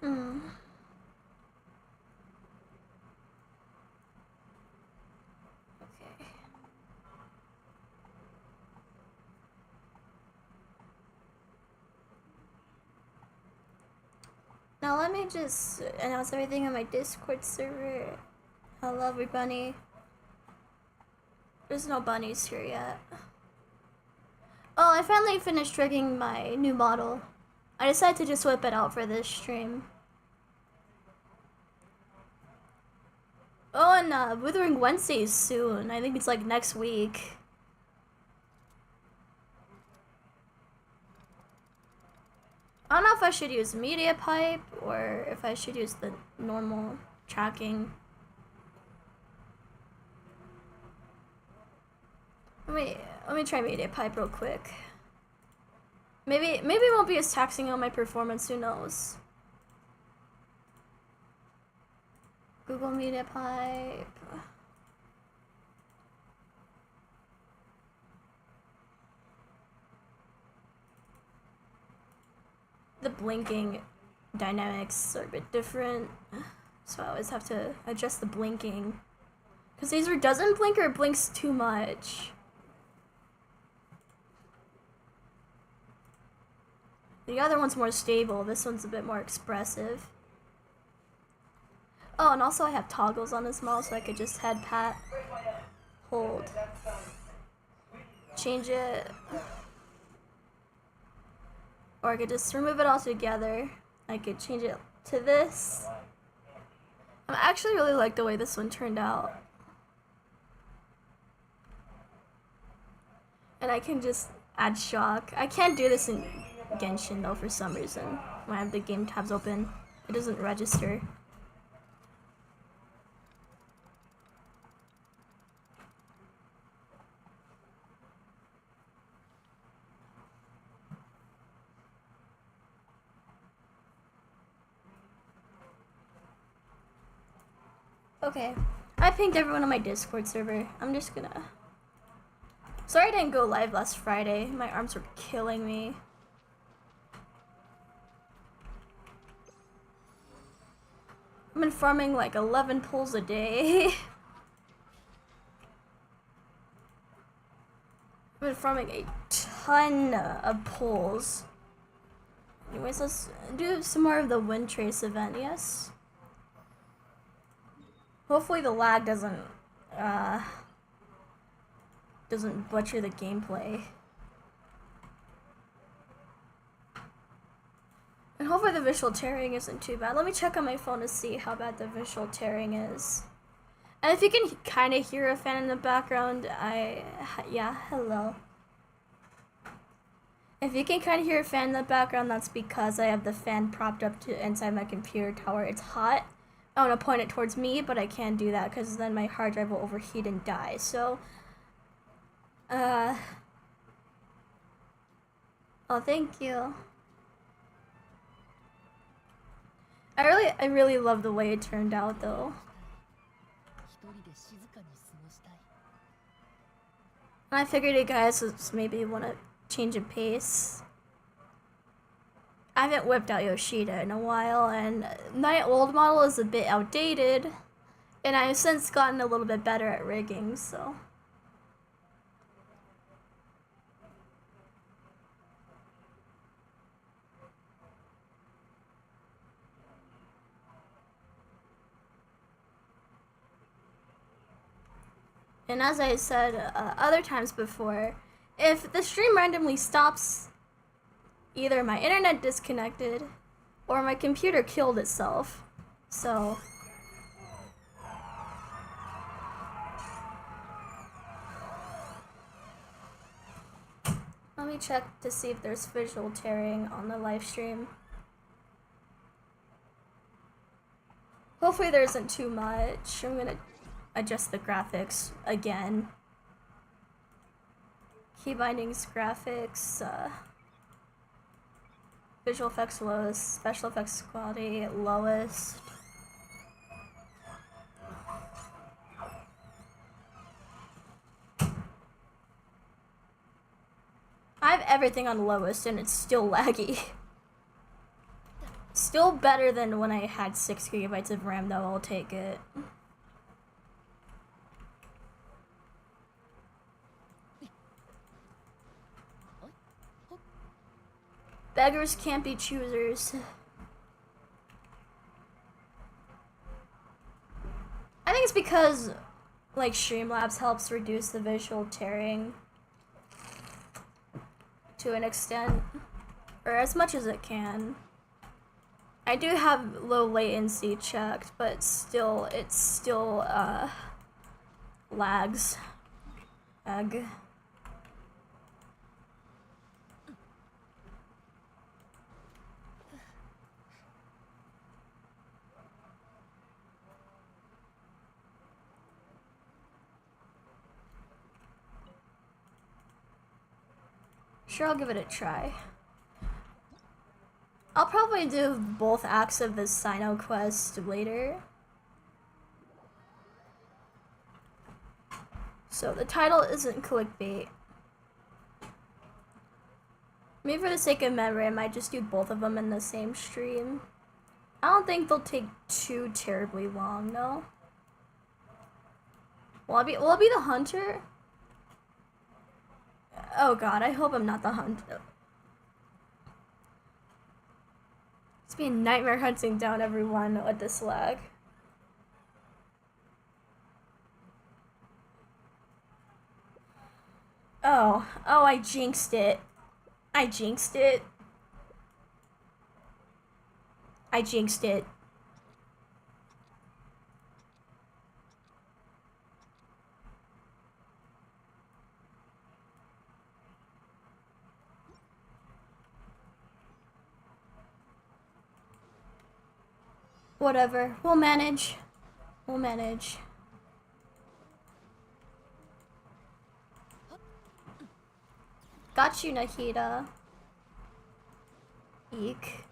Hmm. Okay. Now let me just announce everything on my Discord server. Hello everybody. There's no bunnies here yet. Oh, I finally finished rigging my new model. I decided to just whip it out for this stream. Oh, and Withering Wednesday is soon. I think it's like next week. I don't know if I should use media pipe or if I should use the normal tracking. Let me try media pipe real quick. Maybe it won't be as taxing on my performance, who knows. Google Media Pipe. The blinking dynamics are a bit different, so I always have to adjust the blinking. Because either doesn't blink or it blinks too much. The other one's more stable, this one's a bit more expressive. Oh, and also I have toggles on this model so I could just head pat, hold, change it, or I could just remove it all together. I could change it to this. I actually really like the way this one turned out. And I can just add shock. I can't do this in Genshin though for some reason. When I have the game tabs open, it doesn't register. Okay, I pinged everyone on my Discord server. I'm just gonna... Sorry I didn't go live last Friday. My arms were killing me. I've been farming like 11 pulls a day. I've been farming a ton of pulls. Anyways, let's do some more of the Wind Trace event, yes? Hopefully the lag doesn't butcher the gameplay. And hopefully the visual tearing isn't too bad. Let me check on my phone to see how bad the visual tearing is. And if you can kind of hear a fan in the background, yeah, hello. If you can kind of hear a fan in the background, that's because I have the fan propped up to inside my computer tower. It's hot. I want to point it towards me, but I can't do that because then my hard drive will overheat and die. So, oh, thank you. I really love the way it turned out, though. And I figured you guys would maybe want to change of pace. I haven't whipped out Yoshida in a while, and my old model is a bit outdated, and I've since gotten a little bit better at rigging, so. And as I said other times before, if the stream randomly stops, either my internet disconnected or my computer killed itself. So let me check to see if there's visual tearing on the live stream. Hopefully there isn't too much. I'm gonna adjust the graphics again. Key bindings, graphics, visual effects lowest, special effects quality lowest. I have everything on lowest and it's still laggy. Still better than when I had 6 gigabytes of RAM, though. I'll take it. Beggars can't be choosers. I think it's because, like, Streamlabs helps reduce the visual tearing to an extent, or as much as it can. I do have low latency checked, but it still lags. Egg. Sure, I'll give it a try. I'll probably do both acts of the CYNO quest later. So the title isn't clickbait. Maybe for the sake of memory, I might just do both of them in the same stream. I don't think they'll take too terribly long, though. Will I be the hunter? Oh god, I hope I'm not the hunter. It's been a nightmare hunting down everyone with this lag. Oh, I jinxed it. I jinxed it. I jinxed it. Whatever. We'll manage. We'll manage. Got you, Nahida. Eek.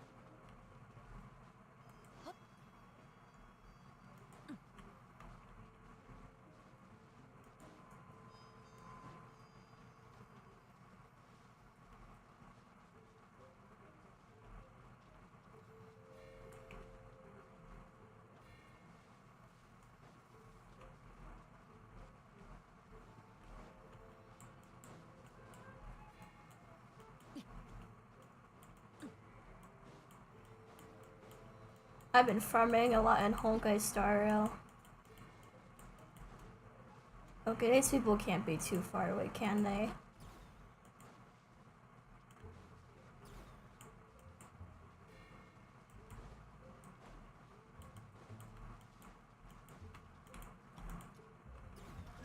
I've been farming a lot in Honkai Star Rail. Okay, these people can't be too far away, can they?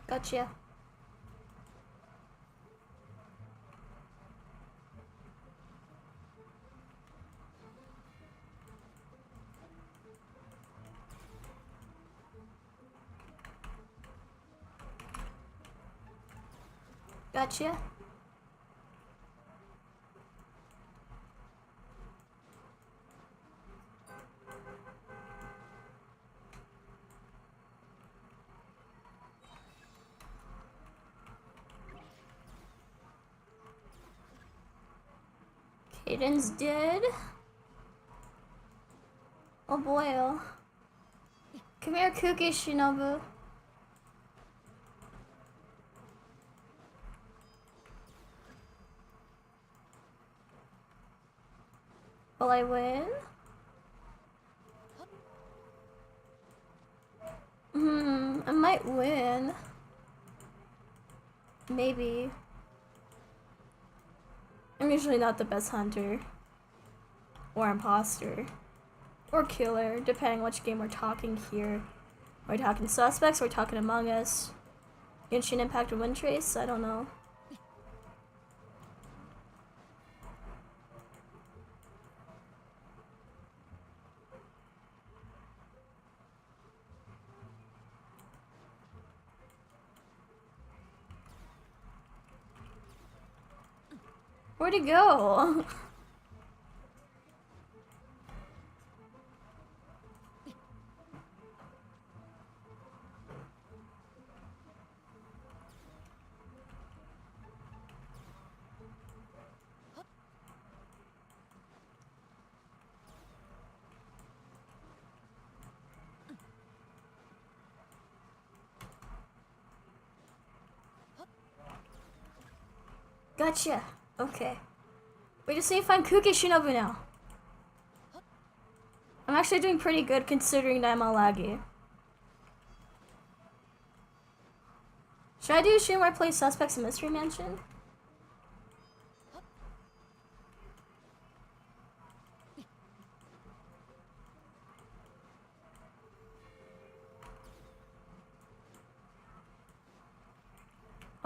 Gotcha. Gotcha. Aiden's dead. Oh boy. Oh. Come here, Cookie Shinobu. Will I win? I might win. Maybe. I'm usually not the best hunter. Or imposter. Or killer, depending which game we're talking here. Are we talking Suspects? Or are we talking Among Us? Genshin Impact or Wind Trace? I don't know. Where'd it go? Gotcha. Okay. We just need to find Kuki Shinobu now. I'm actually doing pretty good considering that I'm all laggy. Should I do a stream where I play Suspects in Mystery Mansion?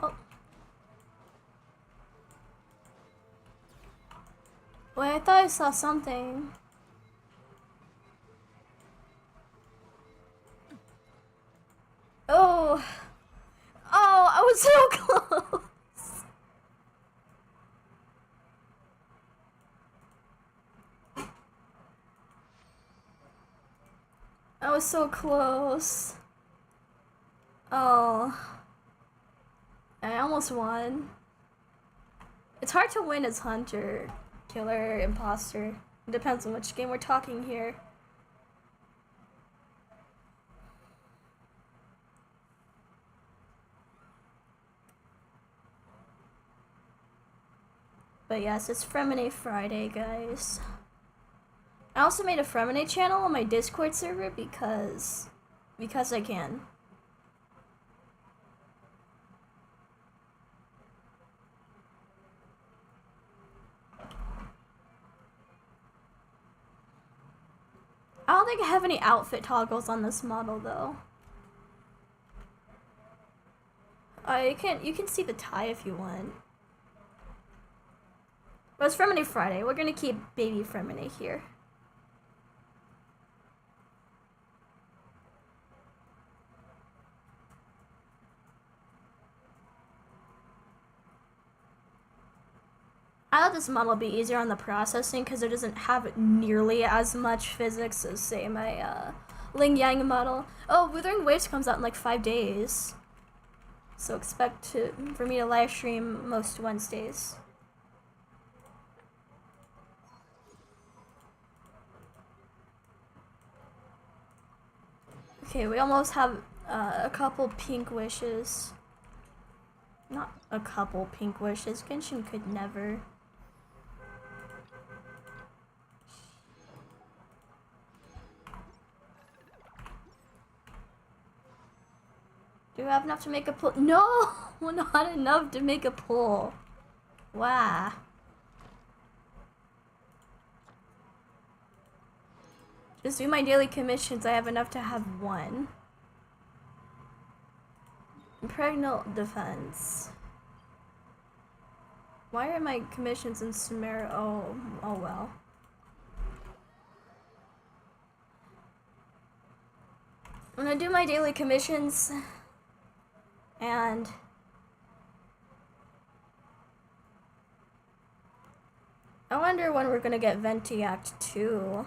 Oh. Wait, I thought I saw something. Oh. Oh, I was so close. I was so close. Oh. I almost won. It's hard to win as Hunter, Killer, Imposter. It depends on which game we're talking here. But yes, it's Freminet Friday, guys. I also made a Freminet channel on my Discord server because I can. I don't think I have any outfit toggles on this model though. You can see the tie if you want. But it's Freminet Friday. We're gonna keep baby Freminet here. I thought this model would be easier on the processing because it doesn't have nearly as much physics as, say, my Ling Yang model. Oh, Wuthering Waves comes out in like 5 days. So expect for me to live stream most Wednesdays. Okay, we almost have a couple pink wishes. Not a couple pink wishes. Genshin could never. Do we have enough to make a pull? No! Not enough to make a pull. Wow. Just do my daily commissions. I have enough to have one. Impregnal defense. Why are my commissions in Sumer? Oh well. I'm gonna do my daily commissions. And I wonder when we're gonna get Venti Act 2.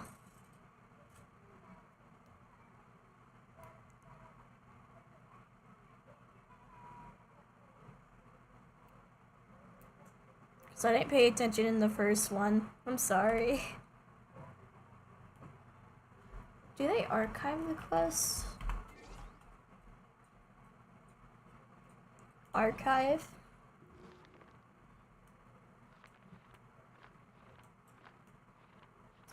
So I didn't pay attention in the first one. I'm sorry. Do they archive the quests? Archive?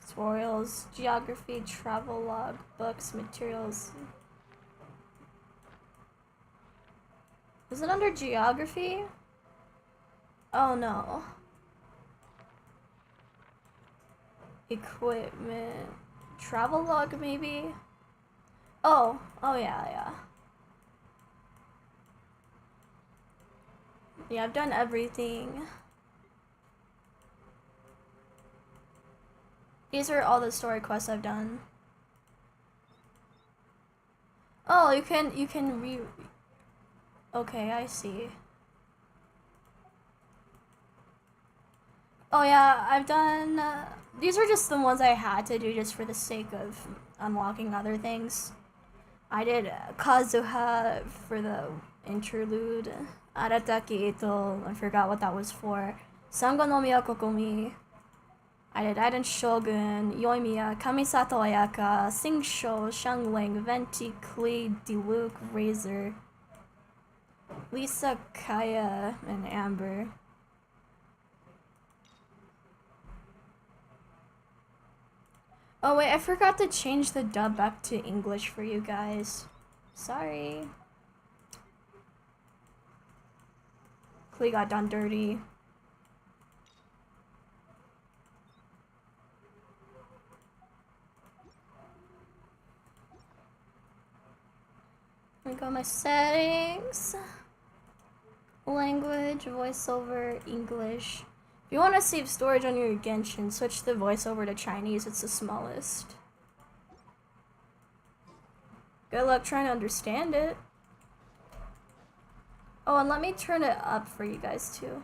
Tutorials, geography, travel log, books, materials. Is it under geography? Oh no. Equipment. Travel log maybe? Oh yeah. Yeah, I've done everything. These are all the story quests I've done. Oh, you can Okay, I see. Oh yeah, I've done, these are just the ones I had to do just for the sake of unlocking other things. I did Kazuha for the interlude. Arataki Ito, I forgot what that was for. Sango no Miyakokomi. I did Aiden Shogun, Yoimiya, Kamisato Ayaka, Singsho, Shangling, Venti, Klee, Diluc, Razor, Lisa, Kaya, and Amber. Oh wait, I forgot to change the dub back to English for you guys. Sorry. Klee got done dirty. Let me go my settings. Language, voiceover, English. If you want to save storage on your Genshin, switch the voiceover to Chinese. It's the smallest. Good luck trying to understand it. Oh, and let me turn it up for you guys too.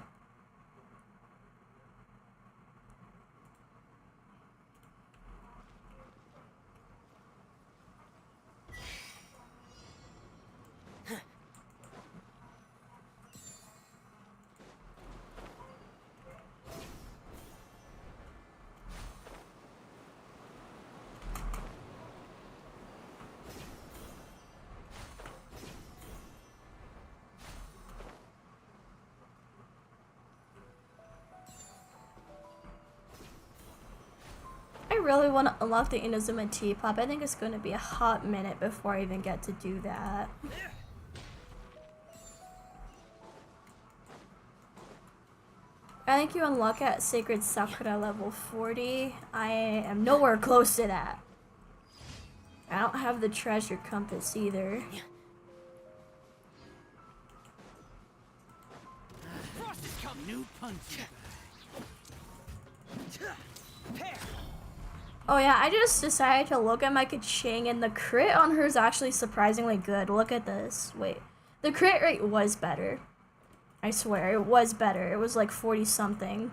I really want to unlock the Inazuma T-pop. I think it's going to be a hot minute before I even get to do that. I think you unlock at Sacred Sakura level 40. I am nowhere close to that. I don't have the treasure compass either. New punch. Oh yeah, I just decided to look at my Kaching and the crit on her is actually surprisingly good. Look at this. Wait. The crit rate was better. I swear, it was better. It was like 40 something.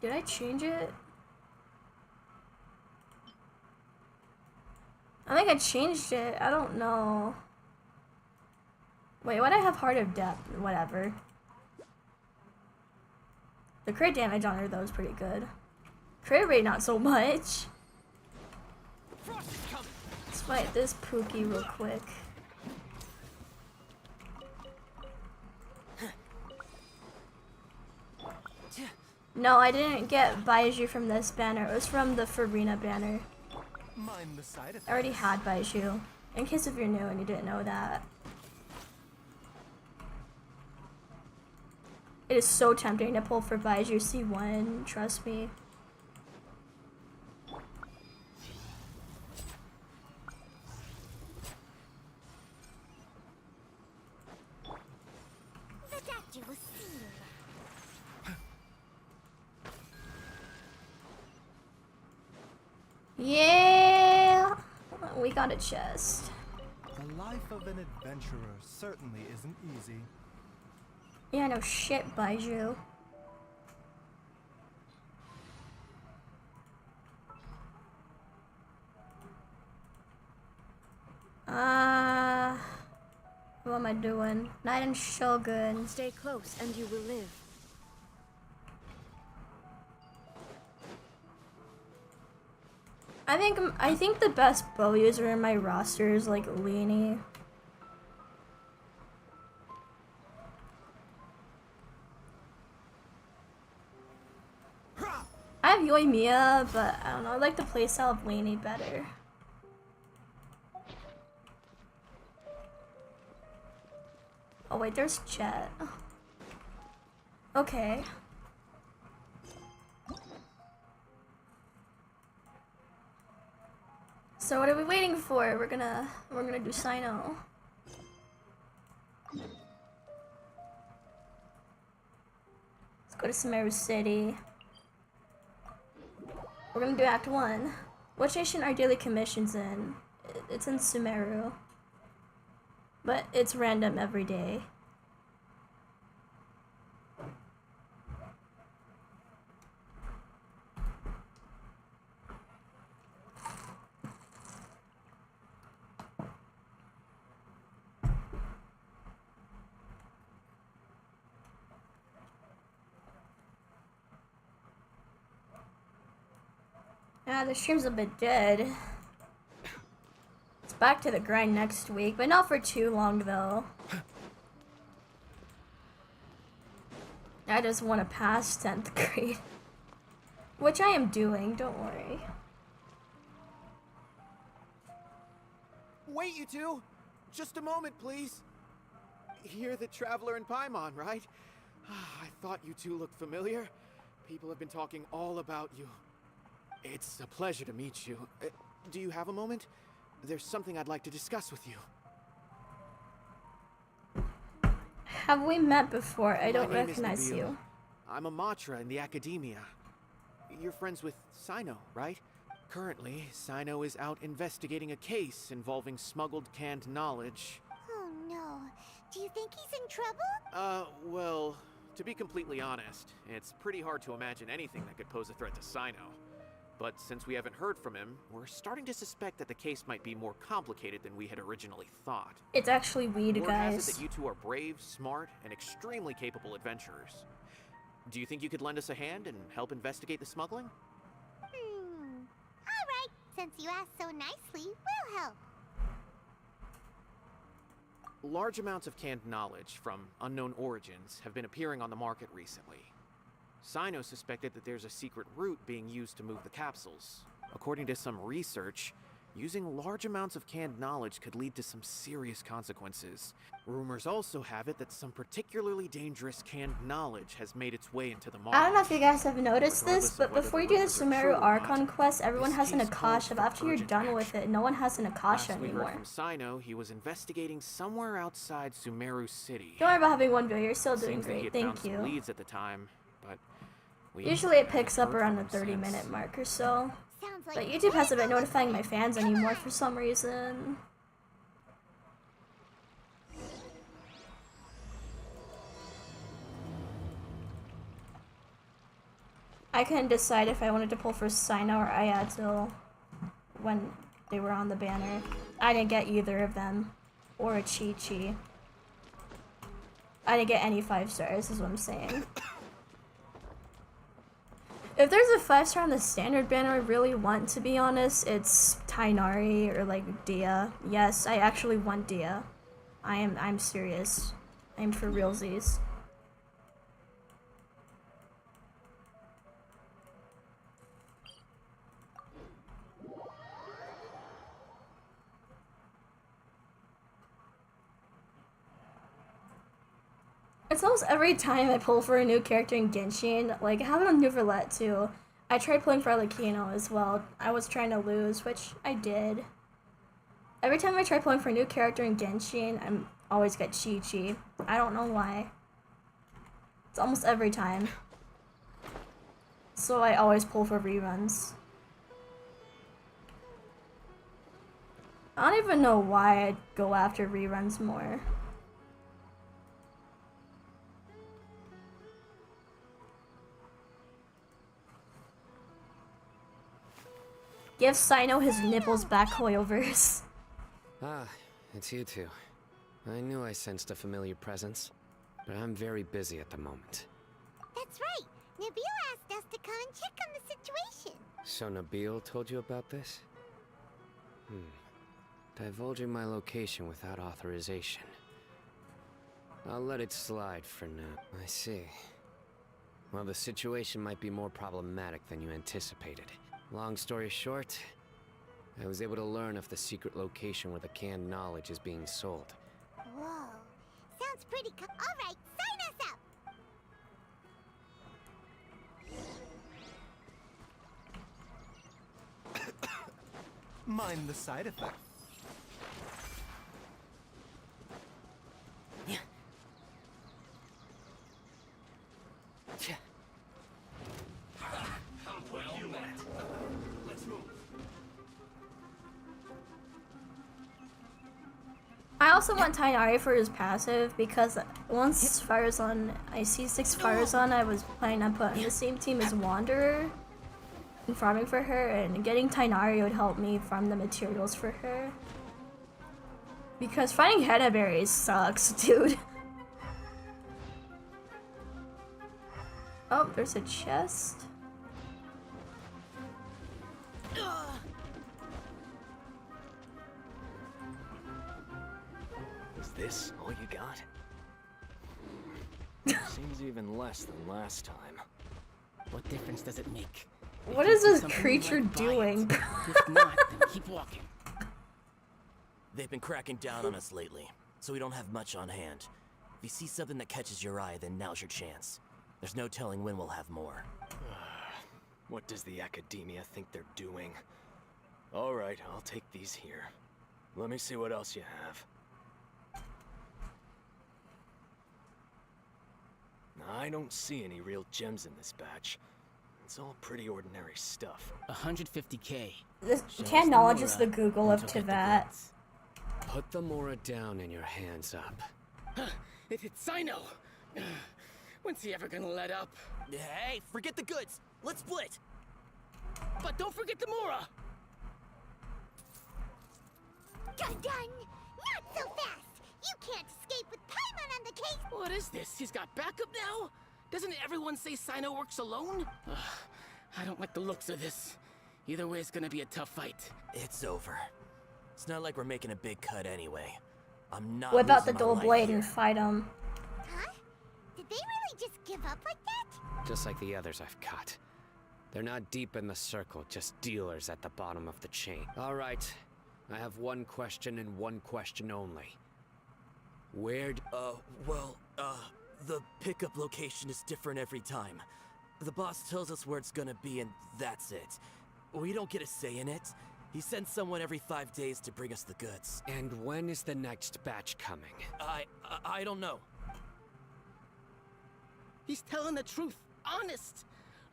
Did I change it? I think I changed it. I don't know. Wait, why'd I have Heart of Depth? Whatever. The crit damage on her, though, is pretty good. Crit rate, not so much. Let's fight this Pookie real quick. No, I didn't get Baiju from this banner. It was from the Freminet banner. I already had Baiju. In case if you're new and you didn't know that. It is so tempting to pull for Baiju C1, trust me. Yeah! We got a chest. The life of an adventurer certainly isn't easy. Yeah, no shit, Baiju. What am I doing? Knight and Shogun. Stay close and you will live. I think the best bow user in my roster is like Leanie. I have Yoimiya, but I don't know, I like the playstyle of Leanie better. Oh wait, there's Jet. Okay. So what are we waiting for? We're gonna do CYNO. Let's go to Sumeru City. We're gonna do Act 1. What nation are daily commissions in? It's in Sumeru. But it's random every day. Yeah, the stream's a bit dead. It's back to the grind next week, but not for too long though. I just want to pass 10th grade. Which I am doing, don't worry. Wait, you two! Just a moment, please. You're the Traveler in Paimon, right? I thought you two looked familiar. People have been talking all about you. It's a pleasure to meet you. Do you have a moment? There's something I'd like to discuss with you. Have we met before? I don't My name is recognize Nabil. you. I'm a Matra in the Academia. You're friends with CYNO, right? Currently, CYNO is out investigating a case involving smuggled canned knowledge. Oh no. Do you think he's in trouble? Well, to be completely honest, it's pretty hard to imagine anything that could pose a threat to CYNO. But since we haven't heard from him, we're starting to suspect that the case might be more complicated than we had originally thought. It's actually weed, Word has it guys. that you two are brave, smart, and extremely capable adventurers. Do you think you could lend us a hand and help investigate the smuggling? Alright, since you asked so nicely, we'll help. Large amounts of canned knowledge from unknown origins have been appearing on the market recently. CYNO suspected that there's a secret route being used to move the capsules. According to some research, using large amounts of canned knowledge could lead to some serious consequences. Rumors also have it that some particularly dangerous canned knowledge has made its way into the market. I don't know if you guys have noticed this, Regardless of but whether before the you do the rumors are true Sumeru or Archon not, quest, everyone this has an case calls Akasha, for but after you're urgent done with action. it, no one has an Akasha Last we heard anymore. from CYNO, he was investigating somewhere outside Sumeru City. Don't worry about having one bill, you're still doing Seems that he great, had thank found some you. leads at the time, but we Usually it haven't picks up heard around from the him 30-minute since. mark or so. Sounds like But YouTube hasn't been notifying my fans anymore for some reason. I couldn't decide if I wanted to pull for CYNO or Ayato when they were on the banner. I didn't get either of them. Or a Chi-Chi. I didn't get any 5 stars, is what I'm saying. If there's a 5-star on the standard banner I really want, to be honest, it's Tainari or like Dia. Yes, I actually want Dia. I'm serious. I'm for realsies. It's almost every time I pull for a new character in Genshin, like I have it on New Roulette too. I tried pulling for Arlecchino as well. I was trying to lose, which I did. Every time I try pulling for a new character in Genshin, I'm always get Chi-Chi. I don't know why. It's almost every time. So I always pull for reruns. I don't even know why I'd go after reruns more. Give CYNO his nipples back, Hoyoverse. Ah, it's you two. I knew I sensed a familiar presence, but I'm very busy at the moment. That's right. Nabil asked us to come and check on the situation. So Nabil told you about this? Divulging my location without authorization. I'll let it slide for now. I see. Well, the situation might be more problematic than you anticipated. Long story short, I was able to learn of the secret location where the canned knowledge is being sold. Whoa. Sounds pretty Alright, sign us up! Mind the side effect. I also want Tainari for his passive because once Fire's on, I see 6 Fires on, I was planning on putting the same team as Wanderer and farming for her, and getting Tainari would help me farm the materials for her. Because finding Henna berries sucks, dude. Oh, there's a chest. Is this all you got? Seems even less than last time. What difference does it make? What If is you see this something you creature like, buy it. doing? If not, then keep walking. They've been cracking down on us lately, so we don't have much on hand. If you see something that catches your eye, then now's your chance. There's no telling when we'll have more. What does the academia think they're doing? All right, I'll take these here. Let me see what else you have. I don't see any real gems in this batch. It's all pretty ordinary stuff. 150K. This Show us canned the knowledge is Mora, the Google and of you'll get the Teyvat. goods. Put the Mora down and your hands up. It's CYNO. When's he ever gonna let up? Hey, forget the goods! Let's split! But don't forget the Mora! Dun dun! Not so fast! You can't escape with Paimon on the case! What is this? He's got backup now? Doesn't everyone say CYNO works alone? I don't like the looks of this. Either way, it's gonna be a tough fight. It's over. It's not like we're making a big cut anyway. I'm not Whip out the losing my dual life blade here. and fight him. Huh? Did they really just give up like that? Just like the others I've caught. They're not deep in the circle, just dealers at the bottom of the chain. All right, I have one question and one question only. Where'd... The pickup location is different every time. The boss tells us where it's gonna be and that's it. We don't get a say in it. He sends someone every 5 days to bring us the goods. And when is the next batch coming? I don't know. He's telling the truth. Honest.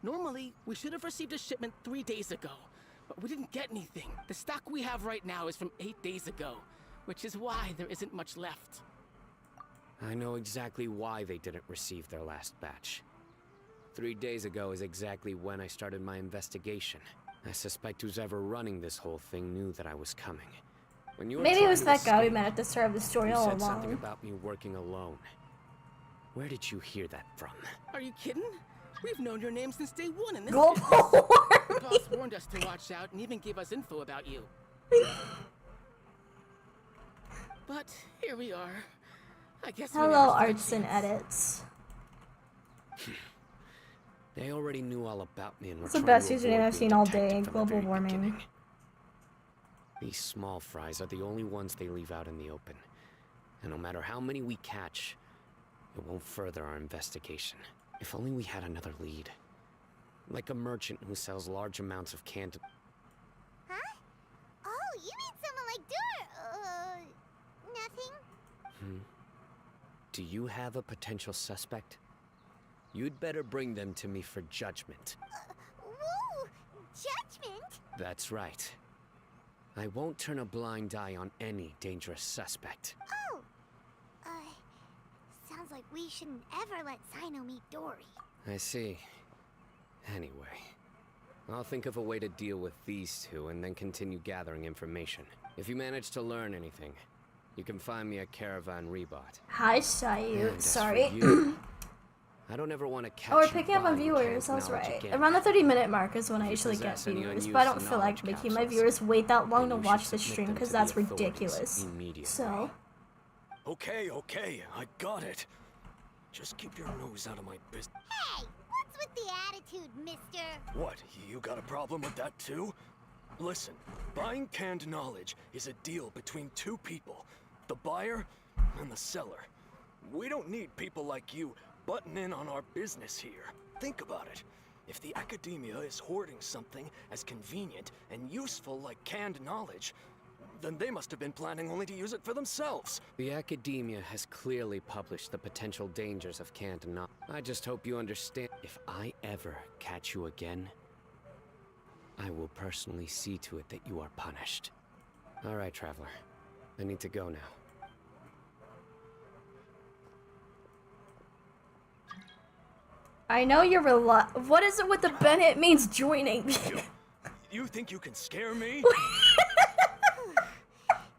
Normally, we should have received a shipment 3 days ago, but we didn't get anything. The stock we have right now is from 8 days ago, which is why there isn't much left. I know exactly why they didn't receive their last batch. 3 days ago is exactly when I started my investigation. I suspect who's ever running this whole thing knew that I was coming. When you were Maybe it was trying that to guy we escape, met at the start of the story you all said something along. about me working alone. Where did you hear that from? Are you kidding? We've known your name since day one in this Global business. The warming! boss warned us to watch out and even gave us info about you. But here we are. I guess we Hello, never stood a Arts and chance. Edits. They already knew all about me and were It's the trying best to username avoid I've being seen all detected day, from the global very warming. beginning. These small fries are the only ones they leave out in the open. And no matter how many we catch, it won't further our investigation. If only we had another lead. Like a merchant who sells large amounts of canned... Huh? Oh, you mean someone like nothing? Do you have a potential suspect? You'd better bring them to me for judgment. Whoa! Judgment? That's right. I won't turn a blind eye on any dangerous suspect. Oh! Sounds like we shouldn't ever let CYNO meet Dory. I see. Anyway, I'll think of a way to deal with these two and then continue gathering information. If you manage to learn anything, you can find me at Caravan Rebot. Hi, And Sayu. as Sorry. for you, I don't ever want to catch Oh, we're you picking up on buying viewers, canned that's knowledge right. again. Around the 30-minute mark is when I If you usually get possess any viewers, unused but I don't feel like knowledge making my capsules, viewers wait that long to then you watch should the submit stream them because to the that's authorities ridiculous. immediately. So, Okay, I got it. Just keep your nose out of my business. Hey! What's with the attitude, mister? What, you got a problem with that too? Listen, buying canned knowledge is a deal between two people. The buyer and the seller. We don't need people like you butting in on our business here. Think about it. If the academia is hoarding something as convenient and useful like canned knowledge, then they must have been planning only to use it for themselves. The academia has clearly published the potential dangers of canned knowledge. I just hope you understand. If I ever catch you again, I will personally see to it that you are punished. All right, Traveler. I need to go now. I know you're What is it with the Bennett means joining? You think you can scare me?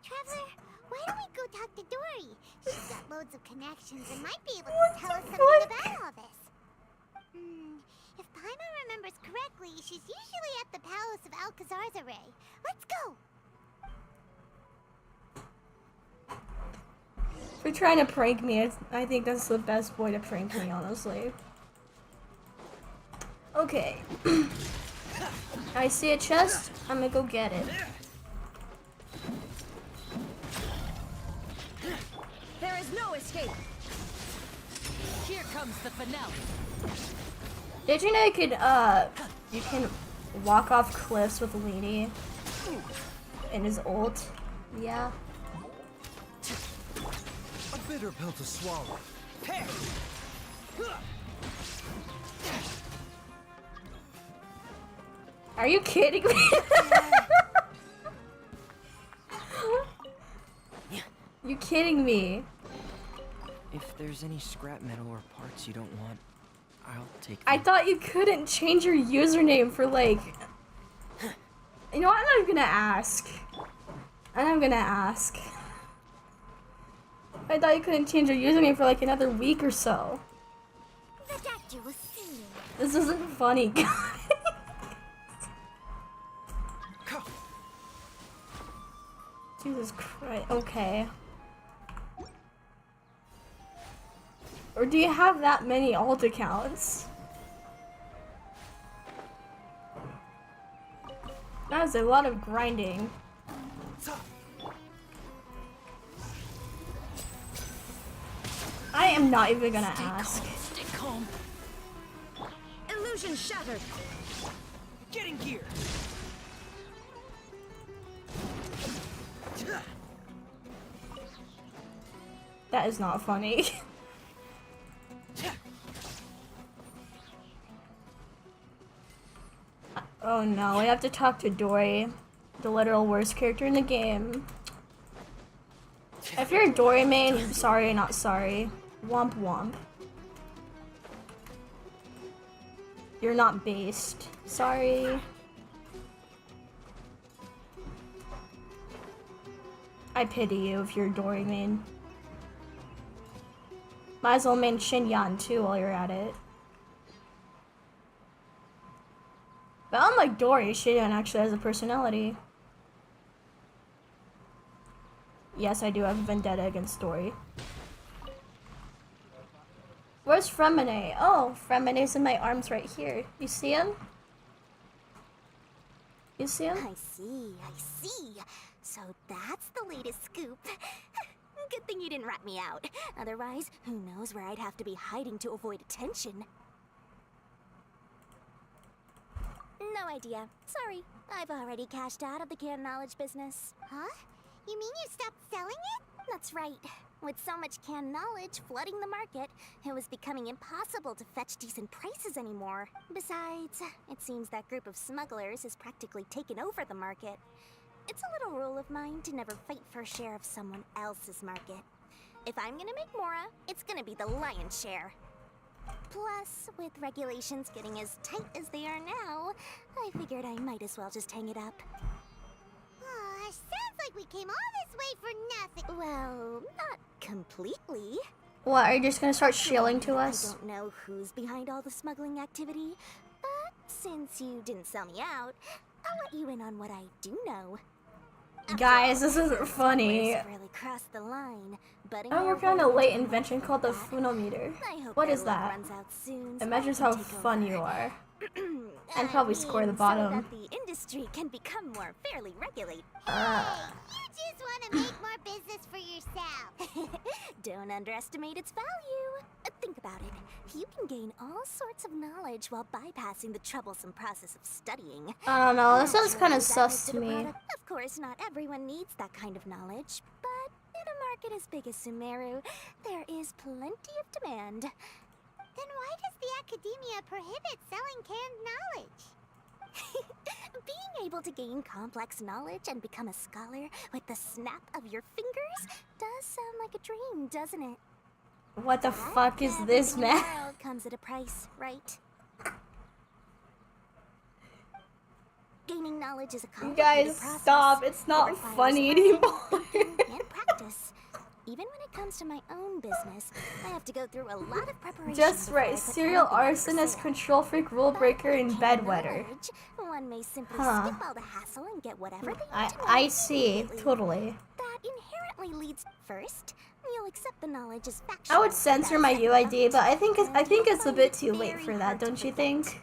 Traveler, why don't we go talk to Dory? She's got loads of connections and might be able What to tell us the something fuck? about all this. If Paimon remembers correctly, she's usually at the Palace of Alcazar's Array. Let's go! If you're trying to prank me, I think that's the best way to prank me, honestly. Okay. I see a chest. I'm gonna go get it. There is no escape. Here comes the finale. Did you know you can walk off cliffs with Leany in his ult? Yeah. A bitter pill to swallow. Are you kidding me? You kidding me? If there's any scrap metal or parts you don't want, I'll take them. I thought you couldn't change your username for like... You know what? I'm not even gonna ask. I'm gonna ask. I thought you couldn't change your username for like another week or so. The doctor will see you. This isn't funny, guys. Jesus Christ. Okay. Or do you have that many alt accounts? That was a lot of grinding. I am not even gonna ask. Stay calm. Illusion shattered. Getting gear! That is not funny. Oh no, I have to talk to Dory, the literal worst character in the game. If you're a Dory main, sorry, not sorry. Womp womp. You're not based. Sorry. I pity you if you're a Dory main. Might as well main Shinyan too while you're at it. But unlike Dory, Shinyan actually has a personality. Yes, I do have a vendetta against Dory. Where's Freminet? Oh, Freminet's in my arms right here. You see him? You see him? I see. So that's the latest scoop. Good thing you didn't rat me out. Otherwise, who knows where I'd have to be hiding to avoid attention. No idea. Sorry. I've already cashed out of the canned knowledge business. Huh? You mean you stopped selling it? That's right. With so much canned knowledge flooding the market, it was becoming impossible to fetch decent prices anymore. Besides, it seems that group of smugglers has practically taken over the market. It's a little rule of mine to never fight for a share of someone else's market. If I'm gonna make Mora, it's gonna be the lion's share. Plus, with regulations getting as tight as they are now, I figured I might as well just hang it up. Sounds like we came all this way for nothing. Well, not completely. What, are you just gonna start shilling to us? I don't know who's behind all the smuggling activity, but since you didn't sell me out, I'll let you in on what I do know. Guys, this isn't funny. Really crossed the line, I'm working on a late invention called the Phenometer. What is that? It measures how fun you are. And probably score the bottom. So that the industry can become more fairly regulated. You just want to make more business for yourself. Don't underestimate its value. Think about it. You can gain all sorts of knowledge while bypassing the troublesome process of studying. I don't know, this sounds kind of sus to me. Of course, not everyone needs that kind of knowledge, but in a market as big as Sumeru, there is plenty of demand. Then why does the academia prohibit selling canned knowledge? Being able to gain complex knowledge and become a scholar with the snap of your fingers does sound like a dream, doesn't it? What the fuck is this, man? The world comes at a price, right? Gaining knowledge is a You complicated guys, process. stop. It's not It requires funny hard anymore. thinking and practice. Even when it comes to my own business, I have to go through a lot of preparation. Just before I right. put Serial anything on arsonist, sale. control freak, rule breaker, and bedwetter. Knowledge, one may simply Huh. skip all the hassle and get whatever they I want to know I see. immediately. Totally. That inherently leads first. You'll accept the knowledge as factual. I would censor my without UID, but I think it's a bit too Very late for that, don't you think?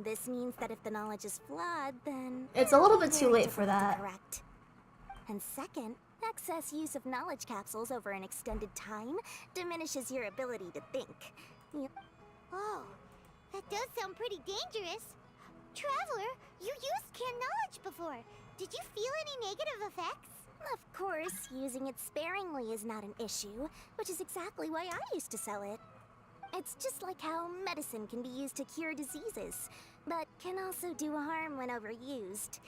This means that if the knowledge is flawed, then It's a little bit very too late for difficult to that. correct. And second, excess use of knowledge capsules over an extended time diminishes your ability to think. Oh, that does sound pretty dangerous. Traveler, you used canned knowledge before. Did you feel any negative effects? Of course, using it sparingly is not an issue, which is exactly why I used to sell it. It's just like how medicine can be used to cure diseases, but can also do harm when overused.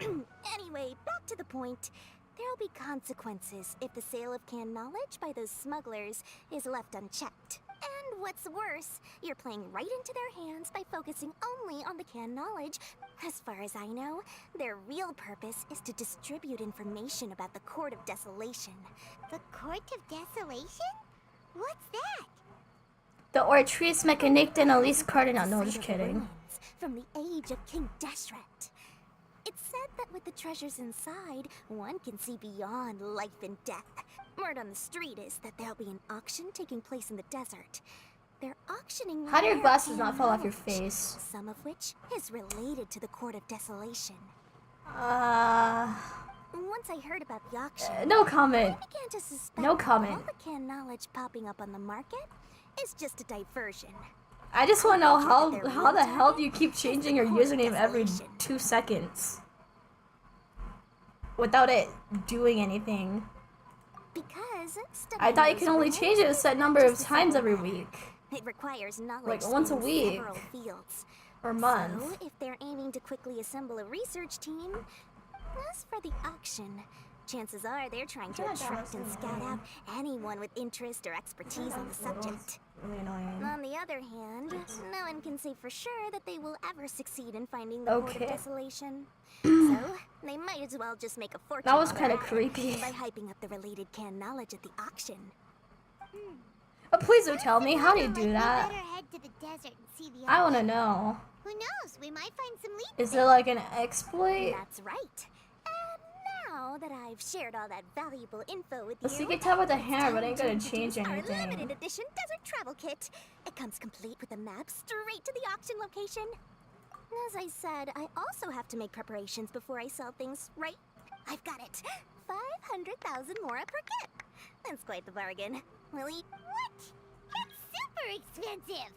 Anyway, back to the point. There'll be consequences if the sale of canned knowledge by those smugglers is left unchecked. And what's worse, you're playing right into their hands by focusing only on the canned knowledge. As far as I know, their real purpose is to distribute information about the Court of Desolation. The Court of Desolation? What's that? The Ortrice Mechanique de Elise Cardinal. No, just Site of kidding. ruins from the age of King Deshret. It's said that with the treasures inside, one can see beyond life and death. Word on the street is that there'll be an auction taking place in the desert. They're auctioning. How do your rare glasses not canned fall off your knowledge, face? some of which is related to the Court of Desolation. Once I heard about the auction, No comment. I began to suspect No that comment. all the canned knowledge popping up on the market is just a diversion. I just want to know how the hell do you keep changing your username every 2 seconds without it doing anything? Because I thought you can only studying change it a set number of just times every simple week It requires knowledge Like, once a spanning week. several fields. or month. So, if they're aiming to quickly assemble a research team, as for the auction, chances are they're trying to attract and scout out anyone with interest or expertise on the subject. Really annoying. On the other hand, no one can say for sure that they will ever succeed in finding the Court Okay. of Desolation. So, they might as well just make a fortune. That was while kinda they're at it creepy. by hyping up the related canned knowledge at the auction. But please do tell me, how do you do We that? better head to the desert and see the I want to auction. know. Who knows? We might find some leads. Is there like an exploit? That's right. And now that I've shared all that valuable info with The you, secret tab with the it's hammer, but time ain't to gonna introduce change our anything. limited edition desert travel kit. It comes complete with a map straight to the auction location. As I said, I also have to make preparations before I sell things, right? I've got it. 500,000 mora per kit. That's quite the bargain. Will you? What? That's super expensive.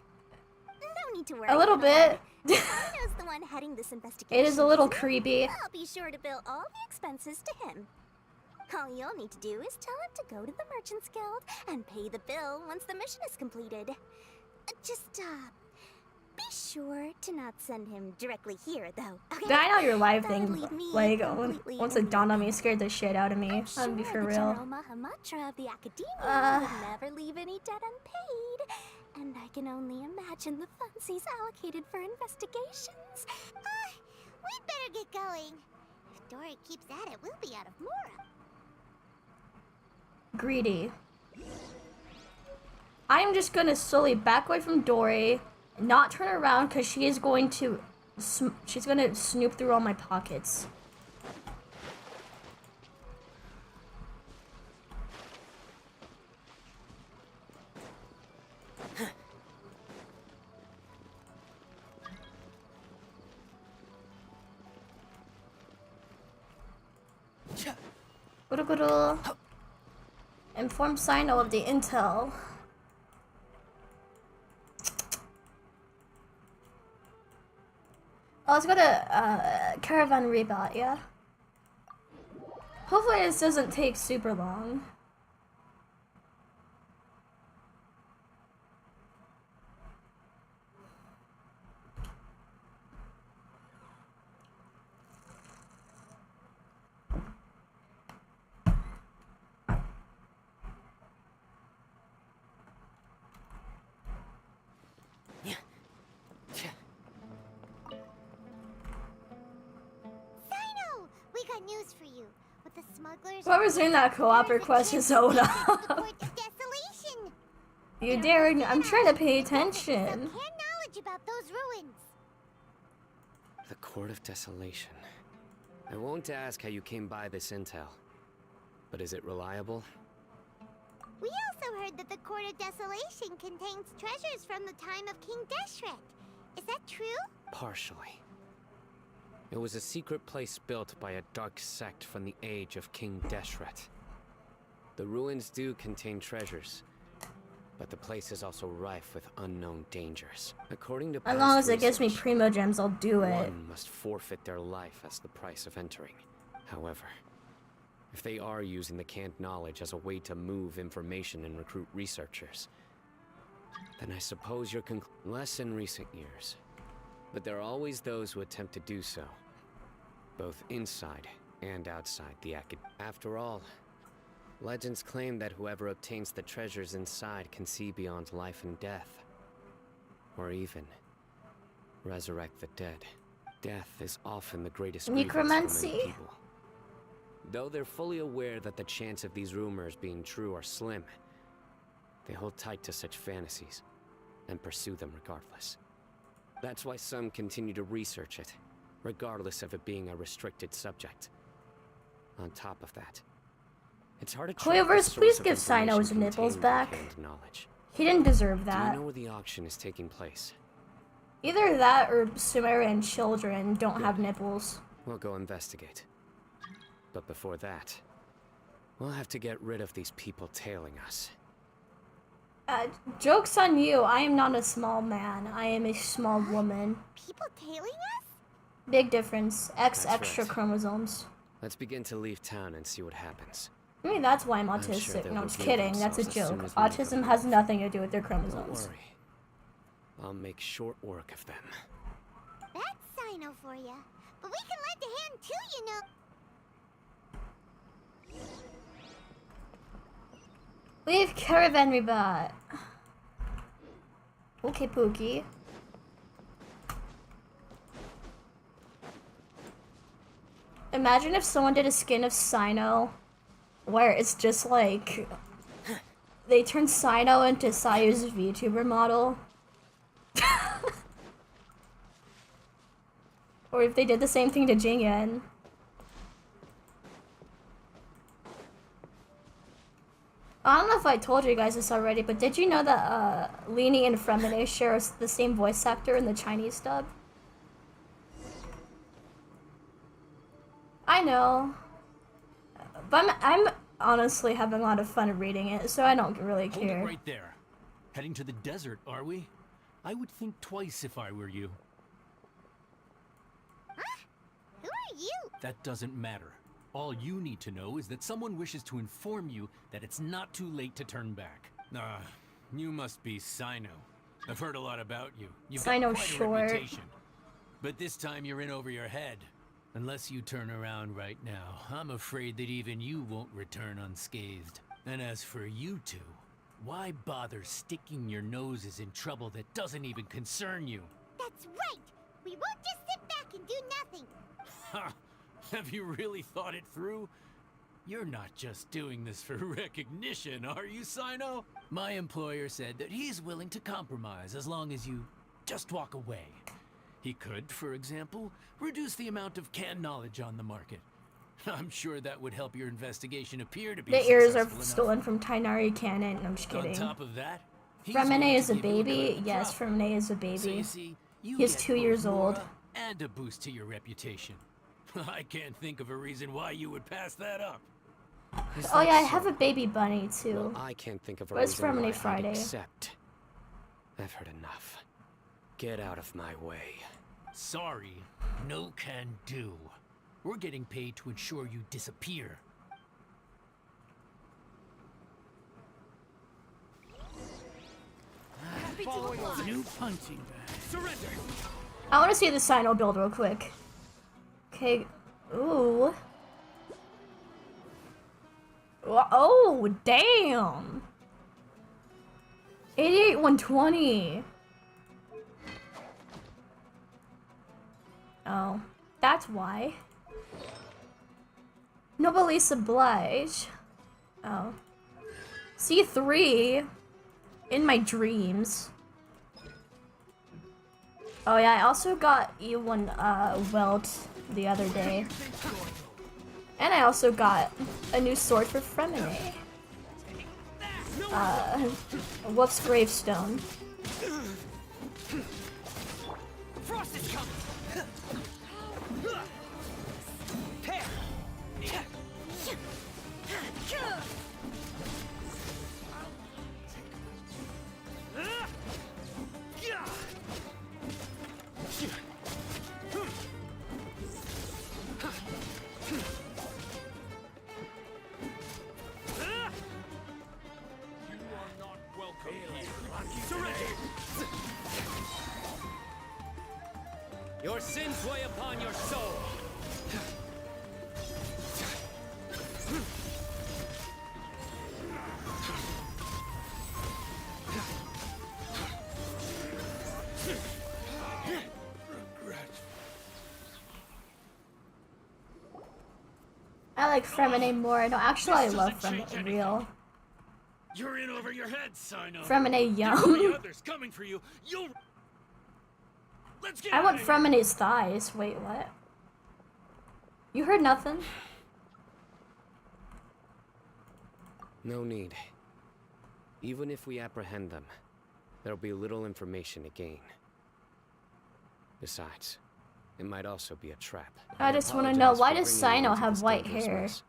No need to worry. A little bit. As the one heading this investigation, It is a little creepy. I'll be sure to bill all the expenses to him. All you'll need to do is tell him to go to the Merchants Guild and pay the bill once the mission is completed. Just, be sure to not send him directly here, though. Okay? Did I know your live That'll thing, leave me like, completely once it in dawned on the me, it scared the shit out of me. I'm I'd be sure for the real. General Mahamatra of the Academia would never leave any debt unpaid. And I can only imagine the funds he's allocated for investigations. We'd better get going. If Dory keeps at it, we'll be out of Mora. Greedy. I'm just gonna slowly back away from Dory, not turn around, because she is going to, she's gonna snoop through all my pockets. Guru. Inform CYNO of the intel. Oh, let's go to Caravan Rebot, yeah? Hopefully this doesn't take super long. CYNO! We got news for you. With the smugglers... Whoever's doing that co-op request is Oda. The Court of Desolation! You daring? I'm trying to pay attention. Some canned knowledge about those ruins. The Court of Desolation. I won't ask how you came by this intel. But is it reliable? We also heard that the Court of Desolation contains treasures from the time of King Deshret. Is that true? partially. It was a secret place built by a dark sect from the age of King Deshret. The ruins do contain treasures, but the place is also rife with unknown dangers. According to As long past as it gives me research, primo gems, I'll do it. one must forfeit their life as the price of entering. However, if they are using the canned knowledge as a way to move information and recruit researchers, then I suppose you're less in recent years. But there are always those who attempt to do so, both inside and outside the academy. After all, legends claim that whoever obtains the treasures inside can see beyond life and death, or even resurrect the dead. Death is often the greatest grievance for many Necromancy? people. Though they're fully aware that the chance of these rumors being true are slim, they hold tight to such fantasies and pursue them regardless. That's why some continue to research it, regardless of it being a restricted subject. On top of that, it's hard to track the Whoever's, source please of give CYNO his information nipples contained in back. canned knowledge. He didn't deserve Do that. you know where the auction is taking place? Either that or Sumerian children don't have nipples. We'll go investigate. But before that, we'll have to get rid of these people tailing us. Joke's on you. I am not a small man. I am a small woman. People tailing us? Big difference. X That's extra right. chromosomes. Let's begin to leave town and see what happens. I mean, that's why I'm I'm sure autistic. they'll No, I'm just reveal kidding. That's a themselves as soon joke. as we make Autism a has move. nothing to do with their Don't chromosomes. worry. I'll make short work of them. That's CYNO for ya. But we can lend a hand too, you know. Leave caravan rebot. Okay, Pookie. Imagine if someone did a skin of CYNO where it's just like they turned CYNO into Sayu's VTuber model. Or if they did the same thing to Jingyan. I don't know if I told you guys this already, but did you know that Lini and Freminet share the same voice actor in the Chinese dub? I know. But I'm honestly having a lot of fun reading it, so I don't really Hold care. it right there. Heading to the desert, are we? I would think twice if I were you. Who are you? That doesn't matter. All you need to know is that someone wishes to inform you that it's not too late to turn back. You must be CYNO. I've heard a lot about you. You've got CYNO quite a short. reputation. But this time you're in over your head. Unless you turn around right now, I'm afraid that even you won't return unscathed. And as for you two, why bother sticking your noses in trouble that doesn't even concern you? That's right. We won't just sit back and do nothing. Ha! Have you really thought it through? You're not just doing this for recognition, are you, CYNO? My employer said that he's willing to compromise as long as you just walk away. He could, for example, reduce the amount of canned knowledge on the market. I'm sure that would help your investigation appear to be The ears are successful enough. stolen from Tainari Cannon. I'm just On kidding. top of that, he's Freminet willing is to a give you baby. good Yes, profit. Freminet is a So baby. you see, you He's get 2 both years old. aura and a boost to your reputation. I can't think of a reason why you would pass that up. Is Oh that yeah, I so? have a baby bunny too. Well, I can't think of a Where's reason why Freminet I'd Friday? accept. I've heard enough. Get out of my way. Sorry, no can do. We're getting paid to ensure you disappear. New punching bag. Surrender! I want to see the CYNO build real quick. Okay. Ooh. Oh, damn. 88, 120. Oh, that's why. Noblesse oblige. Oh. C3. In my dreams. Oh yeah, I also got E1 welt the other day. And I also got a new sword for Freminet. Wolf's Gravestone. Frost is coming! Your sins weigh upon your soul. I like Freminet more. No, actually, I love Freminet real. You're in over your head, CYNO. Freminet There will be young. others coming for you. You'll. Let's get I want out of here. Freminet's thighs. Wait, what? You heard nothing? No need. Even if we apprehend them, there'll be little information to gain. Besides, it might also be a trap. I just want to know, apologize why for does bringing you CYNO into have this white dangerous hair? mess.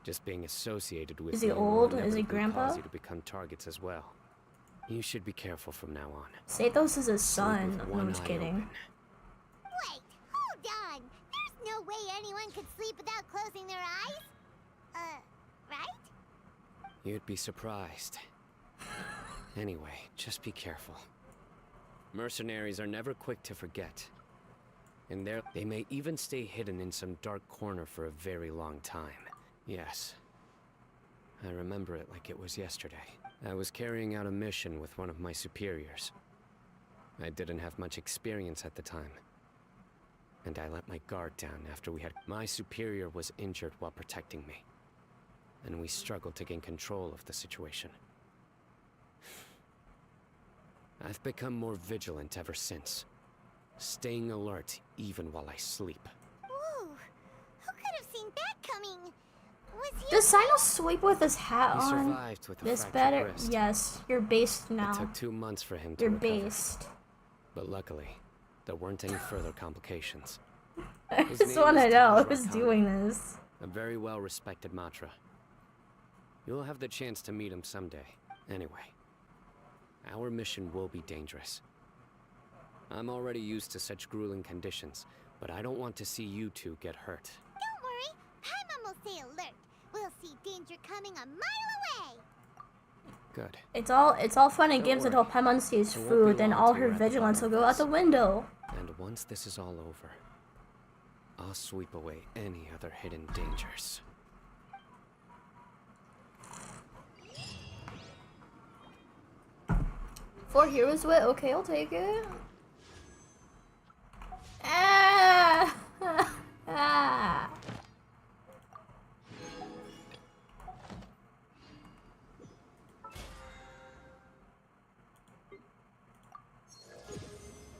Just being associated with Is he me will old? Is he inevitably grandpa? cause you to become targets as well. You should be careful from now on. Sathos is his Sleep son. with No, one I'm just eye kidding. open. Wait, hold on. There's no way anyone could sleep without closing their eyes. Right? You'd be surprised. Anyway, just be careful. Mercenaries are never quick to forget. And they may even stay hidden in some dark corner for a very long time. Yes. I remember it like it was yesterday. I was carrying out a mission with one of my superiors. I didn't have much experience at the time. And I let my guard down after my superior was injured while protecting me. And we struggled to gain control of the situation. I've become more vigilant ever since, staying alert even while I sleep. Whoa, who could have seen that coming? Was he Does CYNO sleep with his hat He on? survived with a This fractured better. wrist. Yes, you're based It now. took 2 months for him to You're recover. based. But luckily, there weren't any further complications. I His just name want to is know Taj who's Rakan, doing this. A very well-respected Matra. You'll have the chance to meet him someday. Anyway, our mission will be dangerous. I'm already used to such grueling conditions, but I don't want to see you two get hurt. Don't worry, Paimon will stay alert. We'll see danger coming a mile away. Good. It's all fun and Don't games worry. until Paimon sees It won't be food, then long all till her you're at the vigilance will bottom go of out the this. window. And once this is all over, I'll sweep away any other hidden dangers. Four heroes wit? Okay, I'll take it. Ah! Ah!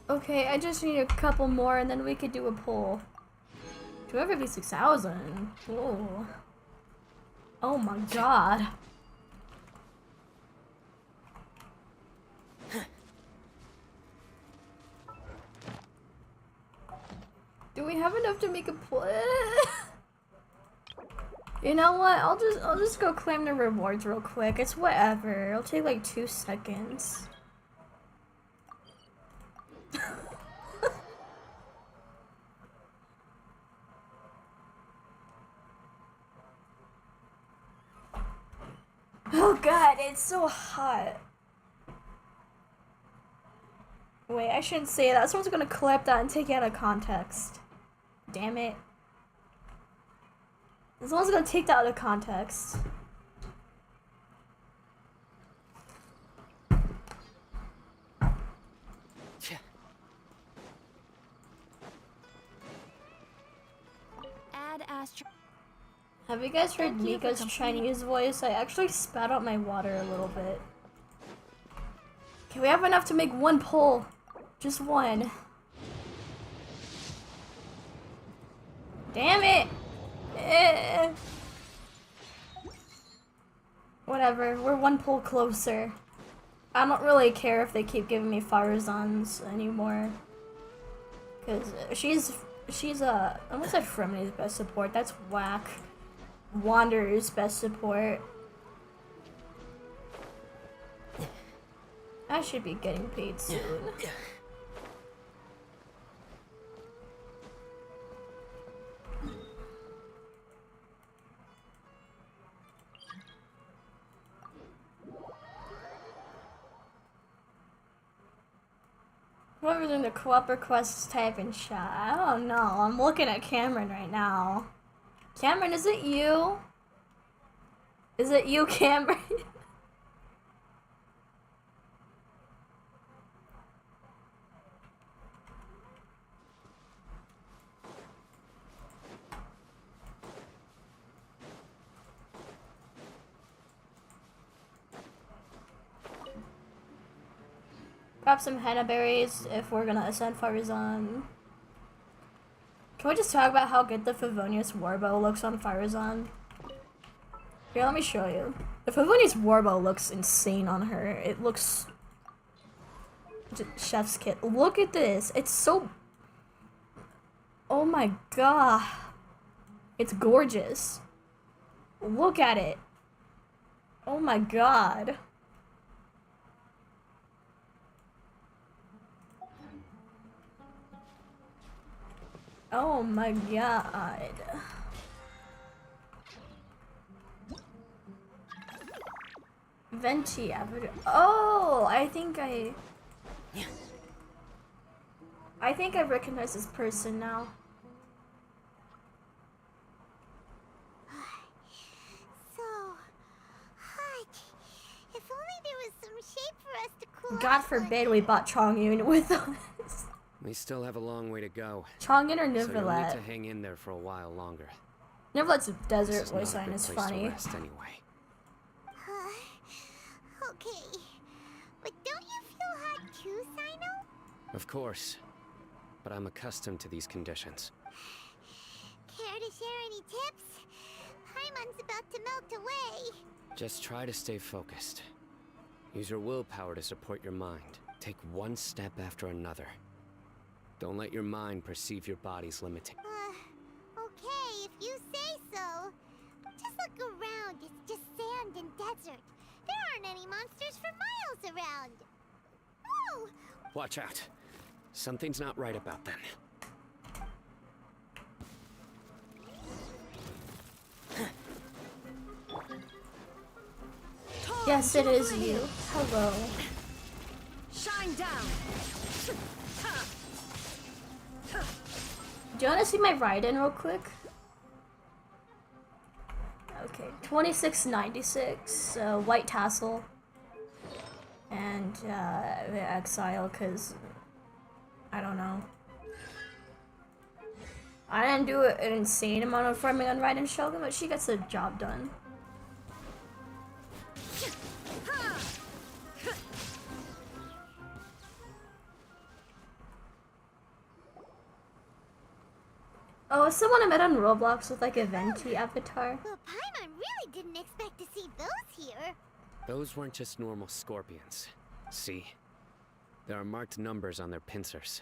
Okay, I just need a couple more and then we could do a poll. 256,000. Oh. Oh my god. Do we have enough to make a play? You know what? I'll just go claim the rewards real quick. It's whatever. It'll take like 2 seconds. Oh god, it's so hot. Wait, I shouldn't say that. Someone's gonna clip that and take it out of context. Damn it. Someone's gonna take that out of context. Add Astro. Have you guys heard Thank you for Mika's completing- Chinese voice? I actually spat out my water a little bit. Okay, we have enough to make one poll. Just one. Damn it! Eh. Whatever, we're one poll closer. I don't really care if they keep giving me fire zones anymore. Because she's I almost said Freminet's best support. That's whack. Wanderer's best support. I should be getting paid soon. Whoever's in the co-op requests type in chat. I don't know. I'm looking at Cameron right now. Cameron, is it you? Is it you, Cameron? Grab some henna berries if we're gonna ascend Farazan. Can we just talk about how good the Favonius Warbow looks on Farazan? Here, let me show you. The Favonius Warbow looks insane on her. It looks... Chef's kit. Look at this. It's so... Oh my god. It's gorgeous. Look at it. Oh my god. Oh my god. Venti avatar. Oh, I think I recognize this person now. So hot. If only there was some shade for us to cool God off forbid we bought Chongyun with us. We still have a long way to go. Chongyun or So you'll need Niverlet? to hang in there for a while longer. Niverlet's This desert is voice not a line good is place to funny. rest anyway. Okay. But don't you feel hot too, CYNO? Of course. But I'm accustomed to these conditions. Care to share any tips? Paimon's about to melt away. Just try to stay focused. Use your willpower to support your mind. Take one step after another. Don't let your mind perceive your body's limiting. Okay, if you say so. Just look around. It's just sand and desert. There aren't any monsters for miles around. Oh! Watch out. Something's not right about them. Yes, it is you. Hello. Shine down. Do you want to see my ride-in real quick? Okay, 2696, white tassel, and the exile, cause I don't know. I didn't do an insane amount of farming on Raiden Shogun, but she gets the job done. Oh, is someone I met on Roblox with like a Venti avatar? Well, Paimon really didn't expect to see those here. Those weren't just normal scorpions. See? There are marked numbers on their pincers.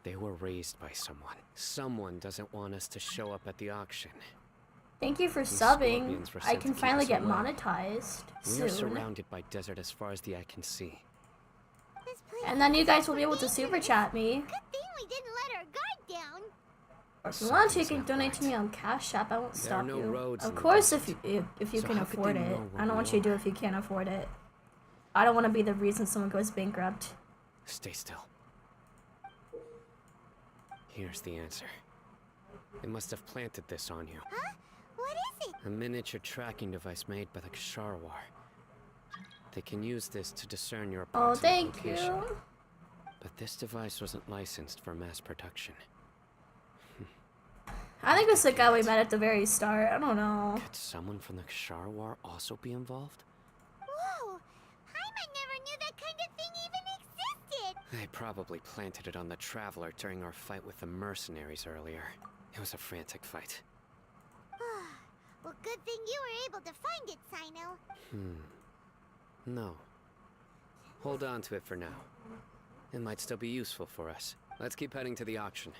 They were raised by someone. Someone doesn't want us to show up at the auction. Thank you for These subbing. scorpions were I sent can to keep finally us get away. monetized We are soon. surrounded by desert as far as the eye can see. This place And then you is guys will be super able to super dangerous. chat me. Good thing we didn't let our guard down. Or if you want to, you Something's can not donate to right. me on Cash App. I won't There are stop no you. roads in Of the course, if desert. you So can how could afford they it. know I where don't we want you to do are? it if you can't afford it. I don't want to be the reason someone goes bankrupt. Stay still. Here's the answer. They must have planted this on you. Huh? What is it? A miniature tracking device made by the Ksharwar. They can use this to discern your Oh, approximate thank location. you. But this device wasn't licensed for mass production. I think it's the guy we met at the very start. I don't know. Could someone from the Ksharwar also be involved? Whoa! Paimon never knew that kind of thing even existed. They probably planted it on the Traveler during our fight with the mercenaries earlier. It was a frantic fight. Well, good thing you were able to find it, CYNO. No. Hold on to it for now. It might still be useful for us. Let's keep heading to the auction.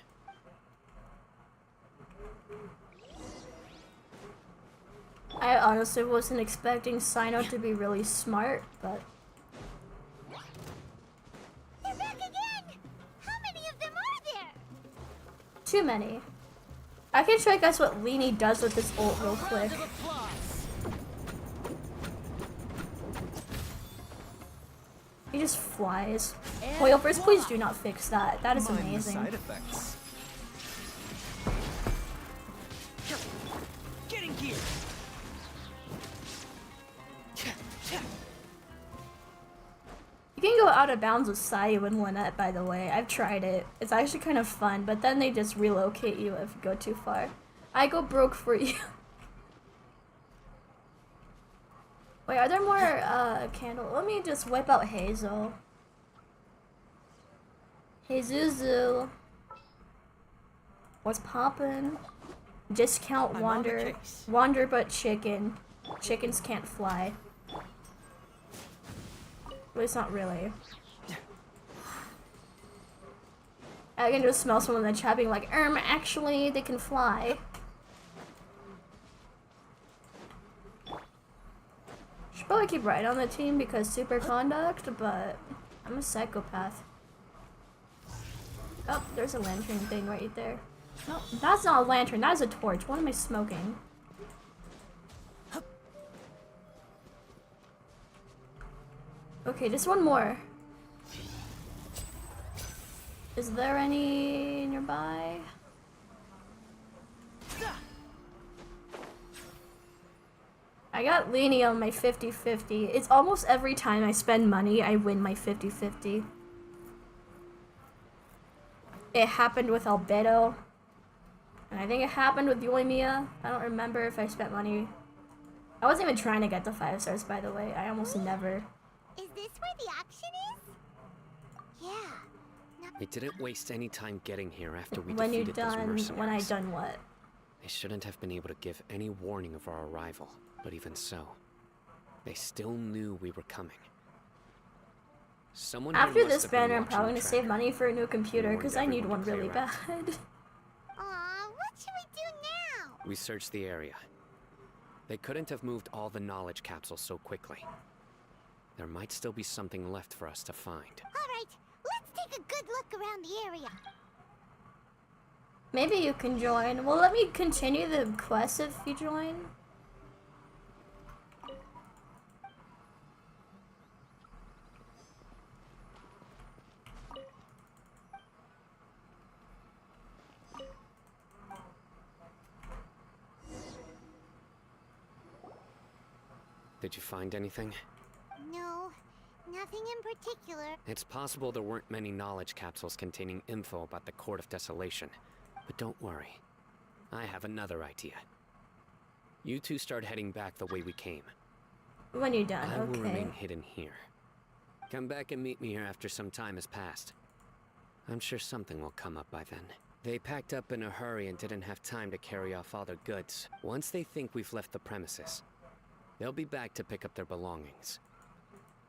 I honestly wasn't expecting CYNO to be really smart, but... They're back again! How many of them are there? Too many. I can show you guys what Leany does with this ult real quick. He just flies. Hoilverse, please do not fix that. That is Mind the amazing. side effects. Get in gear! You can go out of bounds with Sayu and Lynette, by the way. I've tried it. It's actually kind of fun, but then they just relocate you if you go too far. I go broke for you. Wait, are there more candles? Let me just whip out Hazel. Hey Zuzu. What's poppin'? Discount Wander. Wander but chicken. Chickens can't fly. But it's not really. I can just smell someone in the chat being like, actually, they can fly. Should probably keep Ryan on the team because super conduct, but I'm a psychopath. Oh, there's a lantern thing right there. No, that's not a lantern, that is a torch. What am I smoking? Okay, just one more. Is there any nearby? I got Leany on my 50-50. It's almost every time I spend money, I win my 50-50. It happened with Albedo. And I think it happened with Yoimiya. I don't remember if I spent money. I wasn't even trying to get the 5 stars, by the way. I almost never. Is this where the auction is? Yeah. We didn't waste any time getting here after we When you defeated those done, mercenaries. when I done what? They shouldn't have been able to give any warning of our arrival, but even so, they still knew we were coming. Someone here After must this have been banner, I'm watching probably the gonna save tracker. money for a new computer Warned because I need everyone one to really clear bad. out. Aw, what should we do now? We searched the area. They couldn't have moved all the knowledge capsules so quickly. There might still be something left for us to find. Alright, let's take a good look around the area. Maybe you can join. Well, let me continue the quest if you join. Did you find anything? No, nothing in particular. It's possible there weren't many knowledge capsules containing info about the Court of Desolation. But don't worry. I have another idea. You two start heading back the way we came. When you're done, I will okay. remain hidden here. Come back and meet me here after some time has passed. I'm sure something will come up by then. They packed up in a hurry and didn't have time to carry off all their goods. Once they think we've left the premises, they'll be back to pick up their belongings.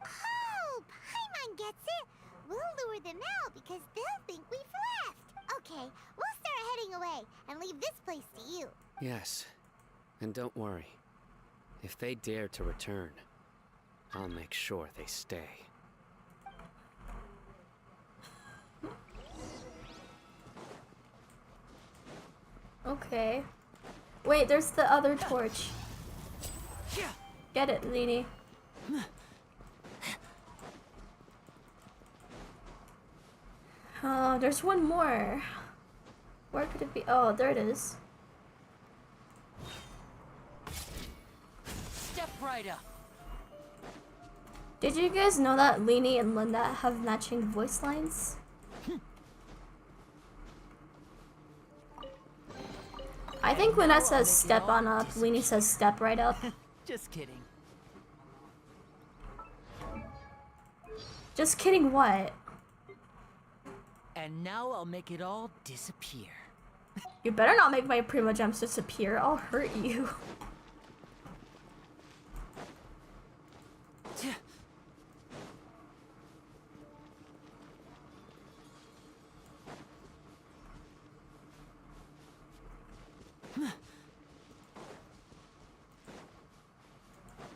Oh, Paimon gets it. We'll lure them out because they'll think we've left. Okay, we'll start heading away and leave this place to you. Yes, and don't worry. If they dare to return, I'll make sure they stay. Okay. Wait, there's the other torch. Get it, Leany. Oh, there's one more. Where could it be? Oh, there it is. Step right up. Did you guys know that Leany and Linda have matching voice lines? I think when that says step on up, Leany says step right up. Just kidding. Just kidding, what? And now I'll make it all disappear. You better not make my Primo Gems disappear, I'll hurt you.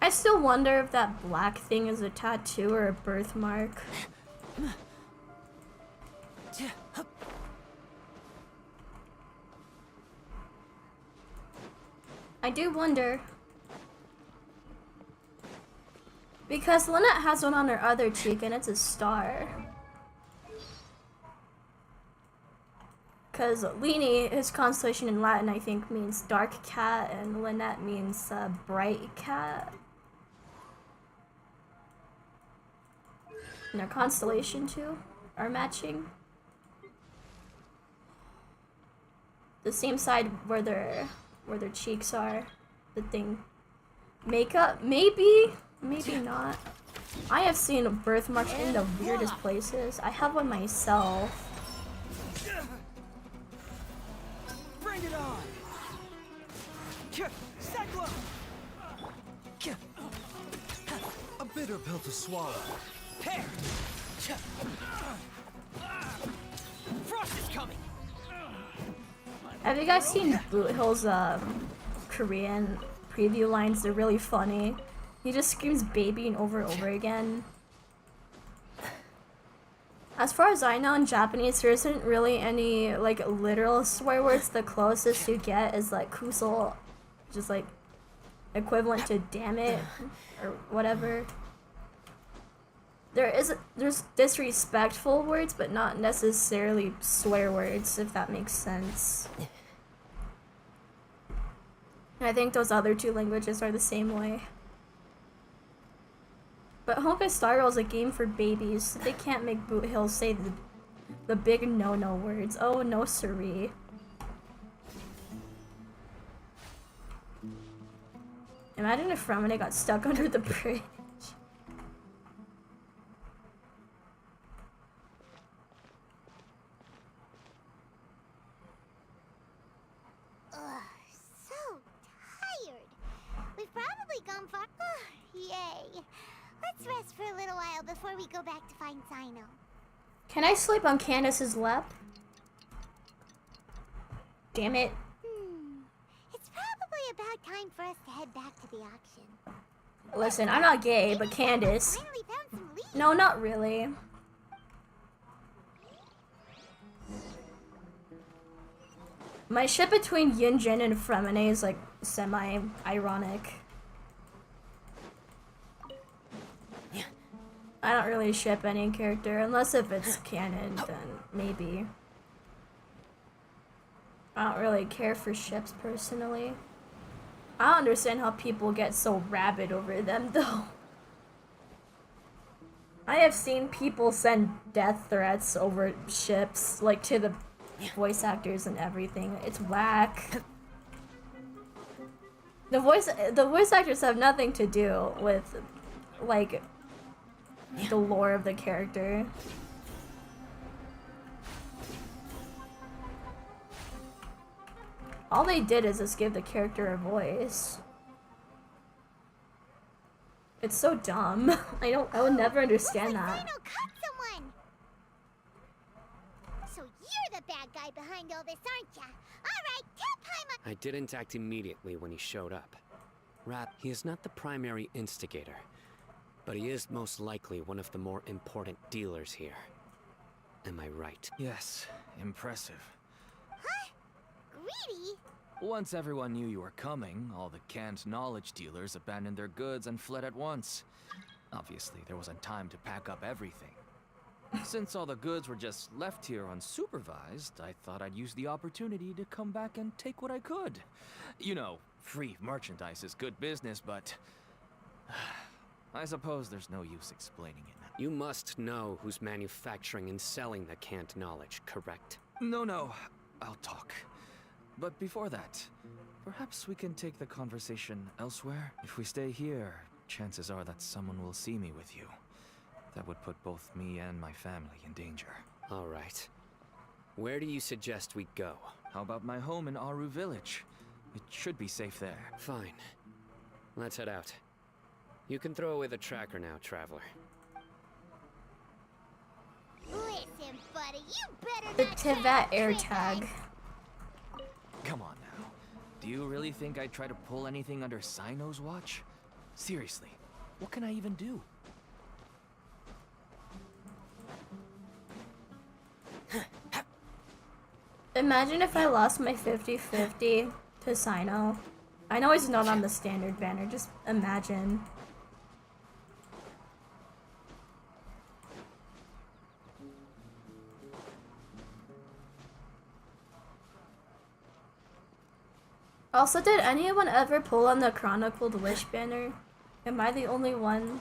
I still wonder if that black thing is a tattoo or a birthmark. I do wonder. Because Lynette has one on her other cheek and it's a star. Because Lini, his constellation in Latin, I think means dark cat, and Lynette means bright cat. And their constellation too are matching. The same side where their cheeks are, the thing. Makeup, maybe not. I have seen birthmarks in the weirdest places. I have one myself. Bring it on! Cyclone! A bitter pill to swallow. Here! Frost is coming! Have you guys seen Boot Hill's Korean preview lines? They're really funny. He just screams baby and over and over again. As far as I know, in Japanese, there isn't really any like literal swear words. The closest you get is like kusol, just like equivalent to damn it or whatever. There's disrespectful words, but not necessarily swear words, if that makes sense. And I think those other two languages are the same way. But Honkai Star Rail is a game for babies. They can't make Boot Hill say the big no-no words. Oh, no siree. Imagine if Freminet got stuck under the bridge. So tired. We've probably gone far. Yay. Let's rest for a little while before we go back to find CYNO. Can I sleep on Candace's lap? Damn it. It's probably about time for us to head back to the auction. Listen, I'm not gay, but Candace. Finally found some leaves. No, not really. My ship between Yunjin and Freminet is like semi-ironic. I don't really ship any character, unless if it's canon, then maybe. I don't really care for ships personally. I don't understand how people get so rabid over them though. I have seen people send death threats over ships, like to the voice actors and everything. It's whack. The voice actors have nothing to do with, like, the lore of the character. All they did is just give the character a voice. It's so dumb. I would never understand that. CYNO caught someone. So you're the bad guy behind all this, aren't ya? All right, tell Paimon. I didn't act immediately when he showed up. He is not the primary instigator, but he is most likely one of the more important dealers here. Am I right? Yes, impressive. Huh? Greedy? Once everyone knew you were coming, all the canned knowledge dealers abandoned their goods and fled at once. Obviously, there wasn't time to pack up everything. Since all the goods were just left here unsupervised, I thought I'd use the opportunity to come back and take what I could. You know, free merchandise is good business, but I suppose there's no use explaining it now. You must know who's manufacturing and selling the canned knowledge, correct? No, I'll talk. But before that, perhaps we can take the conversation elsewhere? If we stay here, chances are that someone will see me with you. That would put both me and my family in danger. All right. Where do you suggest we go? How about my home in Aru Village? It should be safe there. Fine. Let's head out. You can throw away the tracker now, traveler. Listen, buddy, you better The not try Tivat to air trick tag. us. Come on now. Do you really think I'd try to pull anything under CYNO's watch? Seriously, what can I even do? Imagine if I lost my 50-50 to CYNO. I know it's not on the standard banner, just imagine. Also, did anyone ever pull on the Chronicled Wish banner? Am I the only one?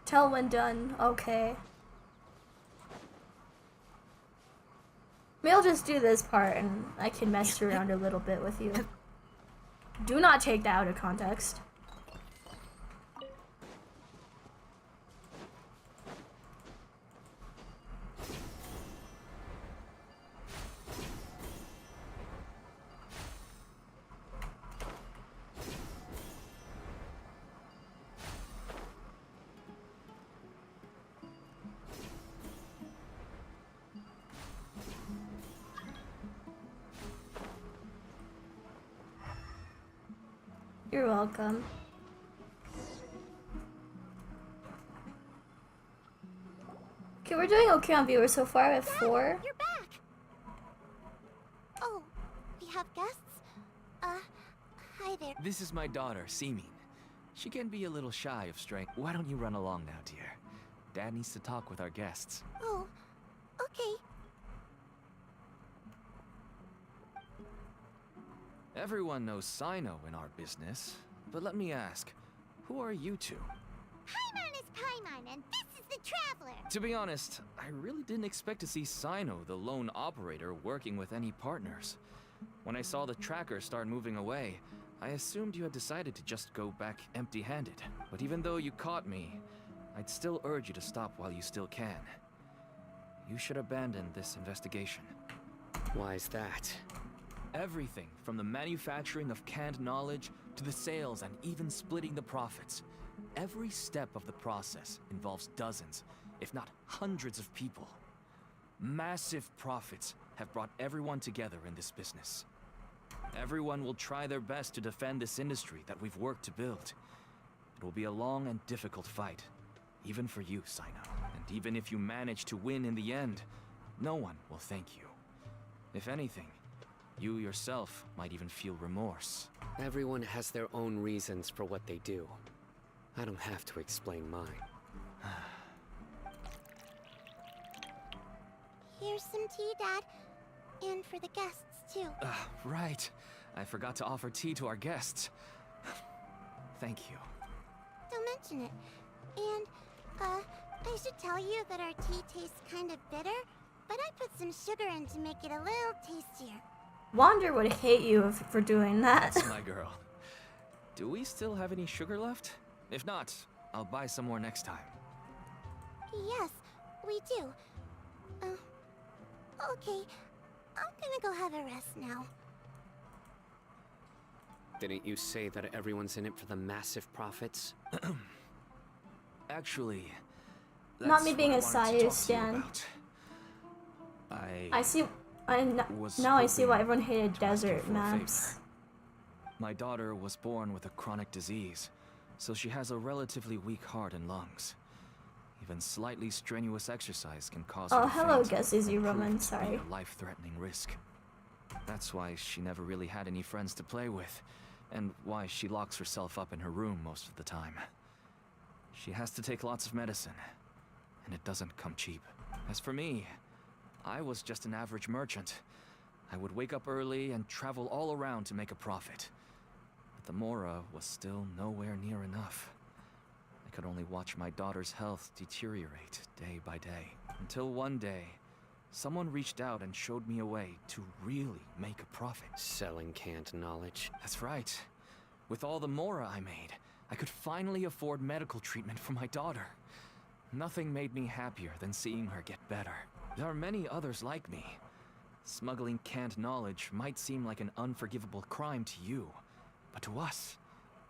Tell when done. Okay. Maybe I'll just do this part and I can mess around a little bit with you. Do not take that out of context. You're welcome. Okay, we're doing okay on viewers so far. We have 4. You're back! Oh, we have guests? Hi there. This is my daughter, Seeming. She can be a little shy of strength. Why don't you run along now, dear? Dad needs to talk with our guests. Oh, okay. Everyone knows CYNO in our business, but let me ask, who are you two? Paimon is Paimon, and this is the Traveler! To be honest, I really didn't expect to see CYNO, the lone operator, working with any partners. When I saw the tracker start moving away, I assumed you had decided to just go back empty-handed. But even though you caught me, I'd still urge you to stop while you still can. You should abandon this investigation. Why is that? Everything from the manufacturing of canned knowledge to the sales and even splitting the profits. Every step of the process involves dozens, if not hundreds of people. Massive profits have brought everyone together in this business. Everyone will try their best to defend this industry that we've worked to build. It will be a long and difficult fight, even for you, CYNO. And even if you manage to win in the end, no one will thank you. If anything, you yourself might even feel remorse. Everyone has their own reasons for what they do. I don't have to explain mine. Here's some tea, Dad. And for the guests, too. Right. I forgot to offer tea to our guests. Thank you. Don't mention it. And, I should tell you that our tea tastes kind of bitter, but I put some sugar in to make it a little tastier. Wander would hate you for doing that. That's my girl. Do we still have any sugar left? If not, I'll buy some more next time. Yes, we do. Okay. I'm gonna go have a rest now. Didn't you say that everyone's in it for the massive profits? Actually, Not me that's being a what I wanted to Sayu talk to you stan. about. I see. Now I see why everyone hated desert maps. My daughter was born with a chronic disease, so she has a relatively weak heart and lungs. Even slightly strenuous exercise can cause her Oh, to hello, faint Guess Easy and prove Roman. to be Sorry. a life-threatening risk. That's why she never really had any friends to play with, and why she locks herself up in her room most of the time. She has to take lots of medicine, and it doesn't come cheap. As for me, I was just an average merchant. I would wake up early and travel all around to make a profit. But the Mora was still nowhere near enough. I could only watch my daughter's health deteriorate day by day. Until one day, someone reached out and showed me a way to really make a profit. Selling canned knowledge. That's right. With all the Mora I made, I could finally afford medical treatment for my daughter. Nothing made me happier than seeing her get better. There are many others like me. Smuggling canned knowledge might seem like an unforgivable crime to you, but to us,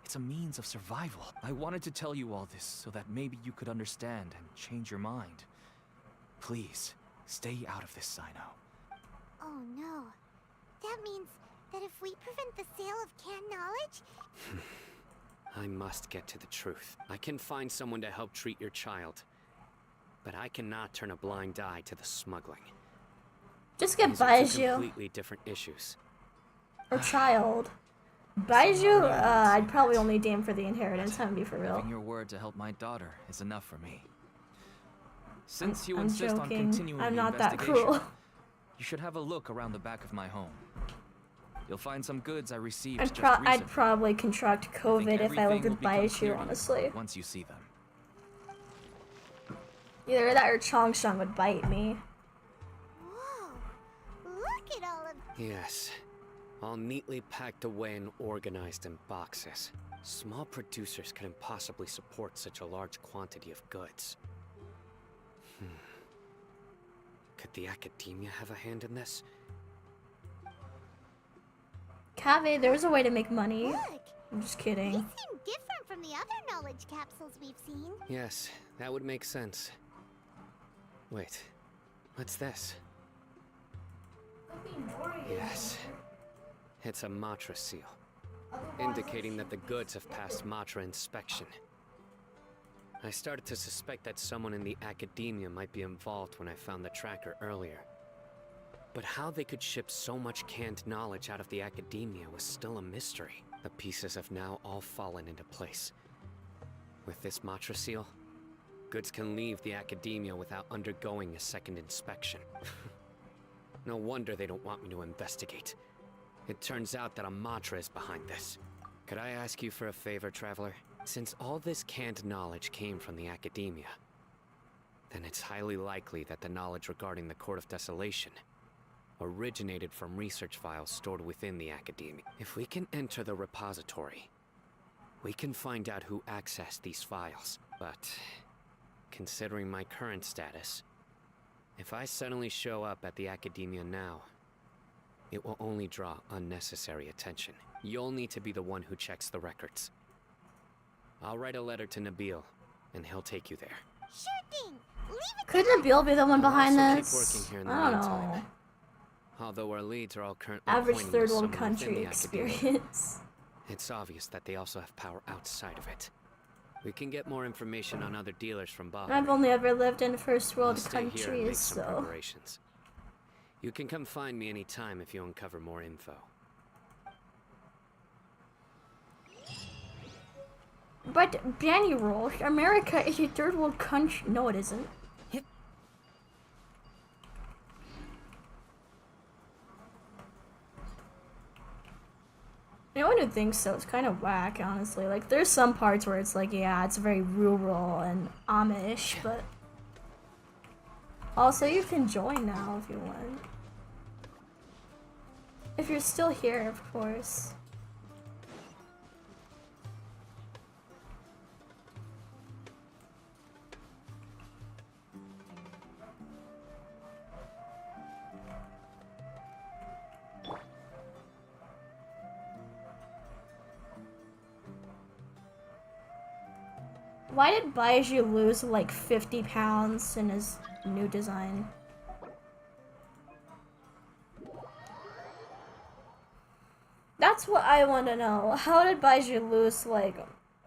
it's a means of survival. I wanted to tell you all this so that maybe you could understand and change your mind. Please, stay out of this, CYNO. Oh no. That means that if we prevent the sale of canned knowledge... I must get to the truth. I can find someone to help treat your child, but I cannot turn a blind eye to the smuggling. Just get These are two Baiju completely different issues. or child. Baiju, I'd probably only damn for the inheritance. I'm gonna be for real. Having your word to help my daughter is enough for me. Since you I'm insist on joking. continuing I'm the not that investigation, cruel. you should have a look around the back of my home. You'll find some goods I received I'd, just recently. I'd probably contract COVID if I lived everything with will become clear Baiju, to you honestly. once you see them. Either that or Chongsheng would bite me. Whoa! Look at all of... Yes. All neatly packed away and organized in boxes. Small producers couldn't possibly support such a large quantity of goods. Could the academia have a hand in this? Cave, there's a way to make money. Look! I'm just They kidding. seem different from the other knowledge capsules we've seen. Yes, that would make sense. Wait, what's this? Yes. It's a Matra seal, indicating that the goods have passed Matra inspection. I started to suspect that someone in the academia might be involved when I found the tracker earlier. But how they could ship so much canned knowledge out of the academia was still a mystery. The pieces have now all fallen into place. With this Matra seal, goods can leave the academia without undergoing a second inspection. No wonder they don't want me to investigate. It turns out that a Matra is behind this. Could I ask you for a favor, Traveler? Since all this canned knowledge came from the academia, then it's highly likely that the knowledge regarding the Court of Desolation originated from research files stored within the academia. If we can enter the repository, we can find out who accessed these files. But considering my current status, if I suddenly show up at the academia now, it will only draw unnecessary attention. You'll need to be the one who checks the records. I'll write a letter to Nabil, and he'll take you there. Sure thing. Leave it Could Nabil be the one behind also this? keep working here in the I don't meantime. know. Although our leads are all currently Average pointing third to world someone within country the academia. experience. It's obvious that they also have power outside of it. We can get more information on other dealers from Bob. I've only ever lived in first I'll world stay here and make countries, some so. preparations. You can come find me anytime if you uncover more info. But Danny Roll, America is a third world country. No, it isn't. Anyone who thinks so is kind of whack, honestly. Like, there's some parts where it's like, yeah, it's very rural and Amish, but also you can join now if you want. If you're still here, of course. Why did Baiju lose like 50 pounds in his new design? That's what I want to know. How did Baiju lose like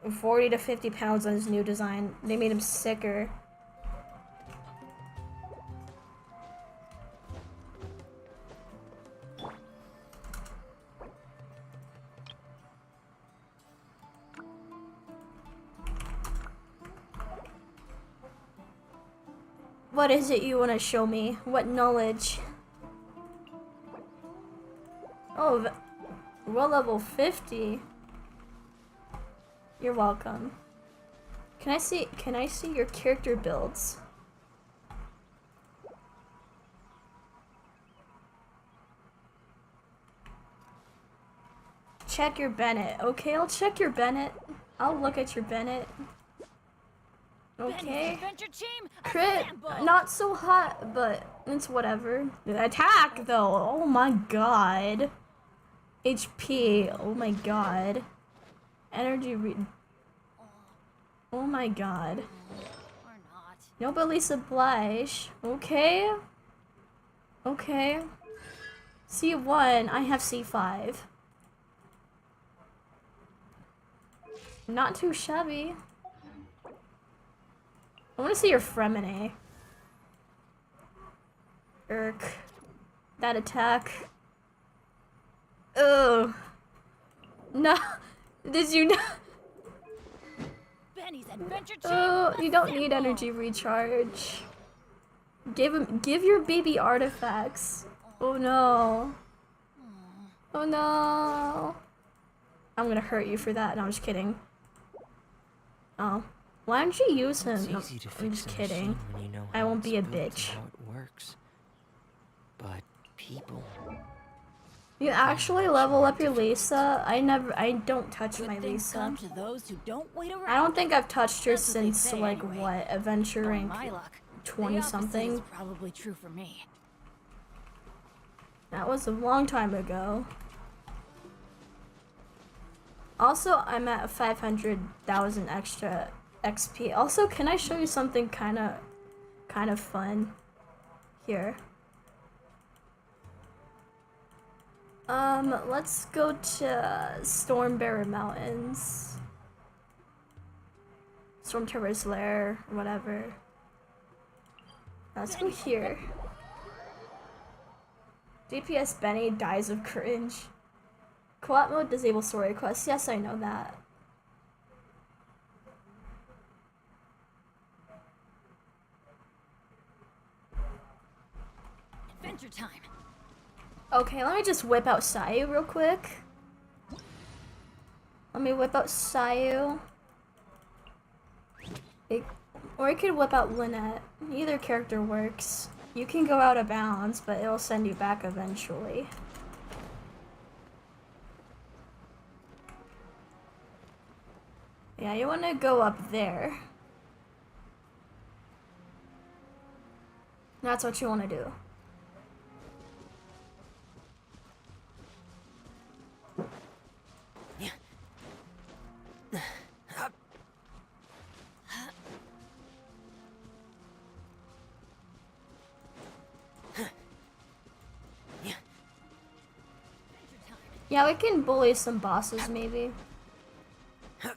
40 to 50 pounds on his new design? They made him sicker. What is it you want to show me? What knowledge? Oh, we're level 50. You're welcome. Can I see your character builds? Check your Bennett. Okay, I'll check your Bennett. I'll look at your Bennett. Okay. Crit, not so hot, but it's whatever. Attack, though. Oh my god. HP. Oh my god. Energy oh my god. No, but Lisa Blige. Okay. Okay. C1. I have C5. Not too shabby. I want to see your Freminet. Irk. That attack. Ugh. No. Did you know? Benny's adventure Oh, you don't need energy recharge. Give your baby artifacts. Oh no. Oh no. I'm gonna hurt you for that. No, I'm just kidding. Oh. Why don't you use him? No, I'm just kidding. I won't be a bitch. How it works. But people. You actually level up your Lisa? I don't touch my Lisa. Come to those who don't wait around. I don't think I've touched her That's what they since say like anyway. what, adventure rank My luck. 20 The opposite something. is probably true for me. That was a long time ago. Also, I'm at 500,000 extra XP. Also, can I show you something kind of fun here? Let's go to Stormbearer Mountains. Storm Terror's Lair, whatever. Let's go here. DPS Benny dies of cringe. Co-op mode disable story quests. Yes, I know that. Adventure time. Okay, let me just whip out Sayu real quick. Let me whip out Sayu. Or I could whip out Lynette. Either character works. You can go out of bounds, but it'll send you back eventually. Yeah, you want to go up there. That's what you want to do. Yeah, we can bully some bosses, maybe.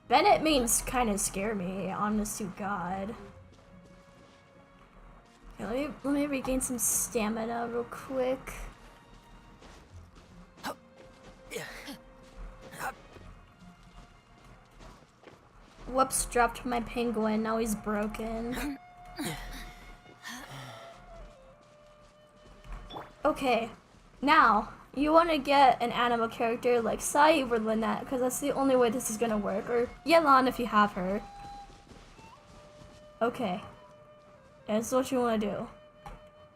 Bennett means kind of scare me, honest to God. Okay, let me regain some stamina real quick. Whoops, dropped my penguin, now he's broken. Okay, now, you want to get an animal character like Sayu or Lynette, because that's the only way this is going to work. Or Yelan if you have her. Okay. That's what you want to do.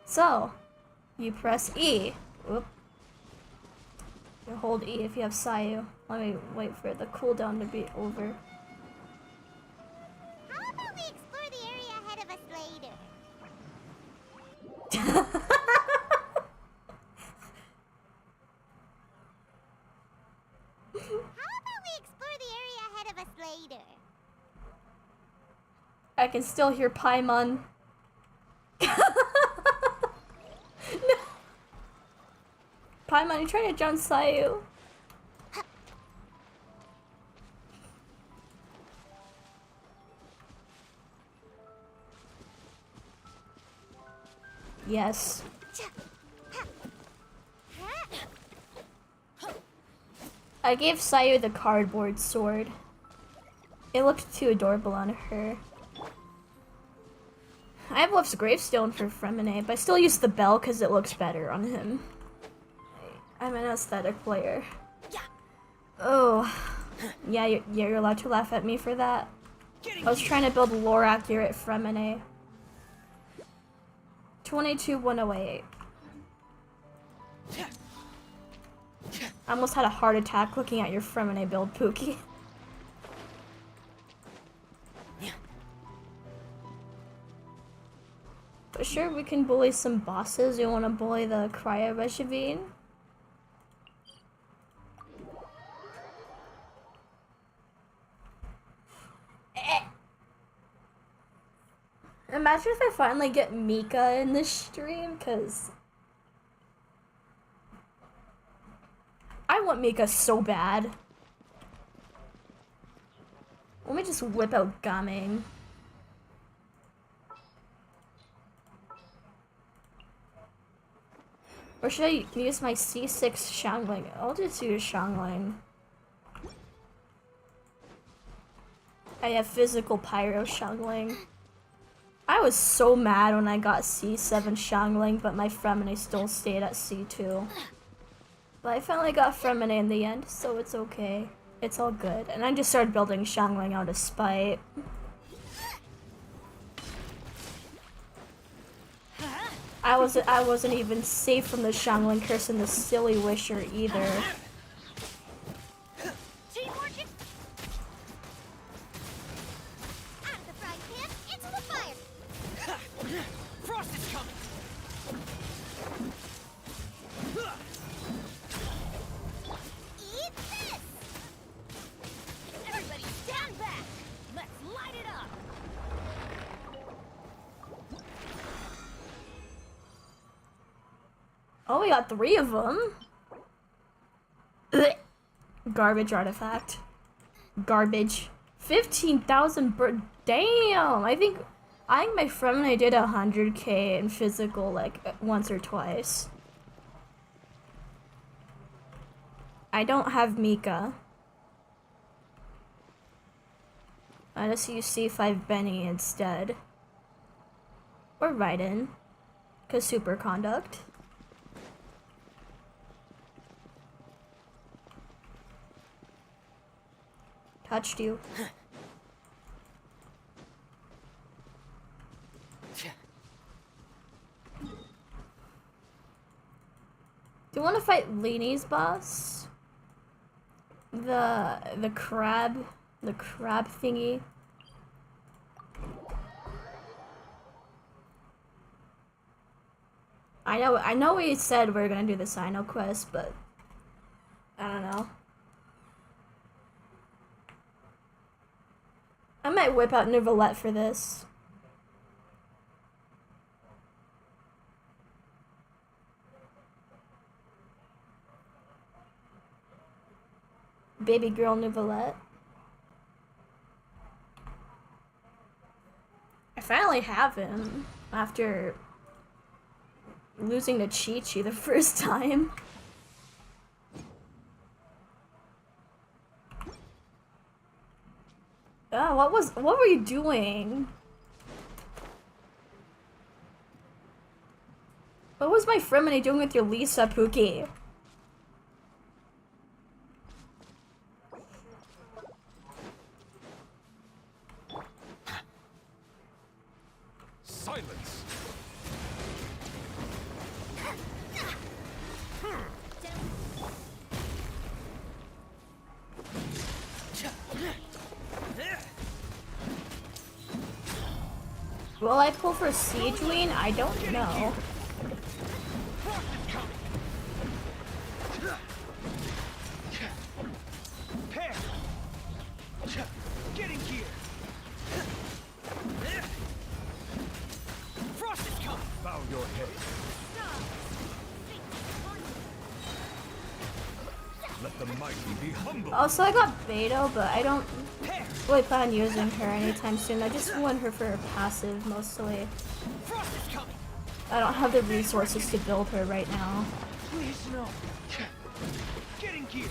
So, you press E. Whoop. You hold E if you have Sayu. Let me wait for the cooldown to be over. How about we explore the area ahead of us later? How about we explore the area ahead of us later? I can still hear Paimon. No. Paimon, you're trying to jump Sayu. Yes. I gave Sayu the cardboard sword. It looked too adorable on her. I have Wolf's Gravestone for Freminet, but I still use the bell because it looks better on him. I'm an aesthetic player. Oh. Yeah, you're allowed to laugh at me for that. I was trying to build lore-accurate Freminet. 22,108. I almost had a heart attack looking at your Freminet build, Pookie. But sure, we can bully some bosses. You want to bully the Cryo Rejavine? Imagine if I finally get Mika in this stream, because I want Mika so bad. me just whip out Gaming. Or should I use my C6 Xiangling? I'll just use Xiangling. I have physical Pyro Xiangling. I was so mad when I got C7 Xiangling, but my Freminet still stayed at C2. But I finally got Freminet in the end, so it's okay. It's all good. And I just started building Xiangling out of spite. I wasn't even safe from the Xiangling curse and the silly wisher either. Teamwork is... Out of the frying pan, into the fire! Frost is coming! Eat this! Everybody stand back! Let's light it up! Oh, we got 3 of them. Garbage artifact. Garbage. 15,000 damn! I think my friend and I did 100k in physical like once or twice. I don't have Mika. I just use C5 Benny instead. Or Raiden. Cause superconduct. Touched you. Do you want to fight Leanie's boss? The crab thingy. I know we said we were gonna do the CYNO quest, but I don't know. I might whip out Neuvillette for this. Baby girl Neuvillette. I finally have him after losing to Chi-Chi the first time. Oh, what were you doing? What was my Freminet doing with your Lisa, Pookie? Silence! Will I pull for Siege Wing? I don't know. Pair! Get in gear! Frost is coming! Bow your head. Let the mighty be humble. Also, I got Beto, but I don't really plan on using her anytime soon. I just want her for her passive, mostly. Frost is coming! I don't have the resources to build her right now. Please no. Get in gear.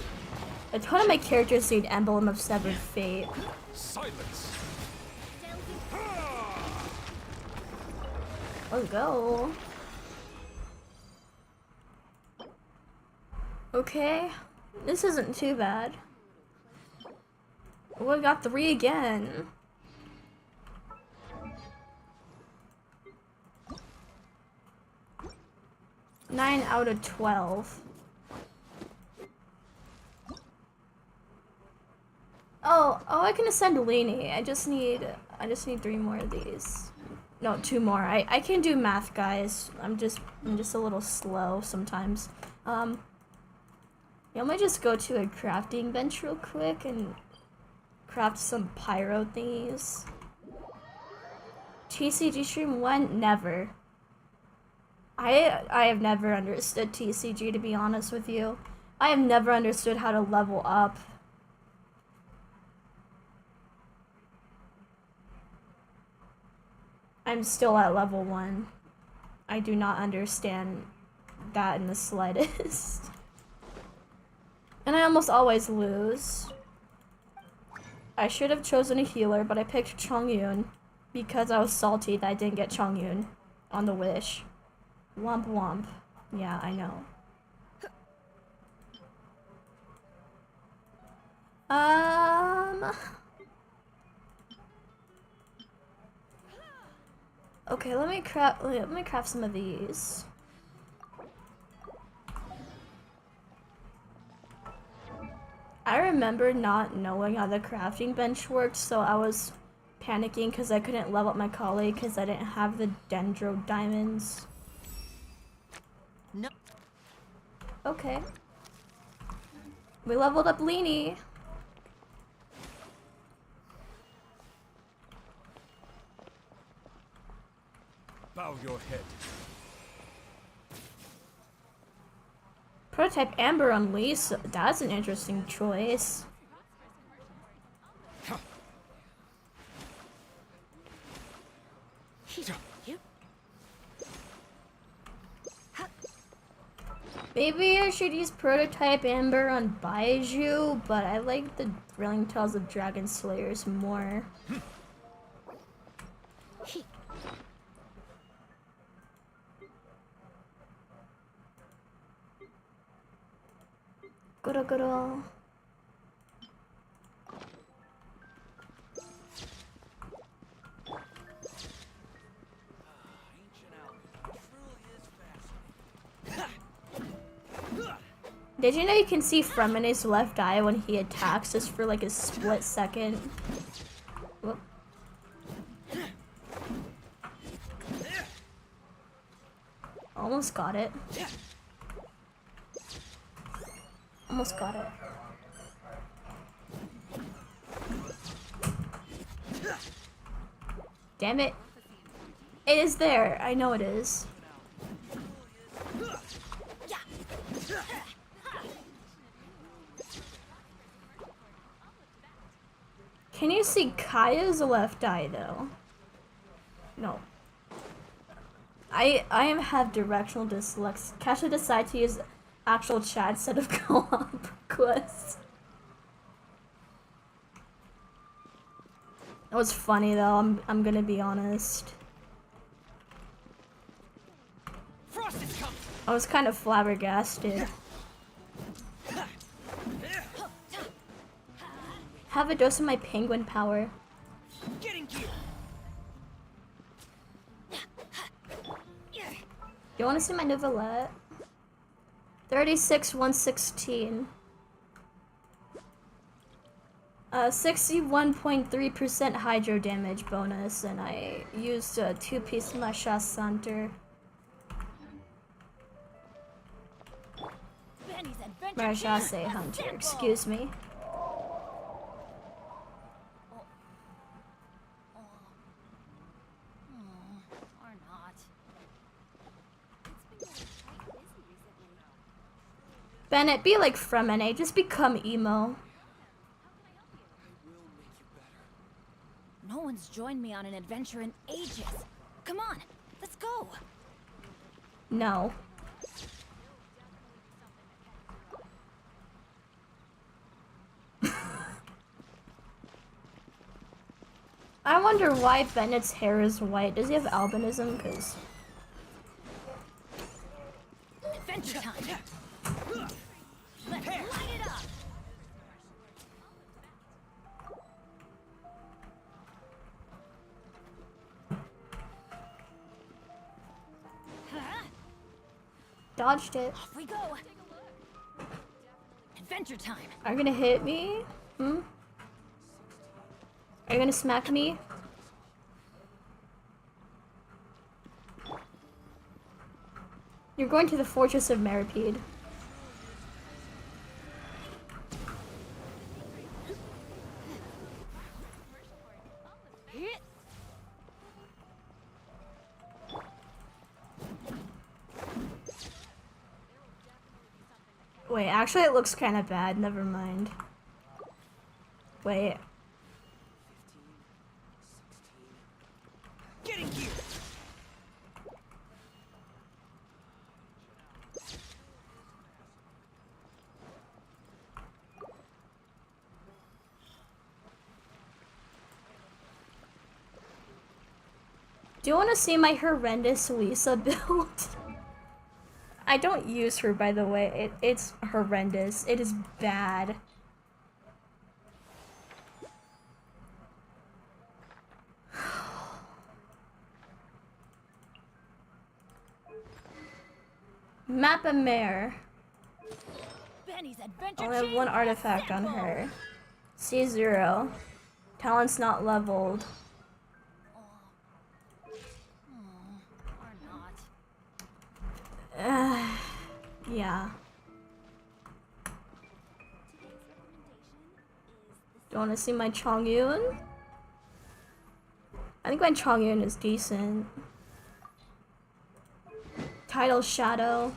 A ton of my characters need Emblem of Severed Fate. Silence. Let's go. Okay, this isn't too bad. We got 3 again. Nine out of 12. Oh, I can ascend Leanie. I just need 3 more of these. No, 2 more. I can do math, guys. I'm just a little slow sometimes. Yeah, I might just go to a crafting bench real quick and craft some pyro thingies. TCG stream 1? Never. I have never understood TCG, to be honest with you. I have never understood how to level up. I'm still at level 1. I do not understand that in the slightest. And I almost always lose. I should have chosen a healer, but I picked Chongyun because I was salty that I didn't get Chongyun on the wish. Womp womp. Yeah, I know. Okay, let me craft some of these. I remember not knowing how the crafting bench worked, so I was panicking because I couldn't level up my colleague because I didn't have the dendro diamonds. No. Okay. We leveled up Leanie. Bow your head. Prototype Amber on Lisa. That's an interesting choice. Maybe I should use Prototype Amber on Baiju, but I like the Thrilling Tales of Dragon Slayers more. Goro. Did you know you can see Freminet's left eye when he attacks just for like a split second? Whoop. Almost got it. Almost got it. Damn it. It is there. I know it is. Can you see Kaya's left eye though? No. I have directional dyslexia. Kasha decided to use actual chat instead of co-op quests. It was funny though, I'm gonna be honest. I was kind of flabbergasted. Have a dose of my penguin power. You wanna see my novelette? 36,116. 61.3% hydro damage bonus, and I used a 2-piece Masha Center. Marashase Hunter, excuse me. Bennett, be like Freminet, just become emo. No one's joined me on an adventure in ages. Come on, let's go. No. I wonder why Bennett's hair is white. Does he have albinism? Cause adventure time. Let's light it up. dodged it. Off we go. Adventure time. Are you gonna hit me? Hmm? Are you gonna smack me? You're going to the Fortress of Meripede. Wait, actually it looks kind of bad. Never mind. Wait. Getting here. Do you want to see my horrendous Lisa build? I don't use her, by the way. It's horrendous. It is bad. Map a mare. I only have one artifact on her. C0. Talent's not leveled. Yeah. Do you want to see my Chongyun? I think my Chongyun is decent. Title Shadow.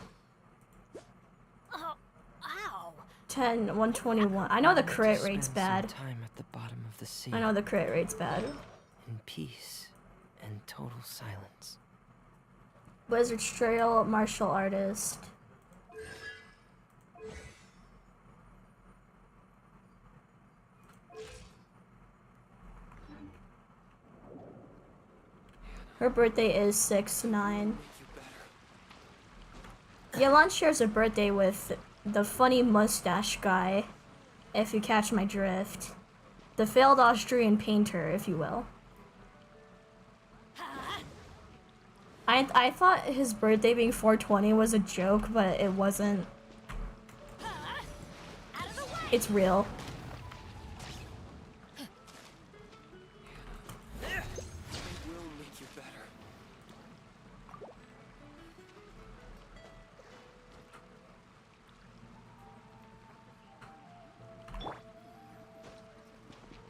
10, 121. I know the crit rate's bad. Time at the bottom of the sea. I know the crit rate's bad. In peace and total silence. Blizzard Trail Martial Artist. Her birthday is 6/9. Yelan shares a birthday with the funny mustache guy, if you catch my drift. The failed Austrian painter, if you will. I thought his birthday being 420 was a joke, but it wasn't. It's real.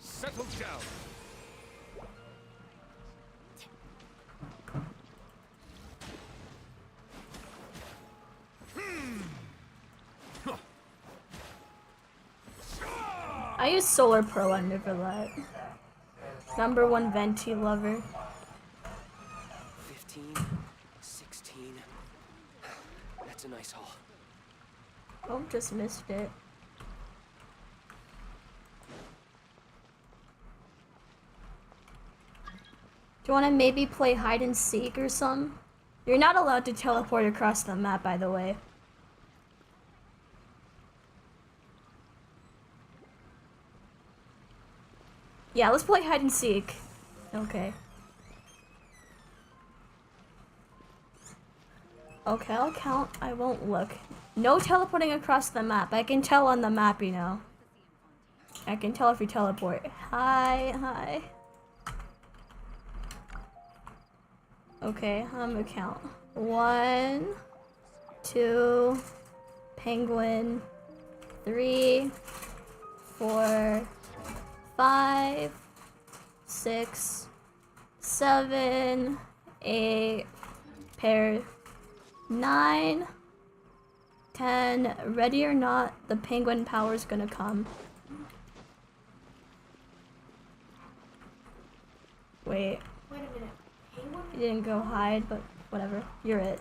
Settle down. I use Solar Pro on Riverlet. #1 Venti lover. 15, 16. That's a nice haul. Oh, just missed it. Do you want to maybe play hide and seek or something? You're not allowed to teleport across the map, by the way. Yeah, let's play hide and seek. Okay. Okay, I'll count. I won't look. No teleporting across the map. I can tell on the map, you know. I can tell if you teleport. Hi, hi. Okay, I'm gonna count. 1, 2, penguin, 3, 4, 5, 6, 7, 8, pair, 9, 10. Ready or not, the penguin power's gonna come. Wait. Wait a minute. You didn't go hide, but whatever. You're it.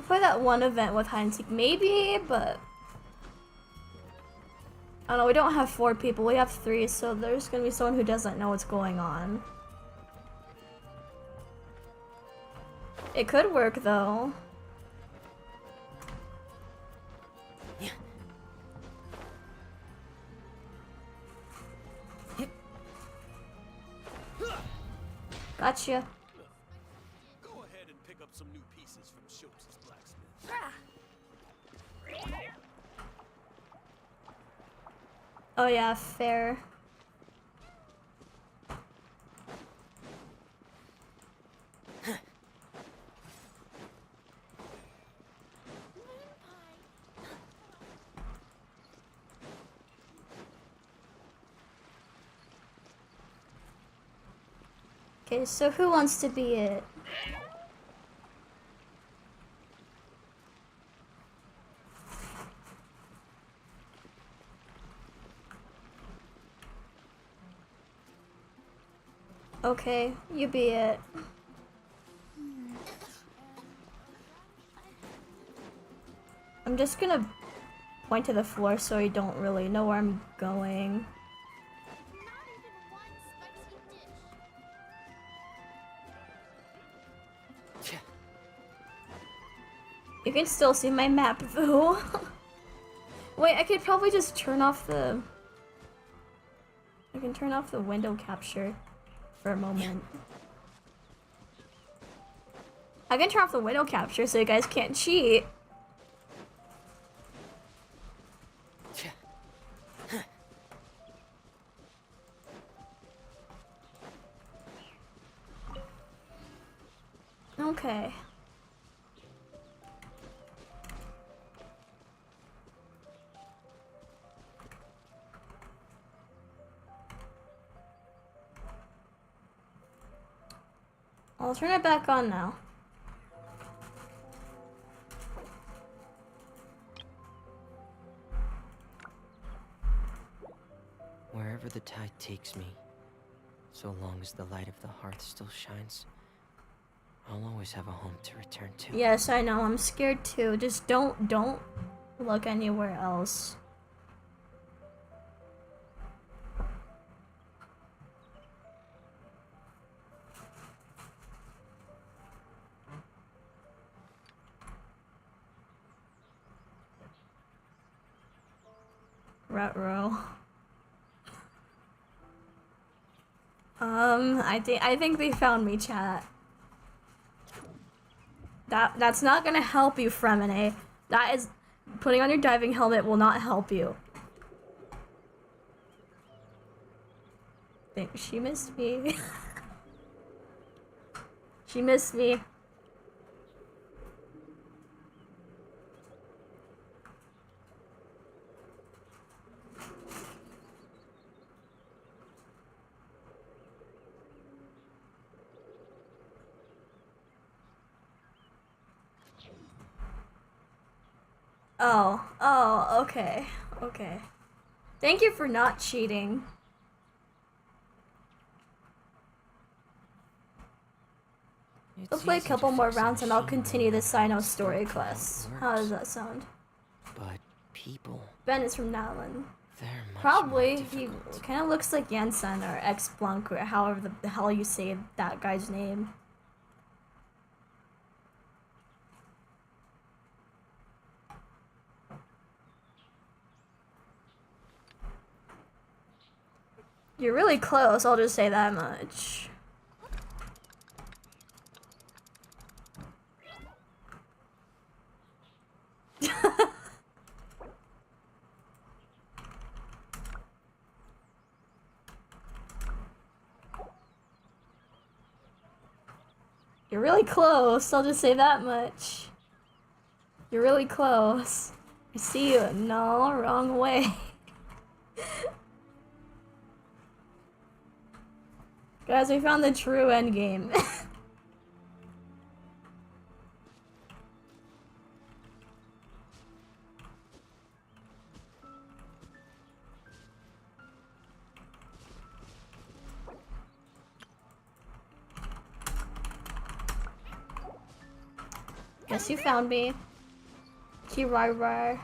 Play that one event with hide and seek, maybe, but I don't know. We don't have 4 people. We have 3, so there's gonna be someone who doesn't know what's going on. It could work though. Gotcha. Go ahead and pick up some new pieces from Schultz's blacksmith. Oh yeah, fair. Okay, so who wants to be it? Okay, you be it. I'm just gonna point to the floor so I don't really know where I'm going. You can still see my map though. Wait, I could probably just turn off the... I can turn off the window capture for a moment. I can turn off the window capture so you guys can't cheat. Okay. I'll turn it back on now. Wherever the tide takes me, so long as the light of the hearth still shines, I'll always have a home to return to. Yes, I know. I'm scared too. Just don't look anywhere else. Ruh-roh. I think they found me, chat. That's not gonna help you, Freminet. That is... Putting on your diving helmet will not help you. Think she missed me. She missed me. Oh, okay. Okay. Thank you for not cheating. We'll play a couple more rounds and I'll continue the CYNO story quest. How does that sound? But people... Ben is from Natlin. They're much Probably. more He difficult. kind of looks like Jansen or X-Blunk or however the hell you say that guy's name. You're really close, I'll just say that much. You're really close, I'll just say that much. You're really close. I see you. No, wrong way. Guys, we found the true endgame. Guess you found me. Kirar.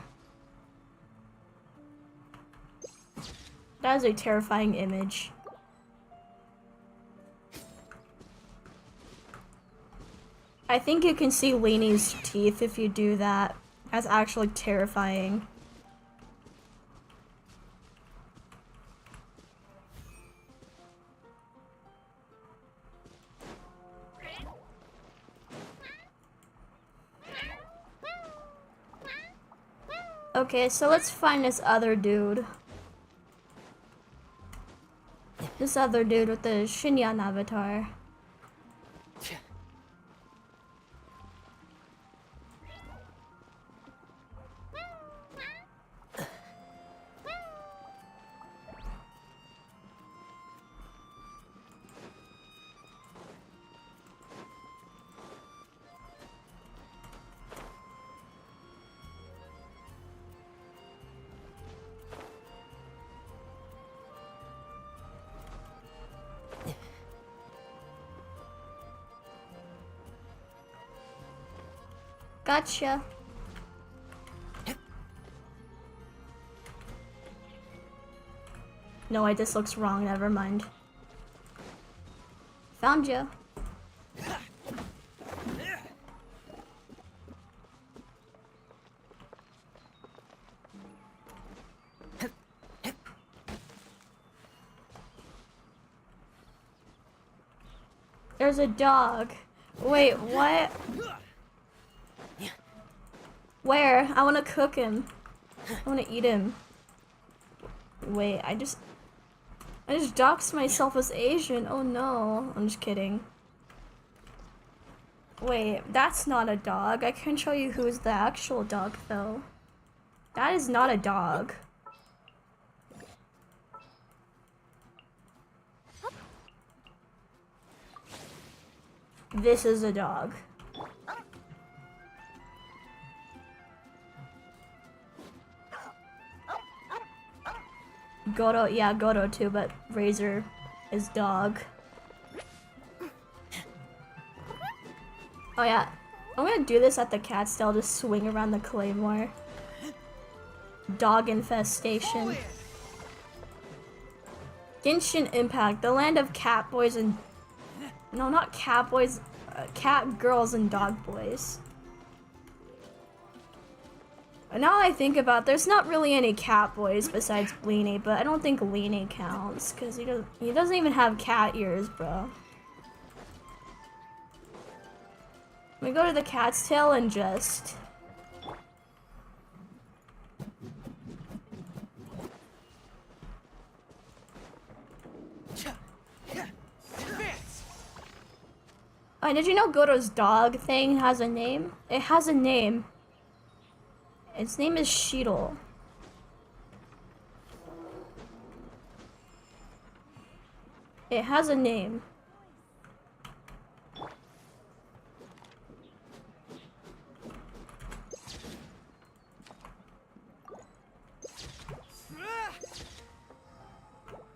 That is a terrifying image. I think you can see Lainey's teeth if you do that. That's actually terrifying. Okay, so let's find this other dude. This other dude with the Shinyan avatar. Gotcha. No, wait, this looks wrong. Never mind. Found you. There's a dog. Wait, what? Where? I want to cook him. I want to eat him. Wait, I just doxed myself as Asian. Oh no. I'm just kidding. Wait, that's not a dog. I can show you who is the actual dog though. That is not a dog. This is a dog. Goto, yeah, Goto too, but Razor is dog. Oh yeah, I'm gonna do this at the cat style, just swing around the claymore. Dog infestation. Genshin Impact, the land of cat boys and... No, not cat boys, cat girls and dog boys. Now I think about it, there's not really any cat boys besides Bleenie, but I don't think Leanie counts, because he doesn't even have cat ears, bro. Let me go to the cat's tail and just... Oh, did you know Goto's dog thing has a name? It has a name. Its name is Sheetle. It has a name.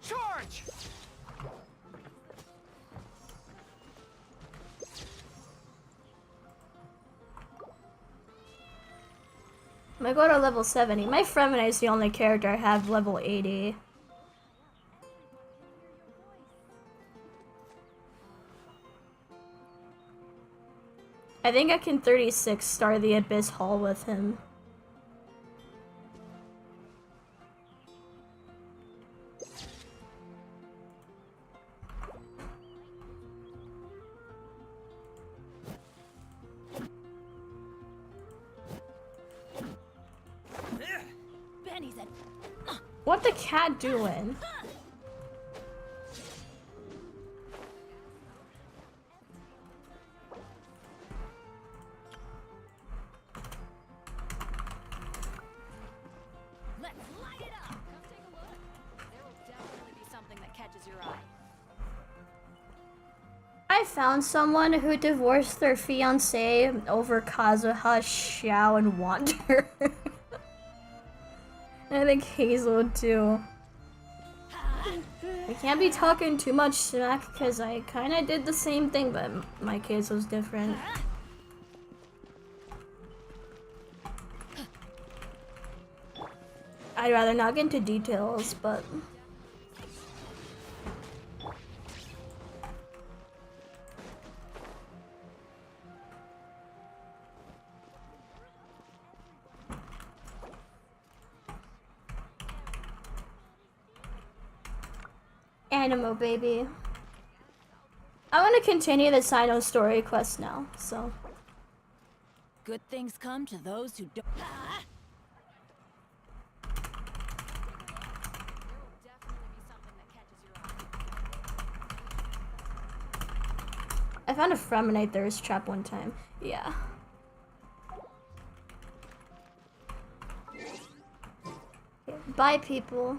Charge! I go to level 70. My Freminet is the only character I have level 80. I think I can 36 star the Abyss Hall with him. What the cat doing? Let's light it up. Come take a look. There will definitely be something that catches your eye. I found someone who divorced their fiance over Kazuha, Xiao, and Wander. I think Hazel too. I can't be talking too much smack because I kind of did the same thing, but my case was different. I'd rather not get into details, but... Animo baby. I want to continue the CYNO story quest now, so. Good things come to those who don't. I found a Freminet thirst trap one time. Yeah. Okay, bye, people.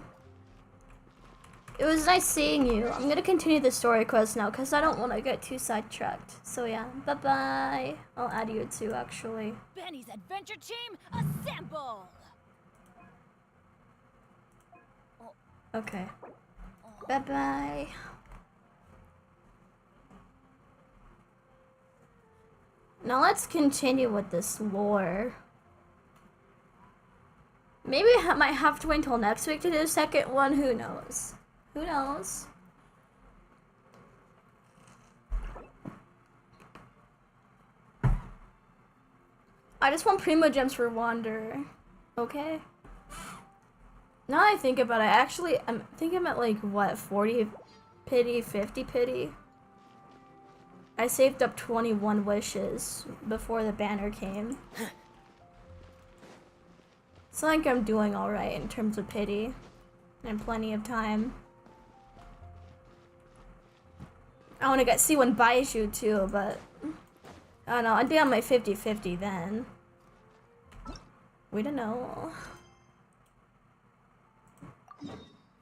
It was nice seeing you. I'm gonna continue the story quest now because I don't want to get too sidetracked. So yeah, bye-bye. I'll add you too, actually. Benny's adventure team, assemble! Okay. Bye-bye. Now let's continue with this lore. Maybe I might have to wait until next week to do the second one. Who knows? Who knows? I just want Primo Gems for Wander. Okay? Now that I think about it, I think I'm at like, what, 40 pity, 50 pity? I saved up 21 wishes before the banner came. It's like I'm doing alright in terms of pity. And plenty of time. I want to get C1 Baishu too, but I don't know, I'd be on my 50-50 then. We don't know.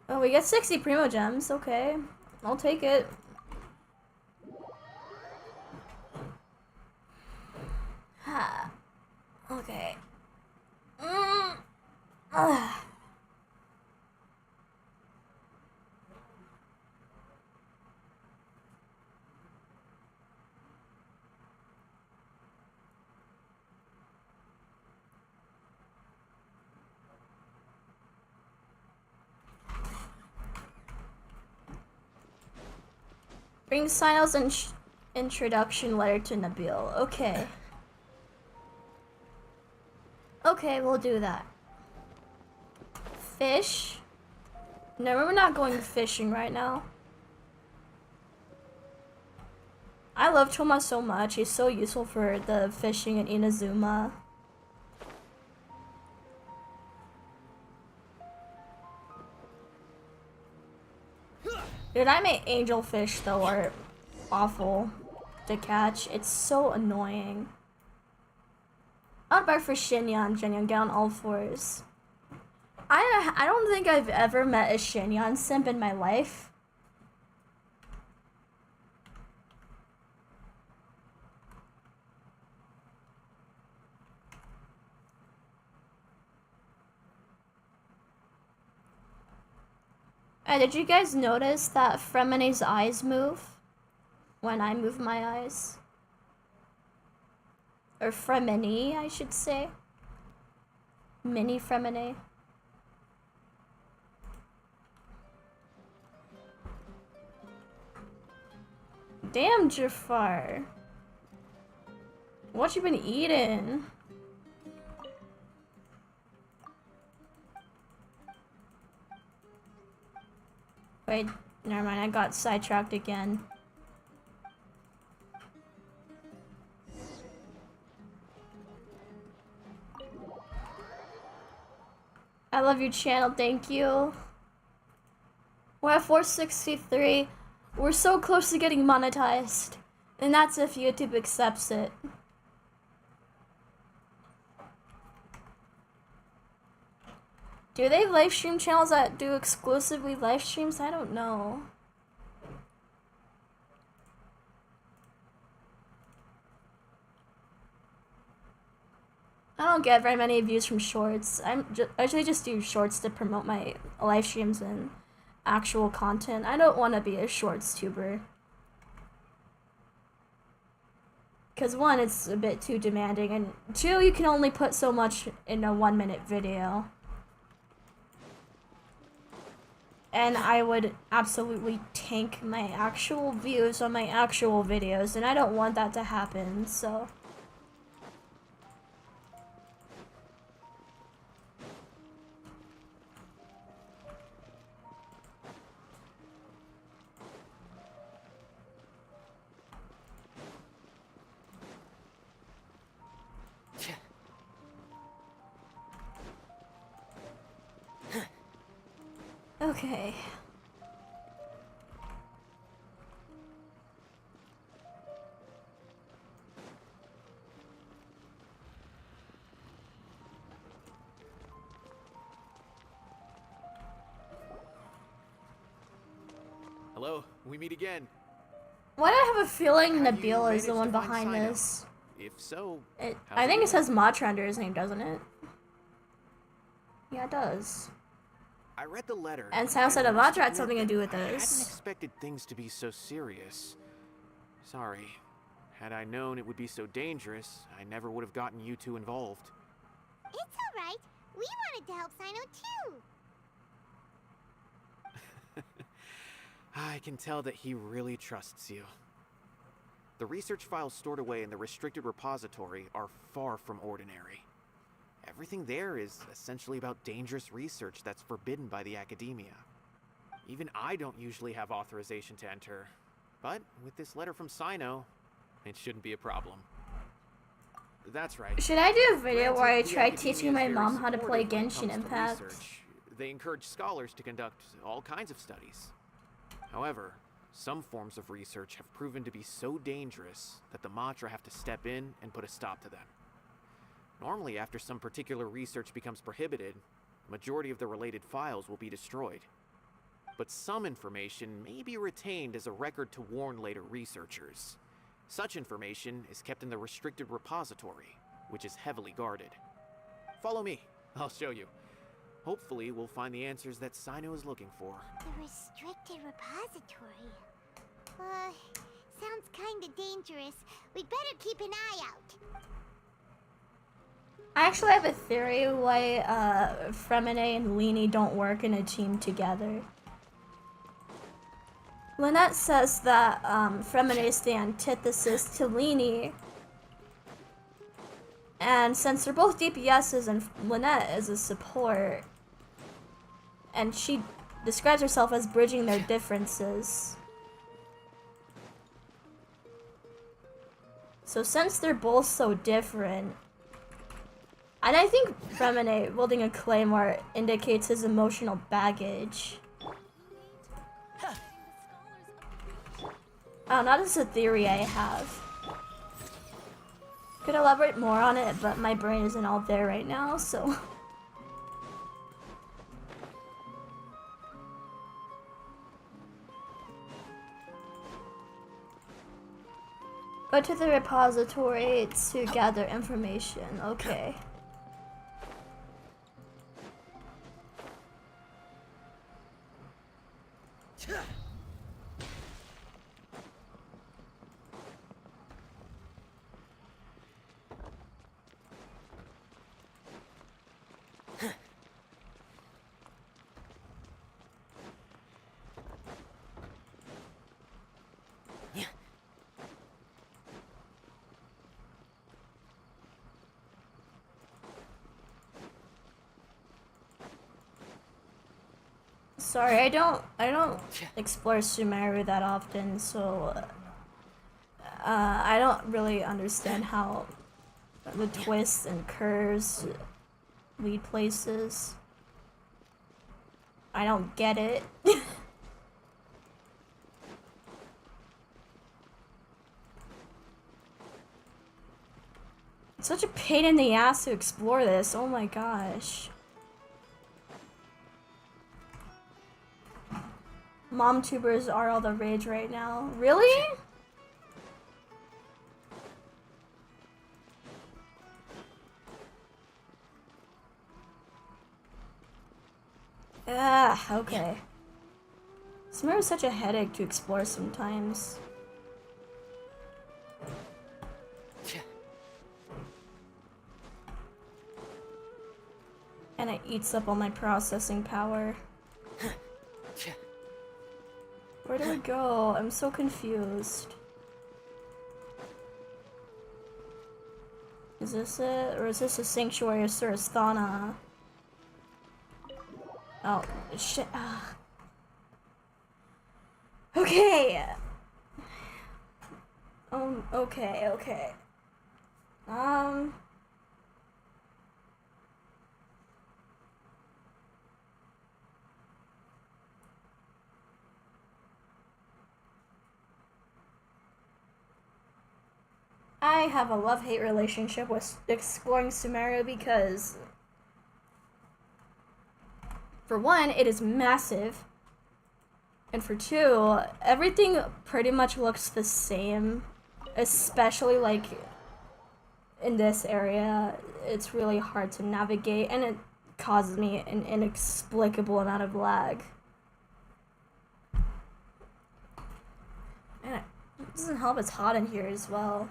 Oh, we get 60 Primo Gems, okay. I'll take it. Ha. Okay. Bring CYNO's introduction letter to Nabil. Okay. Okay, we'll do that. Fish? No, we're not going fishing right now. I love Choma so much. He's so useful for the fishing in Inazuma. Dude, I made angelfish though are awful to catch. It's so annoying. I'd buy for Shinyan, get on all fours. I don't think I've ever met a Shinyan simp in my life. Did you guys notice that Freminet's eyes move when I move my eyes? Or Freminet, I should say. Mini Freminet. Damn, Jafar. What you been eating? Wait, never mind, I got sidetracked again. I love your channel, thank you. We're at 463. We're so close to getting monetized. And that's if YouTube accepts it. Do they live stream channels that do exclusively live streams? I don't know. I don't get very many views from shorts. I usually just do shorts to promote my live streams and actual content. I don't want to be a shorts tuber. Because one, it's a bit too demanding, and two, you can only put so much in a 1-minute video. And I would absolutely tank my actual views on my actual videos, and I don't want that to happen, so... Okay. Hello, we meet again. Why do I have a feeling Have you Nabil is the managed one to find behind CYNO? this? If so, I think it says Matra under his name, doesn't it? Yeah, it does. I read the letter. And sounds I like must Matra had admit something to that do with I hadn't this. expected things to be so serious. Sorry. Had I known it would be so dangerous, I never would have gotten you two involved. It's alright. We wanted to help CYNO too. I can tell that he really trusts you. The research files stored away in the restricted repository are far from ordinary. Everything there is essentially about dangerous research that's forbidden by the academia. Even I don't usually have authorization to enter, but with this letter from CYNO, it shouldn't be a problem. That's right. Should I do a video where I Granted, the try academia teaching is my very mom how to play supportive when it Genshin comes to Impact? research. They encourage scholars to conduct all kinds of studies. However, some forms of research have proven to be so dangerous that the Matra have to step in and put a stop to them. Normally, after some particular research becomes prohibited, the majority of the related files will be destroyed. But some information may be retained as a record to warn later researchers. Such information is kept in the restricted repository, which is heavily guarded. Follow me, I'll show you. Hopefully, we'll find the answers that CYNO is looking for. The restricted repository. Sounds kinda dangerous. We'd better keep an eye out. I actually have a theory why Freminet and Leanie don't work in a team together. Lynette says that Freminet is the antithesis to Leanie. And since they're both DPSs and Lynette is a support, and she describes herself as bridging their differences. So since they're both so different, and I think Freminet wielding a claymore indicates his emotional baggage. Oh, not as a theory I have. Could elaborate more on it, but my brain isn't all there right now, so. Go to the repository to gather information. Okay. Sorry, I don't explore Sumeru that often, so I don't really understand how the twists and curves lead places. I don't get it. It's such a pain in the ass to explore this. Oh my gosh. Mom tubers are all the rage right now. Really? Ah, okay. Sumeru is such a headache to explore sometimes. And it eats up all my processing power. Where do we go? I'm so confused. Is this it? Or is this a sanctuary of Surasthana? Oh, shit. Okay. Okay. I have a love-hate relationship with exploring Sumeru because, for one, it is massive, and for two, everything pretty much looks the same, especially like in this area. It's really hard to navigate, and it causes me an inexplicable amount of lag. And Doesn't help it's hot in here as well.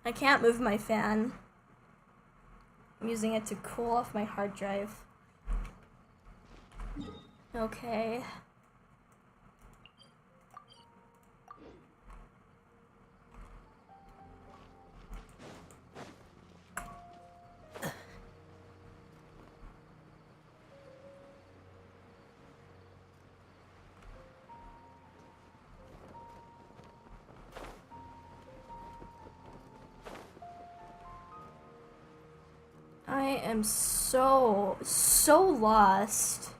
I can't move my fan. I'm using it to cool off my hard drive. Okay. I am so lost.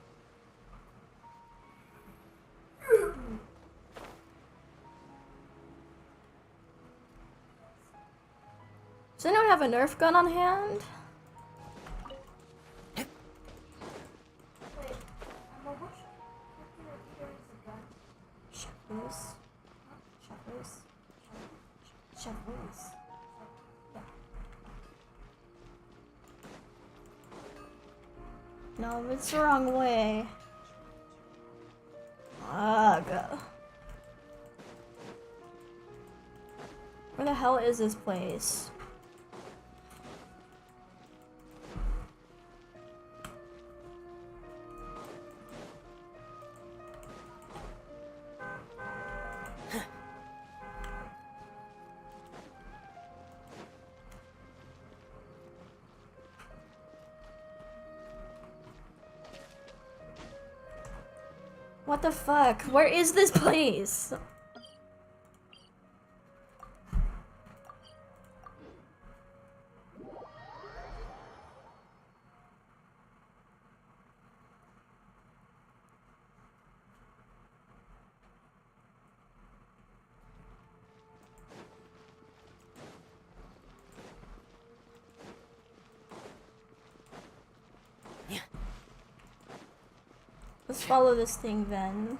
Does anyone have a Nerf gun on hand? Shovels. No, it's the wrong way. Ugh. Where the hell is this place? What the fuck? Where is this place? Let's follow this thing then.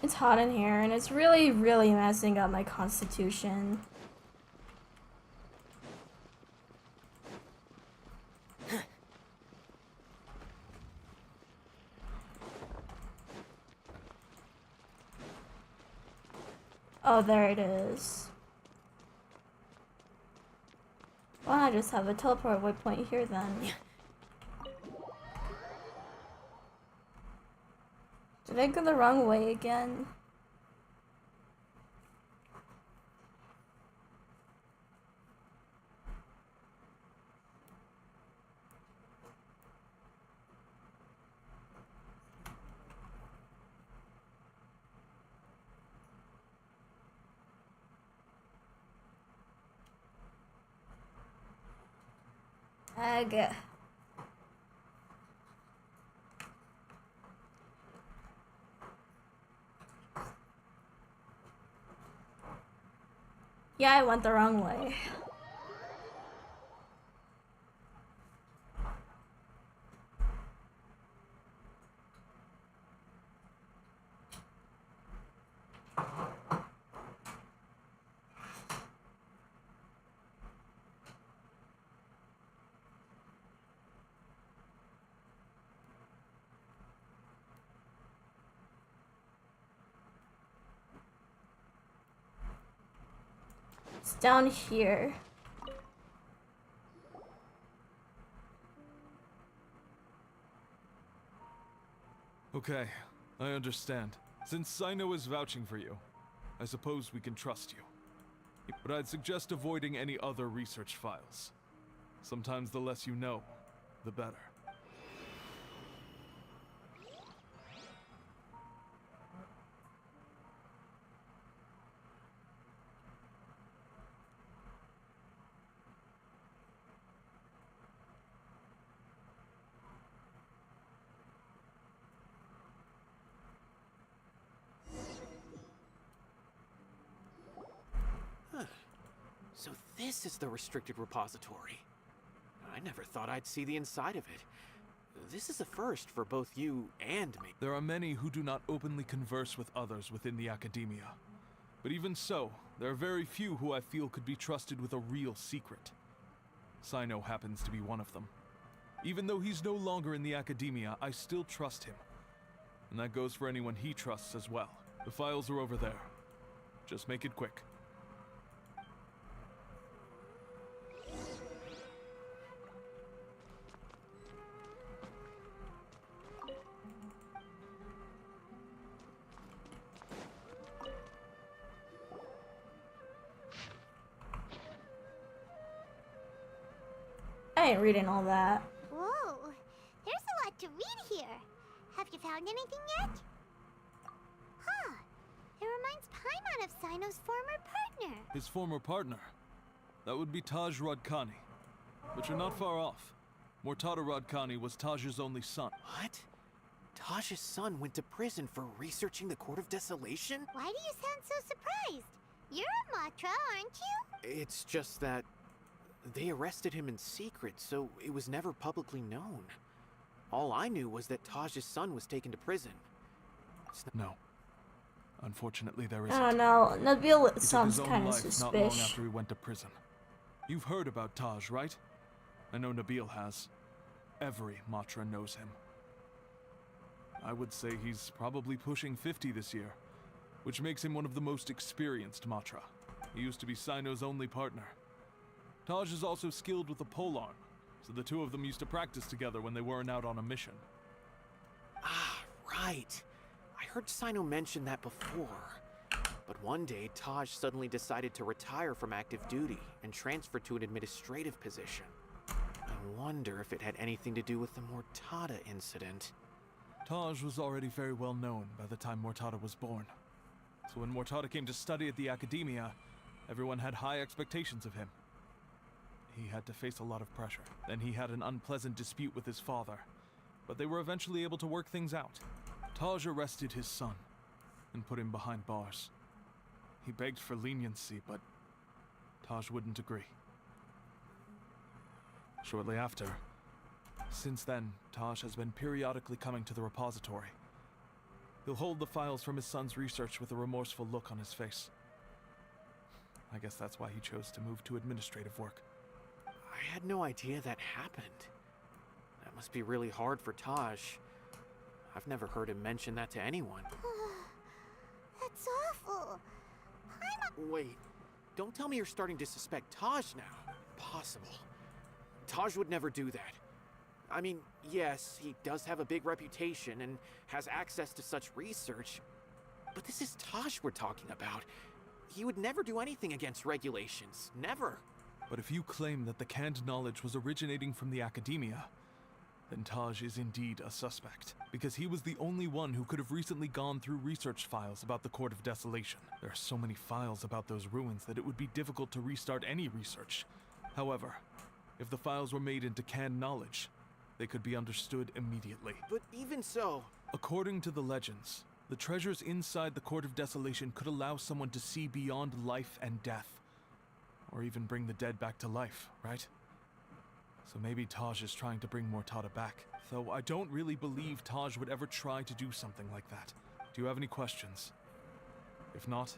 It's hot in here and it's really messing up my constitution. Oh, there it is. Why not just have a teleport waypoint here then? Did I go the wrong way again? Okay. Yeah, I went the wrong way. It's down here. Okay, I understand. Since CYNO is vouching for you, I suppose we can trust you. But I'd suggest avoiding any other research files. Sometimes the less you know, the better. So this is the restricted repository. I never thought I'd see the inside of it. This is a first for both you and me. There are many who do not openly converse with others within the academia. But even so, there are very few who I feel could be trusted with a real secret. CYNO happens to be one of them. Even though he's no longer in the academia, I still trust him. And that goes for anyone he trusts as well. The files are over there. Just make it quick. I ain't reading all that. Whoa, there's a lot to read here. Have you found anything yet? Huh, it reminds Paimon of CYNO's former partner. His former partner? That would be Taj Radkani. But you're not far off. Mortada Radkani was Taj's only son. What? Taj's son went to prison for researching the Court of Desolation? Why do you sound so surprised? You're a Matra, aren't you? It's just that they arrested him in secret, so it was never publicly known. All I knew was that Taj's son was taken to prison. No. Unfortunately, there I isn't. don't know. Nabil He sounds took his own kind of life not long suspicious. after he went to prison. You've heard about Taj, right? I know Nabil has. Every Matra knows him. I would say he's probably pushing 50 this year, which makes him one of the most experienced Matra. He used to be CYNO's only partner. Taj is also skilled with the polearm, so the two of them used to practice together when they weren't out on a mission. Ah, right. I heard CYNO mention that before. But one day, Taj suddenly decided to retire from active duty and transfer to an administrative position. I wonder if it had anything to do with the Mortada incident. Taj was already very well known by the time Mortada was born. So when Mortada came to study at the academia, everyone had high expectations of him. He had to face a lot of pressure. Then he had an unpleasant dispute with his father, but they were eventually able to work things out. Taj arrested his son and put him behind bars. He begged for leniency, but Taj wouldn't agree. Shortly after, since then, Taj has been periodically coming to the repository. He'll hold the files from his son's research with a remorseful look on his face. I guess that's why he chose to move to administrative work. I had no idea that happened. That must be really hard for Taj. I've never heard him mention that to anyone. That's awful. Wait, don't tell me you're starting to suspect Taj now. Impossible. Taj would never do that. I mean, yes, he does have a big reputation and has access to such research, but this is Taj we're talking about. He would never do anything against regulations. Never. But if you claim that the canned knowledge was originating from the academia, then Taj is indeed a suspect, because he was the only one who could have recently gone through research files about the Court of Desolation. There are so many files about those ruins that it would be difficult to restart any research. However, if the files were made into canned knowledge, they could be understood immediately. But even so... According to the legends, the treasures inside the Court of Desolation could allow someone to see beyond life and death. Or even bring the dead back to life, right? So maybe Taj is trying to bring Mortada back. Though I don't really believe Taj would ever try to do something like that. Do you have any questions? If not,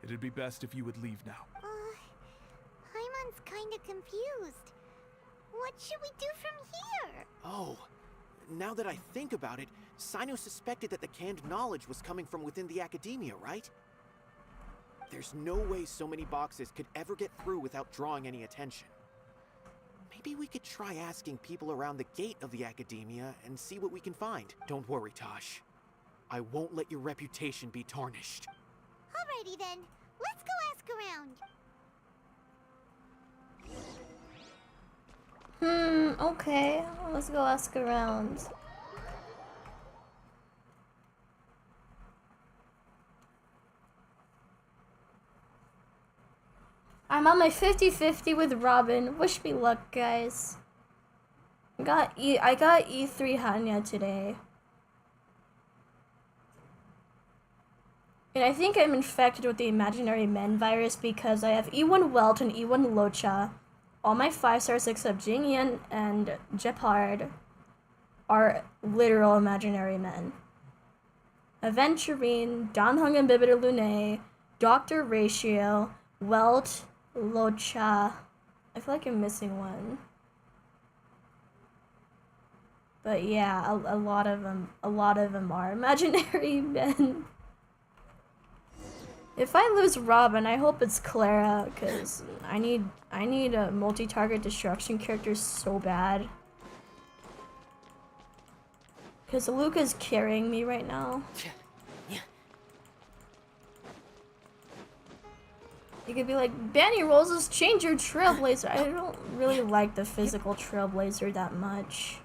it'd be best if you would leave now. Paimon's kinda confused. What should we do from here? Oh, now that I think about it, CYNO suspected that the canned knowledge was coming from within the academia, right? There's no way so many boxes could ever get through without drawing any attention. Maybe we could try asking people around the gate of the academia and see what we can find. Don't worry, Taj. I won't let your reputation be tarnished. Alrighty then, let's go ask around. Okay. Let's go ask around. I'm on my 50-50 with Robin. Wish me luck, guys. I got E3 Hanya today. And I think I'm infected with the imaginary men virus because I have E1 Welt and E1 Locha. All my 5 stars except Jingyan and Jeopard. are literal imaginary men. Aventurine, Danhung and Bibiter Lune, Dr. Ratio, Welt, Locha. I feel like I'm missing one. But yeah, a lot of them are imaginary men. If I lose Robin, I hope it's Clara, because I need a multi-target destruction character so bad. Because Luca's carrying me right now. You could be like, Banny Roses, change your Trailblazer. I don't really like the physical Trailblazer that much.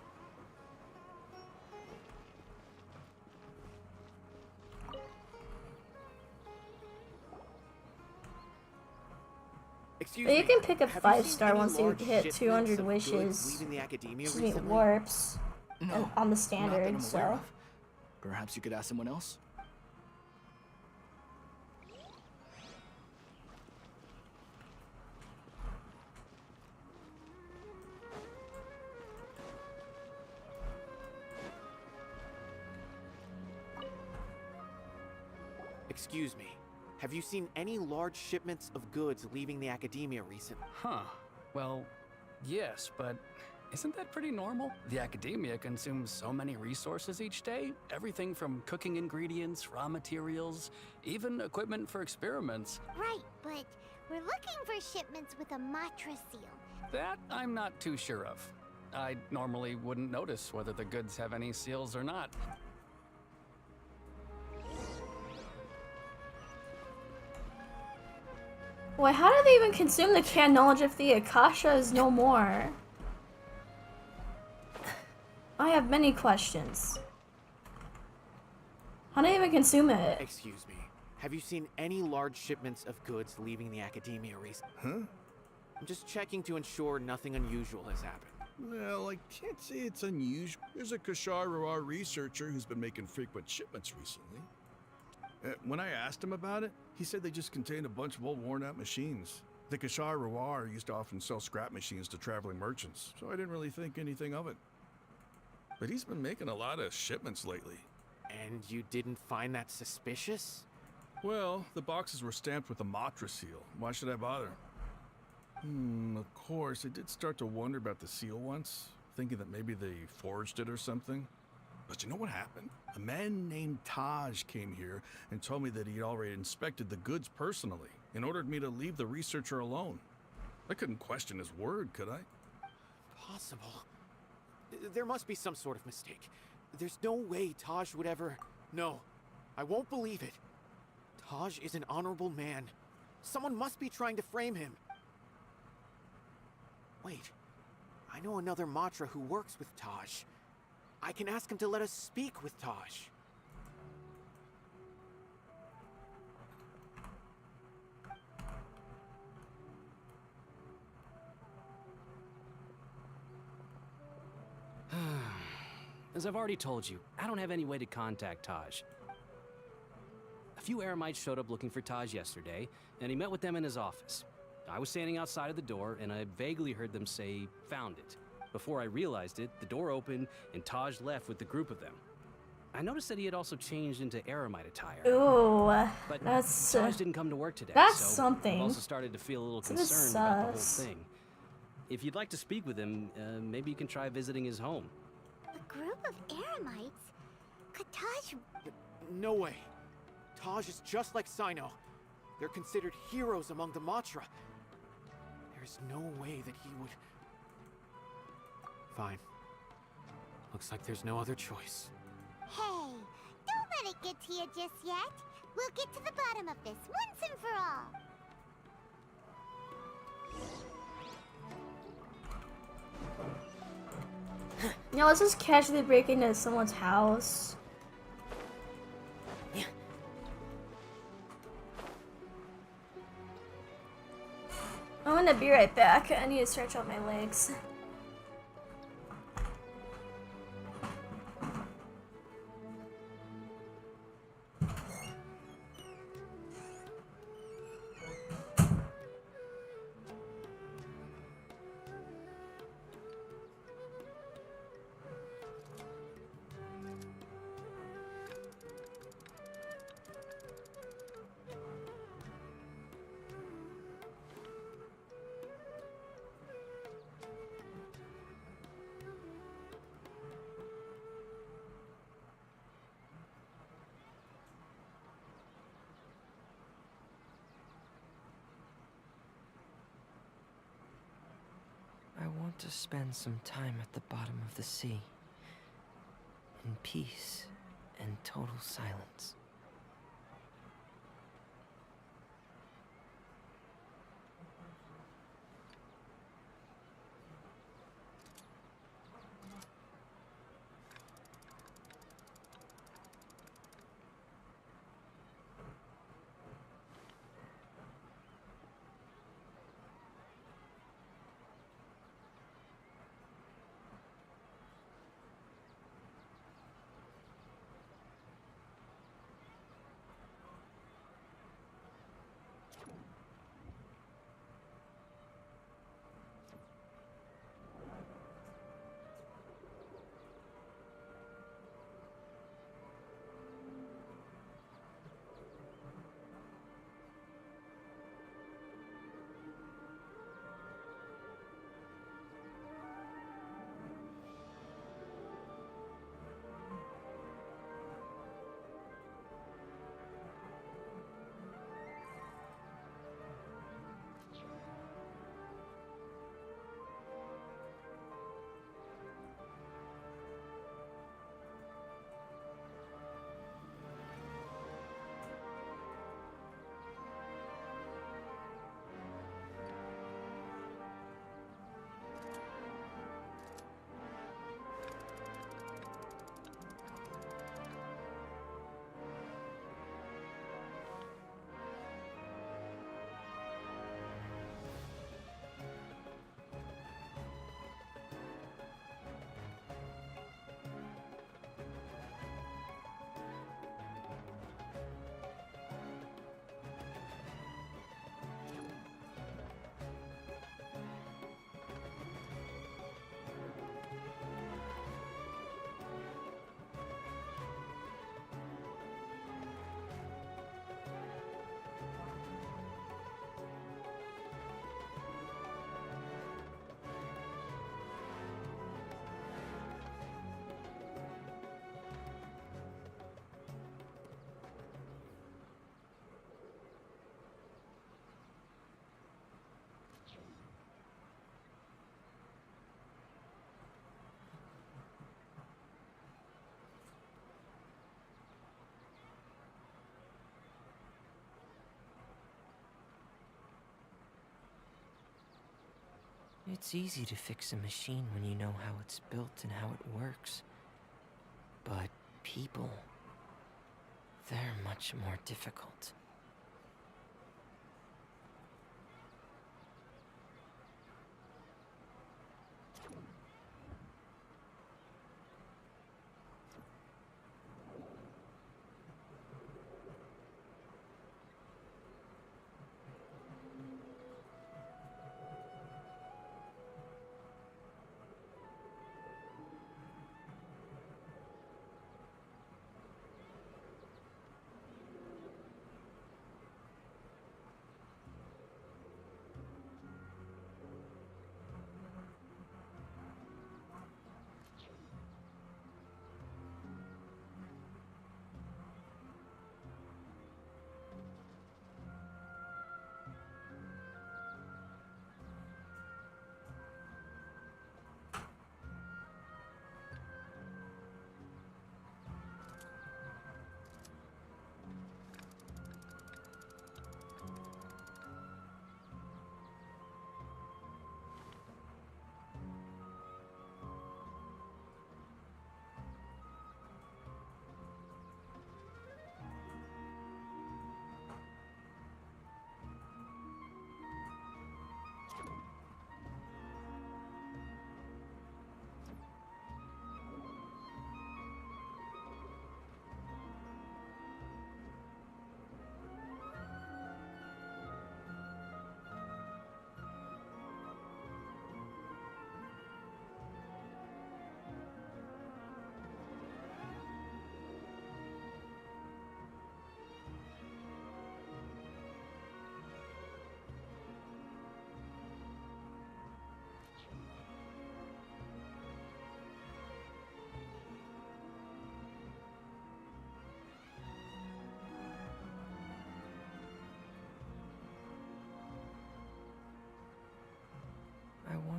Excuse But you me, can pick up have you 5-star seen any once you large hit shipments 200 of goods wishes. leaving the academia Excuse me, recently? warps. No, on the not that standard, I'm aware so. of. Perhaps you could ask someone else? Excuse me, have you seen any large shipments of goods leaving the academia recently? Huh. Well, yes, but isn't that pretty normal? The academia consumes so many resources each day. Everything from cooking ingredients, raw materials, even equipment for experiments. Right, but we're looking for shipments with a Matra seal. That I'm not too sure of. I normally wouldn't notice whether the goods have any seals or not. Wait, how do they even consume the canned knowledge if the Akasha is no more? I have many questions. How do they even consume it? Excuse me, have you seen any large shipments of goods leaving the academia recently? Huh? I'm just checking to ensure nothing unusual has happened. Well, I can't say it's unusual. There's a Kashar researcher who's been making frequent shipments recently. When I asked him about it, he said they just contained a bunch of old worn-out machines. The Kashar used to often sell scrap machines to traveling merchants, so I didn't really think anything of it. But he's been making a lot of shipments lately. And you didn't find that suspicious? Well, the boxes were stamped with a Matra seal. Why should I bother? Of course, I did start to wonder about the seal once, thinking that maybe they forged it or something. But you know what happened? A man named Taj came here and told me that he'd already inspected the goods personally and ordered me to leave the researcher alone. I couldn't question his word, could I? Possible. There must be some sort of mistake. There's no way Taj would ever... No, I won't believe it. Taj is an honorable man. Someone must be trying to frame him. Wait, I know another Matra who works with Taj. I can ask him to let us speak with Taj. As I've already told you, I don't have any way to contact Taj. A few Eremites showed up looking for Taj yesterday, and he met with them in his office. I was standing outside of the door, and I vaguely heard them say, "Found it." Before I realized it, the door opened, and Taj left with the group of them. I noticed that he had also changed into Eremite attire. Ooh, but that's... Taj didn't come to work today, that's so something. I've also started to feel a little It's a bit concerned about the whole sus. thing. If you'd like to speak with him, maybe you can try visiting his home. A group of Eremites? Could Taj... No way. Taj is just like CYNO. They're considered heroes among the Matra. There's no way that he would... Fine. Looks like there's no other choice. Hey, don't let it get to you just yet. We'll get to the bottom of this once and for all. Now let's just casually break into someone's house. I'm gonna be right back. I need to stretch out my legs. want to spend some time at the bottom of the sea, in peace and total silence. It's easy to fix a machine when you know how it's built and how it works. But people, they're much more difficult.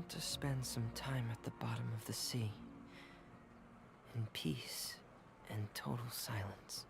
want to spend some time at the bottom of the sea, in peace and total silence.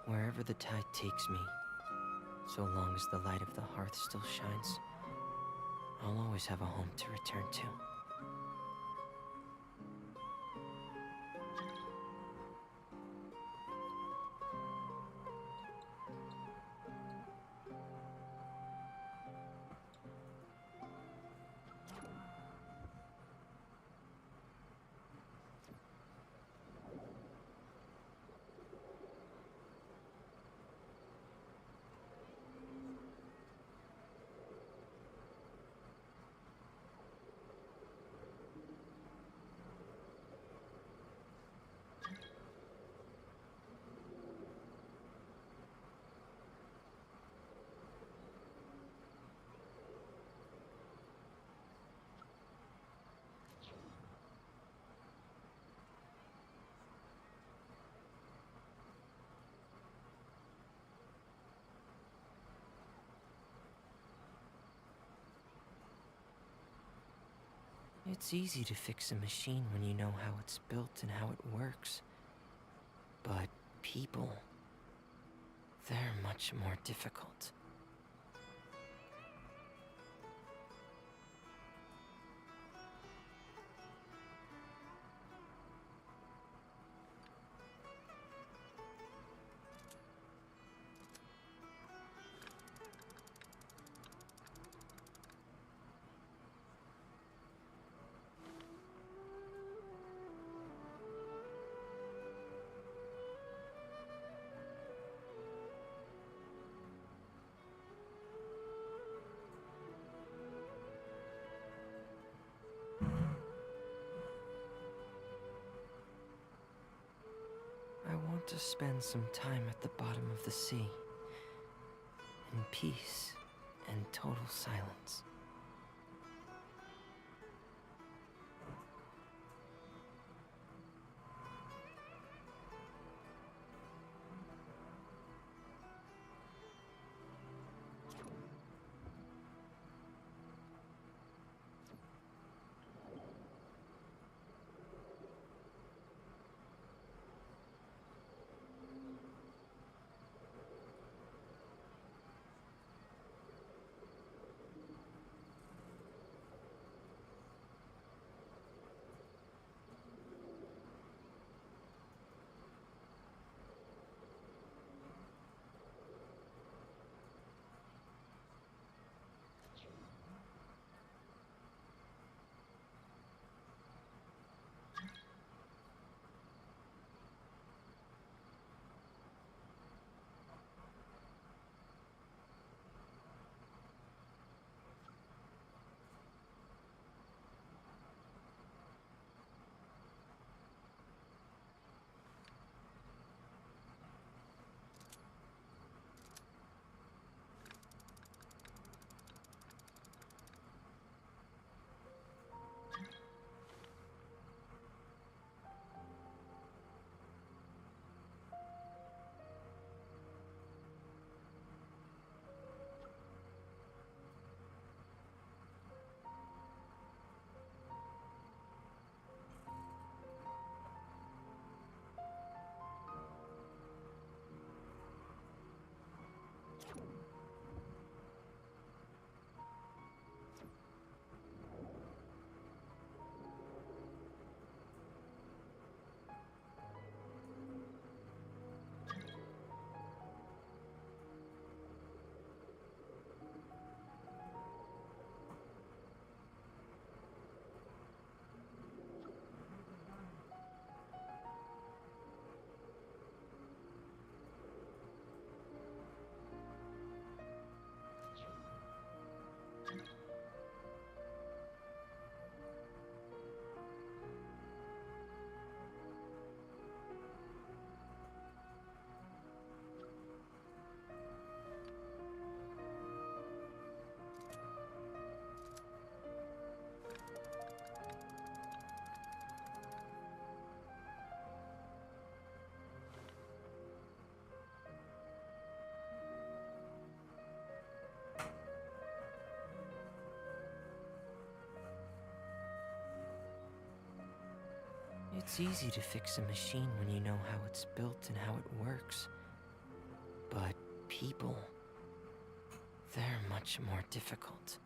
Wherever the tide takes me, so long as the light of the hearth still shines, I'll always have a home to return to. It's easy to fix a machine when you know how it's built and how it works. But people, they're much more difficult. I want to spend some time at the bottom of the sea, in peace and total silence. It's easy to fix a machine when you know how it's built and how it works. But people, they're much more difficult.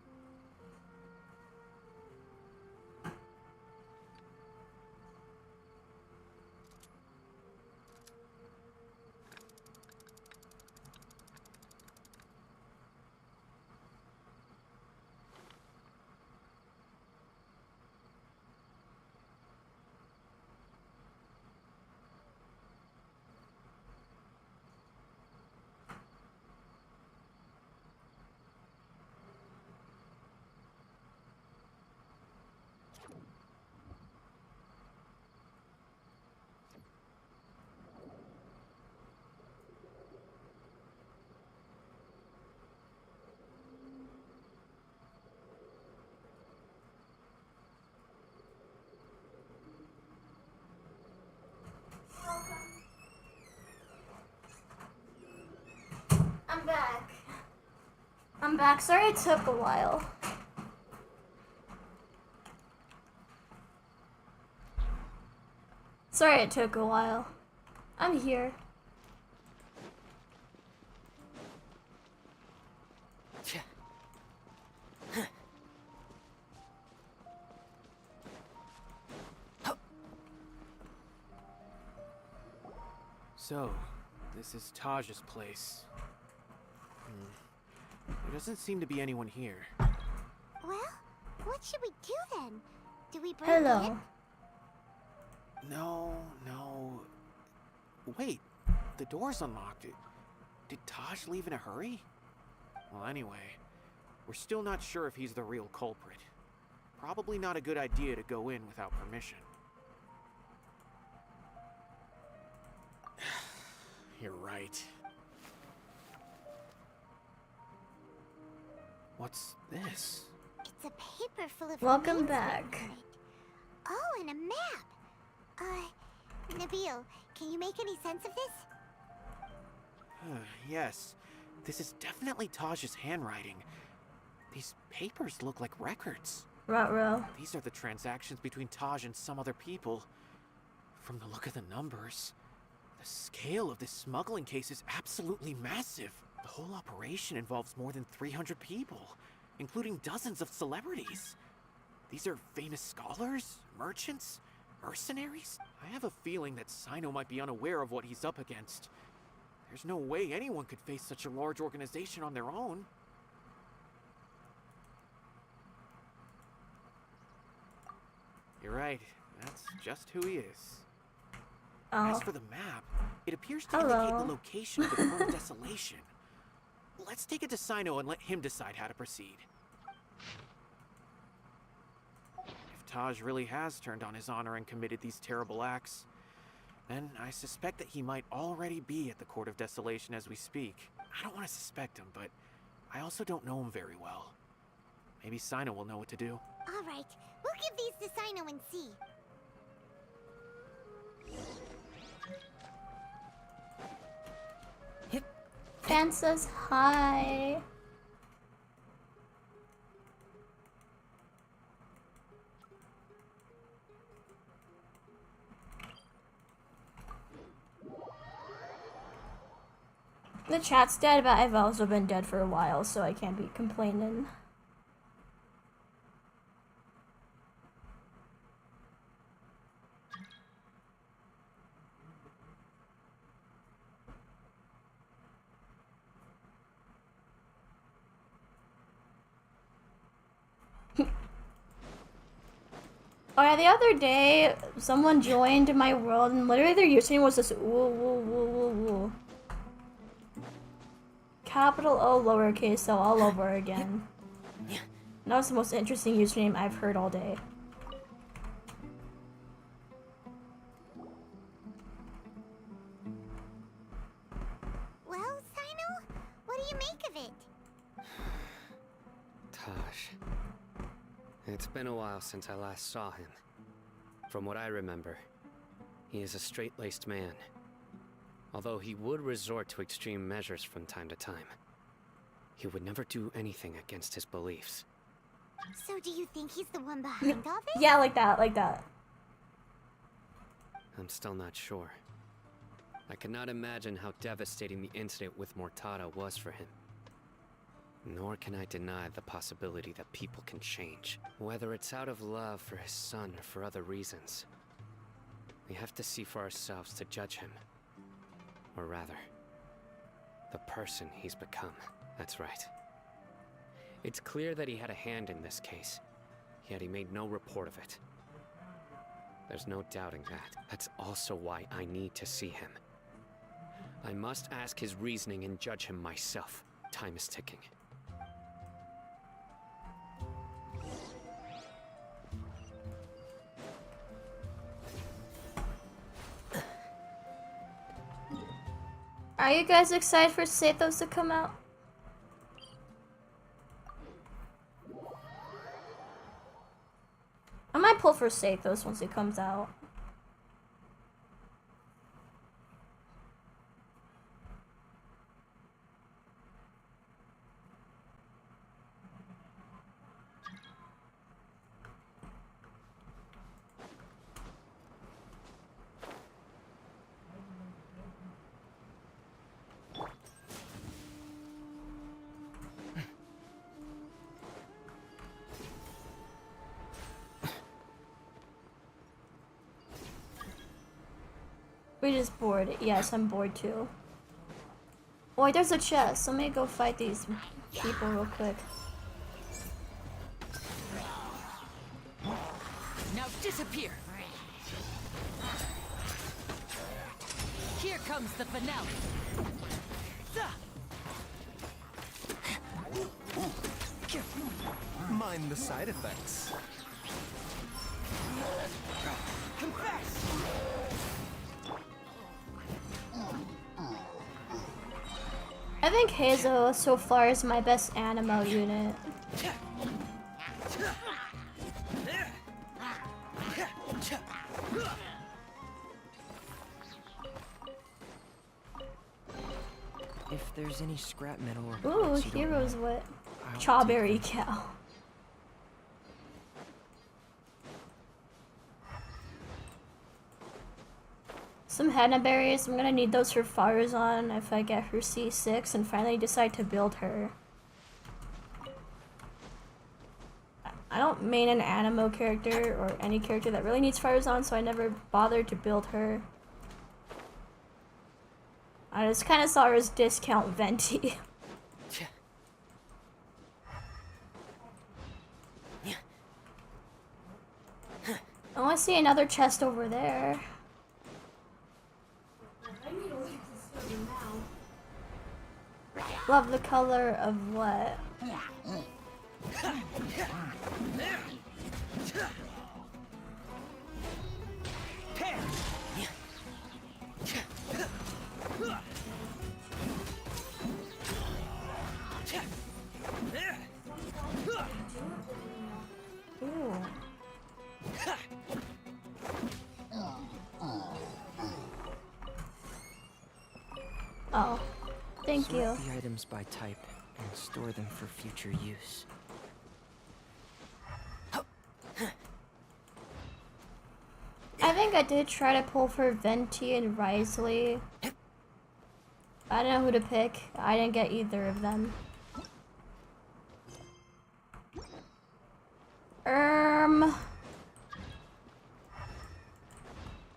I'm back. I'm back. Sorry it took a while. Sorry it took a while. I'm here. So, this is Taj's place. There doesn't seem to be anyone here. Well, what should we do then? Do we break Hello. in? No. Wait, the door's unlocked. Did Taj leave in a hurry? Well, anyway, we're still not sure if he's the real culprit. Probably not a good idea to go in without permission. You're right. What's this? It's a paper full of Welcome names back. written on it. Oh, and a map. Nabil, can you make any sense of this? Yes, this is definitely Taj's handwriting. These papers look like records. Ruh-roh. These are the transactions between Taj and some other people. From the look of the numbers, the scale of this smuggling case is absolutely massive. The whole operation involves more than 300 people, including dozens of celebrities. These are famous scholars, merchants, mercenaries. I have a feeling that CYNO might be unaware of what he's up against. There's no way anyone could face such a large organization on their own. You're right. That's just who he is. Oh. As for the map, it appears to indicate the location of the Court of Desolation. Let's take it to CYNO and let him decide how to proceed. If Taj really has turned on his honor and committed these terrible acts, then I suspect that he might already be at the Court of Desolation as we speak. I don't want to suspect him, but I also don't know him very well. Maybe CYNO will know what to do. All right, we'll give these to CYNO and see. Fan says hi. The chat's dead, but I've also been dead for a while, so I can't be complaining. Oh yeah, the other day, someone joined my world, and literally their username was just woo woo woo woo woo. Capital O, lowercase o, all over again. That was the most interesting username I've heard all day. Well, CYNO, what do you make of it? Taj. It's been a while since I last saw him. From what I remember, he is a straight-laced man. Although he would resort to extreme measures from time to time, he would never do anything against his beliefs. So do you think he's the one behind all this? Yeah, like that, like that. I'm still not sure. I cannot imagine how devastating the incident with Mortada was for him. Nor can I deny the possibility that people can change, whether it's out of love for his son or for other reasons. We have to see for ourselves to judge him. Or rather, the person he's become. That's right. It's clear that he had a hand in this case, yet he made no report of it. There's no doubting that. That's also why I need to see him. I must ask his reasoning and judge him myself. Time is ticking. Are you guys excited for Sathos to come out? I might pull for Sathos once he comes out. We're just bored. Yes, I'm bored too. Oh, wait, there's a chest. Let me go fight these people real quick. Now disappear. Here comes the finale. Mind the side effects. Confess. I think Hazel so far is my best Animo unit. If there's any scrap metal or Ooh, parts you don't heroes want, what? I'll Strawberry take them. cow. Some henna berries. I'm gonna need those for Farazan if I get her C6 and finally decide to build her. I don't main an Animo character or any character that really needs Farazan, so I never bothered to build her. I just kind of saw her as discount Venti. I want to see another chest over there. Love the color of what? Ooh. Oh, thank you. Sort the items by type and store them for future use. I think I did try to pull for Venti and Risley. I don't know who to pick. I didn't get either of them.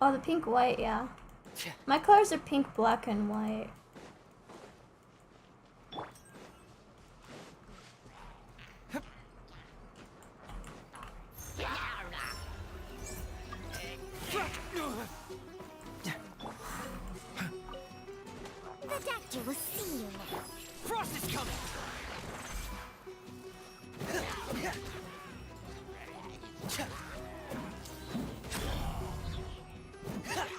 Oh, the pink white, yeah. My colors are pink, black, and white. The doctor will see you now. Frost is coming.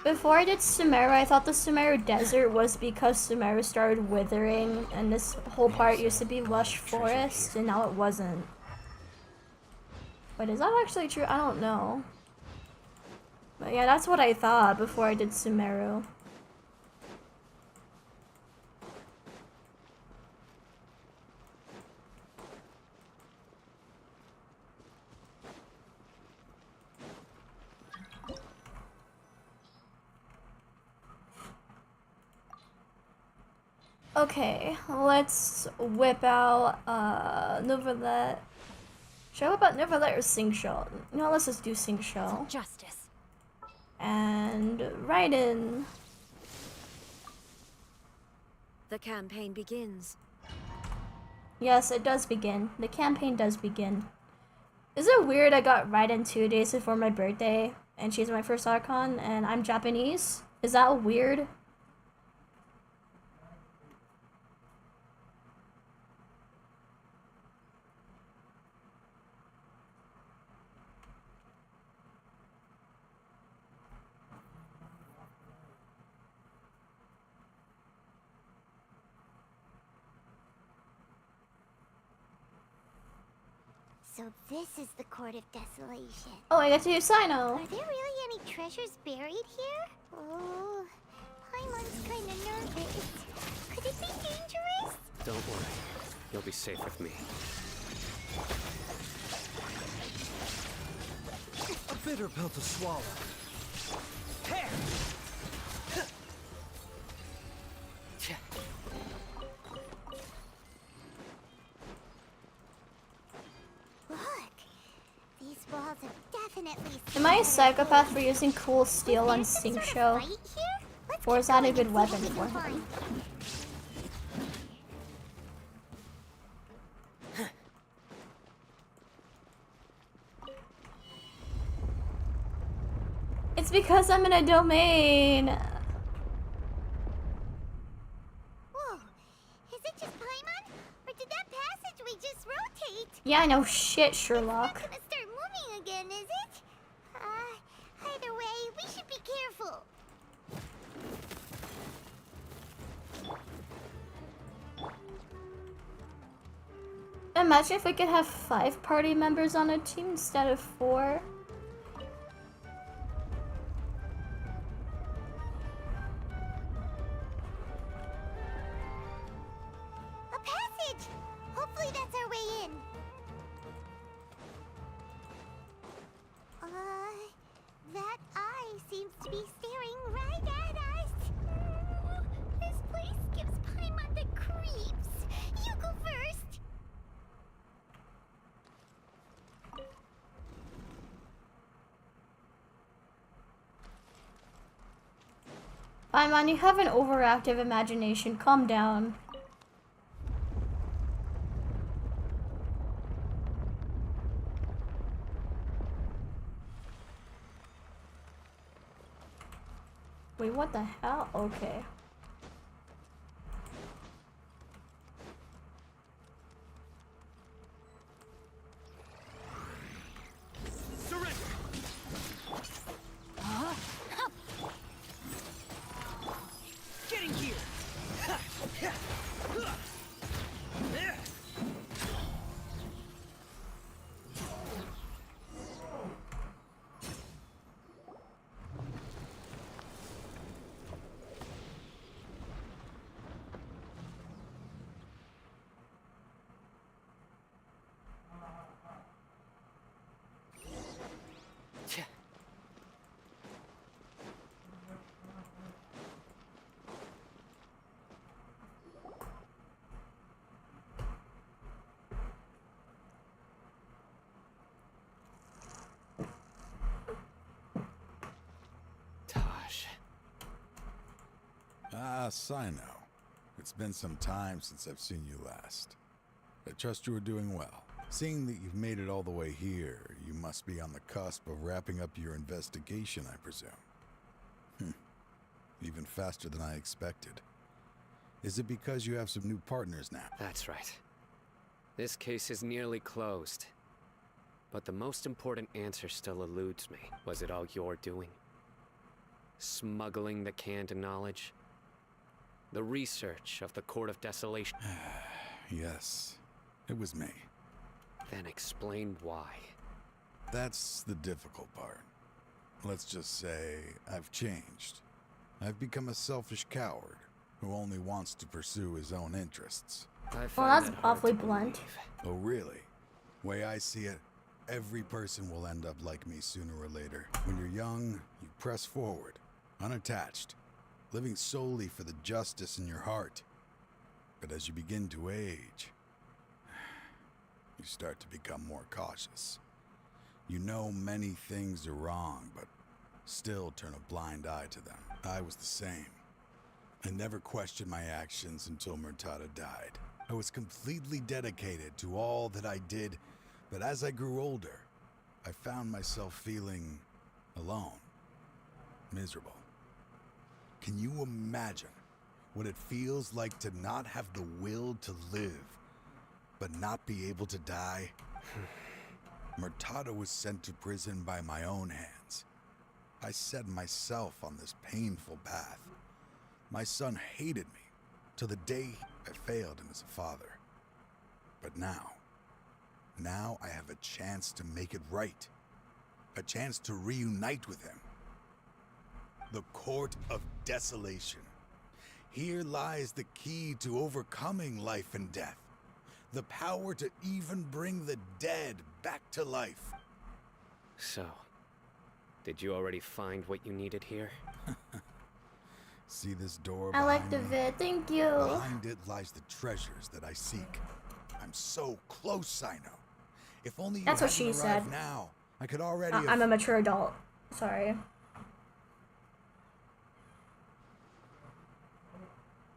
Before I did Sumeru, I thought the Sumeru Desert was because Sumeru started withering, and this whole part used to be lush forest, and now it wasn't. But is that actually true? I don't know. But yeah, that's what I thought before I did Sumeru. Okay, let's whip out Novelet. Should I whip out Novelet or Sing Show? No, let's just do Sing Show. Justice. And right in. The campaign begins. Yes, it does begin. The campaign does begin. Is it weird I got Raiden 2 days before my birthday and she's my first Archon and I'm Japanese? Is that weird? So this is the Court of Desolation. Oh, I get to do CYNO. Are there really any treasures buried here? Oh, Paimon's kinda nervous. Could it be dangerous? Don't worry. You'll be safe with me. A bitter pill to swallow. Look, these walls have definitely. Am I a psychopath for using cool steel on Sing Show? Or is that a good weapon for him? It's because I'm in a domain. Whoa, is it just Paimon? Or did that passageway just rotate? Yeah, I know shit, Sherlock. It's not gonna start moving again, is it? Either way, we should be careful. Imagine if we could have 5 party members on a team instead of 4. A passage! Hopefully that's our way in. That eye seems to be staring right at us. This place gives Paimon the creeps. You go first. Paimon, you have an overactive imagination. Calm down. Wait, what the hell? Okay. Getting here! Ah, CYNO. It's been some time since I've seen you last. I trust you are doing well. Seeing that you've made it all the way here, you must be on the cusp of wrapping up your investigation, I presume. Even faster than I expected. Is it because you have some new partners now? That's right. This case is nearly closed. But the most important answer still eludes me. Was it all your doing? Smuggling the canned knowledge? The research of the Court of Desolation? Yes, it was me. Then explain why. That's the difficult part. Let's just say I've changed. I've become a selfish coward who only wants to pursue his own interests. Well, that's awfully blunt. Oh, really? Way I see it, every person will end up like me sooner or later. When you're young, you press forward, unattached, living solely for the justice in your heart. But as you begin to age, you start to become more cautious. You know many things are wrong, but still turn a blind eye to them. I was the same. I never questioned my actions until Murtada died. I was completely dedicated to all that I did, but as I grew older, I found myself feeling alone, miserable. Can you imagine what it feels like to not have the will to live, but not be able to die? Murtada was sent to prison by my own hands. I set myself on this painful path. My son hated me till the day I failed him as a father. But now I have a chance to make it right. A chance to reunite with him. The Court of Desolation. Here lies the key to overcoming life and death. The power to even bring the dead back to life. So, did you already find what you needed here? See this door I like behind the me? vid, thank you. Behind it lies the treasures that I seek. I'm so close, CYNO. If only you That's what hadn't she arrived said. now, I could already I'm a mature adult. Sorry.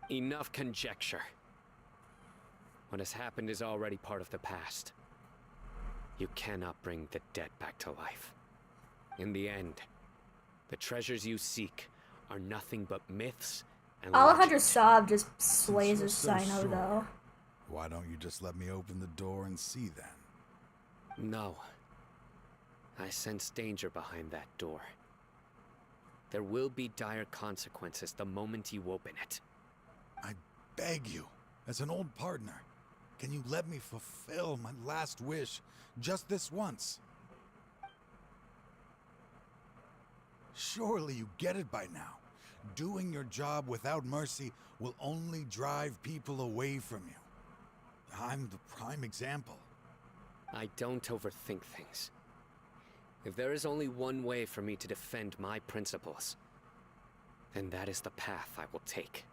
Enough conjecture. What has happened is already part of the past. You cannot bring the dead back to life. In the end, the treasures you seek are nothing but myths and Alejandro legends. Saab just slays his so CYNO sure. though. Why don't you just let me open the door and see then? No. I sense danger behind that door. There will be dire consequences the moment you open it. I beg you, as an old partner, can you let me fulfill my last wish just this once? Surely you get it by now. Doing your job without mercy will only drive people away from you. I'm the prime example. I don't overthink things. If there is only one way for me to defend my principles, then that is the path I will take.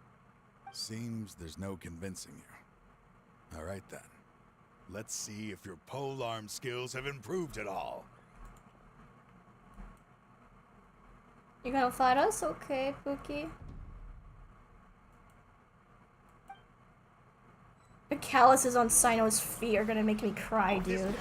Seems there's no convincing you. All right then. Let's see if your polearm skills have improved at all. You gonna fight us? Okay, Pookie. The calluses on CYNO's feet are gonna make me cry, dude.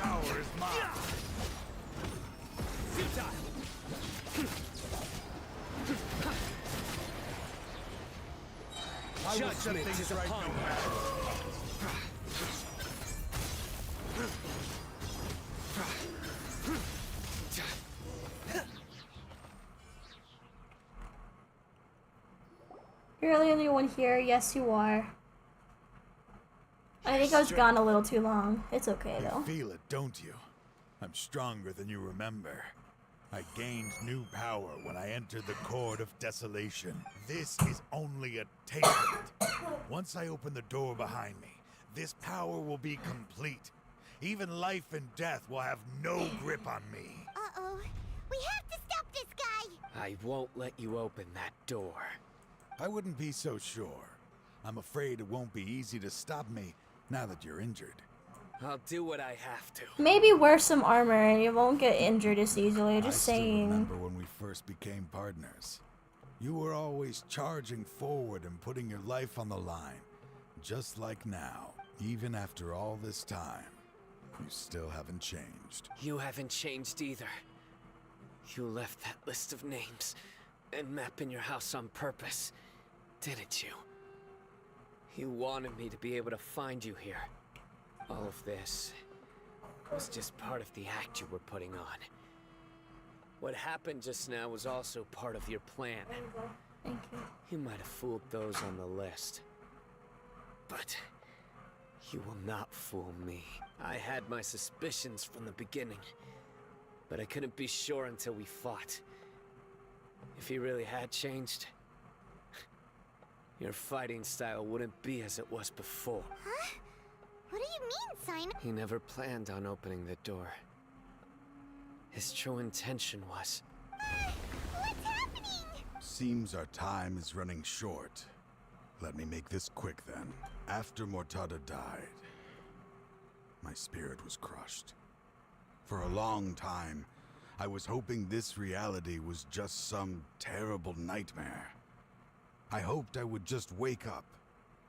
Judgment is upon you. You're the only one here. Yes, you are. I think I was gone a little too long. It's okay though. You feel it, don't you? I'm stronger than you remember. I gained new power when I entered the Court of Desolation. This is only a taste of it. Once I open the door behind me, this power will be complete. Even life and death will have no grip on me. Uh-oh. We have to stop this guy! I won't let you open that door. I wouldn't be so sure. I'm afraid it won't be easy to stop me now that you're injured. I'll do what I have to. Maybe wear some armor and you won't get injured as easily. Just I still saying. remember when we first became partners. You were always charging forward and putting your life on the line. Just like now. Even after all this time, you still haven't changed. You haven't changed either. You left that list of names and map in your house on purpose, didn't you? You wanted me to be able to find you here. All of this was just part of the act you were putting on. What happened just now was also part of your plan. Thank you. You might have fooled those on the list. But you will not fool me. I had my suspicions from the beginning, but I couldn't be sure until we fought. If he really had changed, your fighting style wouldn't be as it was before. Huh? What do you mean, CYNO? He never planned on opening the door. His true intention was... What's happening? Seems our time is running short. Let me make this quick then. After Mortada died, my spirit was crushed. For a long time, I was hoping this reality was just some terrible nightmare. I hoped I would just wake up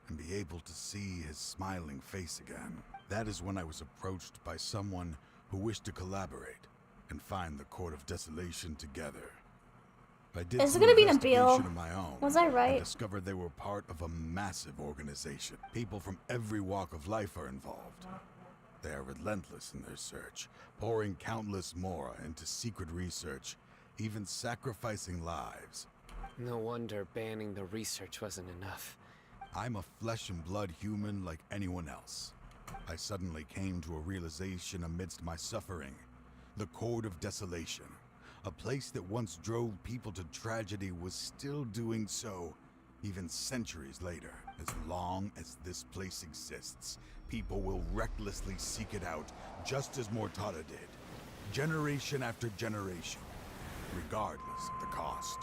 and be able to see his smiling face again. That is when I was approached by someone who wished to collaborate and find the Court of Desolation together. I did Is it some gonna be investigation Nabil? of my own. Was I right? And discovered they were part of a massive organization. People from every walk of life are involved. They are relentless in their search, pouring countless more into secret research, even sacrificing lives. No wonder banning the research wasn't enough. I'm a flesh and blood human like anyone else. I suddenly came to a realization amidst my suffering. The Court of Desolation. A place that once drove people to tragedy was still doing so, even centuries later. As long as this place exists, people will recklessly seek it out, just as Mortada did. Generation after generation, regardless of the cost.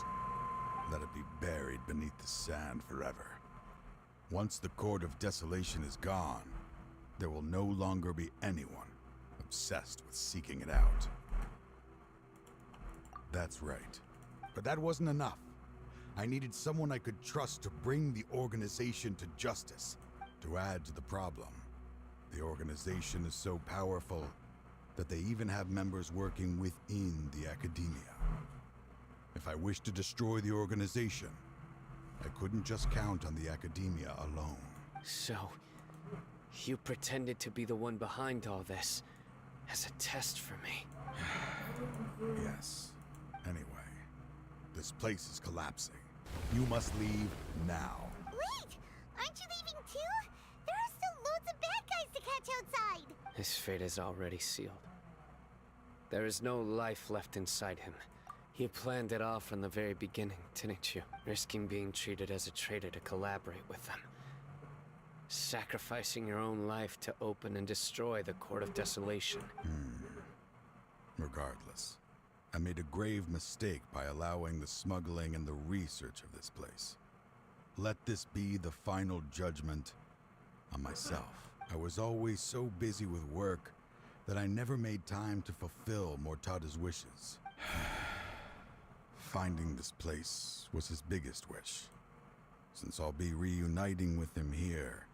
Let it be buried beneath the sand forever. Once the Court of Desolation is gone, there will no longer be anyone obsessed with seeking it out. That's right. But that wasn't enough. I needed someone I could trust to bring the organization to justice. To add to the problem, the organization is so powerful that they even have members working within the academia. If I wished to destroy the organization, I couldn't just count on the academia alone. So, you pretended to be the one behind all this as a test for me. Yes. Anyway, this place is collapsing. You must leave now. Wait! Aren't you leaving too? There are still loads of bad guys to catch outside! His fate is already sealed. There is no life left inside him. You planned it all from the very beginning, didn't you? Risking being treated as a traitor to collaborate with them. Sacrificing your own life to open and destroy the Court of Desolation. Regardless, I made a grave mistake by allowing the smuggling and the research of this place. Let this be the final judgment on myself. I was always so busy with work that I never made time to fulfill Mortada's wishes. Finding this place was his biggest wish. Since I'll be reuniting with him here,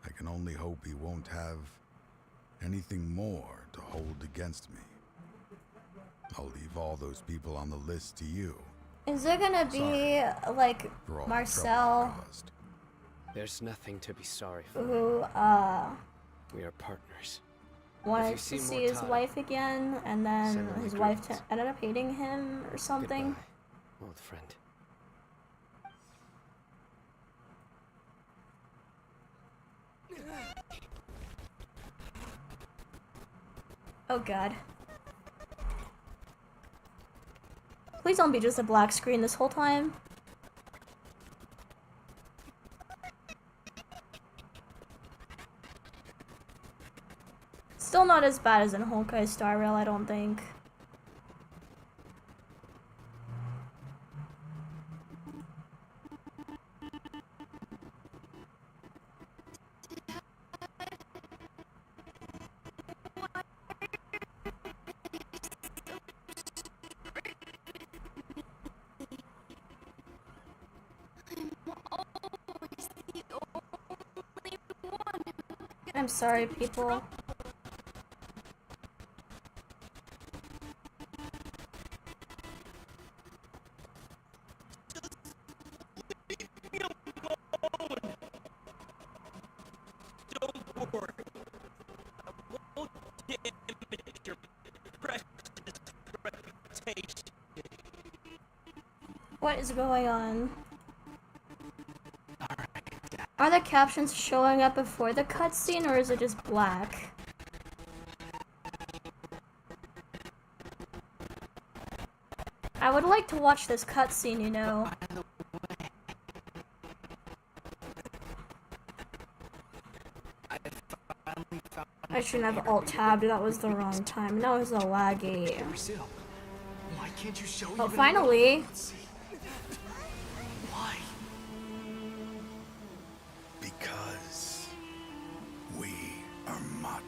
I can only hope he won't have anything more to hold against me. I'll leave all those people on the list to you. Is there gonna be like For all the Marcel, trouble I caused. There's nothing to be sorry for. who We are partners. wanted If to you see his Mortada, wife again, and then send him his my wife greetings. ended up hating him or something? Goodbye, old friend. Oh god. Please don't be just a black screen this whole time. Still not as bad as in Honkai Star Rail, I don't think. I'm sorry, people. Don't worry. I won't damage your precious reputation. What is going on? Are the captions showing up before the cutscene, or is it just black? I would like to watch this cutscene, you know. I shouldn't have alt-tabbed, that was the wrong time. That was a laggy. Why can't you show Oh, finally! Why?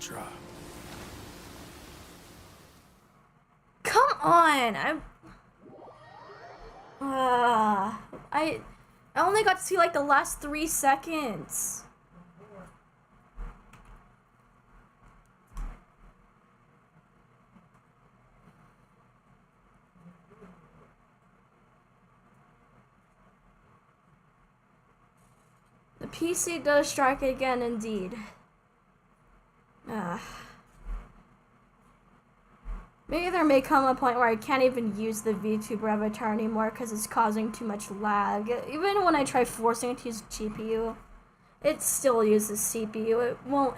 Matra. Come on! I only got to see like the last 3 seconds. The PC does strike again, indeed. Maybe there may come a point where I can't even use the VTuber avatar anymore because it's causing too much lag. Even when I try forcing it to use GPU, it still uses CPU. It won't,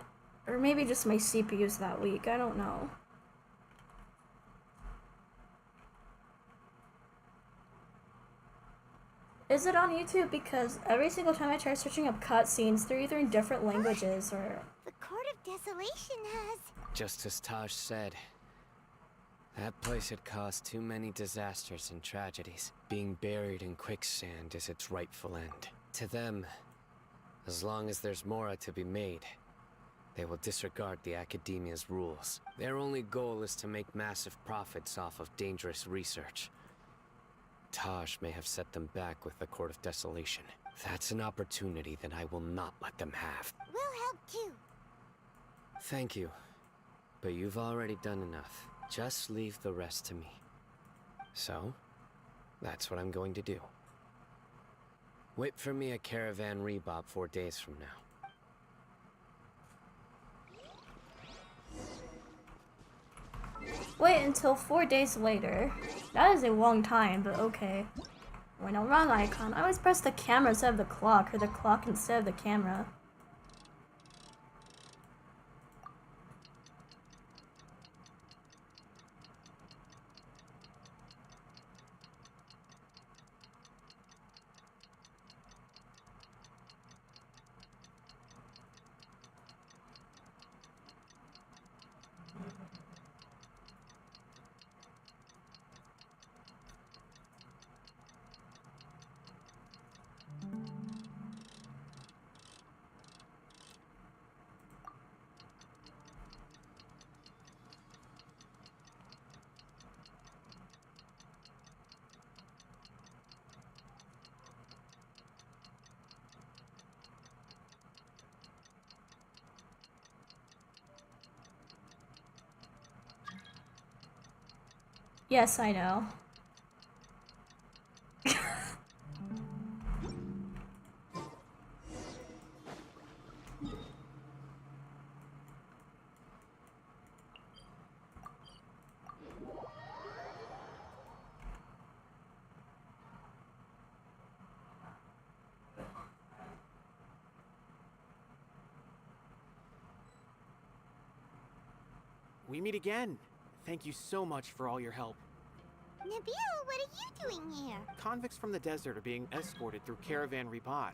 or maybe just my CPU's that weak, I don't know. Is it on YouTube? Because every single time I try searching up cutscenes, they're either in different languages or... The Court of Desolation has... Just as Taj said, that place had caused too many disasters and tragedies. Being buried in quicksand is its rightful end. To them, as long as there's more to be made, they will disregard the Academia's rules. Their only goal is to make massive profits off of dangerous research. Taj may have set them back with the Court of Desolation. That's an opportunity that I will not let them have. We'll help too. Thank you, but you've already done enough. Just leave the rest to me. So, that's what I'm going to do. Wait for me at Caravan Rebob 4 days from now. Wait until 4 days later. That is a long time, but okay. Wait, no, wrong icon. I always press the camera instead of the clock, or the clock instead of the camera. Yes, I know. We meet again. Thank you so much for all your help. Nabil, what are you doing here? Convicts from the desert are being escorted through Caravan Rebob.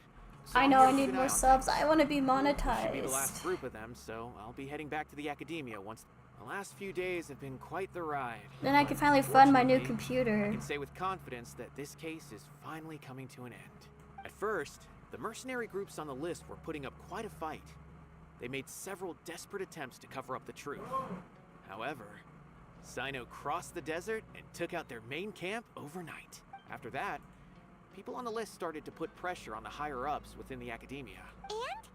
I know I need more subs. I want to be monetized. Should be the last group of them, so I'll be heading back to the Academia once. The last few days have been quite the ride. Then I can finally fund my new I computer. can say with confidence that this case is finally coming to an end. At first, the mercenary groups on the list were putting up quite a fight. They made several desperate attempts to cover up the truth. However, CYNO crossed the desert and took out their main camp overnight. After that, people on the list started to put pressure on the higher-ups within the Academia. And?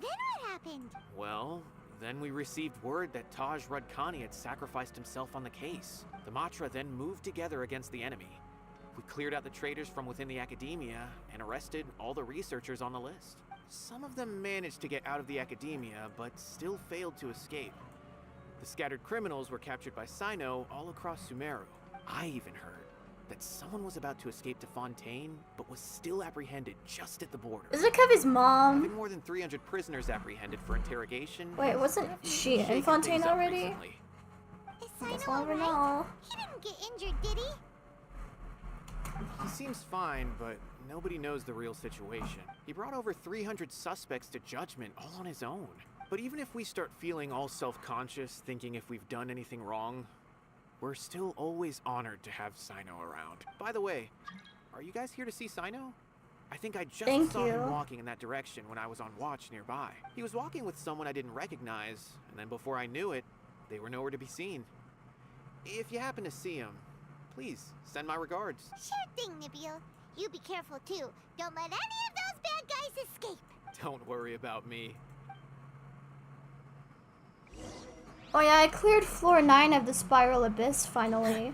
Then what happened? Well, then we received word that Taj Rudkani had sacrificed himself on the case. The Matra then moved together against the enemy. We cleared out the traitors from within the Academia and arrested all the researchers on the list. Some of them managed to get out of the Academia, but still failed to escape. The scattered criminals were captured by CYNO all across Sumeru. I even heard that someone was about to escape to Fontaine, but was still apprehended just at the border. Is it Kevin's mom? Having more than 300 prisoners apprehended for interrogation. Wait, wasn't she in Fontaine already? Is I guess CYNO we'll never alright? know. He didn't get injured, did he? He seems fine, but nobody knows the real situation. He brought over 300 suspects to judgment all on his own. But even if we start feeling all self-conscious, thinking if we've done anything wrong, we're still always honored to have CYNO around. By the way, are you guys here to see CYNO? I think I just Thank saw him you. walking in that direction when I was on watch nearby. He was walking with someone I didn't recognize, and then before I knew it, they were nowhere to be seen. If you happen to see him, please send my regards. Sure thing, Nibule. You be careful too. Don't let any of those bad guys escape. Don't worry about me. Oh yeah, I cleared floor 9 of the Spiral Abyss finally.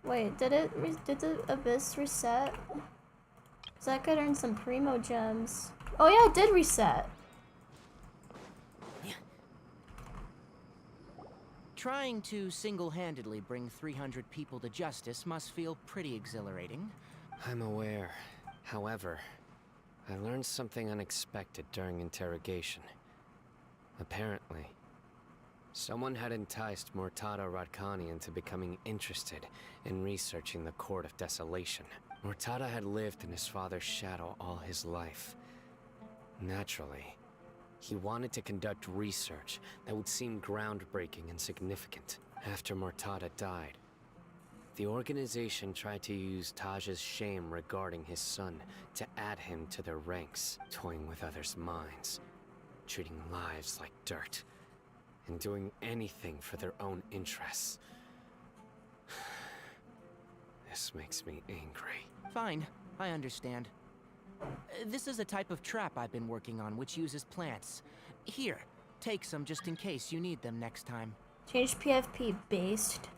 Wait, did the Abyss reset? So I could earn some Primo gems. Oh yeah, it did reset. Trying to single-handedly bring 300 people to justice must feel pretty exhilarating. I'm aware. However, I learned something unexpected during interrogation. Apparently, someone had enticed Murtada Radkani into becoming interested in researching the Court of Desolation. Murtada had lived in his father's shadow all his life. Naturally, he wanted to conduct research that would seem groundbreaking and significant. After Murtada died, the organization tried to use Taj's shame regarding his son to add him to their ranks, toying with others' minds, treating lives like dirt, and doing anything for their own interests. This makes me angry. Fine, I understand. This is a type of trap I've been working on which uses plants. Here, take some just in case you need them next time. Change PFP based.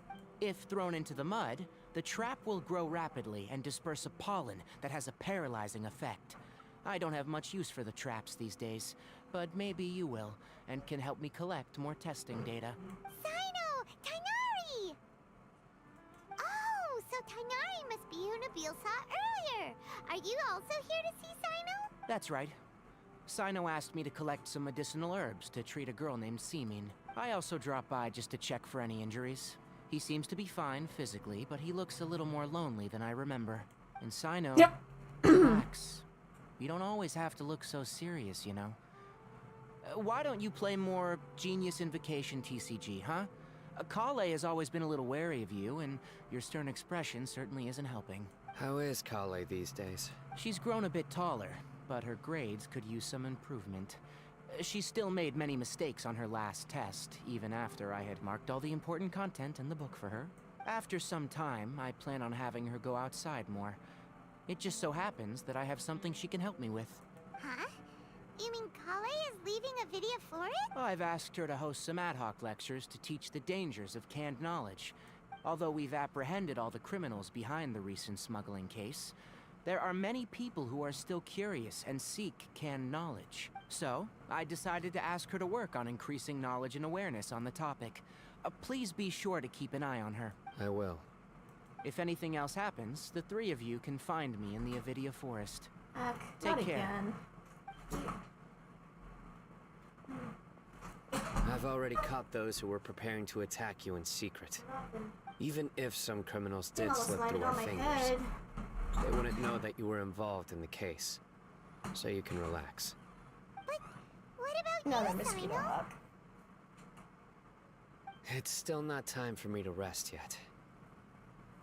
If thrown into the mud, the trap will grow rapidly and disperse a pollen that has a paralyzing effect. I don't have much use for the traps these days, but maybe you will, and can help me collect more testing data. CYNO! Tighnari! Oh, so Tighnari must be who Nibule saw earlier. Are you also here to see CYNO? That's right. CYNO asked me to collect some medicinal herbs to treat a girl named Seamin. I also dropped by just to check for any injuries. He seems to be fine physically, but he looks a little more lonely than I remember. And CYNO, relax. You don't always have to look so serious, you know. Why don't you play more Genius Invocation TCG, huh? Kale has always been a little wary of you, and your stern expression certainly isn't helping. How is Kale these days? She's grown a bit taller, but her grades could use some improvement. She still made many mistakes on her last test, even after I had marked all the important content in the book for her. After some time, I plan on having her go outside more. It just so happens that I have something she can help me with. Huh? You mean Kale is leaving Avidia for it? I've asked her to host some ad hoc lectures to teach the dangers of canned knowledge. Although we've apprehended all the criminals behind the recent smuggling case, there are many people who are still curious and seek canned knowledge. So, I decided to ask her to work on increasing knowledge and awareness on the topic. Please be sure to keep an eye on her. I will. If anything else happens, the three of you can find me in the Avidia Forest. Take care. Again. I've already caught those who were preparing to attack you in secret. Even if some criminals did slip through our fingers, they wouldn't know that you were involved in the case. So you can relax. But what about Another you, mosquito CYNO? hawk. It's still not time for me to rest yet.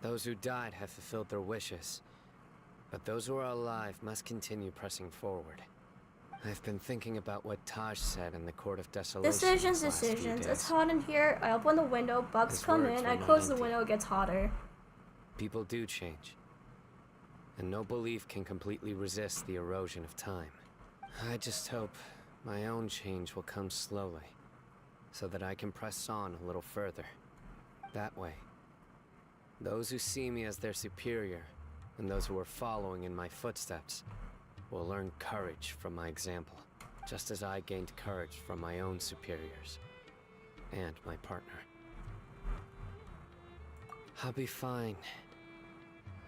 Those who died have fulfilled their wishes, but those who are alive must continue pressing forward. I've been thinking about what Taj said in the Court of Desolation. Decisions. It's hot in here. I open the window, bugs come in, I close the window, it gets hotter. People do change, and no belief can completely resist the erosion of time. I just hope my own change will come slowly, so that I can press on a little further. That way, those who see me as their superior, and those who are following in my footsteps, will learn courage from my example, just as I gained courage from my own superiors, and my partner. I'll be fine.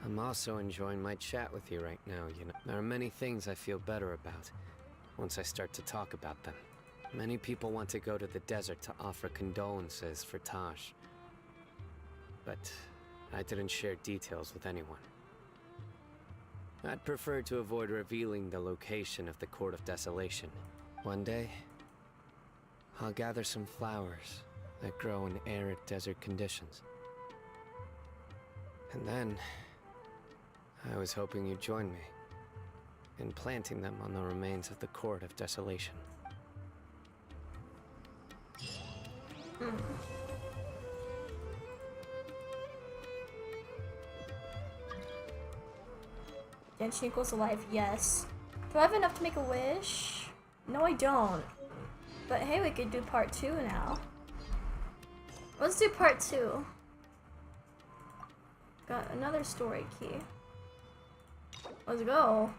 I'm also enjoying my chat with you right now, you know. There are many things I feel better about once I start to talk about them. Many people want to go to the desert to offer condolences for Taj, but I didn't share details with anyone. I'd prefer to avoid revealing the location of the Court of Desolation. One day, I'll gather some flowers that grow in arid desert conditions. And then, I was hoping you'd join me. and planting them on the remains of the Court of Desolation. Genshin equals alive, yes. Do I have enough to make a wish? No, I don't. But hey, we could do part 2 now. Let's do part 2. Got another story key. Let's go.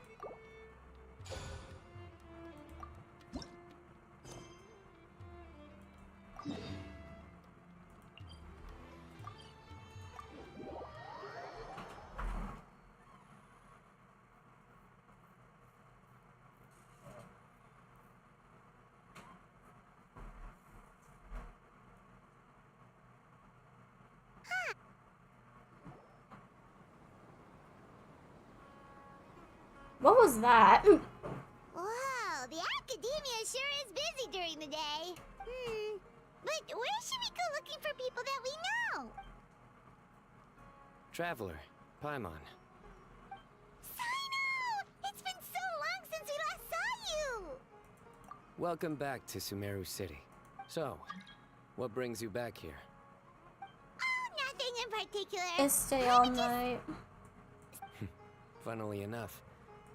What was that? Wow, the academia sure is busy during the day. But where should we go looking for people that we know? Traveler, Paimon. CYNO! It's been so long since we last saw you! Welcome back to Sumeru City. So, what brings you back here? Oh, nothing in particular. Just stay all night. Funnily enough,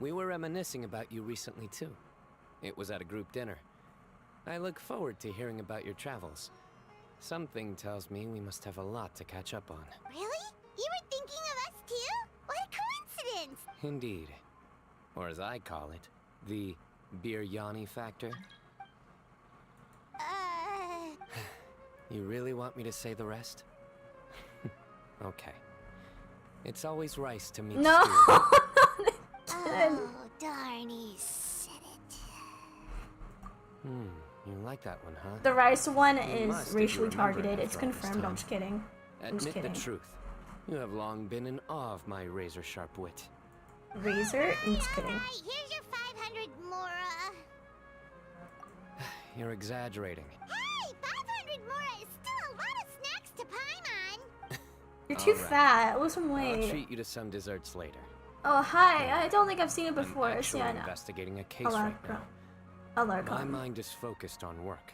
we were reminiscing about you recently too. It was at a group dinner. I look forward to hearing about your travels. Something tells me we must have a lot to catch up on. Really? You were thinking of us too? What a coincidence! Indeed. Or as I call it, the Biryani factor. You really want me to say the rest? Okay. It's always rice to meet No! Oh, darn, he said it. You like that one, huh? The rice one You is must if you racially remember targeted. it It's after all this confirmed. I'm time. just kidding. I'm just Admit kidding. the truth. You have long been in awe of my razor-sharp wit. Razor? I'm just kidding. Alright, here's your 500 Mora. You're exaggerating. Hey, 500 Mora is still a lot of snacks to Paimon. You're too Alright. fat. Lose some I'll weight. treat you to some desserts later. Oh, hi. I don't think I've seen it before. I'm actually Yeah, no. investigating a case I'll right learn. now. I'll learn. My mind is focused on work,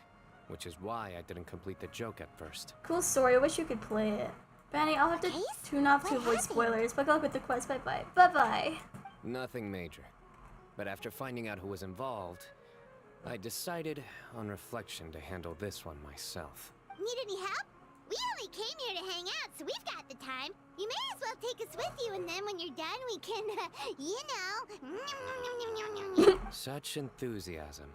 which is why I didn't complete the joke at first. Cool story. I wish you could play it. Benny, I'll have to tune off to avoid spoilers. But good luck with the quest. Bye bye. Bye bye. Nothing major. But after finding out who was involved, I decided on reflection to handle this one myself. Need any help? We only came here to hang out, so we've got the time. You may as well take us with you, and then when you're done, we can, you know. Such enthusiasm.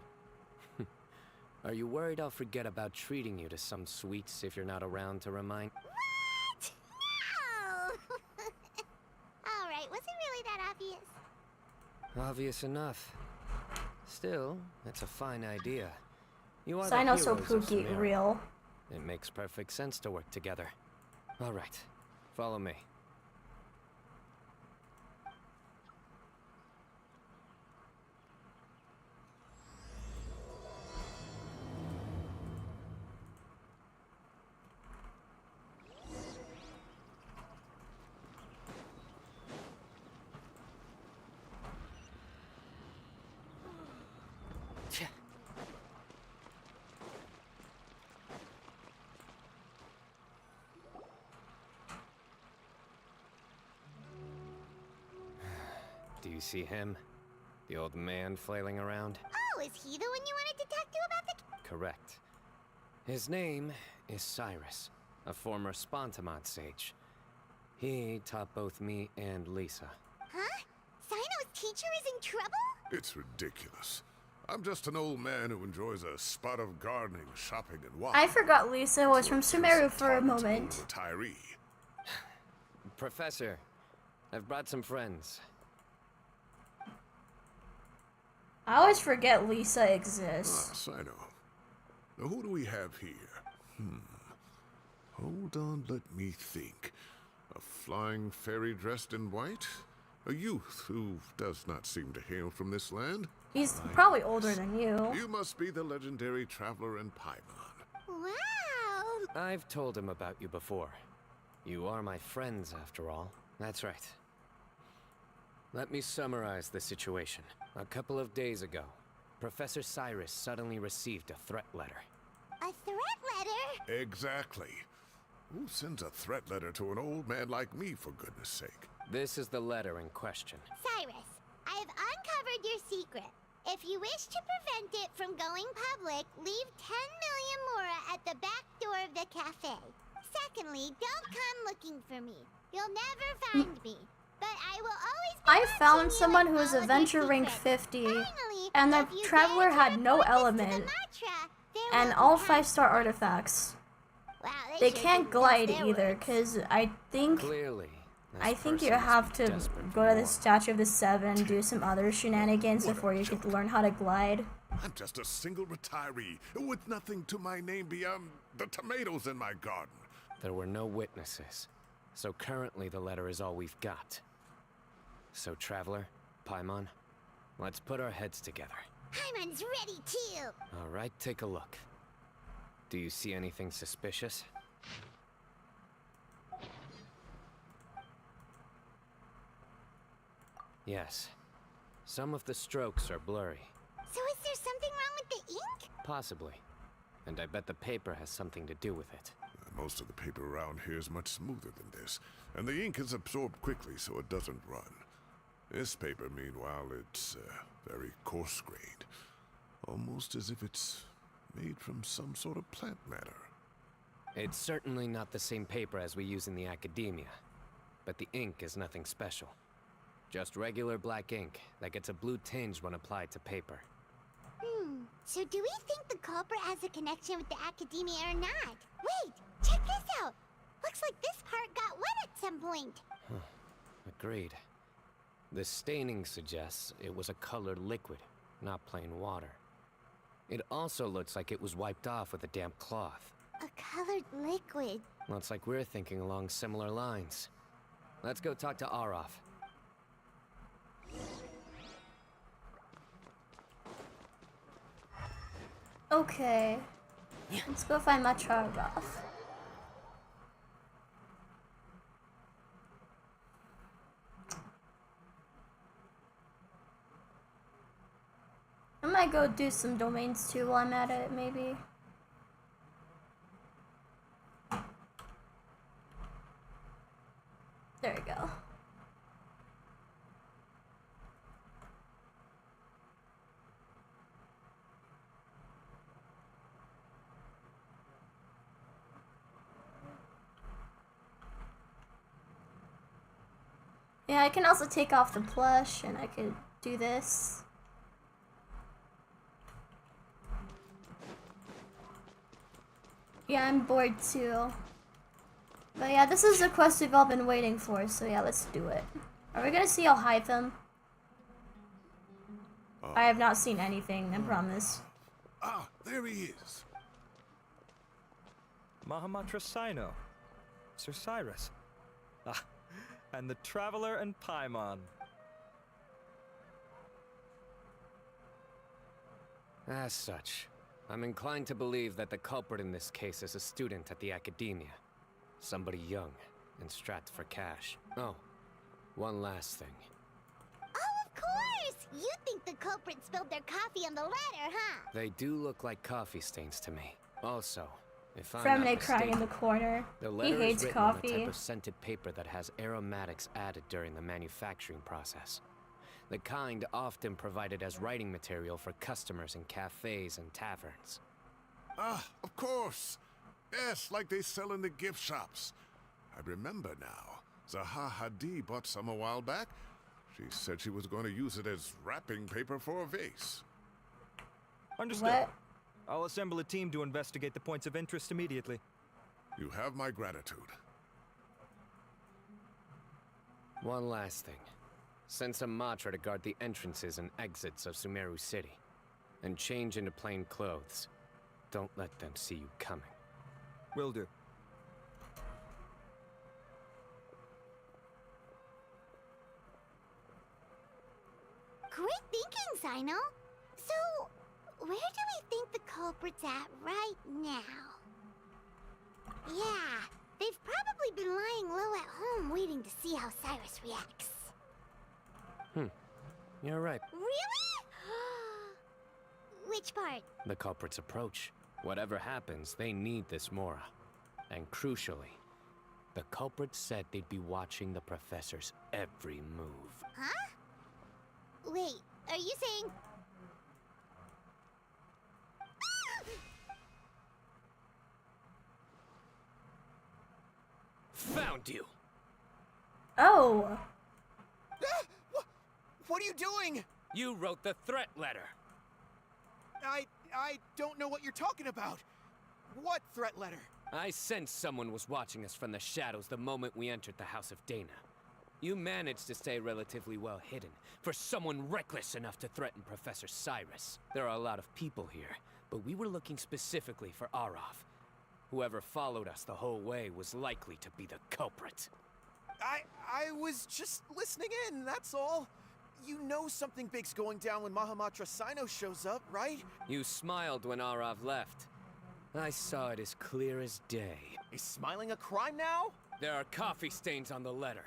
Are you worried I'll forget about treating you to some sweets if you're not around to remind? What? No! Alright, was it really that obvious? Obvious enough. Still, it's a fine idea. You are CYNO the so heroes of pooky, Sumeru. real. It makes perfect sense to work together. All right, follow me. Do you see him? The old man flailing around? Oh, is he the one you wanted to talk to about the... Correct. His name is Cyrus, a former Spontamont sage. He taught both me and Lisa. Huh? CYNO's teacher is in trouble? It's ridiculous. I'm just an old man who enjoys a spot of gardening, shopping, and wine. I forgot Lisa was from Sumeru for a moment. Retiree. Professor, I've brought some friends. I always forget Lisa exists. CYNO. Now who do we have here? Hold on, let me think. A flying fairy dressed in white? A youth who does not seem to hail from this land? He's probably older than you. You must be the legendary traveler in Paimon. Wow! I've told him about you before. You are my friends, after all. That's right. Let me summarize the situation. A couple of days ago, Professor Cyrus suddenly received a threat letter. A threat letter? Exactly. Who sends a threat letter to an old man like me, for goodness sake? This is the letter in question. Cyrus, I have uncovered your secret. If you wish to prevent it from going public, leave 10 million lira at the back door of the cafe. Secondly, don't come looking for me. You'll never find me. But I will always be I found watching you someone and who was all of Adventure your rank secrets. 50, Finally, and the if you Traveler dare to had no report this to the element, Matra, there and will all be 5-star artifacts. Wow, They sure can't didn't glide mince their either, words. because I think Clearly, you have to go to the Statue of the Seven, do some other shenanigans before you could learn how to glide. I'm just a single retiree with nothing to my name beyond the tomatoes in my garden. There were no witnesses, so currently the letter is all we've got. So, Traveler, Paimon, let's put our heads together. Paimon's ready too. All right, take a look. Do you see anything suspicious? Yes. Some of the strokes are blurry. So is there something wrong with the ink? Possibly. And I bet the paper has something to do with it. Most of the paper around here is much smoother than this, and the ink is absorbed quickly so it doesn't run. This paper, meanwhile, it's very coarse-grained, almost as if it's made from some sort of plant matter. It's certainly not the same paper as we use in the academia, but the ink is nothing special. Just regular black ink that gets a blue tinge when applied to paper. So do we think the culprit has a connection with the academia or not? Wait, check this out. Looks like this part got wet at some point. Agreed. The staining suggests it was a colored liquid, not plain water. It also looks like it was wiped off with a damp cloth. A colored liquid. Looks like we're thinking along similar lines. Let's go talk to Arof. Okay. Let's go find my Arof. I might go do some domains too while I'm at it, maybe. There we go. Yeah, I can also take off the plush and I could do this. Yeah, I'm bored too. But yeah, this is the quest we've all been waiting for, so yeah, let's do it. Are we gonna see Alhaitham? I have not seen anything, I promise. Ah, there he is. Mahamatra CYNO. Sir Cyrus. Ah, and the Traveler and Paimon. As such, I'm inclined to believe that the culprit in this case is a student at the academia. Somebody young and strapped for cash. Oh, one last thing. Oh, of course! You think the culprit spilled their coffee on the ladder, huh? They do look like coffee stains to me. Also, if I'm Freminet not crying in mistaken, the corner. the He letter hates is written on a coffee. type of scented paper that has aromatics added during the manufacturing process. The kind often provided as writing material for customers in cafes and taverns. Ah, of course. Yes, like they sell in the gift shops. I remember now. Zaha Hadid bought some a while back. She said she was going to use it as wrapping paper for a vase. Understood. What? I'll assemble a team to investigate the points of interest immediately. You have my gratitude. One last thing. Send some Matra to guard the entrances and exits of Sumeru City. And change into plain clothes. Don't let them see you coming. Will do. Great thinking, CYNO. So, where do we think the culprit's at right now? Yeah, they've probably been lying low at home waiting to see how Cyrus reacts. You're right. Really? Which part? The culprits approach. Whatever happens, they need this Mora. And crucially, the culprits said they'd be watching the professor's every move. Huh? Wait, are you saying... Found you! Oh! What are you doing? You wrote the threat letter. I don't know what you're talking about. What threat letter? I sensed someone was watching us from the shadows the moment we entered the House of Dana. You managed to stay relatively well hidden for someone reckless enough to threaten Professor Cyrus. There are a lot of people here, but we were looking specifically for Arav. Whoever followed us the whole way was likely to be the culprit. I was just listening in, that's all. You know something big's going down when Mahamatra CYNO shows up, right? You smiled when Arav left. I saw it as clear as day. Is smiling a crime now? There are coffee stains on the letter.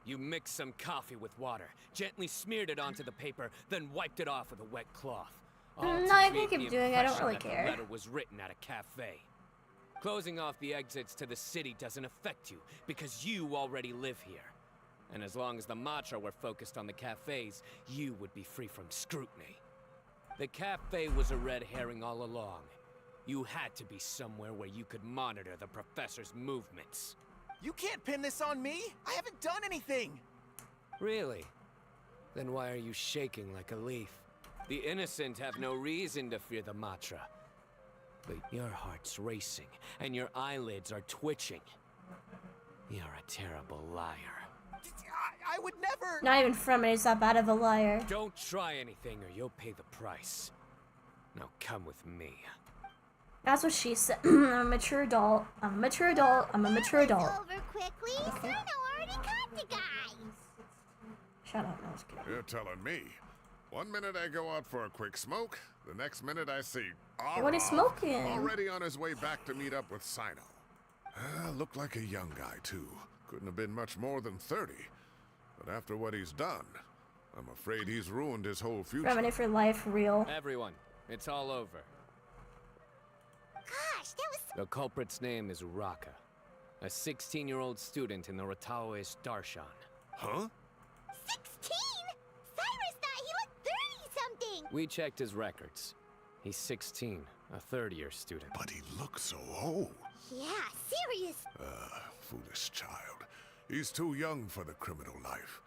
You mixed some coffee with water, gently smeared it onto the paper, then wiped it off with a wet cloth. No, I can keep doing it. I don't really care. The letter was written at a cafe. Closing off the exits to the city doesn't affect you, because you already live here. And as long as the Matra were focused on the cafes, you would be free from scrutiny. The cafe was a red herring all along. You had to be somewhere where you could monitor the professor's movements. You can't pin this on me! I haven't done anything! Really? Then why are you shaking like a leaf? The innocent have no reason to fear the Matra. But your heart's racing, and your eyelids are twitching. You're a terrible liar. I would never... Not even Freminet's that bad of a liar. Don't try anything or you'll pay the price. Now come with me. That's what she said. I'm a mature adult. I'm a mature adult. I'm a mature adult. Over quickly. CYNO already caught the guy. Shut up, no, I was kidding. You're telling me. One minute I go out for a quick smoke, the next minute I see What is smoking? already on his way back to meet up with CYNO. Looked like a young guy, too. Couldn't have been much more than 30. But after what he's done, I'm afraid he's ruined his whole future. Freminate for life, real. Everyone, it's all over. Gosh, that was... The culprit's name is Raka, a 16-year-old student in the Ratawe's Darshan. Huh? 16? Cyrus thought he looked 30-something! We checked his records. He's 16, a third-year student. But he looks so old. Yeah, serious. Foolish child. He's too young for the criminal life.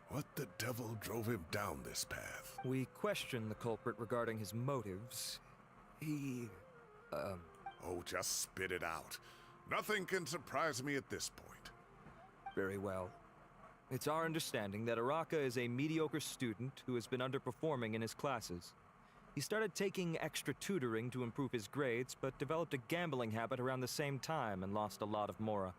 What the devil drove him down this path? We questioned the culprit regarding his motives. He... Oh, just spit it out. Nothing can surprise me at this point. Very well. It's our understanding that Araka is a mediocre student who has been underperforming in his classes. He started taking extra tutoring to improve his grades, but developed a gambling habit around the same time and lost a lot of Mora.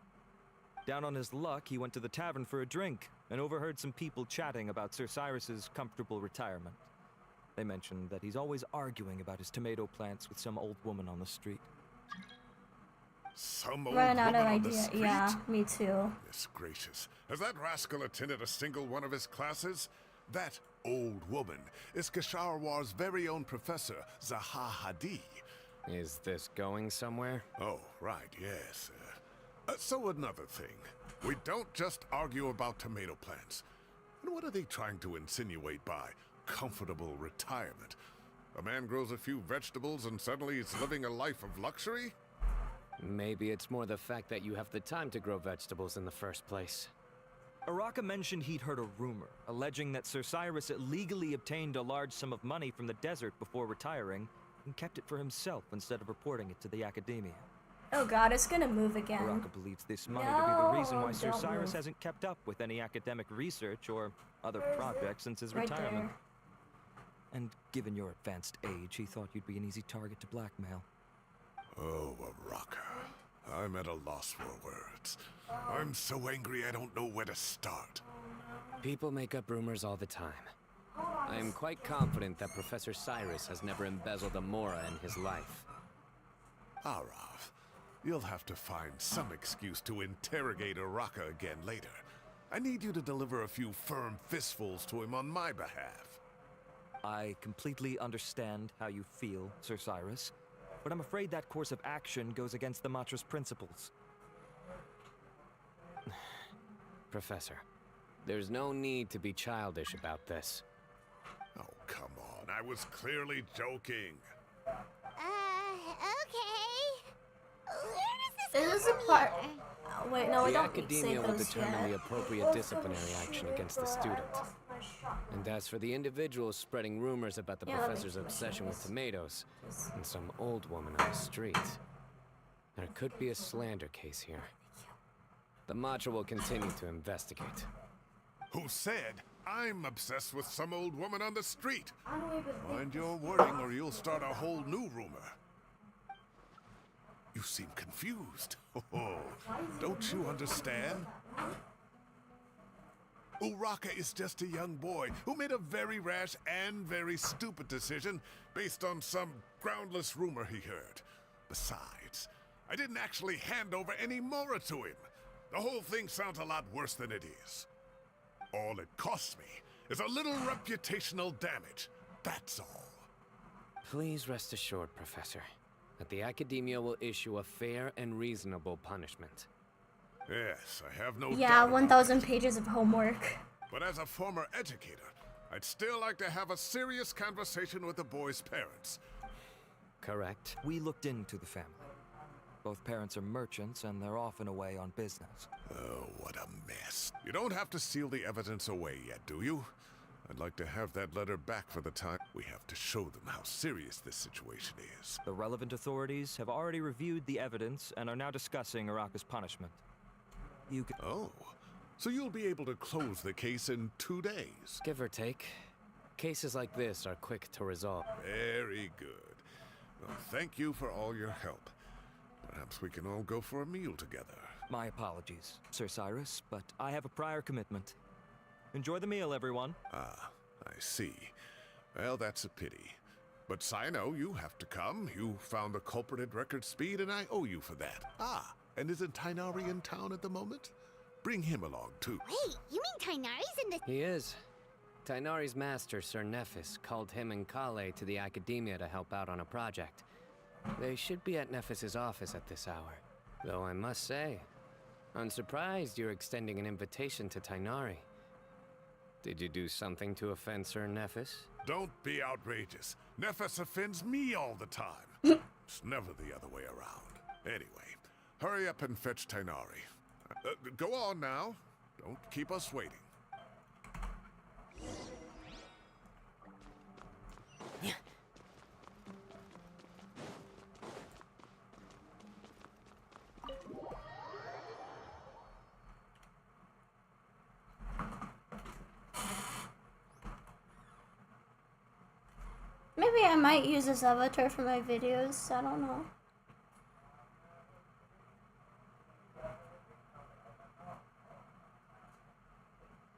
Down on his luck, he went to the tavern for a drink and overheard some people chatting about Sir Cyrus's comfortable retirement. They mentioned that he's always arguing about his tomato plants with some old woman on the street. Some old Running out woman of on the idea. street? Yeah, me too. Goodness gracious. Has that rascal attended a single one of his classes? That old woman is Kasharwar's very own professor, Zaha Hadi. Is this going somewhere? Oh, right, yes. So another thing. We don't just argue about tomato plants. And what are they trying to insinuate by comfortable retirement? A man grows a few vegetables and suddenly he's living a life of luxury? Maybe it's more the fact that you have the time to grow vegetables in the first place. Araka mentioned he'd heard a rumor, alleging that Sir Cyrus illegally obtained a large sum of money from the desert before retiring, and kept it for himself instead of reporting it to the academia. Oh god, it's gonna move again. Araka believes this money to be the reason why No, Sir don't Cyrus move. hasn't kept up with any academic research or other Where is projects since his Right retirement. there. And given your advanced age, he thought you'd be an easy target to blackmail. Oh, Araka. I'm at a loss for words. I'm so angry I don't know where to start. People make up rumors all the time. I am quite confident that Professor Cyrus has never embezzled a Mora in his life. Arav, you'll have to find some excuse to interrogate Araka again later. I need you to deliver a few firm fistfuls to him on my behalf. I completely understand how you feel, Sir Cyrus, but I'm afraid that course of action goes against the Matra's principles. Professor, there's no need to be childish about this. Oh, come on. I was clearly joking. Okay. Where does This this is a part. here? Wait, no, we The don't say academia will those determine yet. the appropriate disciplinary action against the student. And as for the individuals spreading rumors about the Yeah, let me professor's see my obsession with shoes. tomatoes and some old woman on the street, there could be a slander case here. The Matra will continue to investigate. Who said I'm obsessed with some old woman on the street? Mind your wording or you'll start a whole new rumor. You seem confused. Oh, don't you understand? Uraka is just a young boy who made a very rash and very stupid decision based on some groundless rumor he heard. Besides, I didn't actually hand over any Mora to him. The whole thing sounds a lot worse than it is. All it costs me is a little reputational damage. That's all. Please rest assured, Professor, that the Academia will issue a fair and reasonable punishment. Yes, I have no Yeah, doubt. 1,000 pages of homework. But as a former educator, I'd still like to have a serious conversation with the boy's parents. Correct. We looked into the family. Both parents are merchants, and they're often away on business. Oh, what a mess. You don't have to seal the evidence away yet, do you? I'd like to have that letter back for the time. We have to show them how serious this situation is. The relevant authorities have already reviewed the evidence and are now discussing Uraka's punishment. You can... Oh, so you'll be able to close the case in 2 days? Give or take. Cases like this are quick to resolve. Very good. Well, thank you for all your help. Perhaps we can all go for a meal together. My apologies, Sir Cyrus, but I have a prior commitment. Enjoy the meal, everyone. Ah, I see. Well, that's a pity. But CYNO, you have to come. You found the culprit at record speed, and I owe you for that. Ah, and isn't Tighnari in town at the moment? Bring him along, too. Wait, you mean Tighnari's in the... He is. Tighnari's master, Sir Nephis, called him and Kale to the Academia to help out on a project. They should be at Nephis's office at this hour. Though I must say, I'm surprised you're extending an invitation to Tighnari. Did you do something to offend Sir Nephis? Don't be outrageous. Nephis offends me all the time. It's never the other way around. Anyway, hurry up and fetch Tighnari. Go on now. Don't keep us waiting. Maybe I might use this avatar for my videos. I don't know.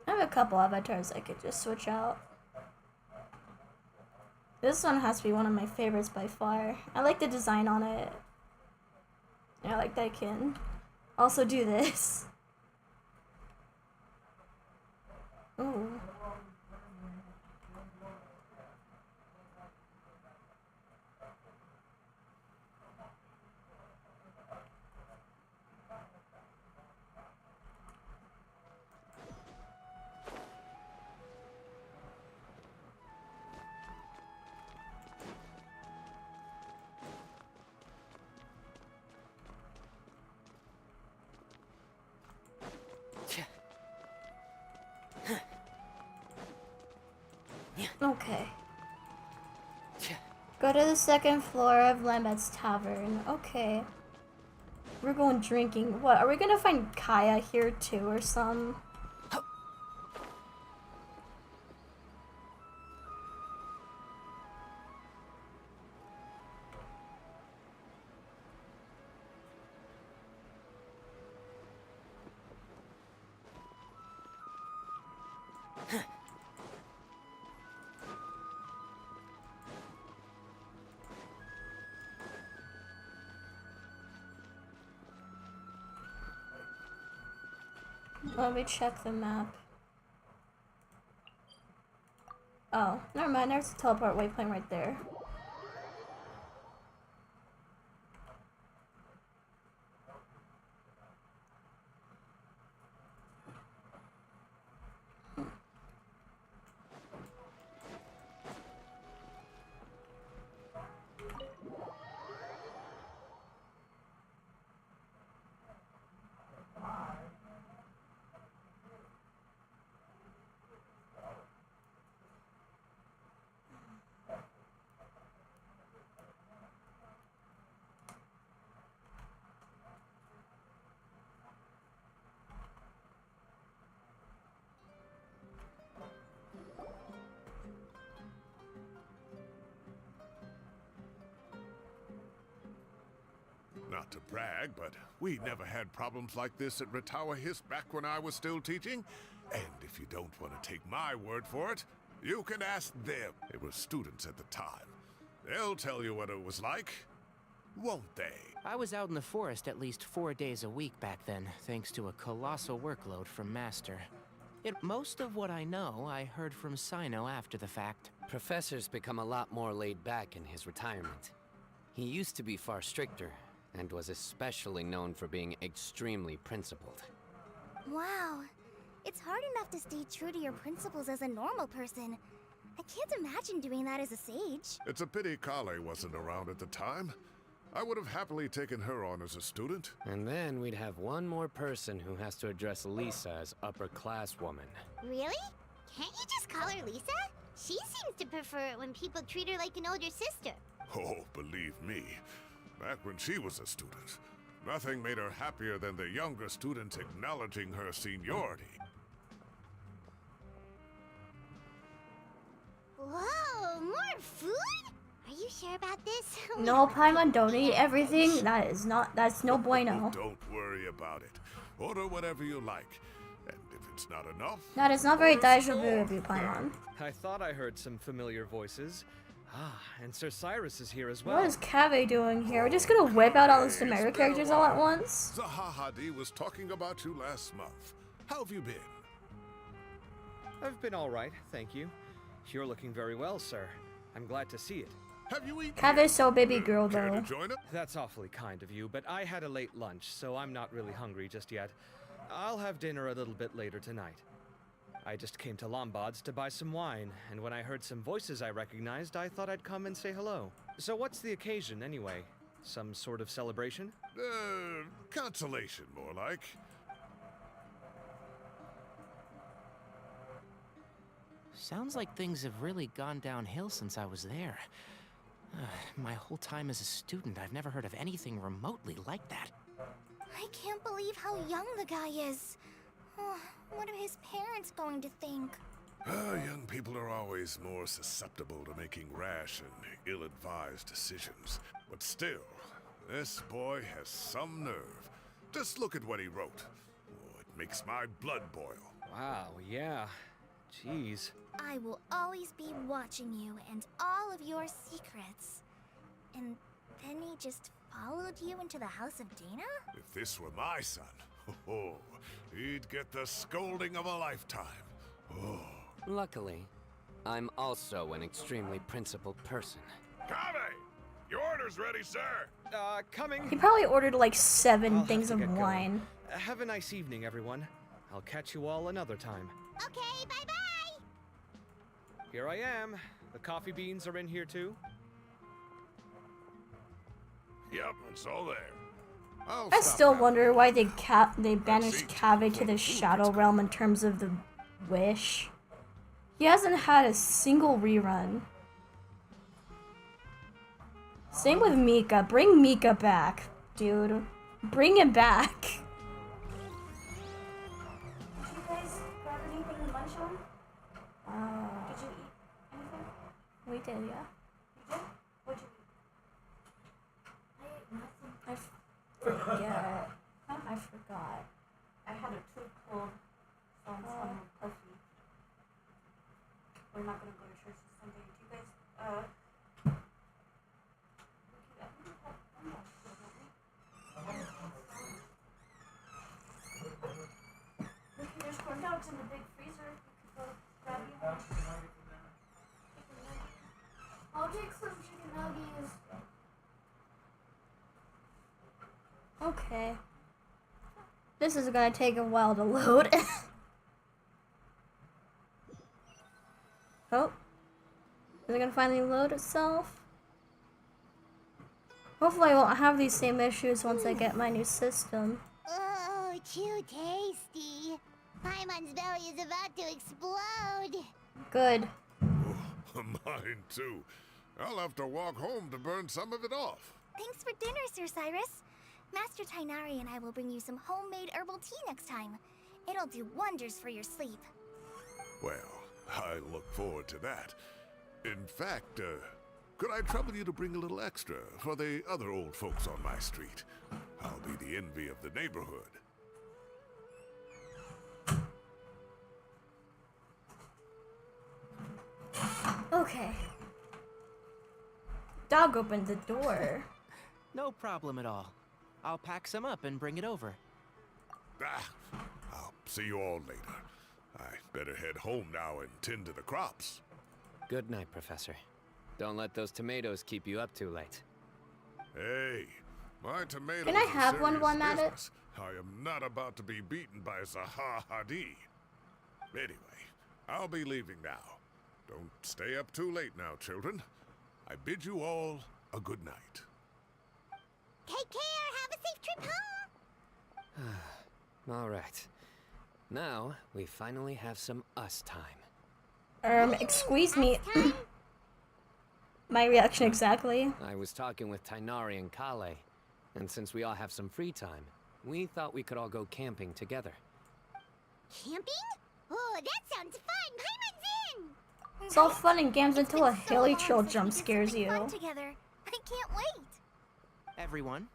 I have a couple avatars I could just switch out. This one has to be one of my favorites by far. I like the design on it. I like that I can also do this. Ooh. Okay. Go to the second floor of Lambeth's Tavern. Okay. We're going drinking. What, are we gonna find Kaya here too or some? Let me check the map. Oh, never mind. There's a teleport waypoint right there. Not to brag, but we never had problems like this at Ratawa Hiss back when I was still teaching. And if you don't want to take my word for it, you can ask them. It was students at the time. They'll tell you what it was like, won't they? I was out in the forest at least 4 days a week back then, thanks to a colossal workload from Master. Most of what I know, I heard from CYNO after the fact. Professor's become a lot more laid back in his retirement. He used to be far stricter, and was especially known for being extremely principled. Wow. It's hard enough to stay true to your principles as a normal person. I can't imagine doing that as a sage. It's a pity Kale wasn't around at the time. I would have happily taken her on as a student. And then we'd have one more person who has to address Lisa as upper-class woman. Really? Can't you just call her Lisa? She seems to prefer it when people treat her like an older sister. Oh, believe me. Back when she was a student, nothing made her happier than the younger students acknowledging her seniority. Whoa, more food? Are you sure about this? No, Paimon, don't eat everything. That's no bueno. Don't worry about it. Order whatever you like. And if it's not enough... That is not very daijoubu of you, Paimon. I thought I heard some familiar voices. Ah, and Sir Cyrus is here as well. What is Kave doing here? We're just gonna whip out all the Sumeru characters all at once? Zahahadi was talking about you last month. How have you been? I've been all right, thank you. You're looking very well, sir. I'm glad to see it. Have you eaten? Kave's so baby girl though. That's awfully kind of you, but I had a late lunch, so I'm not really hungry just yet. I'll have dinner a little bit later tonight. I just came to Lombard's to buy some wine, and when I heard some voices I recognized, I thought I'd come and say hello. So what's the occasion, anyway? Some sort of celebration? Consolation, more like. Sounds like things have really gone downhill since I was there. My whole time as a student, I've never heard of anything remotely like that. I can't believe how young the guy is. Oh, what are his parents going to think? Young people are always more susceptible to making rash and ill-advised decisions. But still, this boy has some nerve. Just look at what he wrote. Oh, it makes my blood boil. Wow, yeah. Jeez. I will always be watching you and all of your secrets. And then he just followed you into the house of Dana? If this were my son, he'd get the scolding of a lifetime. Oh. Luckily, I'm also an extremely principled person. Kave! Your order's ready, sir! Coming. He probably ordered like 7 I'll things have of to get wine. going. Have a nice evening, everyone. I'll catch you all another time. Okay, bye-bye! Here I am. The coffee beans are in here too. Yep, it's all there. I still wonder why they banished Kave to the Shadow Realm in terms of the wish. He hasn't had a single rerun. Same with Mika. Bring Mika back, dude. Bring him back. Did you guys grab anything to munch on? Did you eat anything? We did, yeah. You did? What'd you eat? I ate nothing. I forget. I forgot. I had a too cold some puffy. We're not gonna go to church this Sunday. Do you guys we dogs in the big freezer. You could go grab you. I'll take some chicken nuggies. Okay. This is gonna take a while to load. Oh. Is it gonna finally load itself? Hopefully I won't have these same issues once I get my new system. Oh, too tasty. Paimon's belly is about to explode. Good. Oh, mine too. I'll have to walk home to burn some of it off. Thanks for dinner, Sir Cyrus. Master Tainari and I will bring you some homemade herbal tea next time. It'll do wonders for your sleep. Well, I look forward to that. In fact, could I trouble you to bring a little extra for the other old folks on my street? I'll be the envy of the neighborhood. Okay. Dog opened the door. No problem at all. I'll pack some up and bring it over. I'll see you all later. I better head home now and tend to the crops. Good night, Professor. Don't let those tomatoes keep you up too late. Hey, my tomatoes Can I have are one serious while I'm at it? business. I am not about to be beaten by Zaha Hadi. Anyway, I'll be leaving now. Don't stay up too late now, children. I bid you all a good night. Take care. Have a safe trip home. All right. Now, we finally have some us time. Excuse me. My reaction exactly. I was talking with Tainari and Kale, and since we all have some free time, we thought we could all go camping together. Camping? Oh, that sounds fun. Paimon's in. It's all fun and games until a hilly troll jump scares you. Fun together. I can't wait. Everyone,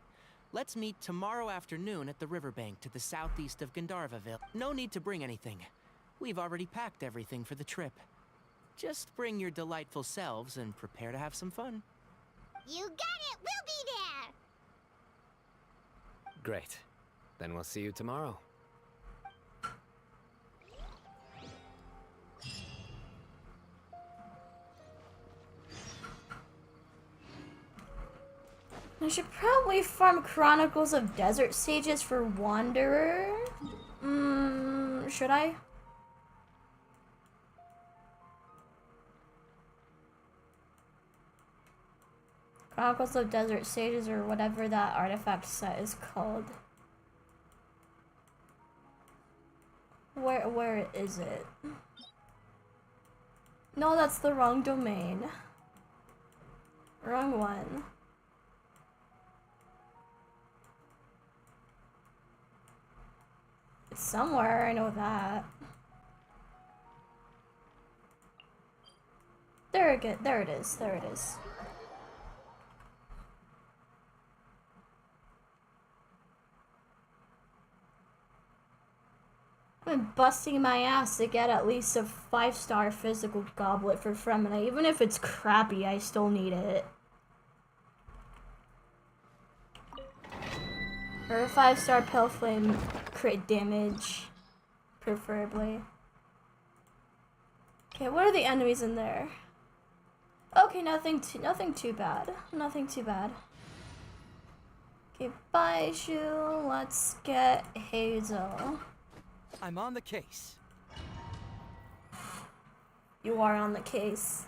let's meet tomorrow afternoon at the riverbank to the southeast of Gandharvaville. No need to bring anything. We've already packed everything for the trip. Just bring your delightful selves and prepare to have some fun. You got it. We'll be there. Great. Then we'll see you tomorrow. I should probably farm Chronicles of Desert Sages for Wanderer. Should I? Chronicles of Desert Sages, or whatever that artifact set is called. Where is it? No, that's the wrong domain. Wrong one. It's somewhere, I know that. There it is. There it is. I've been busting my ass to get at least a 5-star physical goblet for Freminet. Even if it's crappy, I still need it. Or a 5-star Pale Flame crit damage, preferably. Okay, what are the enemies in there? Okay, nothing too bad. Nothing too bad. Okay, bye, Shu. Let's get Hazel. I'm on the case. You are on the case.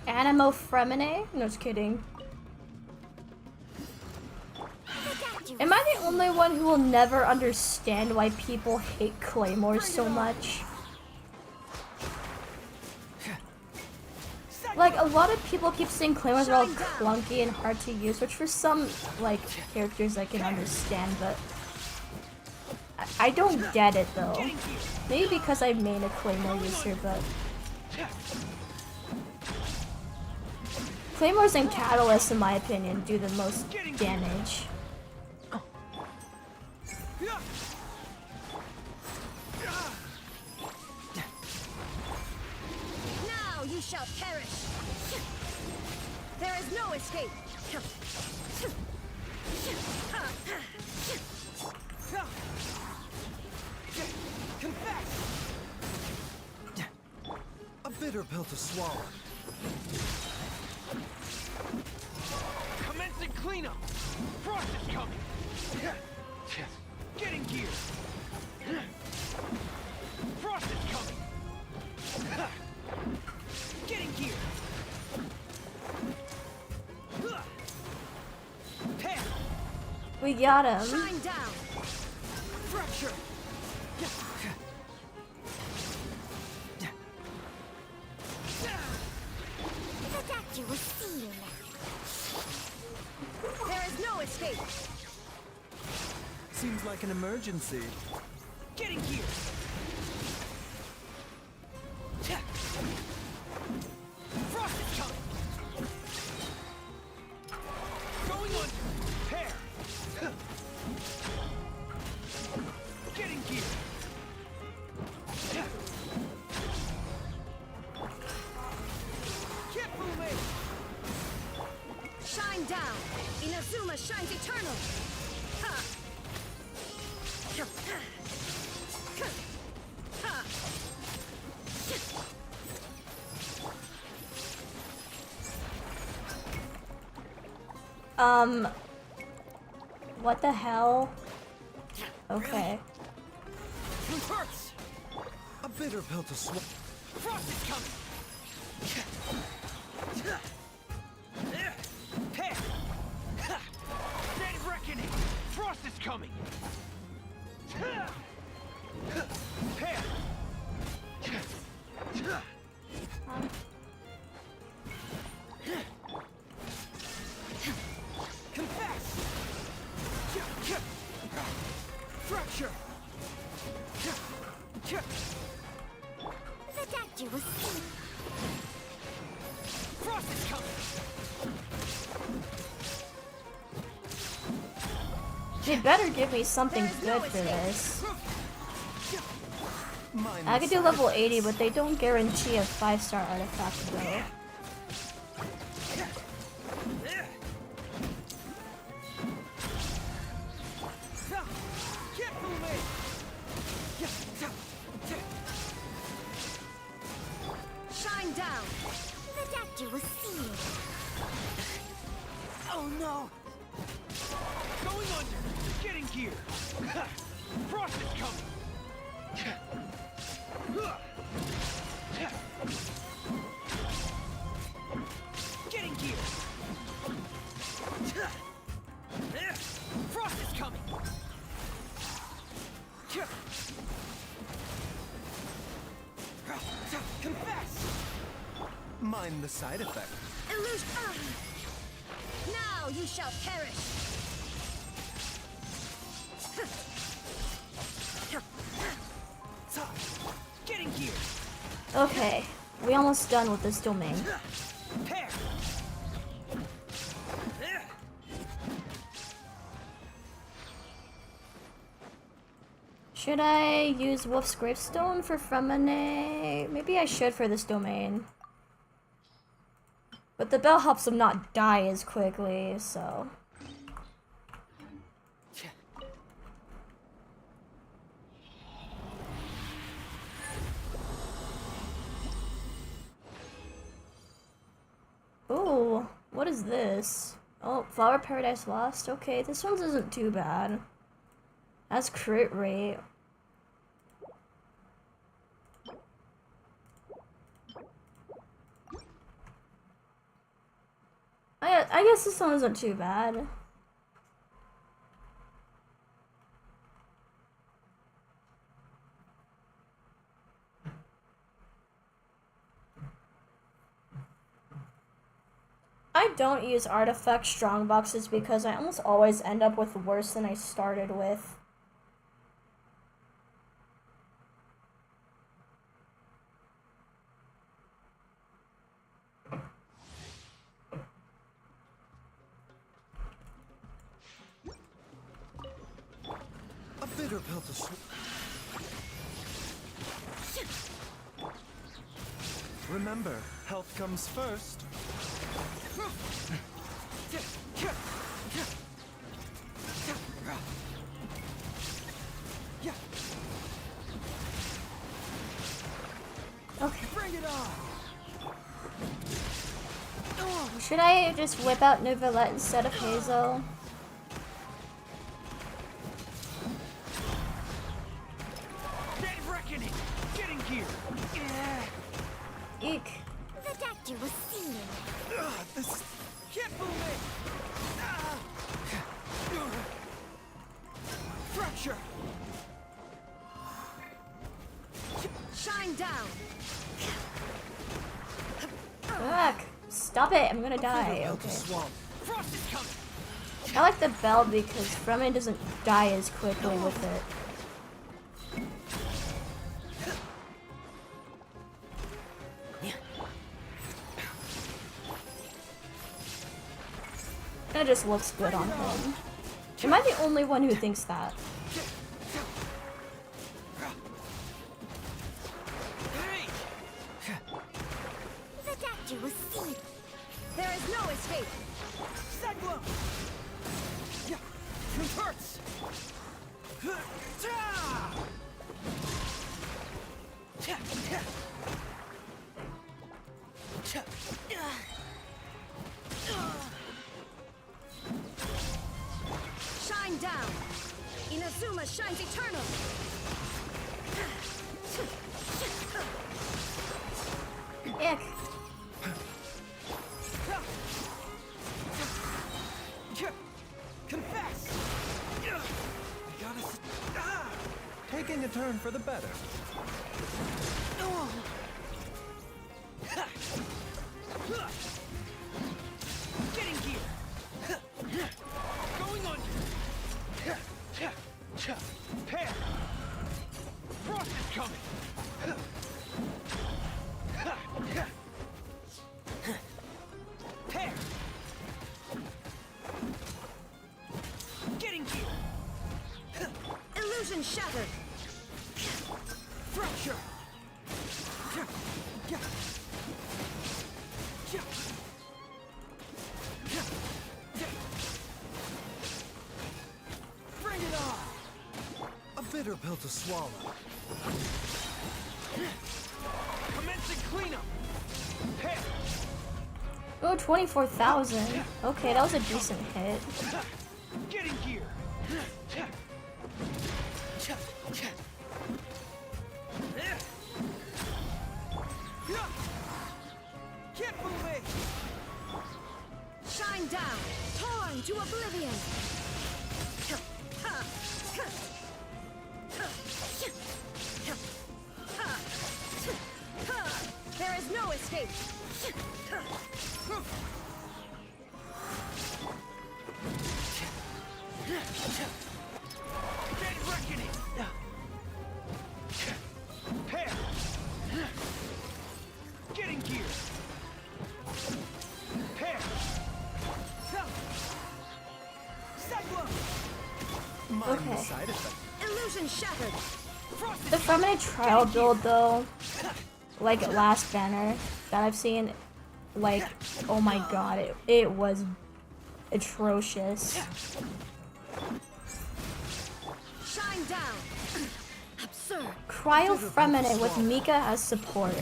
Animo Freminet? No, just kidding. Am I the only one who will never understand why people hate claymores so much? Like, a lot of people keep saying claymores are all clunky and hard to use, which for some, like, characters I can understand, but I don't get it, though. Maybe because I main a claymore user, but Claymores and Catalysts, in my opinion, do the most damage. Now you shall perish. There is no escape. Confess! A bitter pill to swallow. Commencing cleanup! Frost is coming! Getting gear! Frost is coming! Getting gear! We got him. Shine down. Fracture! The doctor will see you now. There is no escape. Seems like an emergency. Getting gear! Frost is coming! Going under! Pair! Getting gear! Kifume! Shine down. Inazuma shines eternal. Ha. What the hell? Okay. Reverse! A bitter pill to swallow. Frost is coming! Pair! Dead reckoning! Frost is coming! Pair! Confess! Fracture! The doctor will see. Frost is coming! They better give me something good for this. I could do level 80, but they don't guarantee a 5-star artifact though. Shine down. The doctor will see you. Oh no! Going under! Getting gear! Frost is coming! Getting gear! Frost is coming! Confess! Mind the side effect. Illusion. Now you shall perish. Getting gear! Okay, we almost done with this domain. Pair! Should I use Wolf's Gravestone for Freminet? Maybe I should for this domain. But the bell helps him not die as quickly, so... Ooh, what is this? Oh, Flower Paradise Lost. Okay, this one isn't too bad. That's crit rate. I guess this one isn't too bad. I don't use artifact strong boxes because I almost always end up with worse than I started with. bitter pill to Remember, health comes first. Okay. Bring it on. Should I just whip out Novelette instead of Hazel? Day of reckoning! Getting here! Eek. The doctor was seeing. This Can't move it! fracture. Shine down. Fuck. Stop it. I'm gonna die. Okay. Frost is coming! I like the bell because Freminet doesn't die as quickly with it. It just looks good on him. Am I the only one who thinks that? The doctor was seeing. There is no escape. Seglo! It hurts! Shine down. Inazuma shines eternal. Ick. Confess! Taking a turn for the better. Getting here! Going on! Pair! Frost is coming! Pair! Getting here! Illusion shattered. Fracture! Bring it on! A bitter pill to swallow. Commencing cleanup! Pair! Oh, 24,000. Okay, that was a decent hit. Getting gear! Can't move it! Shine down. Torn to oblivion. There is no escape. Dead reckoning! Pair! Getting gear! Pair! Seglo! Okay. Side effect. Illusion shattered. The Freminet trial build though, like last banner that I've seen, like, oh my god, it was atrocious. Shine down. Absurd. Cryo Freminet with Mika as support.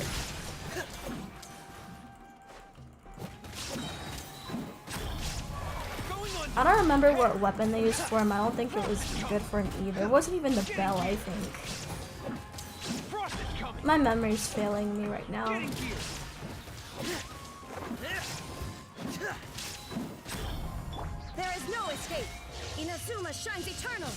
I don't remember what weapon they used for him. I don't think it was good for him either. It wasn't even the bell, I think. My memory's failing me right now. There is no escape. Inazuma shines eternal.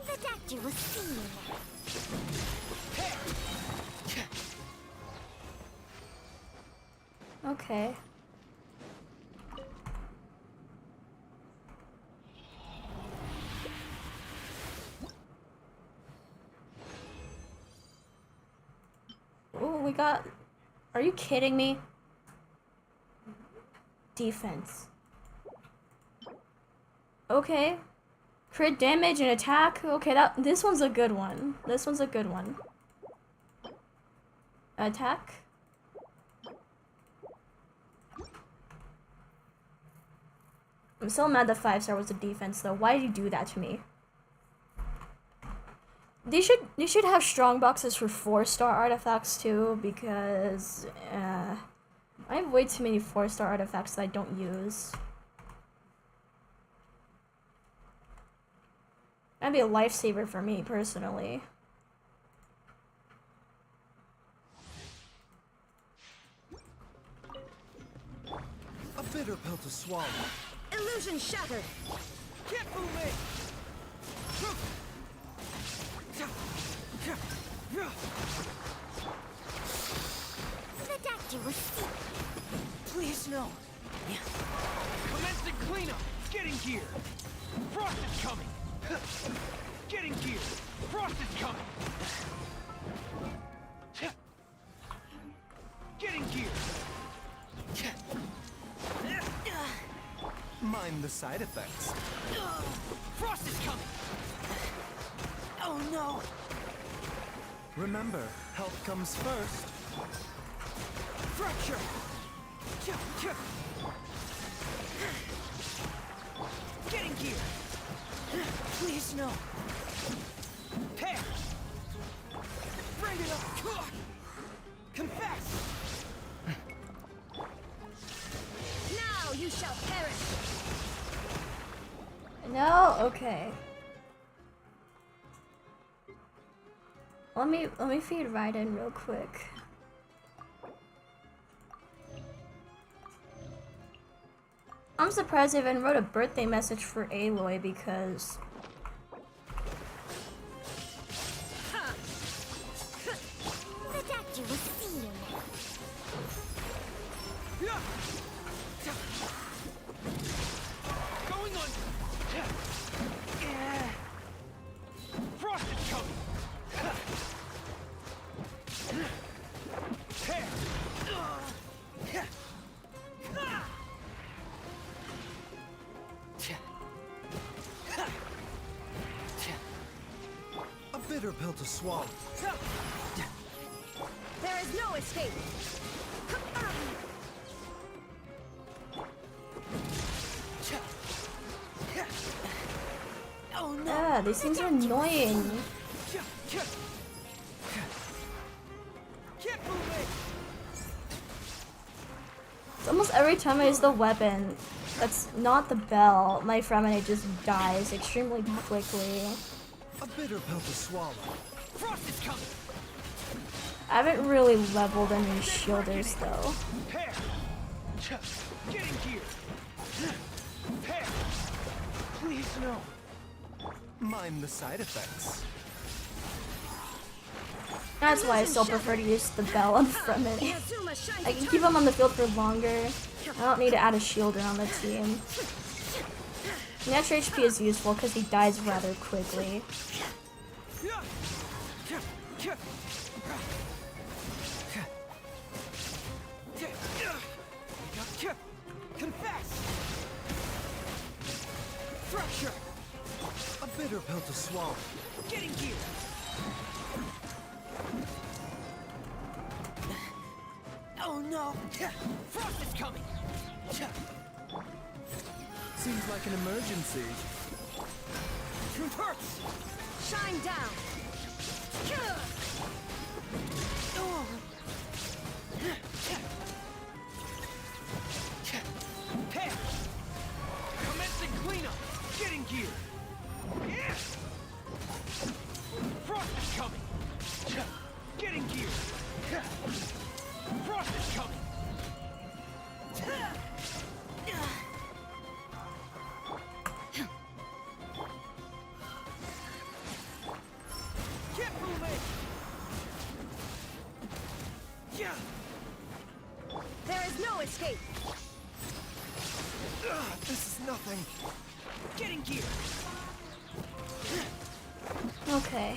The doctor was seeing. Okay. Ooh. 2. We got... Are you kidding me? Defense. Okay. Crit damage and attack. Okay, this one's a good one. This one's a good one. Attack. I'm so mad the 5-star was the defense though. Why did you do that to me? They should have strong boxes for 4-star artifacts too, because I have way too many 4-star artifacts that I don't use. That'd be a lifesaver for me personally. A bitter pill to swallow. Illusion shattered. Can't fool me. The doctor will see. Please no. Commencing cleanup. Getting gear. Frost is coming. Getting gear. Frost is coming. Getting gear. Mind the side effects. Frost is coming. Oh no. Remember, health comes first. Fracture. Getting gear. Please no. Tear. Bring it up. Confess. Now you shall perish. No? Okay. Let me feed Raiden real quick. I'm surprised I even wrote a birthday message for Aloy because The doctor will see you. Going on. Frost is coming. Tear. A bitter pill to swallow. There is no escape. Oh no. yeah, these things are annoying. It's almost every time I use the weapon that's not the bell, my Freminet just dies extremely quickly. A bitter pill to swallow. Frost is coming. I haven't really leveled any shielders though. Tear. Getting gear. Tear. Please no. Mind the side effects. That's why I still prefer to use the bell on Freminet. I can keep him on the field for longer. I don't need to add a shielder on the team. The extra HP is useful because he dies rather quickly. Confess. Fracture. A bitter pill to swallow. Getting gear. Oh no. Frost is coming. Seems like an emergency. Truth hurts. Shine down. Tear. Commencing cleanup. Getting gear. Frost is coming. Getting gear. Frost is coming. Can't fool me. Yeah. There is no escape. This is nothing. Getting gear. Okay.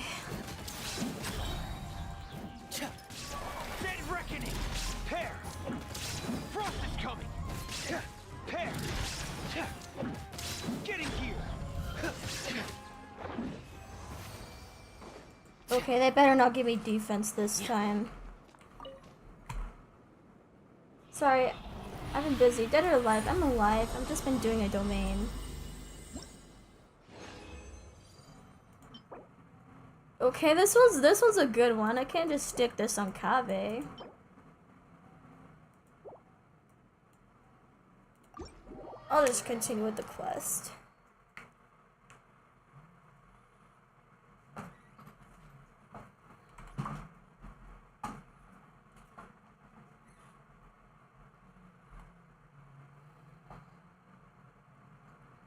Okay, they better not give me defense this time. Sorry, I've been busy. Dead or alive? I'm alive. I've just been doing a domain. Okay, this one's a good one. I can't just stick this on Kave. I'll just continue with the quest.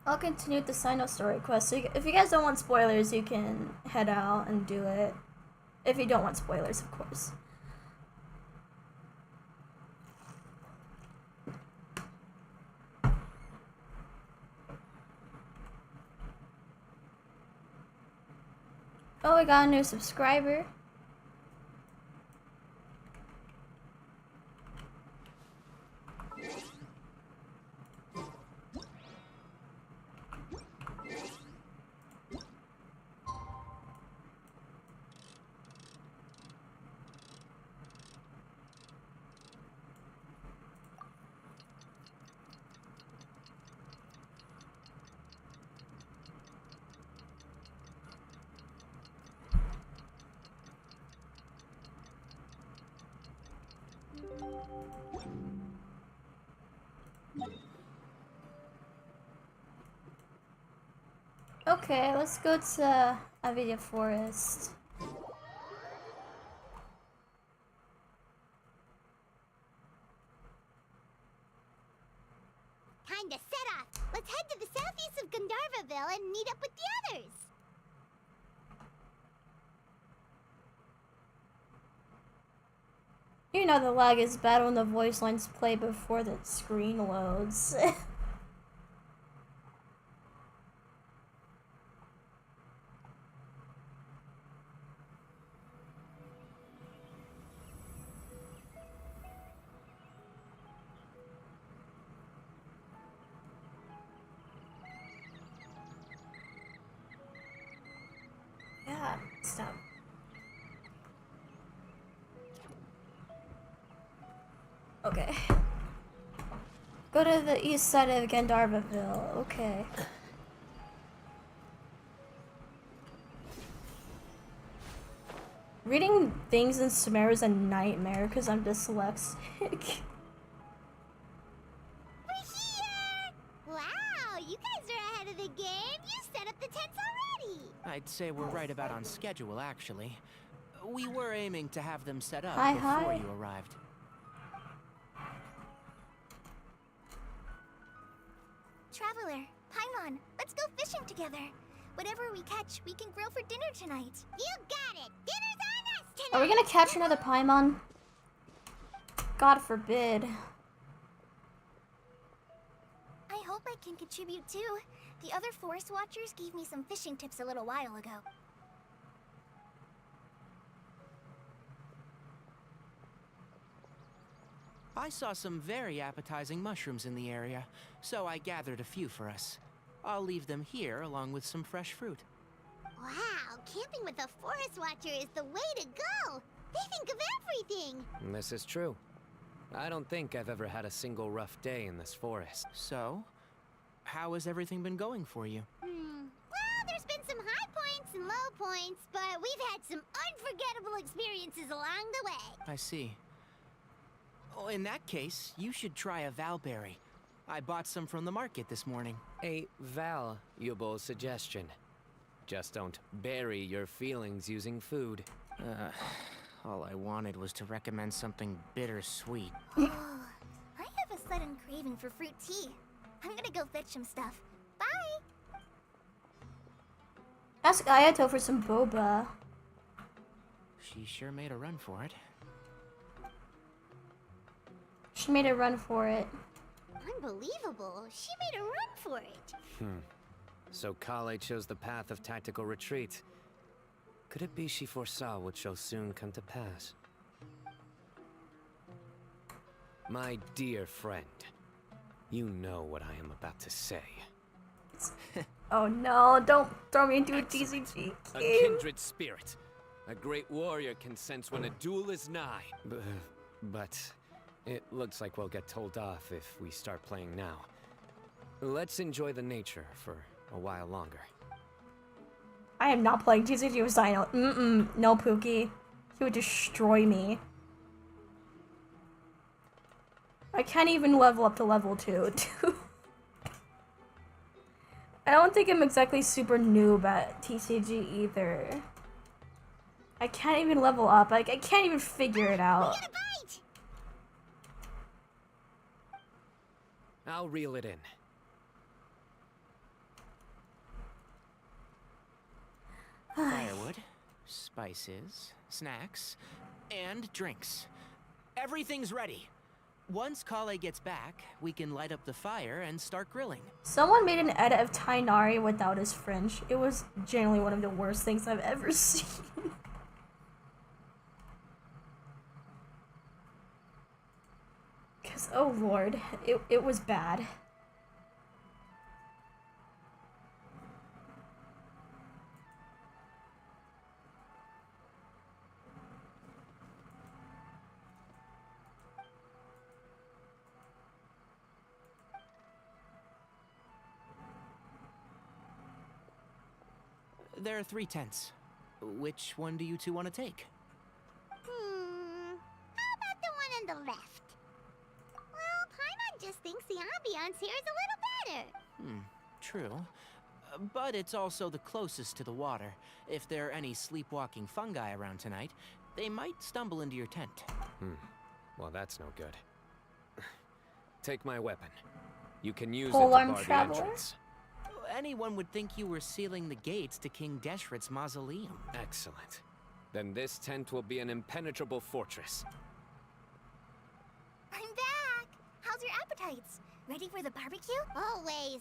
I'll continue with the CYNO story quest. So if you guys don't want spoilers, you can head out and do it. If you don't want spoilers, of course. Oh, we got a new subscriber. Okay, let's go to Avidia Forest. Kinda set off. Let's head to the southeast of Gandharvaville and meet up with the others. You know the lag is bad when the voice lines play before the screen loads. Yeah, stop. Okay. Go to the east side of Gandharvaville. Okay. Reading things in Sumer is a nightmare because I'm dyslexic. We're here! Wow, you guys are ahead of the game. You set up the tents already. I'd say we're right about on schedule, actually. We were aiming to have them set up Hi, before hi. you arrived. Traveler, Paimon, let's go fishing together. Whatever we catch, we can grill for dinner tonight. You got it. Dinner's on us tonight. Are we gonna catch another Paimon? God forbid. I hope I can contribute too. The other forest watchers gave me some fishing tips a little while ago. I saw some very appetizing mushrooms in the area, so I gathered a few for us. I'll leave them here along with some fresh fruit. Wow, camping with a forest watcher is the way to go. They think of everything. This is true. I don't think I've ever had a single rough day in this forest. So, how has everything been going for you? Well, there's been some high points and low points, but we've had some unforgettable experiences along the way. I see. Oh, in that case, you should try a valberry. I bought some from the market this morning. A valuable suggestion. Just don't bury your feelings using food. All I wanted was to recommend something bittersweet. Oh, I have a sudden craving for fruit tea. I'm gonna go fetch some stuff. Bye! Ask Ayato for some boba. She sure made a run for it. She made a run for it. Unbelievable. She made a run for it. So Kale chose the path of tactical retreat. Could it be she foresaw what shall soon come to pass? My dear friend, you know what I am about to say. Oh no, don't throw me into a TCG A game. kindred spirit. A great warrior can sense when a duel is nigh. But it looks like we'll get told off if we start playing now. Let's enjoy the nature for a while longer. I am not playing TCG with CYNO. No, Pookie. He would destroy me. I can't even level up to level 2. I don't think I'm exactly super noob at TCG either. I can't even level up. Like, I can't even figure it out. I'll reel it in. Firewood, spices, snacks, and drinks. Everything's ready. Once Kale gets back, we can light up the fire and start grilling. Someone made an edit of Tainari without his fringe. It was generally one of the worst things I've ever seen. Because, oh lord, it was bad. There are 3 tents. Which one do you two want to take? How about the one on the left? Well, Paimon just thinks the ambiance here is a little better. True. But it's also the closest to the water. If there are any sleepwalking fungi around tonight, they might stumble into your tent. Well, that's no good. Take my weapon. You can use Polearm it to bar the Traveler? entrance. Anyone would think you were sealing the gates to King Deshret's mausoleum. Excellent. Then this tent will be an impenetrable fortress. I'm back! How's your appetites? Ready for the barbecue? Always.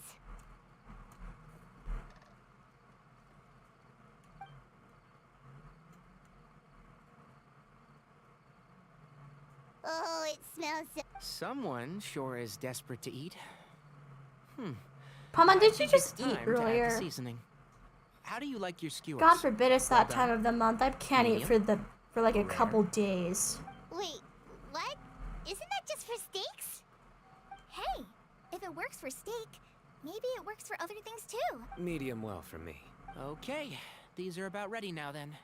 Oh, it smells so... Someone sure is desperate to eat. Paimon, did you think just it's eat time to add the earlier? season. How do you like your skewers? God forbid it's that Well time done. of the month. I can't eat Medium? for like a Rare? couple days. Wait, what? Isn't that just for steaks? Hey, if it works for steak, maybe it works for other things too. Medium well for me. Okay, these are about ready now then.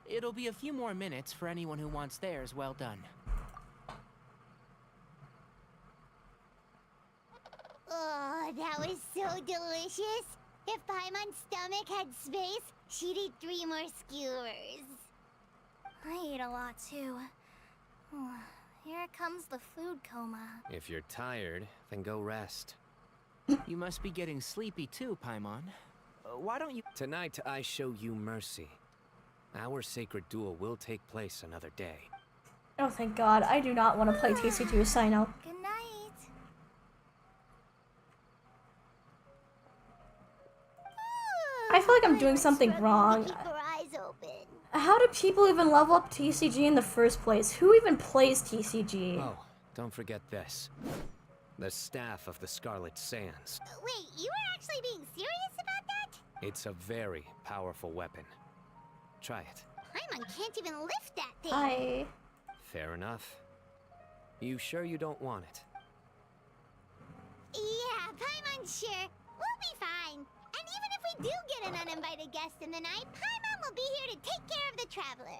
It'll be a few more minutes for anyone who wants theirs well done. Oh, that was so delicious. If Paimon's stomach had space, she'd eat 3 more skewers. I ate a lot too. Here comes the food coma. If you're tired, then go rest. You must be getting sleepy too, Paimon. Why don't you... Tonight, I show you mercy. Our sacred duel will take place another day. Oh, thank God. I do not want to play TCG with CYNO. Good night. I feel like I'm doing something wrong. Keep her eyes open. How do people even level up TCG in the first place? Who even plays TCG? Oh, don't forget this. The staff of the Scarlet Sands. Wait, you were actually being serious about that? It's a very powerful weapon. Try it. Paimon can't even lift that thing. I... Fair enough. You sure you don't want it? Yeah, Paimon's sure. We'll be fine. And even if we do get an uninvited guest in the night, Paimon will be here to take care of the traveler.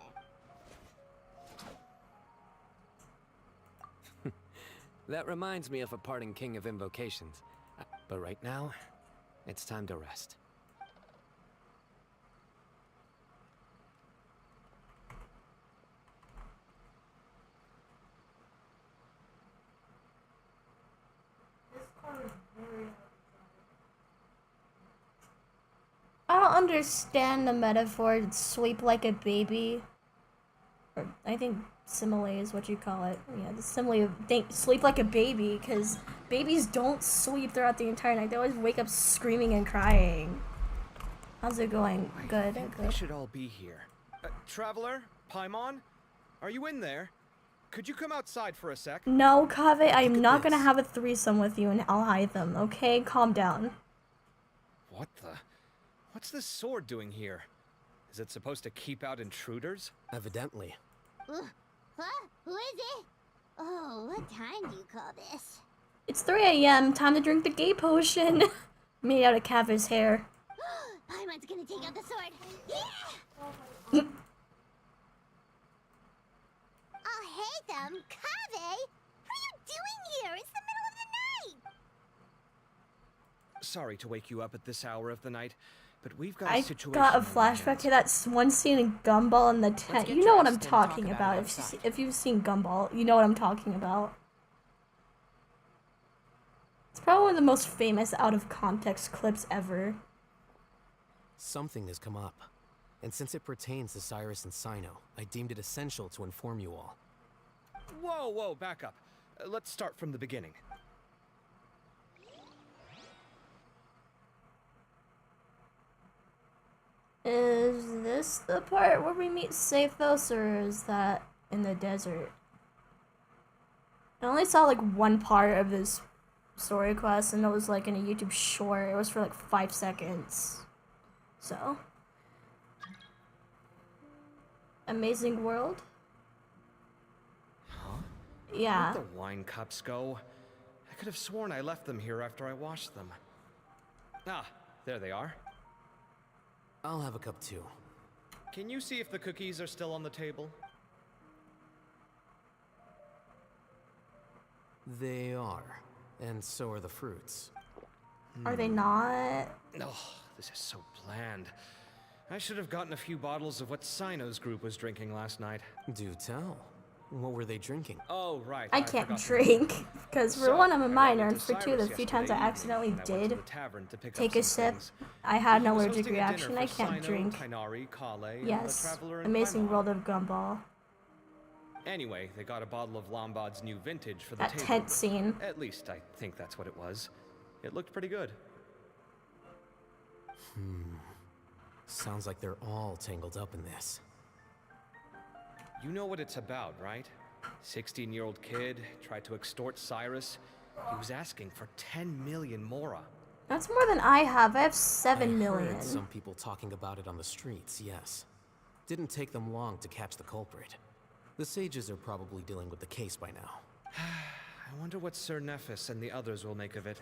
That reminds me of a parting king of invocations. But right now, it's time to rest. I don't understand the metaphor, sleep like a baby. Or, I think simile is what you call it. Yeah, the simile of sleep like a baby, because babies don't sleep throughout the entire night. They always wake up screaming and crying. How's it going? Good, They good. should all be here. Traveler? Paimon? Are you in there? Could you come outside for a sec? No, Kaveh, I'm at not gonna this. have a threesome with you and I'll hide them, okay? Calm down. What the? What's this sword doing here? Is it supposed to keep out intruders? Evidently. Huh? Who is it? Oh, what time do you call this? It's 3 a.m. Time to drink the gay potion. Made out of Kava's hair. Paimon's gonna take out the sword. Yeah! Oh, hey them, Kave! What are you doing here? It's the middle of the night! Sorry to wake you up at this hour of the night, but we've got a I situation. got a on our flashback hands. to that one scene in Gumball in the tent. get You know what I'm dressed and talk talking about about. it If you've seen Gumball, you know what I'm talking about. It's probably one of the most famous out of context clips ever. Something has come up. And since it pertains to Cyrus and CYNO, I deemed it essential to inform you all. Whoa, back up. Let's start from the beginning. Is this the part where we meet Saphos, or is that in the desert? I only saw like one part of this story quest, and it was like in a YouTube short. It was for like 5 seconds. So. Amazing world? Huh? Yeah. Where'd the wine cups go? I could have sworn I left them here after I washed them. Ah, there they are. I'll have a cup too. Can you see if the cookies are still on the table? They are. And so are the fruits. Are they not? Oh, this is so bland. I should have gotten a few bottles of what CYNO's group was drinking last night. Do tell. What were they drinking? Oh, right. I can't drink, because for one, I'm a minor, and for two, the few times I accidentally did take a sip, I had an allergic reaction. I can't drink. Yes, Amazing World of Gumball. Anyway, they got a bottle of Lombard's new vintage for the That table. tent scene. At least I think that's what it was. It looked pretty good. Sounds like they're all tangled up in this. You know what it's about, right? 16-year-old kid tried to extort Cyrus. He was asking for 10 million mora. That's more than I have. I have 7 million. Heard some people talking about it on the streets, yes. Didn't take them long to catch the culprit. The sages are probably dealing with the case by now. I wonder what Sir Nephis and the others will make of it.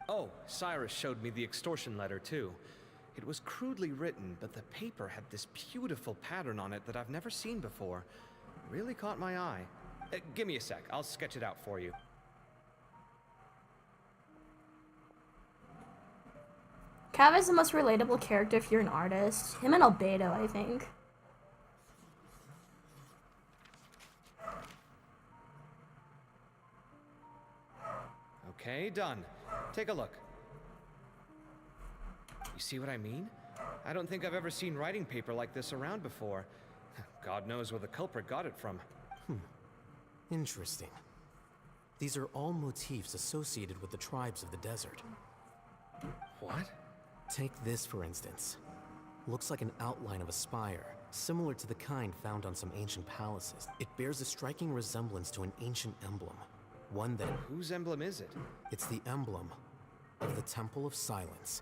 Oh, Cyrus showed me the extortion letter, too. It was crudely written, but the paper had this beautiful pattern on it that I've never seen before. Really caught my eye. Give me a sec. I'll sketch it out for you. Cav is the most relatable character if you're an artist. Him and Albedo, I think. Okay, done. Take a look. You see what I mean? I don't think I've ever seen writing paper like this around before. God knows where the culprit got it from. Interesting. These are all motifs associated with the tribes of the desert. What? Take this, for instance. Looks like an outline of a spire, similar to the kind found on some ancient palaces. It bears a striking resemblance to an ancient emblem. One that... Whose emblem is it? It's the emblem of the Temple of Silence.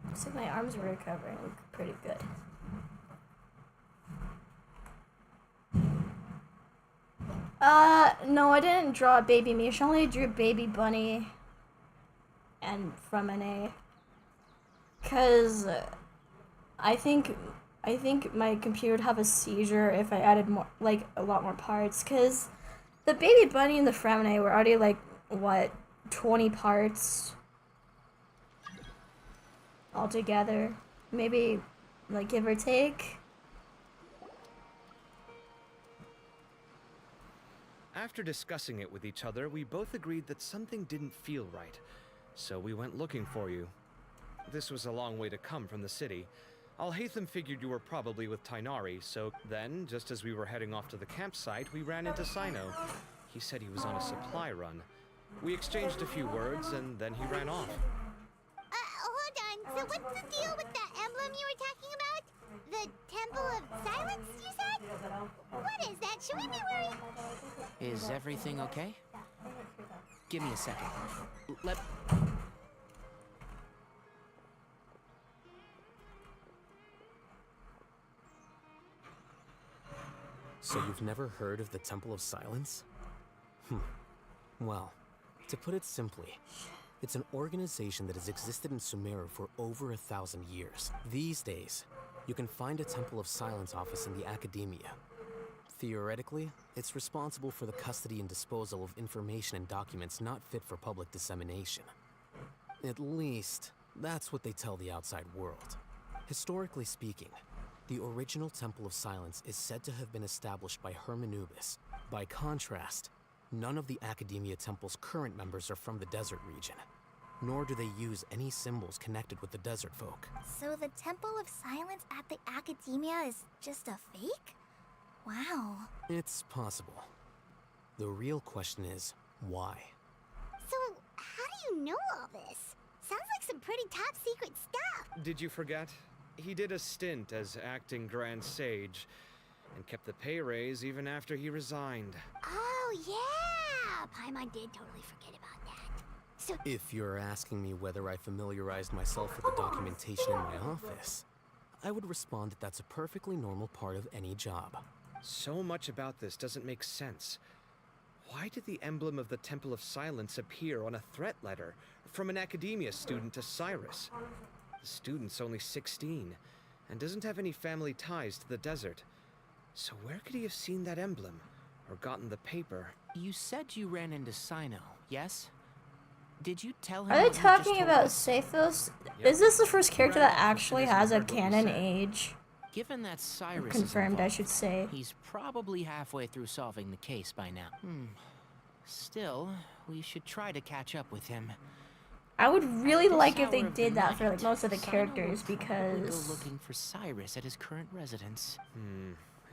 Looks like my arms were recovering. Look pretty good. No, I didn't draw a baby Mish. I only drew Baby Bunny and Freminet. Cause I think my computer would have a seizure if I added more, like a lot more parts. Cause the Baby Bunny and the Freminet were already like what, 20 parts altogether, maybe, like, give or take. After discussing it with each other, we both agreed that something didn't feel right. So we went looking for you. This was a long way to come from the city. Alhaitham figured you were probably with Tighnari, so then, just as we were heading off to the campsite, we ran into CYNO. He said he was on a supply run. We exchanged a few words, and then he ran off. Hold on. So what's the deal with that emblem you were talking about? The Temple of Silence, you said? What is that? Should we be worried? Is everything okay? Give me a second. Let... So you've never heard of the Temple of Silence? Well, to put it simply, it's an organization that has existed in Sumeru for over 1,000 years. These days, you can find a Temple of Silence office in the academia. Theoretically, it's responsible for the custody and disposal of information and documents not fit for public dissemination. At least, that's what they tell the outside world. Historically speaking, the original Temple of Silence is said to have been established by Hermanubis. By contrast, none of the Academia Temple's current members are from the desert region, nor do they use any symbols connected with the desert folk. So the Temple of Silence at the Academia is just a fake? Wow. It's possible. The real question is, why? So, how do you know all this? Sounds like some pretty top secret stuff. Did you forget? He did a stint as acting Grand Sage, and kept the pay raise even after he resigned. Oh, yeah! Paimon did totally forget about that. So, If you're asking me whether I familiarized myself with the documentation in my office, I would respond that that's a perfectly normal part of any job. So much about this doesn't make sense. Why did the emblem of the Temple of Silence appear on a threat letter from an Academia student to Cyrus? The student's only 16, and doesn't have any family ties to the desert. So where could he have seen that emblem, or gotten the paper? You said you ran into CYNO, yes? Did you tell him Are they what you just talking told about us? Sathos? Is this the first character that actually has a canon age? Given that Cyrus Confirmed, is I involved, should say. He's probably halfway through solving the case by now. Still, we should try to catch up with him. I would really This like if they hour of did the that for like night, most of the CYNO characters will probably go because looking for Cyrus at his current residence.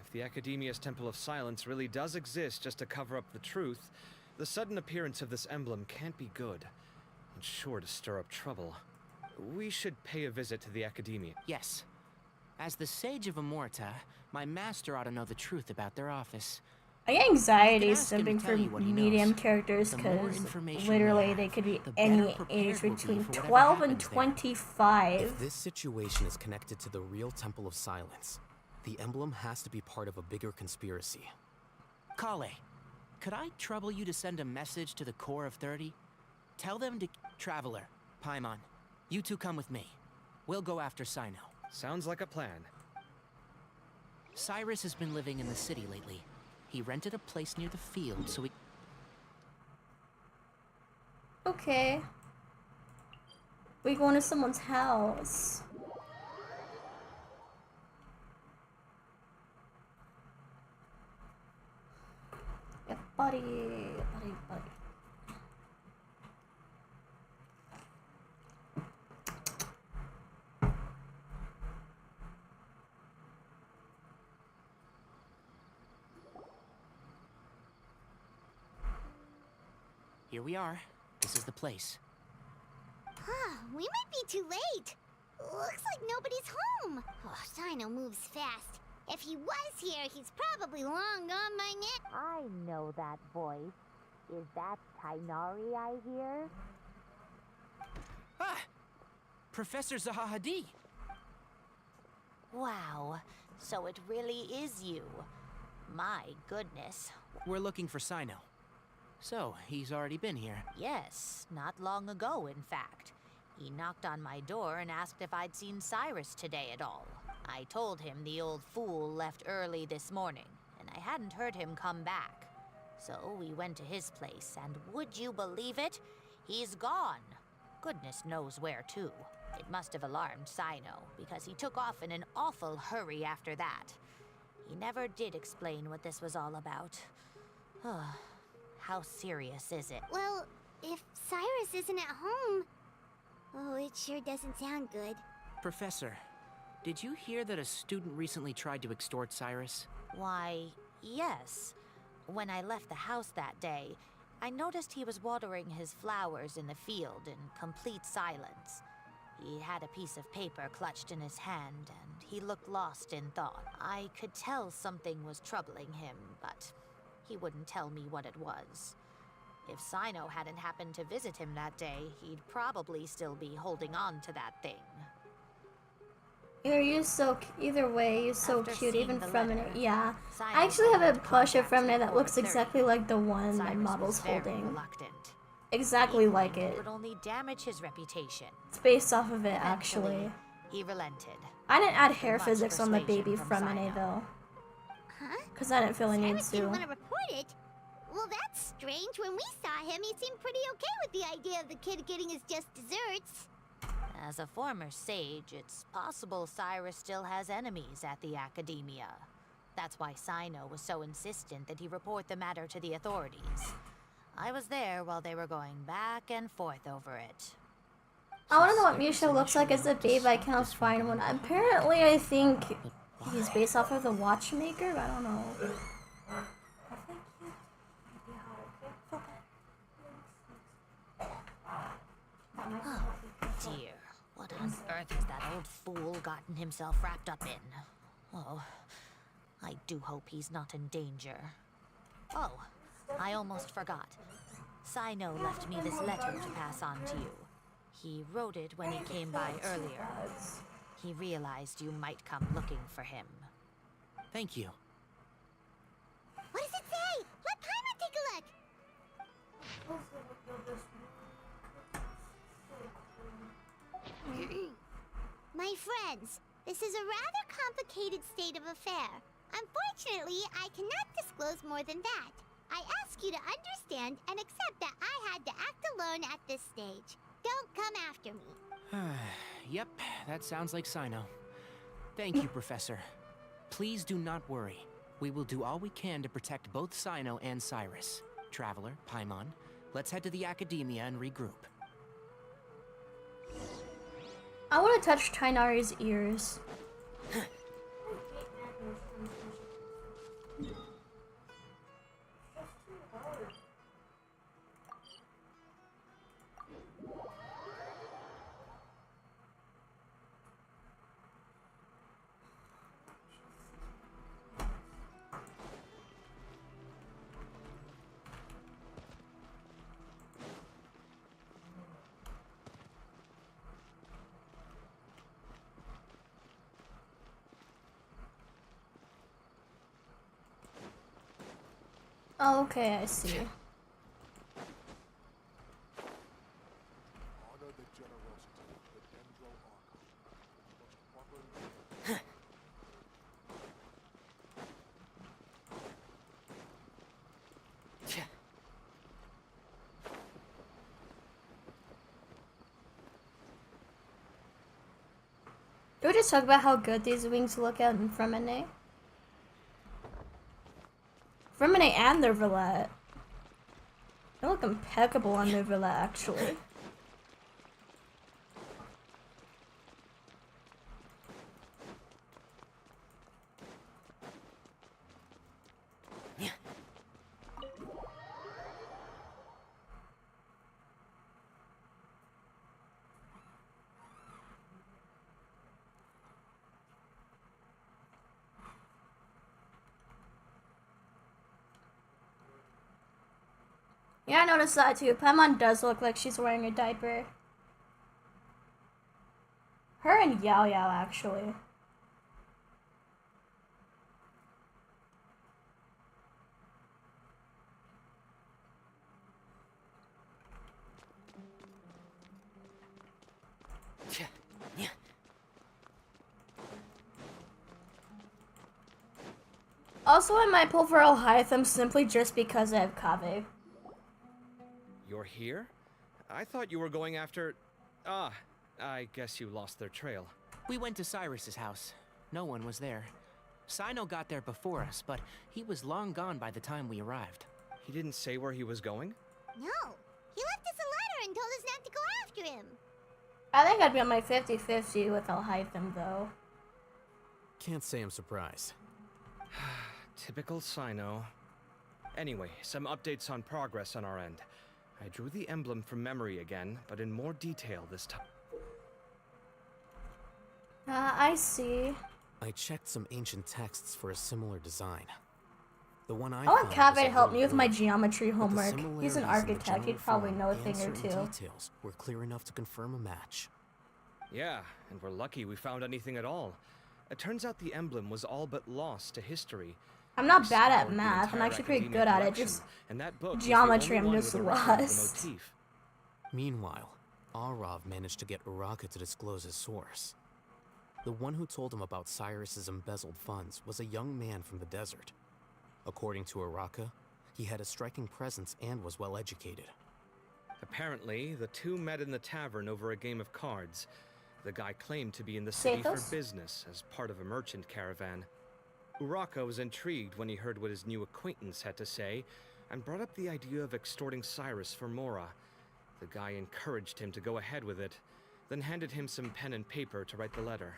If the Academia's Temple of Silence really does exist just to cover up the truth, the sudden appearance of this emblem can't be good, and sure to stir up trouble. We should pay a visit to the Academia. Yes. As the Sage of Amorta, my master ought to know the truth about their office. I get anxiety You can ask him to simping for tell you what he medium knows. characters The more because information literally we they have, could be the any better prepared age we'll be between for whatever 12 and happens there. 25. If this situation is connected to the real Temple of Silence, the emblem has to be part of a bigger conspiracy. Kale, could I trouble you to send a message to the core of 30? Tell them to... Traveler, Paimon, you two come with me. We'll go after CYNO. Sounds like a plan. Cyrus has been living in the city lately. He rented a place near the field so he... Okay. We going to someone's house. Yeah, buddy. Here we are. This is the place. We might be too late. Looks like nobody's home. Oh, CYNO moves fast. If he was here, he's probably long gone by now. I know that voice. Is that Tainari I hear? Ah! Professor Zahahadi! Wow, so it really is you. My goodness. We're looking for CYNO. So, he's already been here. Yes, not long ago, in fact. He knocked on my door and asked if I'd seen Cyrus today at all. I told him the old fool left early this morning, and I hadn't heard him come back. So we went to his place, and would you believe it? He's gone. Goodness knows where to. It must have alarmed CYNO, because he took off in an awful hurry after that. He never did explain what this was all about. How serious is it? Well, if Cyrus isn't at home... Oh, it sure doesn't sound good. Professor, did you hear that a student recently tried to extort Cyrus? Why, yes. When I left the house that day, I noticed he was watering his flowers in the field in complete silence. He had a piece of paper clutched in his hand, and he looked lost in thought. I could tell something was troubling him, but he wouldn't tell me what it was. If CYNO hadn't happened to visit him that day, he'd probably still be holding on to that thing. Either way, you're so After cute, seeing even the Freminet. letter, Yeah. CYNO I actually have told me a to plush of contact Freminet that looks 4:30. exactly like the one my Cyrus model's was very holding. reluctant. Exactly He like claimed it. would only damage his reputation. It's based off of it, Eventually, actually. he relented. I didn't add After hair much physics on the persuasion baby from Freminet, CYNO. though. Huh? Because I didn't feel a need Cyrus didn't to. want to report it. Well, that's strange. When we saw him, he seemed pretty okay with the idea of the kid getting his just desserts. As a former sage, it's possible Cyrus still has enemies at the academia. That's why CYNO was so insistent that he report the matter to the authorities. I was there while they were going back and forth over it. I want to know what Misha looks like as a babe. I can't find one. Apparently, I think he's based off of the Watchmaker. I don't know. Oh, dear. What on earth has that old fool gotten himself wrapped up in? Oh, I do hope he's not in danger. Oh, I almost forgot. CYNO left me this letter to pass on to you. He wrote it when he came by earlier. He realized you might come looking for him. Thank you. What does it say? Let Paimon take a look. My friends, this is a rather complicated state of affair. Unfortunately, I cannot disclose more than that. I ask you to understand and accept that I had to act alone at this stage. Don't come after me. Yep, that sounds like CYNO. Thank you, Professor. Please do not worry. We will do all we can to protect both CYNO and Cyrus. Traveler, Paimon, let's head to the academia and regroup. I want to touch Tainari's ears. Oh, okay, I see. Did we just talk about how good these wings look out in Freminet? Freminet and their Verlet. They look impeccable on their Verlet, actually. Yeah, I noticed that too. Paimon does look like she's wearing a diaper. Her and Yao Yao, actually. Also, I might pull for Alhaitham simply just because I have Kave. You're here? I thought you were going after... Ah, I guess you lost their trail. We went to Cyrus's house. No one was there. CYNO got there before us, but he was long gone by the time we arrived. He didn't say where he was going? No. He left us a letter and told us not to go after him. I think I'd be on my 50-50 with Alhaitham, though. Can't say I'm surprised. Typical CYNO. Anyway, some updates on progress on our end. I drew the emblem from memory again, but in more detail this time. I see. I checked some ancient texts for a similar design. The one I want found was Kaveh a to help me little with my blurry, geometry but the homework. He's an similarities in the architect. He'd general probably form know a and thing or certain two. details were clear enough to confirm a match. Yeah, and we're lucky we found anything at all. It turns out the emblem was all but lost to history. I'm not We bad at scoured the math. I'm entire actually pretty academia good at it. collection, Just and that book was the geometry, only I'm one just with a record of the lost. motif. Meanwhile, Arav managed to get Uraka to disclose his source. The one who told him about Cyrus's embezzled funds was a young man from the desert. According to Uraka, he had a striking presence and was well educated. Apparently, the two met in the tavern over a game of cards. The guy claimed to be in the city for business as part of a merchant caravan. Uraka was intrigued when he heard what his new acquaintance had to say and brought up the idea of extorting Cyrus for Mora. The guy encouraged him to go ahead with it, then handed him some pen and paper to write the letter.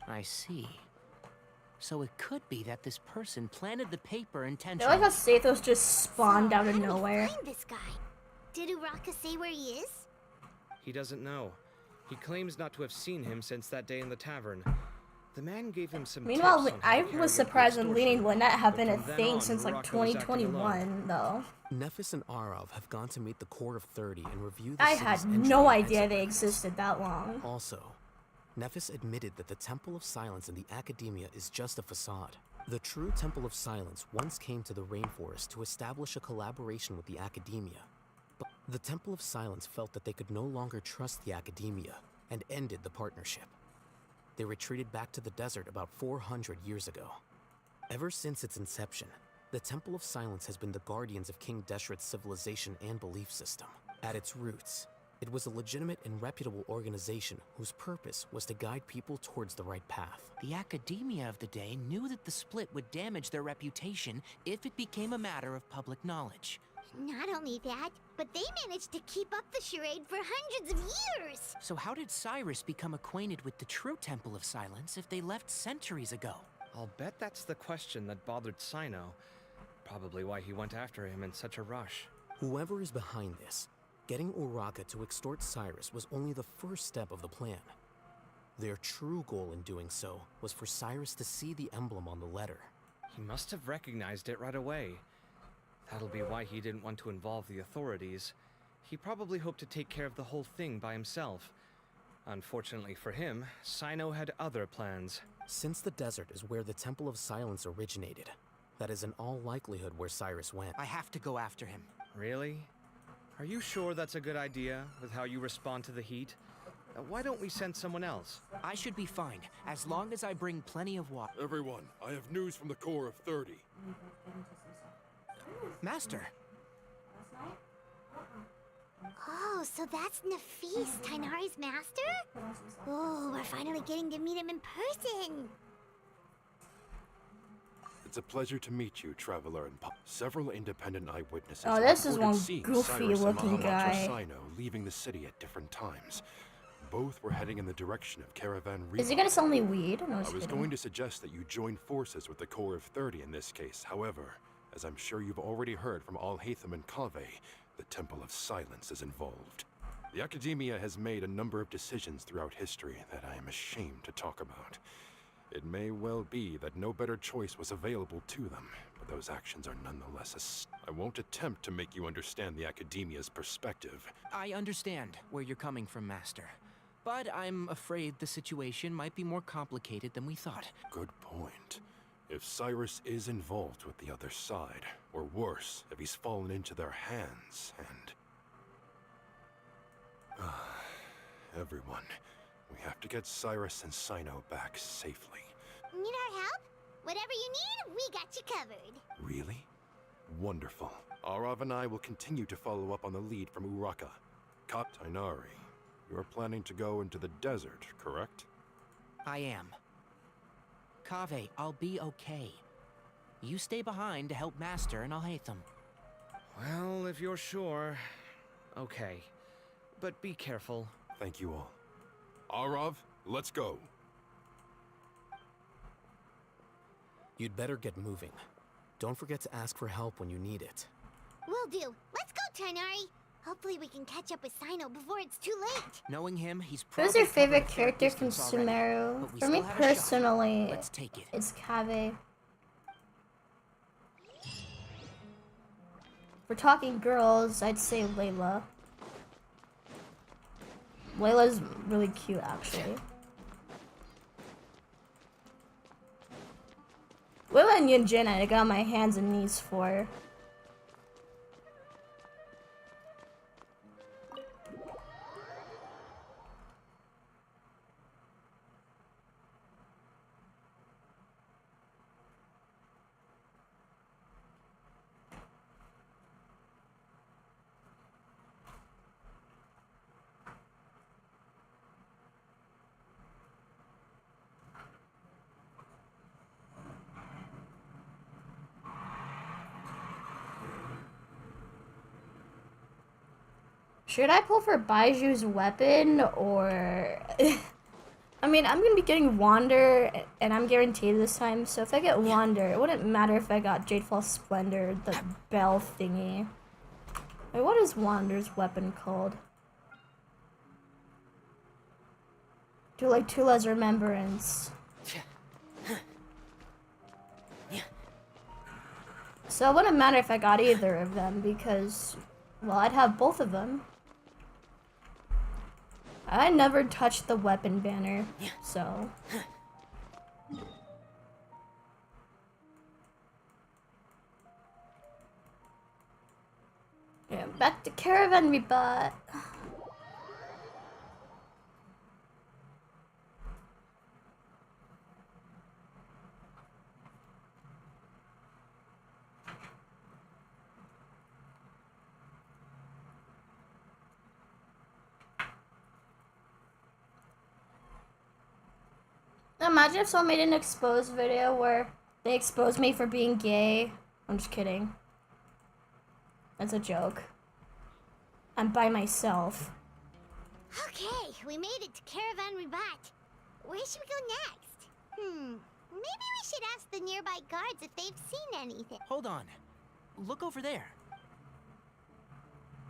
I see. So it could be that this person planted the paper I intentionally. like how Sathos just spawned out of How nowhere. did we find this guy? Did Uraka say where he is? He doesn't know. He claims not to have seen him since that day in the tavern. The man gave him some Meanwhile, tips on how I to carry was out the surprised when extortion, Leaning Lynette have but been a from then thing on, since like Uraka was acting 2021, though. Nephis and Arav have gone to meet the core of 30 and review the I city's had entry no and idea exit they records. existed that long. Also, Nephis admitted that the Temple of Silence in the Academia is just a facade. The true Temple of Silence once came to the rainforest to establish a collaboration with the Academia. But the Temple of Silence felt that they could no longer trust the Academia and ended the partnership. They retreated back to the desert about 400 years ago. Ever since its inception, the Temple of Silence has been the guardians of King Deshret's civilization and belief system. At its roots, it was a legitimate and reputable organization whose purpose was to guide people towards the right path. The academia of the day knew that the split would damage their reputation if it became a matter of public knowledge. Not only that, but they managed to keep up the charade for hundreds of years. So how did Cyrus become acquainted with the true Temple of Silence if they left centuries ago? I'll bet that's the question that bothered CYNO. Probably why he went after him in such a rush. Whoever is behind this, getting Uraka to extort Cyrus was only the first step of the plan. Their true goal in doing so was for Cyrus to see the emblem on the letter. He must have recognized it right away. That'll be why he didn't want to involve the authorities. He probably hoped to take care of the whole thing by himself. Unfortunately for him, CYNO had other plans. Since the desert is where the Temple of Silence originated, that is in all likelihood where Cyrus went. I have to go after him. Really? Are you sure that's a good idea, with how you respond to the heat? Why don't we send someone else? I should be fine, as long as I bring plenty of water. Everyone, I have news from the core of 30. Master. Oh, so that's Nafis, Tainari's master? Oh, we're finally getting to meet him in person. It's a pleasure to meet you, traveler, and several independent eyewitnesses. Oh, this is one seeing goofy Cyrus looking and Mahamatra guy. CYNO leaving the city at different times. Both were heading in the direction of Caravan Reba. Is he gonna sell me weed? No, I just was kidding. going to suggest that you join forces with the core of 30 in this case. However, as I'm sure you've already heard from Al-Haytham and Kaveh, the Temple of Silence is involved. The Academia has made a number of decisions throughout history that I am ashamed to talk about. It may well be that no better choice was available to them, but those actions are nonetheless I won't attempt to make you understand the Academia's perspective. I understand where you're coming from, Master. But I'm afraid the situation might be more complicated than we thought. Good point. If Cyrus is involved with the other side, or worse, if he's fallen into their hands, and... everyone, we have to get Cyrus and CYNO back safely. Need our help? Whatever you need, we got you covered. Really? Wonderful. Arav and I will continue to follow up on the lead from Uraka. Tainari, you're planning to go into the desert, correct? I am. Kaveh, I'll be okay. You stay behind to help Master and Al-Haytham. Well, if you're sure... Okay. But be careful. Thank you all. Arav, let's go. You'd better get moving. Don't forget to ask for help when you need it. Will do. Let's go, Tainari. Hopefully we can catch up with CYNO before it's too late. Knowing him, he's Who's probably your favorite covered a fair character from distance already, Sumeru? but we For still me have a shot. personally, Let's take it. it's Kaveh. If we're talking girls, I'd say Layla. Layla's really cute, actually. Layla and Yunjin, I got my hands and knees for. Should I pull for Baiju's weapon, or... I mean, I'm gonna be getting Wander, and I'm guaranteed this time, so if I get Wander, it wouldn't matter if I got Jadefall Splendor, the bell thingy. Wait, what is Wander's weapon called? Do like Tula's Remembrance. So it wouldn't matter if I got either of them, because, well, I'd have both of them. I never touched the weapon banner, so... Yeah, back to Caravan we bought. Imagine if someone made an exposed video where they exposed me for being gay. I'm just kidding. That's a joke. I'm by myself. Okay, we made it to Caravan Ribat. Where should we go next? Maybe we should ask the nearby guards if they've seen anything. Hold on. Look over there.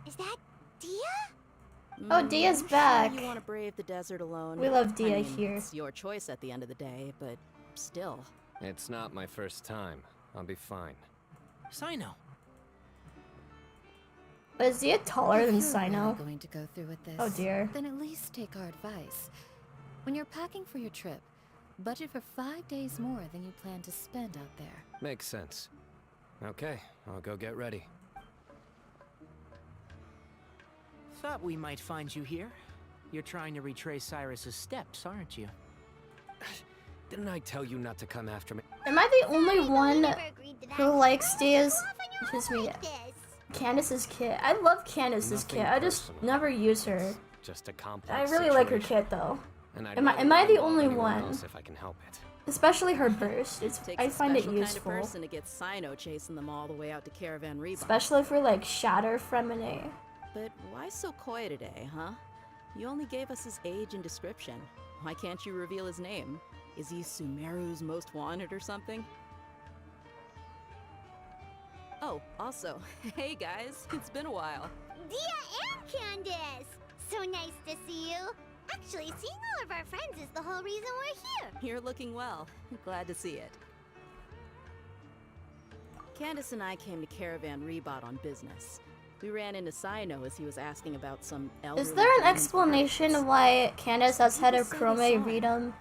Is that Dia? Oh, Dia's I'm back. Sure you want to brave the desert alone. We love Dia I mean, here. It's your choice at the end of the day, but still. It's not my first time. I'll be fine. CYNO. But is Dia taller than If you're really CYNO? going to go through with this, Oh dear. then at least take our advice. When you're packing for your trip, budget for 5 days more than you plan to spend out there. Makes sense. Okay, I'll go get ready. Thought we might find you here. You're trying to retrace Cyrus's steps, aren't you? Didn't I tell you not to come after me? Am I the only one who likes Dia's? Just me. Candace's kit. I love Candace's Nothing kit. I just personal. never use her. Just a complex I really like her situation. kit though. And I'd Am I rather the involve only anyone one? else if I can help it. Especially her burst. Takes I a find it special useful. kind of person to get CYNO chasing them all the way out to Caravan Reba. Especially for like Shatter Freminet. But why so coy today, huh? You only gave us his age and description. Why can't you reveal his name? Is he Sumeru's most wanted or something? Oh, also, hey guys, it's been a while. Dia and Candace! So nice to see you. Actually, seeing all of our friends is the whole reason we're here. You're looking well. Glad to see it. Candace and I came to Caravan Rebot on business. We ran into CYNO as he was asking about some elderly... Is there an gentleman's explanation of why Candace has head of Chrome Readum?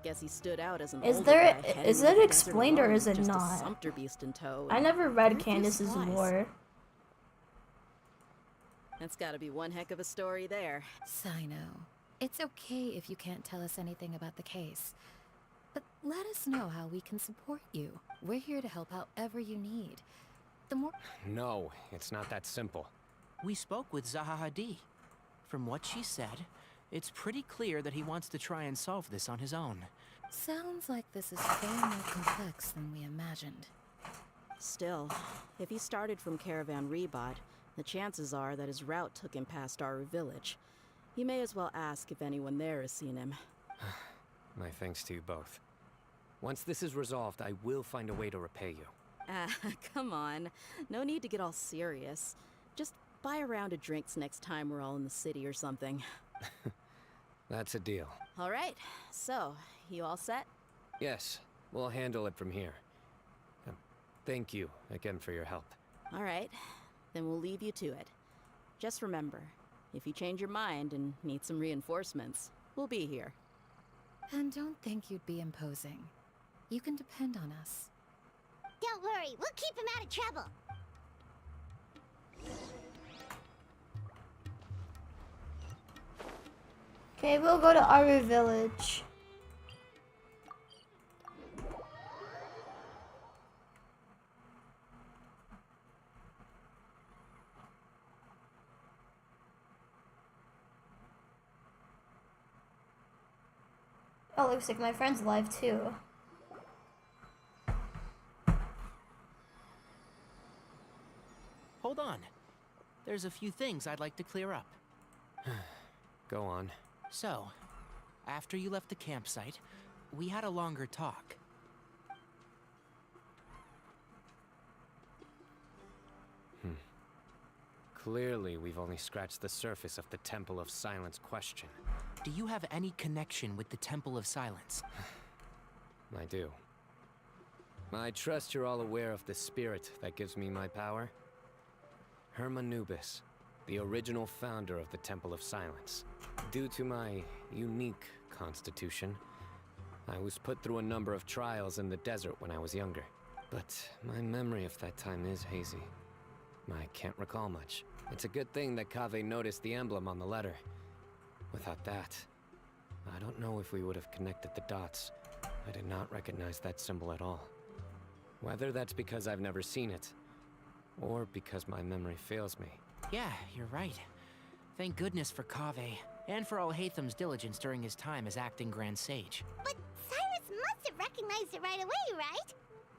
Guess he stood out as an Is older there- guy heading is into it the explained desert or is alone, it just not? a sumpter beast in tow. I and never read very few Candace's supplies. lore. That's gotta be one heck of a story there. CYNO, it's okay if you can't tell us anything about the case. But let us know how we can support you. We're here to help however you need. The more... No, it's not that simple. We spoke with Zaha Hadid. From what she said, it's pretty clear that he wants to try and solve this on his own. Sounds like this is far more complex than we imagined. Still, if he started from Caravan Rebot, the chances are that his route took him past our village. You may as well ask if anyone there has seen him. My thanks to you both. Once this is resolved, I will find a way to repay you. Ah, come on. No need to get all serious. Just Buy a round of drinks next time we're all in the city or something. That's a deal. All right, so, you all set? Yes, we'll handle it from here. Thank you again for your help. All right, then we'll leave you to it. Just remember, if you change your mind and need some reinforcements, we'll be here. And don't think you'd be imposing. You can depend on us. Don't worry, we'll keep him out of trouble. Okay, we'll go to Aru Village. Oh, looks like my friend's alive too. Hold on. There's a few things I'd like to clear up. Go on. So, after you left the campsite, we had a longer talk. Clearly, we've only scratched the surface of the Temple of Silence question. Do you have any connection with the Temple of Silence? I do. I trust you're all aware of the spirit that gives me my power. Hermanubis, the original founder of the Temple of Silence. Due to my unique constitution, I was put through a number of trials in the desert when I was younger. But my memory of that time is hazy. I can't recall much. It's a good thing that Kaveh noticed the emblem on the letter. Without that, I don't know if we would have connected the dots. I did not recognize that symbol at all. Whether that's because I've never seen it, or because my memory fails me. Yeah, you're right. Thank goodness for Kaveh, and for Alhaitham's diligence during his time as acting Grand Sage. But Cyrus must have recognized it right away, right?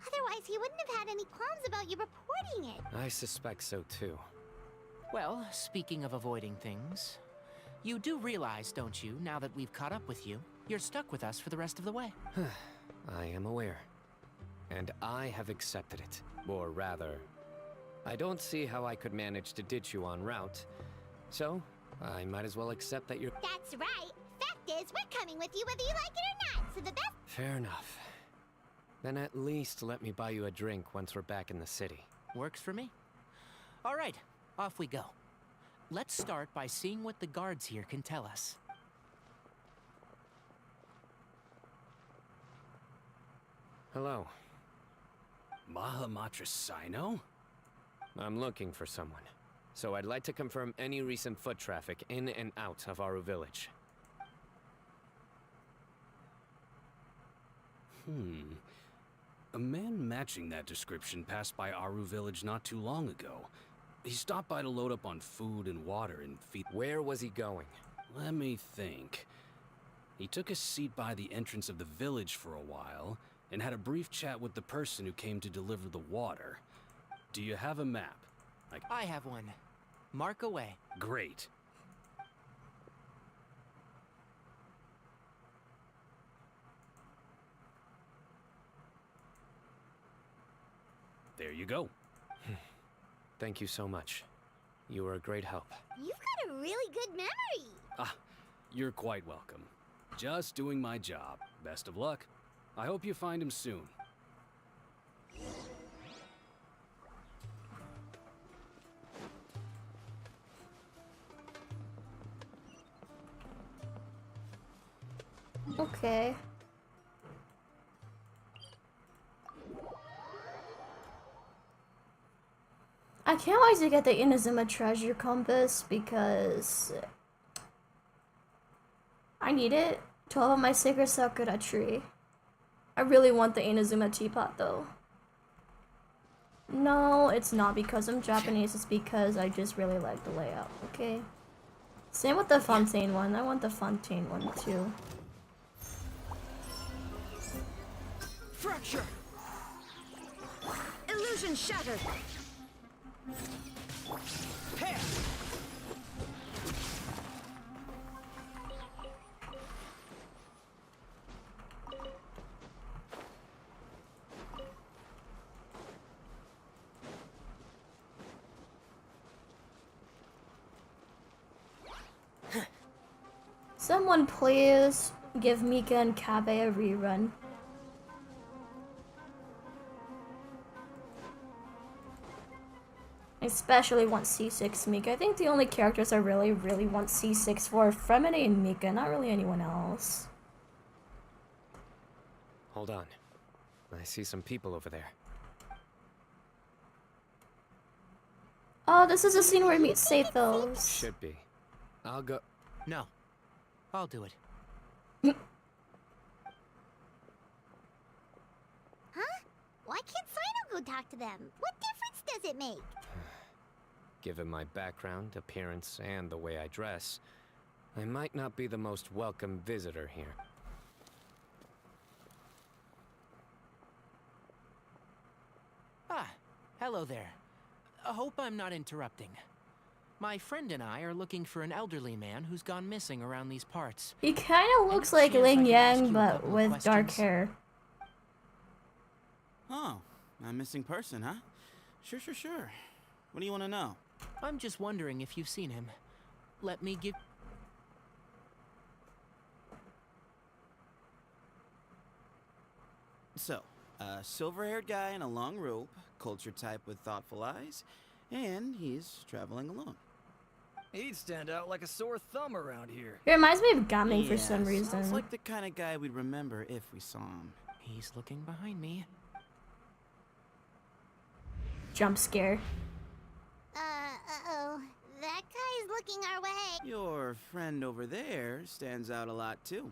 Otherwise, he wouldn't have had any qualms about you reporting it. I suspect so too. Well, speaking of avoiding things, you do realize, don't you, now that we've caught up with you, you're stuck with us for the rest of the way. I am aware. And I have accepted it. Or rather, I don't see how I could manage to ditch you en route. So, I might as well accept that you're— That's right. Fact is, we're coming with you whether you like it or not, so the best— Fair enough. Then at least let me buy you a drink once we're back in the city. Works for me. All right, off we go. Let's start by seeing what the guards here can tell us. Hello. Mahamatra CYNO? I'm looking for someone. So I'd like to confirm any recent foot traffic in and out of Aru Village. A man matching that description passed by Aru Village not too long ago. He stopped by to load up on food and water and feed— Where was he going? Let me think. He took a seat by the entrance of the village for a while, and had a brief chat with the person who came to deliver the water. Do you have a map? I have one. Mark away. Great. There you go. Thank you so much. You were a great help. You've got a really good memory. Ah, you're quite welcome. Just doing my job. Best of luck. I hope you find him soon. Okay. I can't wait to get the Inazuma treasure compass because I need it to level my Sacred Sakura tree. I really want the Inazuma teapot though. No, it's not because I'm Japanese, it's because I just really like the layout, okay? Same with the Fontaine one, I want the Fontaine one too. Fracture! Illusion shattered! Pass! Someone please give Mika and Kabe a rerun. I especially want C6 Mika. I think the only characters I really want C6 for are Freminet and Mika, not really anyone else. Hold on. I see some people over there. Oh, this is a scene where we meet Sathos. Should be. I'll go. No. I'll do it. Huh? Why can't CYNO go talk to them? What difference does it make? Given my background, appearance, and the way I dress, I might not be the most welcome visitor here. Ah, hello there. I hope I'm not interrupting. My friend and I are looking for an elderly man who's gone missing around these parts. He kind of looks like Ling Yang, but with dark hair. Oh, a missing person, huh? Sure. What do you want to know? I'm just wondering if you've seen him. Let me give... So, a silver-haired guy in a long robe, culture type with thoughtful eyes, and he's traveling alone. He'd stand out like a sore thumb around here. He reminds me of Gaming for some reason. Sounds like the kind of guy we'd remember if we saw him. He's looking behind me. Jump scare. Uh-oh. That guy's looking our way. Your friend over there stands out a lot, too.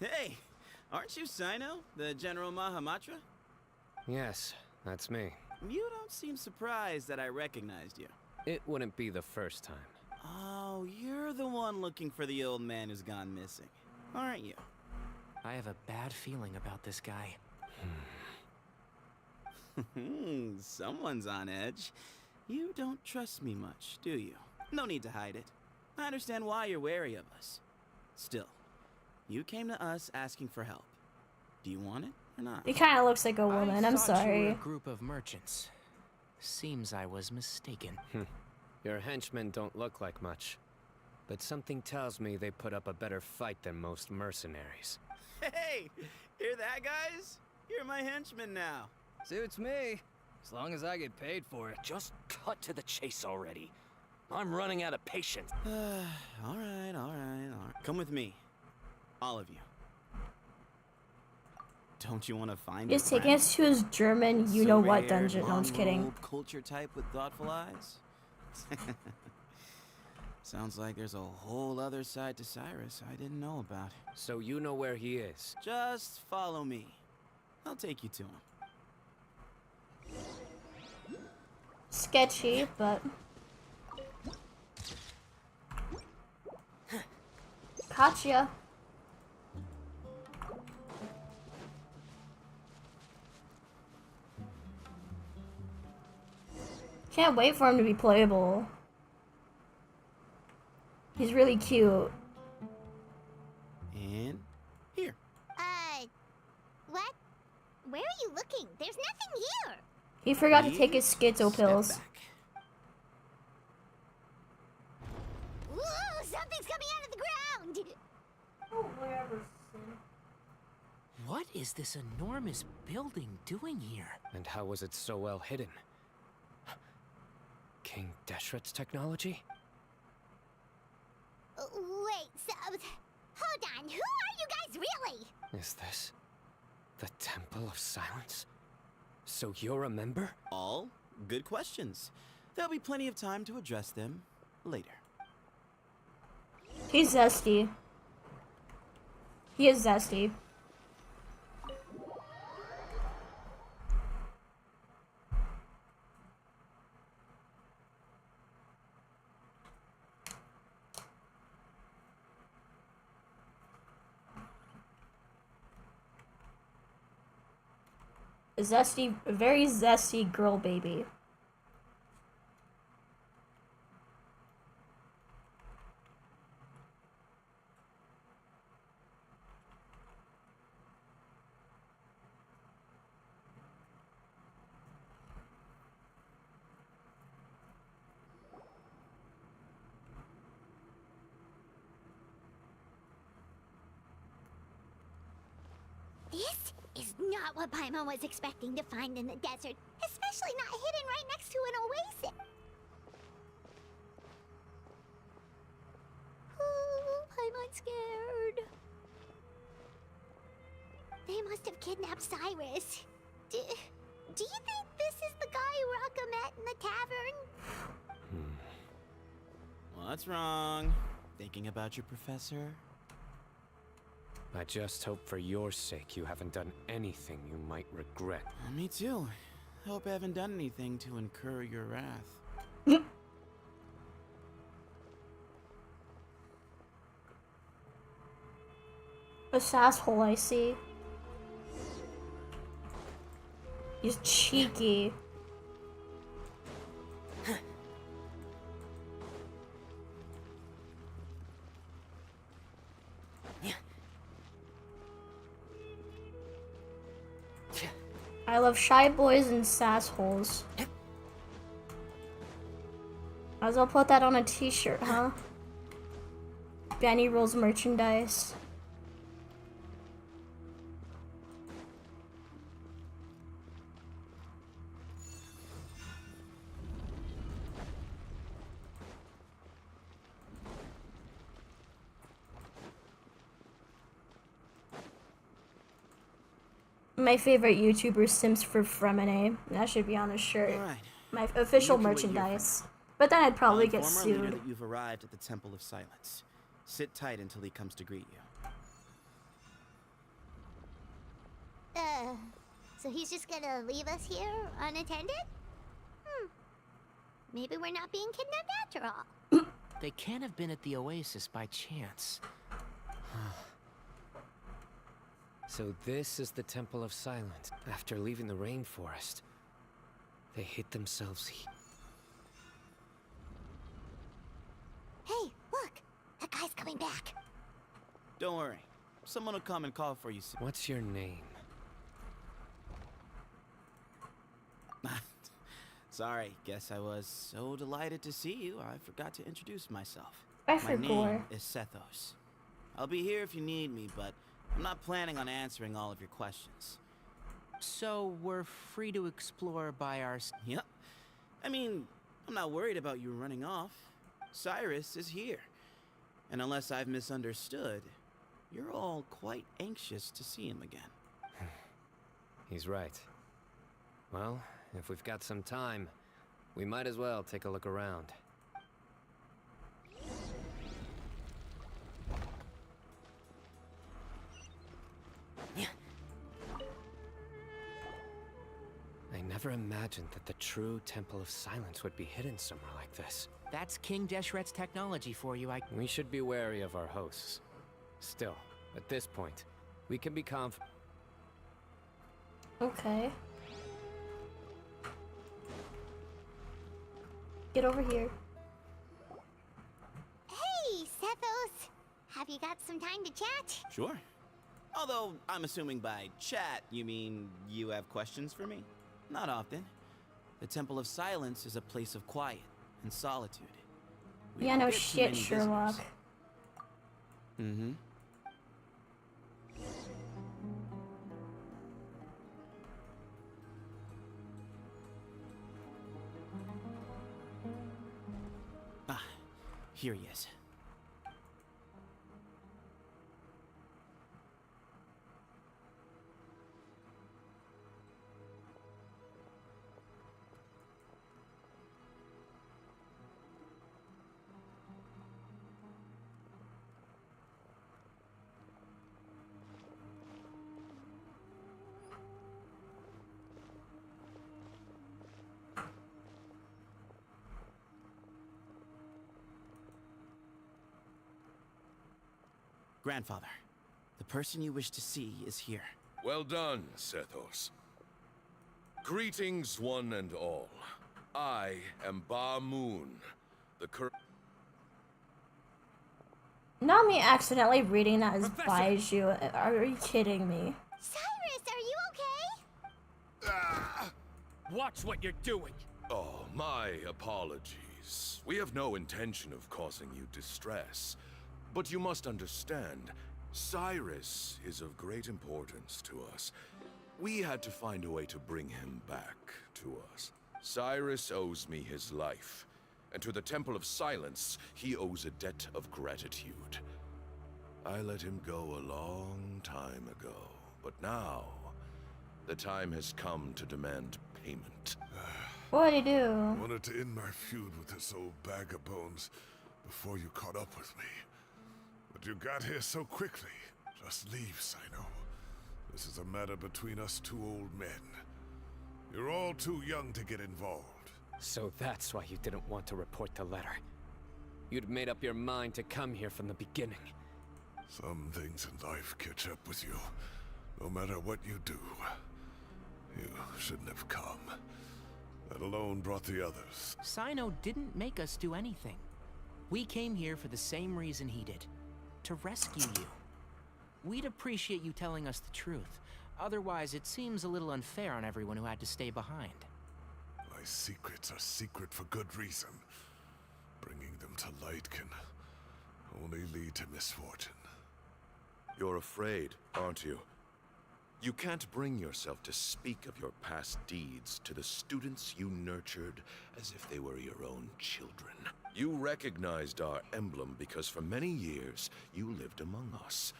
Hey, aren't you CYNO, the General Mahamatra? Yes, that's me. You don't seem surprised that I recognized you. It wouldn't be the first time. Oh, you're the one looking for the old man who's gone missing, aren't you? I have a bad feeling about this guy. Someone's on edge. You don't trust me much, do you? No need to hide it. I understand why you're wary of us. Still, you came to us asking for help. Do you want it or not? He kind of looks like a woman. I'm You were sorry. a group of merchants. Seems I was mistaken. Your henchmen don't look like much, but something tells me they put up a better fight than most mercenaries. Hey, hear that, guys? You're my henchman now. Suits me. As long as I get paid for it. Just cut to the chase already. I'm running out of patience. All right. Come with me. All of you. Don't you want to find He's taking us to his German you-know-what dungeon. No, I'm just kidding. Culture type with thoughtful eyes? Sounds like there's a whole other side to Cyrus I didn't know about. So you know where he is? Just follow me. I'll take you to him. Sketchy, but... Gotcha. Can't wait for him to be playable. He's really cute. And here. What? Where are you looking? There's nothing here. He forgot to take his schizo pills. Ooh, something's coming out of the ground. Oh, wherever. What is this enormous building doing here? And how was it so well hidden? King Deshret's technology? Wait, hold on. Who are you guys really? Is this the Temple of Silence? So you're a member? All good questions. There'll be plenty of time to address them later. He's zesty. He is zesty. Zesty, very zesty girl baby. Not what Paimon was expecting to find in the desert, especially not hidden right next to an oasis. Ooh, Paimon's scared. They must have kidnapped Cyrus. Do you think this is the guy Rocka met in the tavern? What's wrong? Thinking about your professor? I just hope for your sake you haven't done anything you might regret. Me too. Hope I haven't done anything to incur your wrath. A sasshole, I see. He's cheeky. I love shy boys and sassholes. Might as well put that on a t-shirt, huh? Benny Rolls merchandise. My favorite YouTuber Sims for Freminet. That should be on a shirt. All right. My official You can wait here, merchandise. But then I'd probably I'll get inform our leader sued. that you've arrived at the Temple of Silence. Sit tight until he comes to greet you. So he's just gonna leave us here unattended? Maybe we're not being kidnapped after all. They can't have been at the oasis by chance. So this is the Temple of Silence. After leaving the rainforest, they hid themselves here. Hey, look! That guy's coming back. Don't worry. Someone will come and call for you soon. What's your name? Sorry, guess I was so delighted to see you, I forgot to introduce myself. I My forgot. name is Sethos. I'll be here if you need me, but I'm not planning on answering all of your questions. So we're free to explore by ourselves? Yep. I mean, I'm not worried about you running off. Cyrus is here. And unless I've misunderstood, you're all quite anxious to see him again. He's right. Well, if we've got some time, we might as well take a look around. I never imagined that the true Temple of Silence would be hidden somewhere like this. That's King Deshret's technology for you, We should be wary of our hosts. Still, at this point, we can be confident. Okay. Get over here. Hey, Sethos! Have you got some time to chat? Sure. Although, I'm assuming by chat, you mean you have questions for me? Not often. The Temple of Silence is a place of quiet and solitude. We Yeah, don't no get too shit, many Sherlock. visitors. Mm-hmm. Ah, here he is. Grandfather, the person you wish to see is here. Well done, Sethos. Greetings, one and all. I am Ba Moon, the Not me accidentally reading that as Baiju. Are you kidding me? Cyrus, are you okay? Watch what you're doing. Oh, my apologies. We have no intention of causing you distress. But you must understand, Cyrus is of great importance to us. We had to find a way to bring him back to us. Cyrus owes me his life, and to the Temple of Silence, he owes a debt of gratitude. I let him go a long time ago, but now, the time has come to demand payment. What'd he do? I wanted to end my feud with this old bag of bones before you caught up with me. But you got here so quickly. Just leave, CYNO. This is a matter between us two old men. You're all too young to get involved. So that's why you didn't want to report the letter. You'd made up your mind to come here from the beginning. Some things in life catch up with you. No matter what you do, you shouldn't have come. That alone brought the others. CYNO didn't make us do anything. We came here for the same reason he did. To rescue you. We'd appreciate you telling us the truth. Otherwise, it seems a little unfair on everyone who had to stay behind. My secrets are secret for good reason. Bringing them to light can only lead to misfortune. You're afraid, aren't you? You can't bring yourself to speak of your past deeds to the students you nurtured as if they were your own children. You recognized our emblem because for many years you lived among us.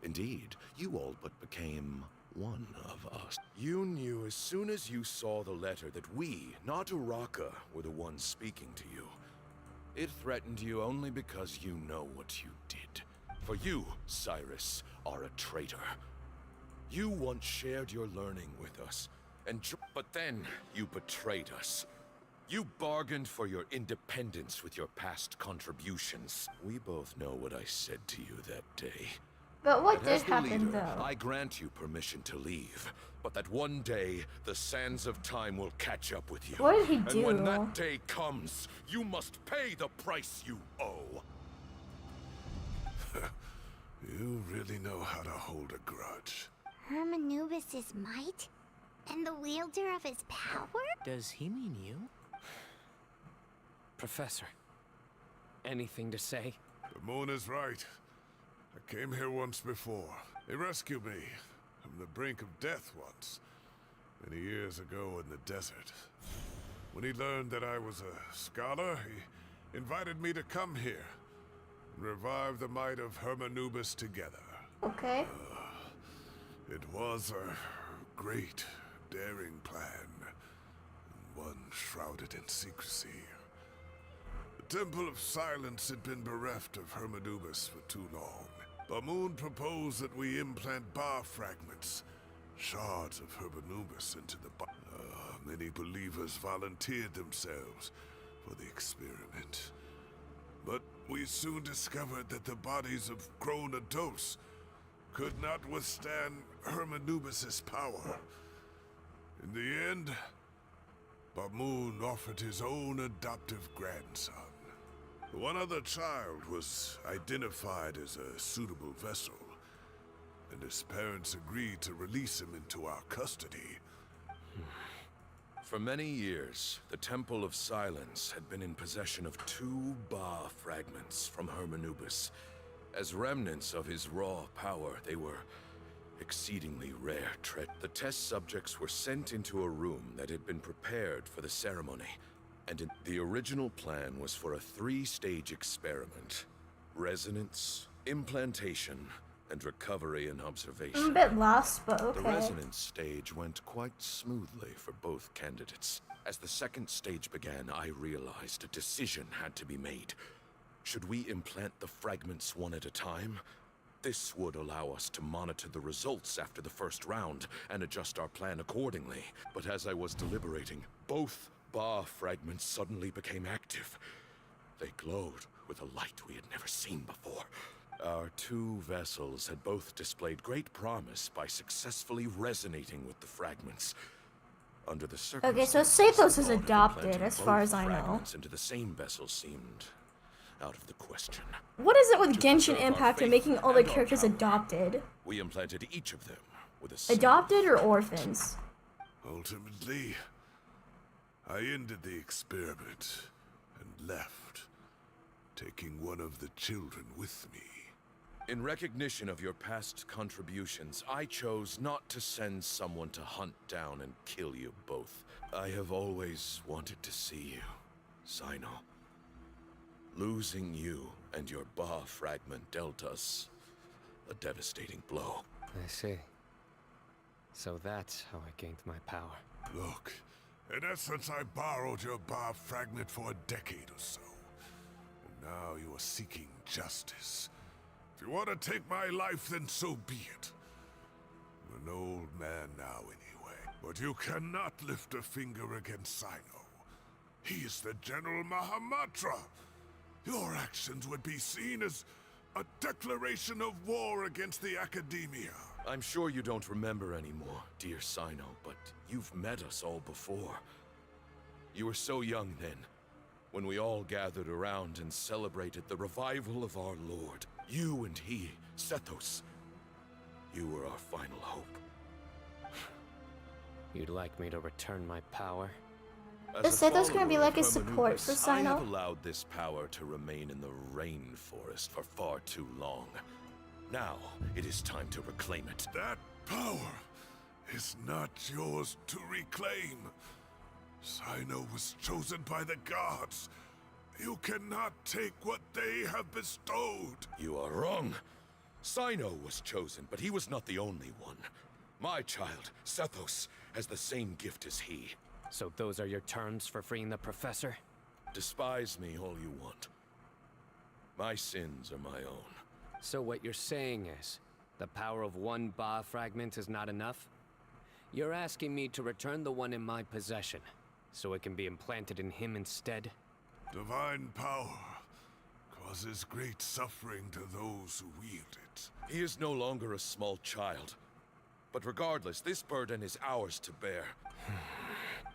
Indeed, you all but became one of us. You knew as soon as you saw the letter that we, not Uraka, were the ones speaking to you. It threatened you only because you know what you did. For you, Cyrus, are a traitor. You once shared your learning with us, but then you betrayed us. You bargained for your independence with your past contributions. We both know what I said to you that day. But what That as did the happen, leader, though? I grant you permission to leave, but that one day the sands of time will catch up with you. What did he And when do? that day comes, you must pay the price you owe. You really know how to hold a grudge. Hermanubis' might? And the wielder of his power? Does he mean you? Professor, anything to say? The moon is right. I came here once before. He rescued me from the brink of death once, many years ago in the desert. When he learned that I was a scholar, he invited me to come here and revive the might of Hermanubis together. Okay. It was a great, daring plan, and one shrouded in secrecy. The Temple of Silence had been bereft of Hermanubis for too long. Bamoon proposed that we implant bar fragments, shards of Hermanubis into the body. Many believers volunteered themselves for the experiment. But we soon discovered that the bodies of grown adults could not withstand Hermanubis' power. In the end, Bamoon offered his own adoptive grandson. One other child was identified as a suitable vessel, and his parents agreed to release him into our custody. For many years, the Temple of Silence had been in possession of 2 Ba fragments from Hermanubis. As remnants of his raw power, they were exceedingly rare. The test subjects were sent into a room that had been prepared for the ceremony. And the original plan was for a 3-stage experiment. Resonance, implantation, and recovery and observation. I'm a bit lost, but okay. The resonance stage went quite smoothly for both candidates. As the 2nd stage began, I realized a decision had to be made. Should we implant the fragments one at a time? This would allow us to monitor the results after the first round and adjust our plan accordingly. But as I was deliberating, both Ba fragments suddenly became active. They glowed with a light we had never seen before. Our 2 vessels had both displayed great promise by successfully resonating with the fragments. Under the circumstances, Okay, so Sathos is the thought of adopted, implanting as far both as I know. fragments into the same vessel seemed out of the question. What is it with To Genshin preserve our Impact and faith making all the and our characters power, adopted? We implanted each of them with a single Adopted or orphans? Ultimately, I ended the experiment and left, taking one of the children with me. In recognition of your past contributions, I chose not to send someone to hunt down and kill you both. I have always wanted to see you, CYNO. Losing you and your Ba fragment dealt us a devastating blow. I see. So that's how I gained my power. Look, in essence, I borrowed your Ba fragment for a decade or so. And now you are seeking justice. If you want to take my life, then so be it. I'm an old man now anyway. But you cannot lift a finger against CYNO. He is the General Mahamatra. Your actions would be seen as a declaration of war against the Academia. I'm sure you don't remember anymore, dear CYNO, but you've met us all before. You were so young then, when we all gathered around and celebrated the revival of our Lord. You and he, Sethos, you were our final hope. You'd like me to return my power? Is Sethos gonna be like a support for I have CYNO? allowed this power to remain in the rainforest for far too long. Now, it is time to reclaim it. That power is not yours to reclaim. CYNO was chosen by the gods. You cannot take what they have bestowed. You are wrong. CYNO was chosen, but he was not the only one. My child, Sethos, has the same gift as he. So those are your terms for freeing the professor? Despise me all you want. My sins are my own. So what you're saying is, the power of one Ba fragment is not enough? You're asking me to return the one in my possession, so it can be implanted in him instead? Divine power causes great suffering to those who wield it. He is no longer a small child. But regardless, this burden is ours to bear.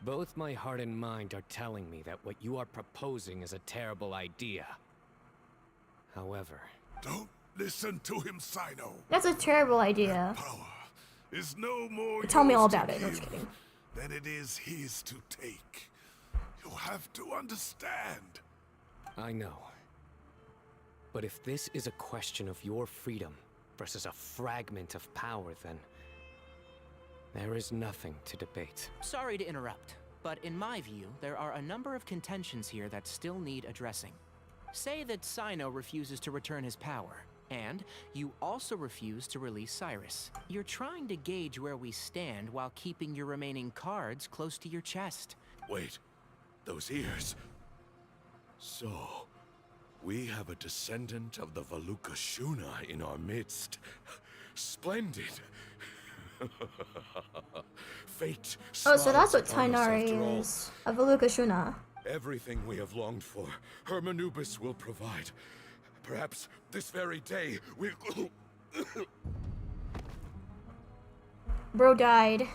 Both my heart and mind are telling me that what you are proposing is a terrible idea. However... Don't listen to him, CYNO. That's a terrible idea. Is no more Tell me all yours about to it. No, just give kidding. than it is his to take. You have to understand. I know. But if this is a question of your freedom versus a fragment of power, then... there is nothing to debate. Sorry to interrupt, but in my view, there are a number of contentions here that still need addressing. Say that CYNO refuses to return his power, and you also refuse to release Cyrus. You're trying to gauge where we stand while keeping your remaining cards close to your chest. Wait, those ears. So, we have a descendant of the Valukashuna in our midst. Splendid. Fate. Oh, so that's what smiles upon us after all. Tainari is. A Valukashuna. Everything we have longed for, Hermanubis will provide. Perhaps this very day we'll... Bro died.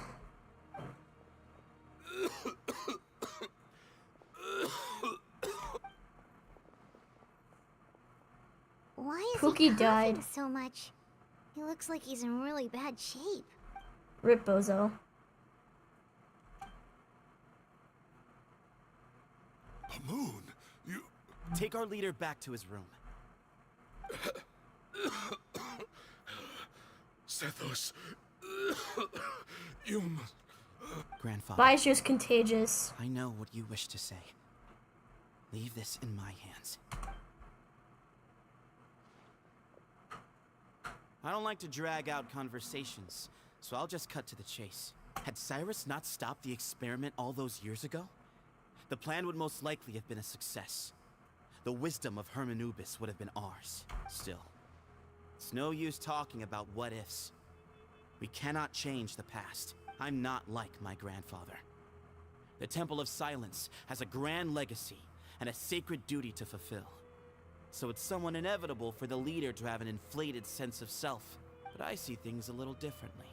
Why is Pookie he coughing died. so much? He looks like he's in really bad shape. Rip Bozo. Moon, you... Take our leader back to his room. Sethos, you must... Grandfather. Baishu's contagious. I know what you wish to say. Leave this in my hands. I don't like to drag out conversations, so I'll just cut to the chase. Had Cyrus not stopped the experiment all those years ago, the plan would most likely have been a success. The wisdom of Hermanubis would have been ours. Still, it's no use talking about what-ifs. We cannot change the past. I'm not like my grandfather. The Temple of Silence has a grand legacy and a sacred duty to fulfill. So it's somewhat inevitable for the leader to have an inflated sense of self. But I see things a little differently.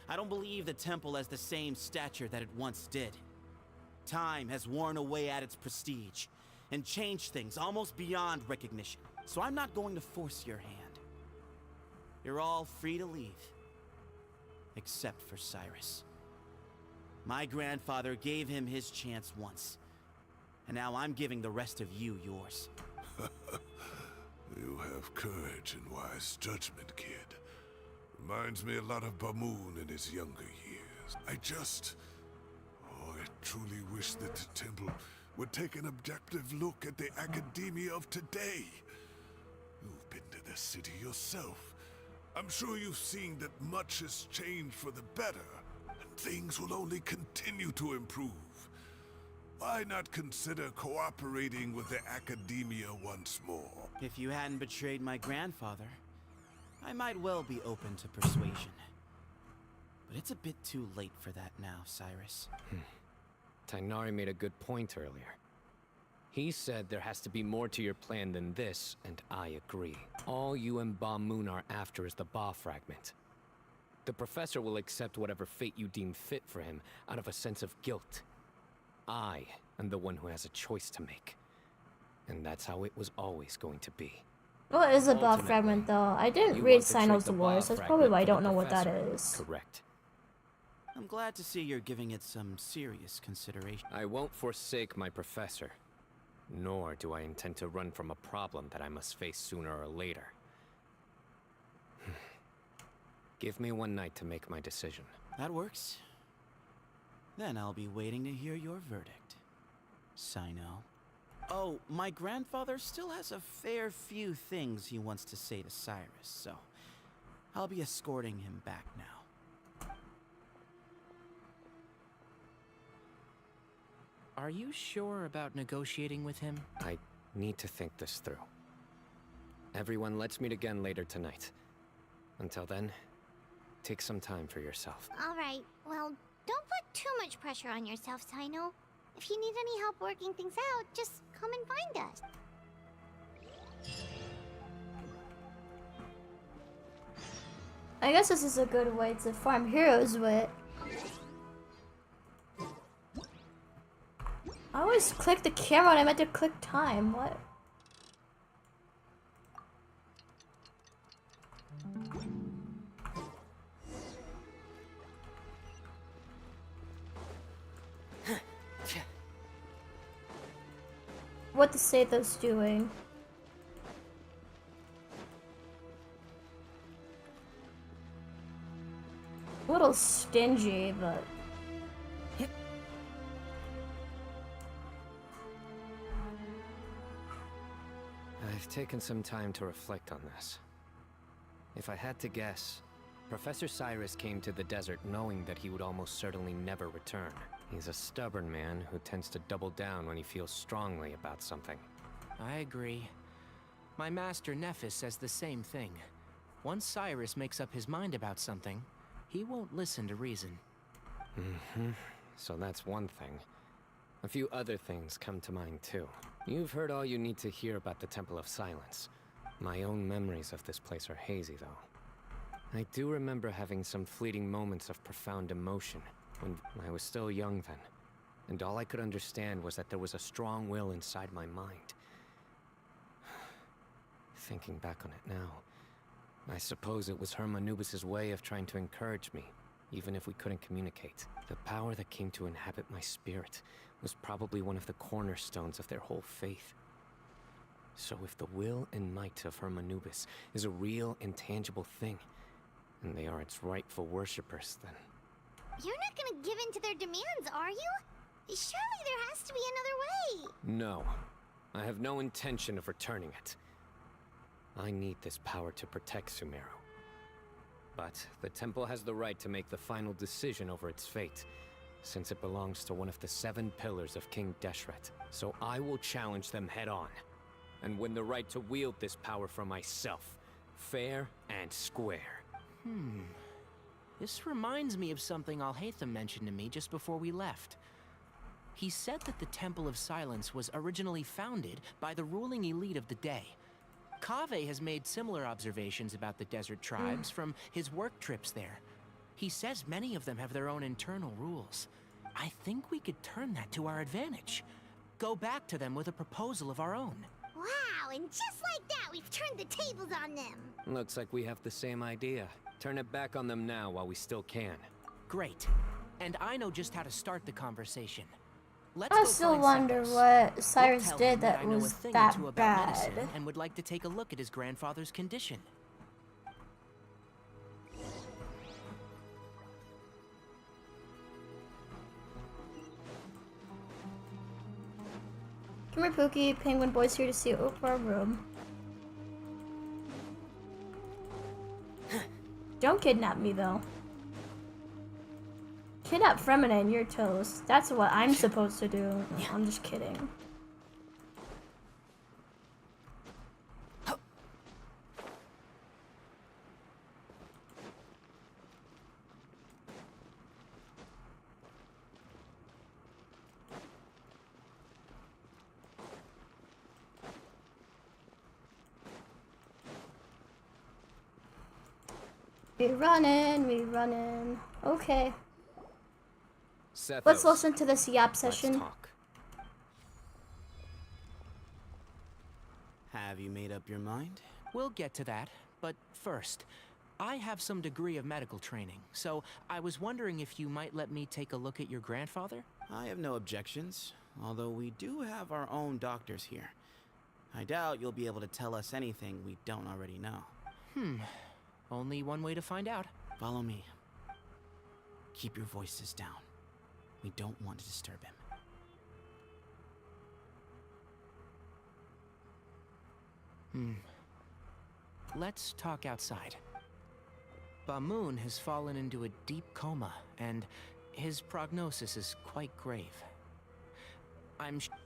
I don't believe the temple has the same stature that it once did. Time has worn away at its prestige and changed things almost beyond recognition. So I'm not going to force your hand. You're all free to leave. Except for Cyrus. My grandfather gave him his chance once. And now I'm giving the rest of you yours. You have courage and wise judgment, kid. Reminds me a lot of Bamoon in his younger years. I truly wish that the temple would take an objective look at the academia of today. You've been to the city yourself. I'm sure you've seen that much has changed for the better, and things will only continue to improve. Why not consider cooperating with the academia once more? If you hadn't betrayed my grandfather, I might well be open to persuasion. But it's a bit too late for that now, Cyrus. Tainari made a good point earlier. He said there has to be more to your plan than this, and I agree. All you and Ba Moon are after is the Ba fragment. The professor will accept whatever fate you deem fit for him out of a sense of guilt. I am the one who has a choice to make. And that's how it was always going to be. What is a Ba fragment, though? I didn't read CYNO's Wars, that's probably why I don't know what that is. Correct. I'm glad to see you're giving it some serious consideration. I won't forsake my professor. Nor do I intend to run from a problem that I must face sooner or later. Give me one night to make my decision. That works. Then I'll be waiting to hear your verdict, CYNO. Oh, my grandfather still has a fair few things he wants to say to Cyrus, so I'll be escorting him back now. Are you sure about negotiating with him? I need to think this through. Everyone, let's meet again later tonight. Until then, take some time for yourself. Alright, well, don't put too much pressure on yourself, CYNO. If you need any help working things out, just come and find us. I guess this is a good way to farm heroes with. I always click the camera when I meant to click time. What? What the Satho's doing? A little stingy, but... I've taken some time to reflect on this. If I had to guess, Professor Cyrus came to the desert knowing that he would almost certainly never return. He's a stubborn man who tends to double down when he feels strongly about something. I agree. My master Nephis says the same thing. Once Cyrus makes up his mind about something, he won't listen to reason. So that's one thing. A few other things come to mind too. You've heard all you need to hear about the Temple of Silence. My own memories of this place are hazy, though. I do remember having some fleeting moments of profound emotion when I was still young then, and all I could understand was that there was a strong will inside my mind. Thinking back on it now, I suppose it was Hermanubis' way of trying to encourage me, even if we couldn't communicate. The power that came to inhabit my spirit was probably one of the cornerstones of their whole faith. So if the will and might of Hermanubis is a real, intangible thing, and they are its rightful worshippers, then... You're not gonna give in to their demands, are you? Surely there has to be another way. No. I have no intention of returning it. I need this power to protect Sumeru. But the temple has the right to make the final decision over its fate, since it belongs to one of the 7 pillars of King Deshret. So I will challenge them head-on, and win the right to wield this power for myself, fair and square. This reminds me of something Alhaitham mentioned to me just before we left. He said that the Temple of Silence was originally founded by the ruling elite of the day. Kaveh has made similar observations about the desert tribes from his work trips there. He says many of them have their own internal rules. I think we could turn that to our advantage. Go back to them with a proposal of our own. Wow, and just like that, we've turned the tables on them. Looks like we have the same idea. Turn it back on them now while we still can. Great. And I know just how to start the conversation. Let's I go still find wonder Cyrus. what We'll Cyrus tell did him that I know a was thing or that two about bad. medicine and would like to take a look at his grandfather's condition. Come here, Pookie. Penguin Boy's here to see Oprah room. Don't kidnap me, though. Kidnap Freminet and your toast. That's what I'm supposed to do. I'm just kidding. We running. Okay. Sethos, Let's listen to this yap session. Let's talk. Have you made up your mind? We'll get to that, but first, I have some degree of medical training, so I was wondering if you might let me take a look at your grandfather? I have no objections, although we do have our own doctors here. I doubt you'll be able to tell us anything we don't already know. Only one way to find out. Follow me. Keep your voices down. We don't want to disturb him. Let's talk outside. Bamoon has fallen into a deep coma, and his prognosis is quite grave.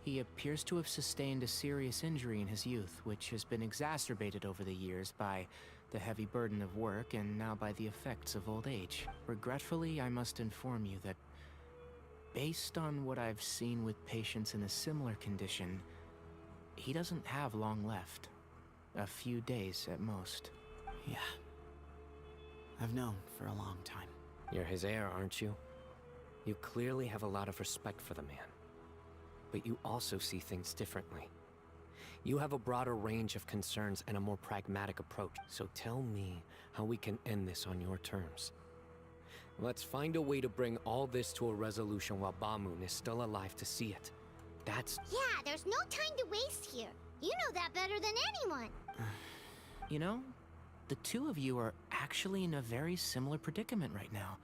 He appears to have sustained a serious injury in his youth, which has been exacerbated over the years by the heavy burden of work and now by the effects of old age. Regretfully, I must inform you that based on what I've seen with patients in a similar condition, he doesn't have long left. A few days at most. Yeah. I've known for a long time. You're his heir, aren't you? You clearly have a lot of respect for the man. But you also see things differently. You have a broader range of concerns and a more pragmatic approach. So tell me how we can end this on your terms. Let's find a way to bring all this to a resolution while Bamoon is still alive to see it. That's... Yeah, there's no time to waste here. You know that better than anyone. You know, the two of you are actually in a very similar predicament right now.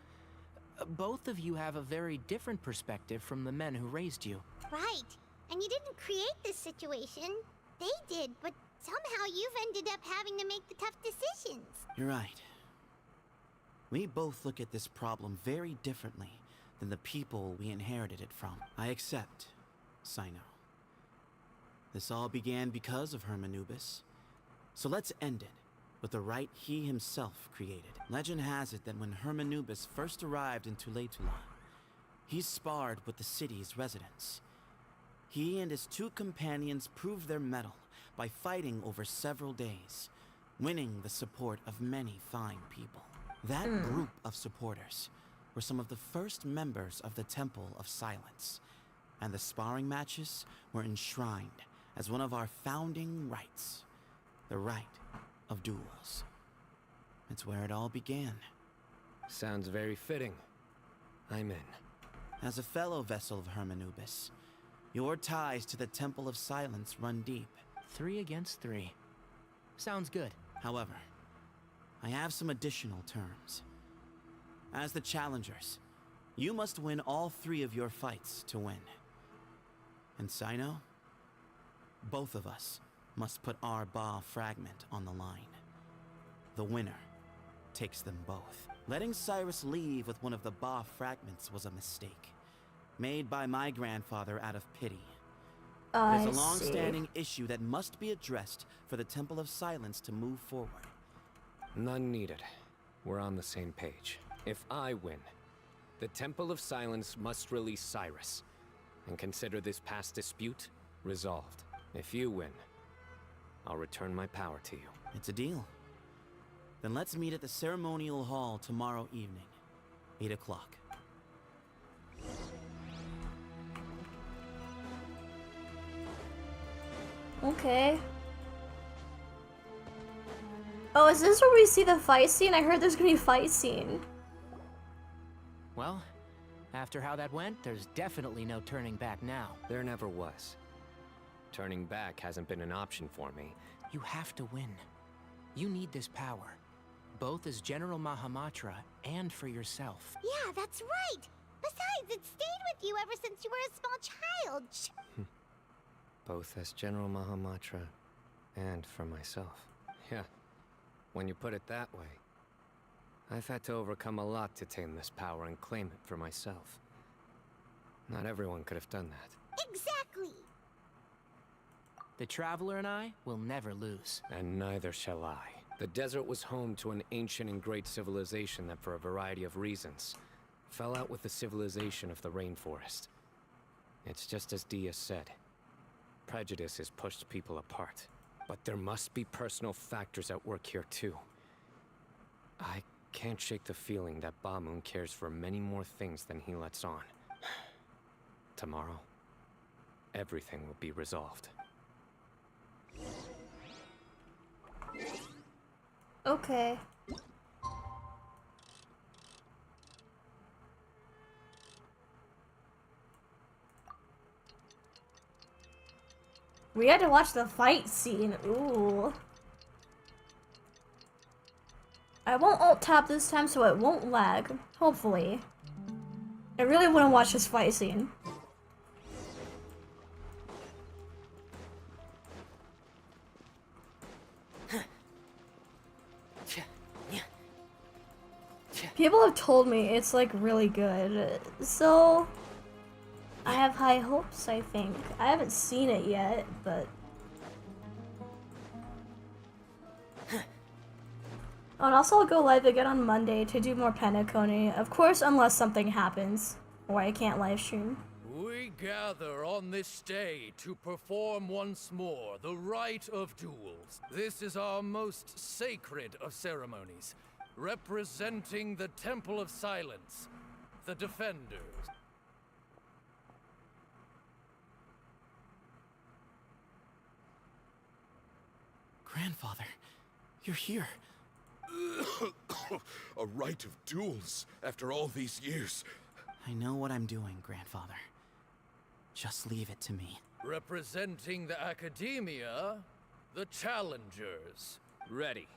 Both of you have a very different perspective from the men who raised you. Right. And you didn't create this situation. They did, but somehow you've ended up having to make the tough decisions. You're right. We both look at this problem very differently than the people we inherited it from. I accept, CYNO. This all began because of Hermanubis. So let's end it with the right he himself created. Legend has it that when Hermanubis first arrived in Tuletula, he sparred with the city's residents. He and his two companions proved their mettle by fighting over several days, winning the support of many fine people. That group of supporters were some of the first members of the Temple of Silence, and the sparring matches were enshrined as one of our founding rights, the right of duels. It's where it all began. Sounds very fitting. I'm in. As a fellow vessel of Hermanubis, your ties to the Temple of Silence run deep. 3 against 3. Sounds good. However, I have some additional terms. As the challengers, you must win all 3 of your fights to win. And CYNO, both of us must put our Ba fragment on the line. The winner takes them both. Letting Cyrus leave with one of the Ba fragments was a mistake, made by my grandfather out of pity. There's a long-standing issue that must be addressed for the Temple of Silence to move forward. None needed. We're on the same page. If I win, the Temple of Silence must release Cyrus, and consider this past dispute resolved. If you win, I'll return my power to you. It's a deal. Then let's meet at the ceremonial hall tomorrow evening, 8 o'clock. Okay. Oh, is this where we see the fight scene? I heard there's gonna be a fight scene. Well, After how that went, there's definitely no turning back now. There never was. Turning back hasn't been an option for me. You have to win. You need this power, both as General Mahamatra and for yourself. Yeah, that's right. Besides, it stayed with you ever since you were a small child. Both as General Mahamatra and for myself. Yeah, when you put it that way. I've had to overcome a lot to tame this power and claim it for myself. Not everyone could have done that. Exactly. The Traveler and I will never lose. And neither shall I. The desert was home to an ancient and great civilization that, for a variety of reasons, fell out with the civilization of the rainforest. It's just as Dia said. Prejudice has pushed people apart. But there must be personal factors at work here too. I can't shake the feeling that Bamun cares for many more things than he lets on. Tomorrow, everything will be resolved. Okay. We had to watch the fight scene. Ooh. I won't alt tab this time so it won't lag. Hopefully. I really want to watch this fight scene. People have told me it's like really good, so I have high hopes, I think. I haven't seen it yet, but... Oh, and also I'll go live again on Monday to do more Penacony. Of course, unless something happens, or I can't live stream. We gather on this day to perform once more the rite of duels. This is our most sacred of ceremonies, representing the Temple of Silence, the Defenders. Grandfather, you're here. A rite of duels after all these years. I know what I'm doing, Grandfather. Just leave it to me. Representing the Academia, the Challengers. Ready.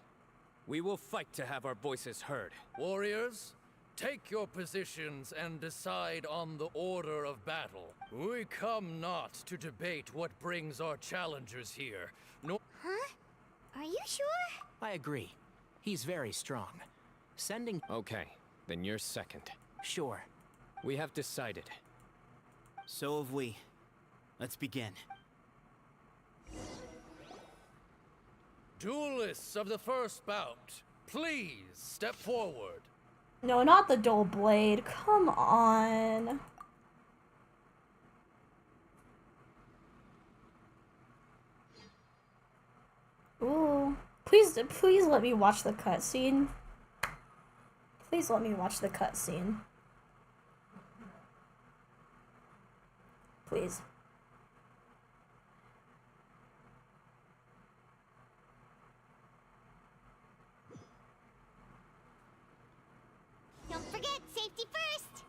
We will fight to have our voices heard. Warriors, take your positions and decide on the order of battle. We come not to debate what brings our challengers here, nor— Huh? Are you sure? I agree. He's very strong. Sending— Okay, then you're second. Sure. We have decided. So have we. Let's begin. Duelists of the first bout, please step forward. No, not the dull blade. Come on. Ooh. Please let me watch the cutscene. Please let me watch the cutscene. Please. Don't forget, safety first.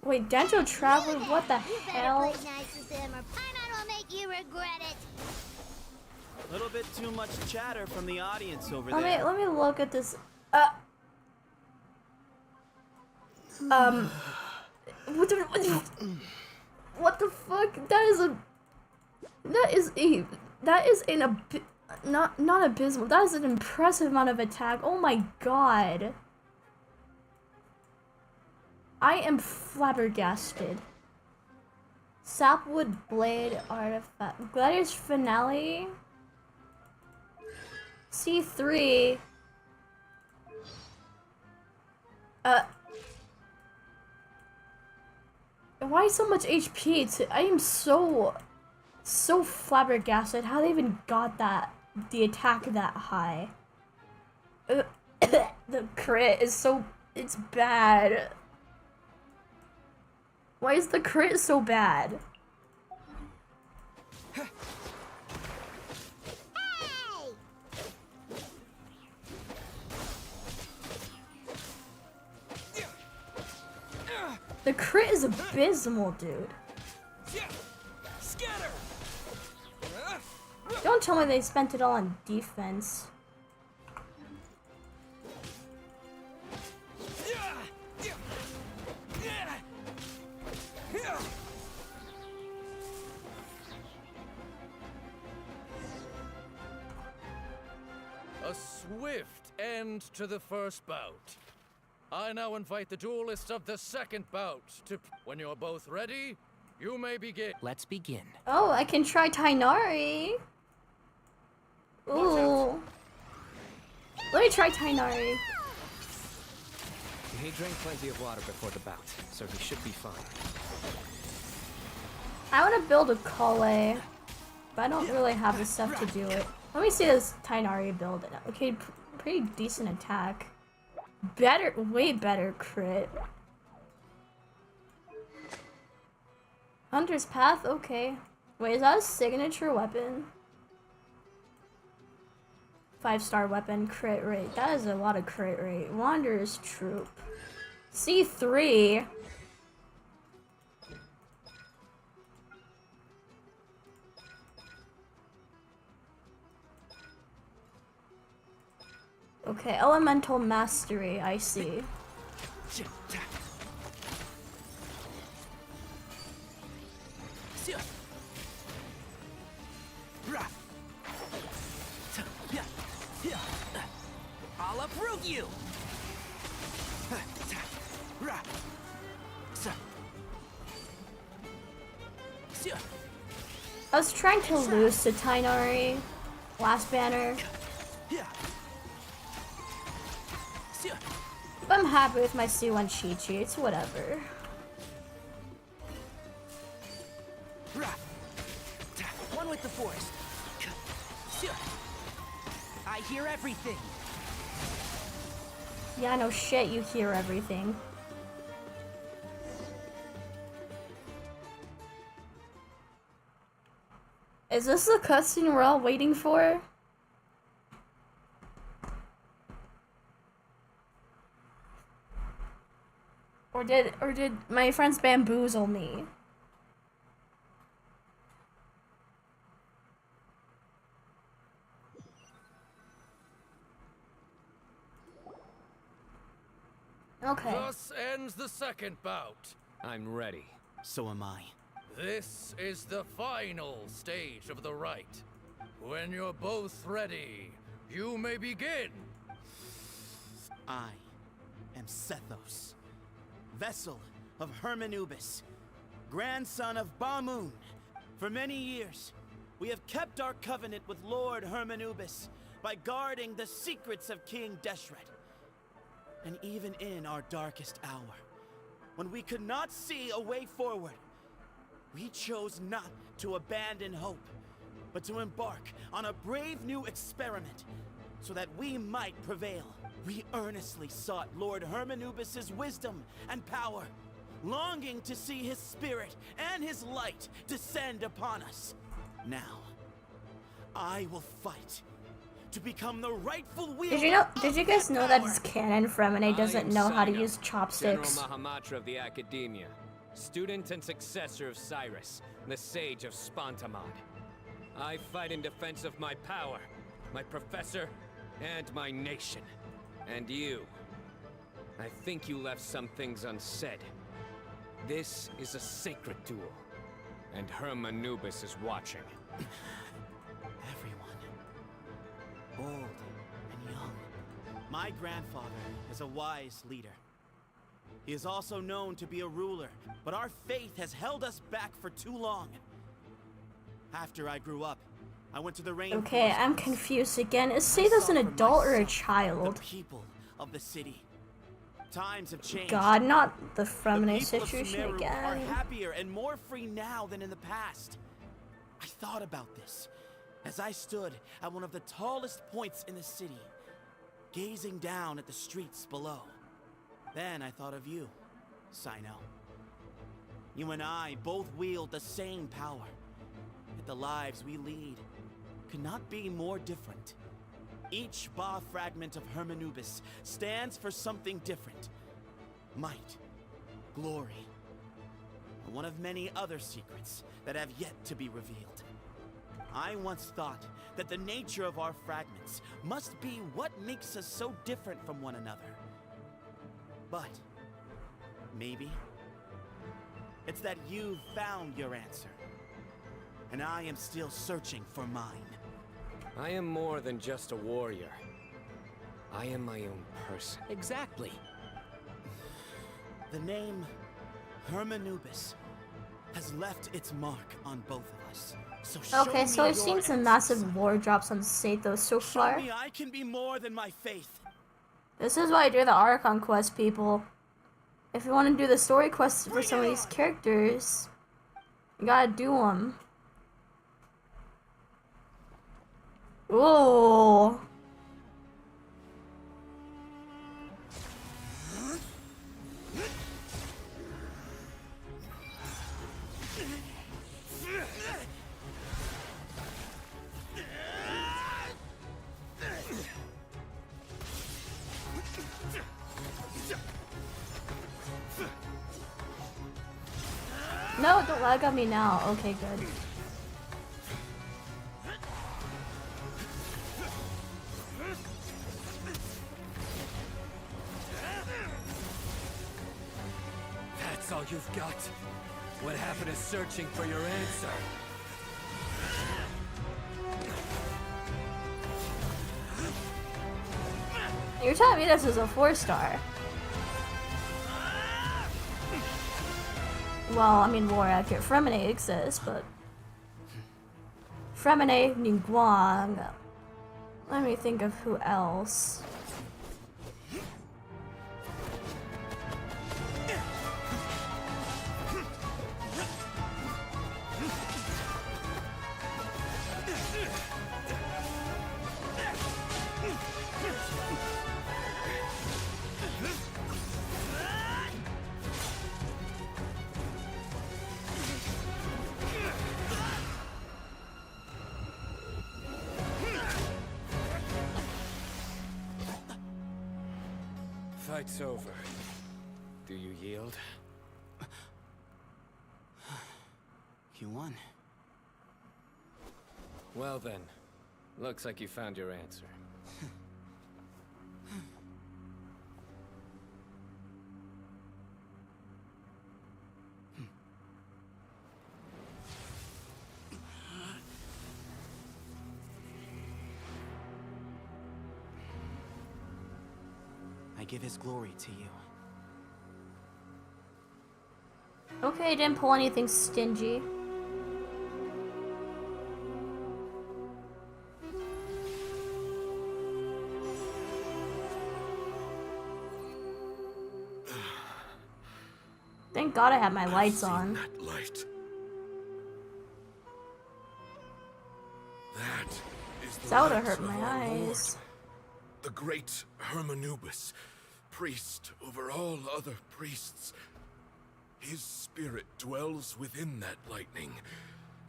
Wait, Dental Traveler, what the You better hell? play nice with them or Paimon will make you regret it. A little bit too much chatter from the audience over there. Let me look at this. What the fuck? Not abysmal. That is an impressive amount of attack. Oh my god. I am flabbergasted. Sapwood Blade Artifact. Gladiator's Finale. C3. Why so much HP? I am so flabbergasted how they even got the attack that high. The crit is it's bad. Why is the crit so bad? The The crit is abysmal, dude. Scatter! Don't tell me they spent it all on defense. A swift end to the first bout. I now invite the duelists of the second bout to... When you're both ready, you may begin. Let's begin. Oh, I can try Tainari. Ooh. Let me try Tainari. He drank plenty of water before the bout, so he should be fine. I want to build a Kale, but I don't really have the stuff to do it. Let me see this Tainari build. Okay, pretty decent attack. Better, way better crit. Hunter's Path, okay. Wait, is that a signature weapon? 5-star weapon, crit rate. That is a lot of crit rate. Wanderer's Troop. C3. Okay, Elemental Mastery, I see. I'll uproot you! I was trying to lose to Tainari last banner. But I'm happy with my C1 cheat sheets, whatever. One with the force. I hear everything. Yeah, no shit, you hear everything. Is this the cutscene we're all waiting for? Or did my friends bamboozle me? Okay. Thus ends the second bout. I'm ready. So am I. This is the final stage of the rite. When you're both ready, you may begin. I am Sethos, vessel of Hermanubis, grandson of Bamoon. For many years, we have kept our covenant with Lord Hermanubis by guarding the secrets of King Deshret. And even in our darkest hour, when we could not see a way forward, we chose not to abandon hope, but to embark on a brave new experiment so that we might prevail. We earnestly sought Lord Hermanubis' wisdom and power, longing to see his spirit and his light descend upon us. Now, I will fight to become the rightful wielder. Did you guys know that it's canon Freminet doesn't know how to use chopsticks? General Mahamatra of the Academia, student and successor of Cyrus, the sage of Spontamod. I fight in defense of my power, my professor, and my nation. And you. I think you left some things unsaid. This is a sacred duel, and Hermanubis is watching. Old and young. My grandfather is a wise leader. He is also known to be a ruler, but our faith has held us back for too long. After I grew up, I went to the rainforest. Okay, I'm confused again. Is Seido's an adult or a child? The people of the city. Times have changed. God, not the Freminet The people of situation Sumeru again. are happier and more free now than in the past. I thought about this as I stood at one of the tallest points in the city, gazing down at the streets below. Then I thought of you, CYNO. You and I both wield the same power, yet the lives we lead could not be more different. Each Ba fragment of Hermanubis stands for something different. Might, glory, one of many other secrets that have yet to be revealed. I once thought that the nature of our fragments must be what makes us so different from one another. But maybe it's that you've found your answer, and I am still searching for mine. I am more than just a warrior. I am my own person. Exactly. The name Hermanubis has left its mark on both of us. So Okay, so I've seen some massive lore drops on Sathos so far. Show me I can be more than my faith. This is why I do the Archon quest, people. If you want to do the story quests for some of these characters, you gotta do them. Ooh. No, don't lag on me now. Okay, good. That's all you've got? What happened to searching for your answer? You're telling me this is a 4-star? Well, I mean, more accurate. Freminet exists, but Freminet, Ningguang. Let me think of who else. Fight's over. Do you yield? You won. Well then, looks like you found your answer. I give his glory to you. Okay, didn't pull anything stingy. Thank God I have my lights on. That light. That is the That would have light hurt of my our Lord, eyes. the great Hermanubis, priest over all other priests. His spirit dwells within that lightning,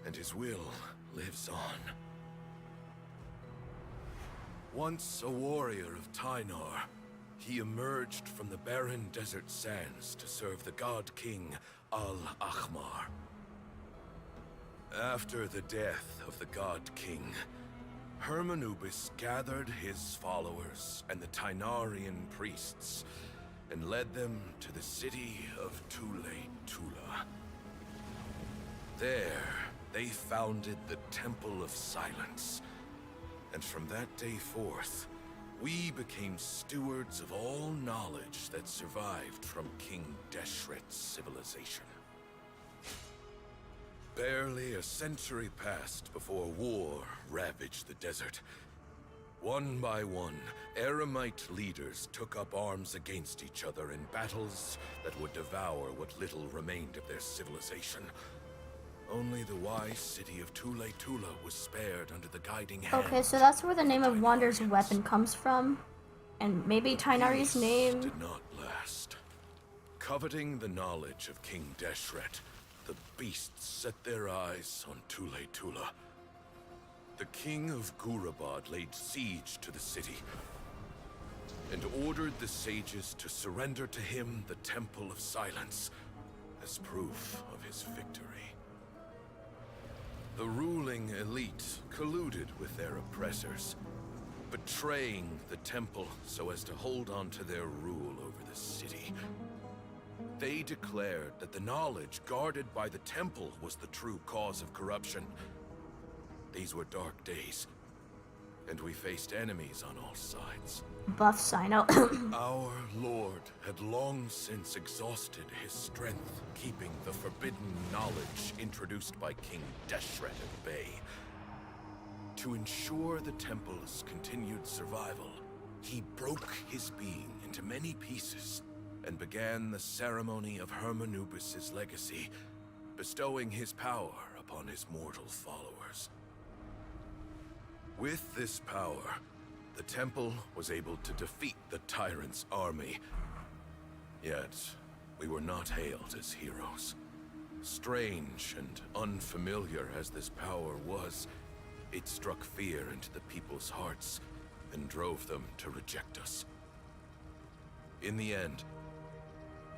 and his will lives on. Once a warrior of Tynar, he emerged from the barren desert sands to serve the god king Al-Ahmar. After the death of the god king, Hermanubis gathered his followers and the Tynarian priests and led them to the city of Tule-Tula. There, they founded the Temple of Silence, and from that day forth, we became stewards of all knowledge that survived from King Deshret's civilization. Barely a century passed before war ravaged the desert. One by one, Eremite leaders took up arms against each other in battles that would devour what little remained of their civilization. Only the wise city of Tule-Tula was spared under the guiding hand. Okay, so that's where the name of Wander's weapon comes from. And maybe Tynari's Peace name. did not last. Coveting the knowledge of King Deshret, the beasts set their eyes on Tule-Tula. The king of Gurabad laid siege to the city and ordered the sages to surrender to him the Temple of Silence, as proof of his victory. The ruling elite colluded with their oppressors, betraying the temple so as to hold on to their rule over the city. They declared that the knowledge guarded by the temple was the true cause of corruption. These were dark days, and we faced enemies on all sides. Buff CYNO. Our lord had long since exhausted his strength, keeping the forbidden knowledge introduced by King Deshret at bay. To ensure the temple's continued survival, he broke his being into many pieces and began the ceremony of Hermanubis' legacy, bestowing his power upon his mortal followers. With this power, the temple was able to defeat the tyrant's army. Yet, we were not hailed as heroes. Strange and unfamiliar as this power was, it struck fear into the people's hearts and drove them to reject us. In the end,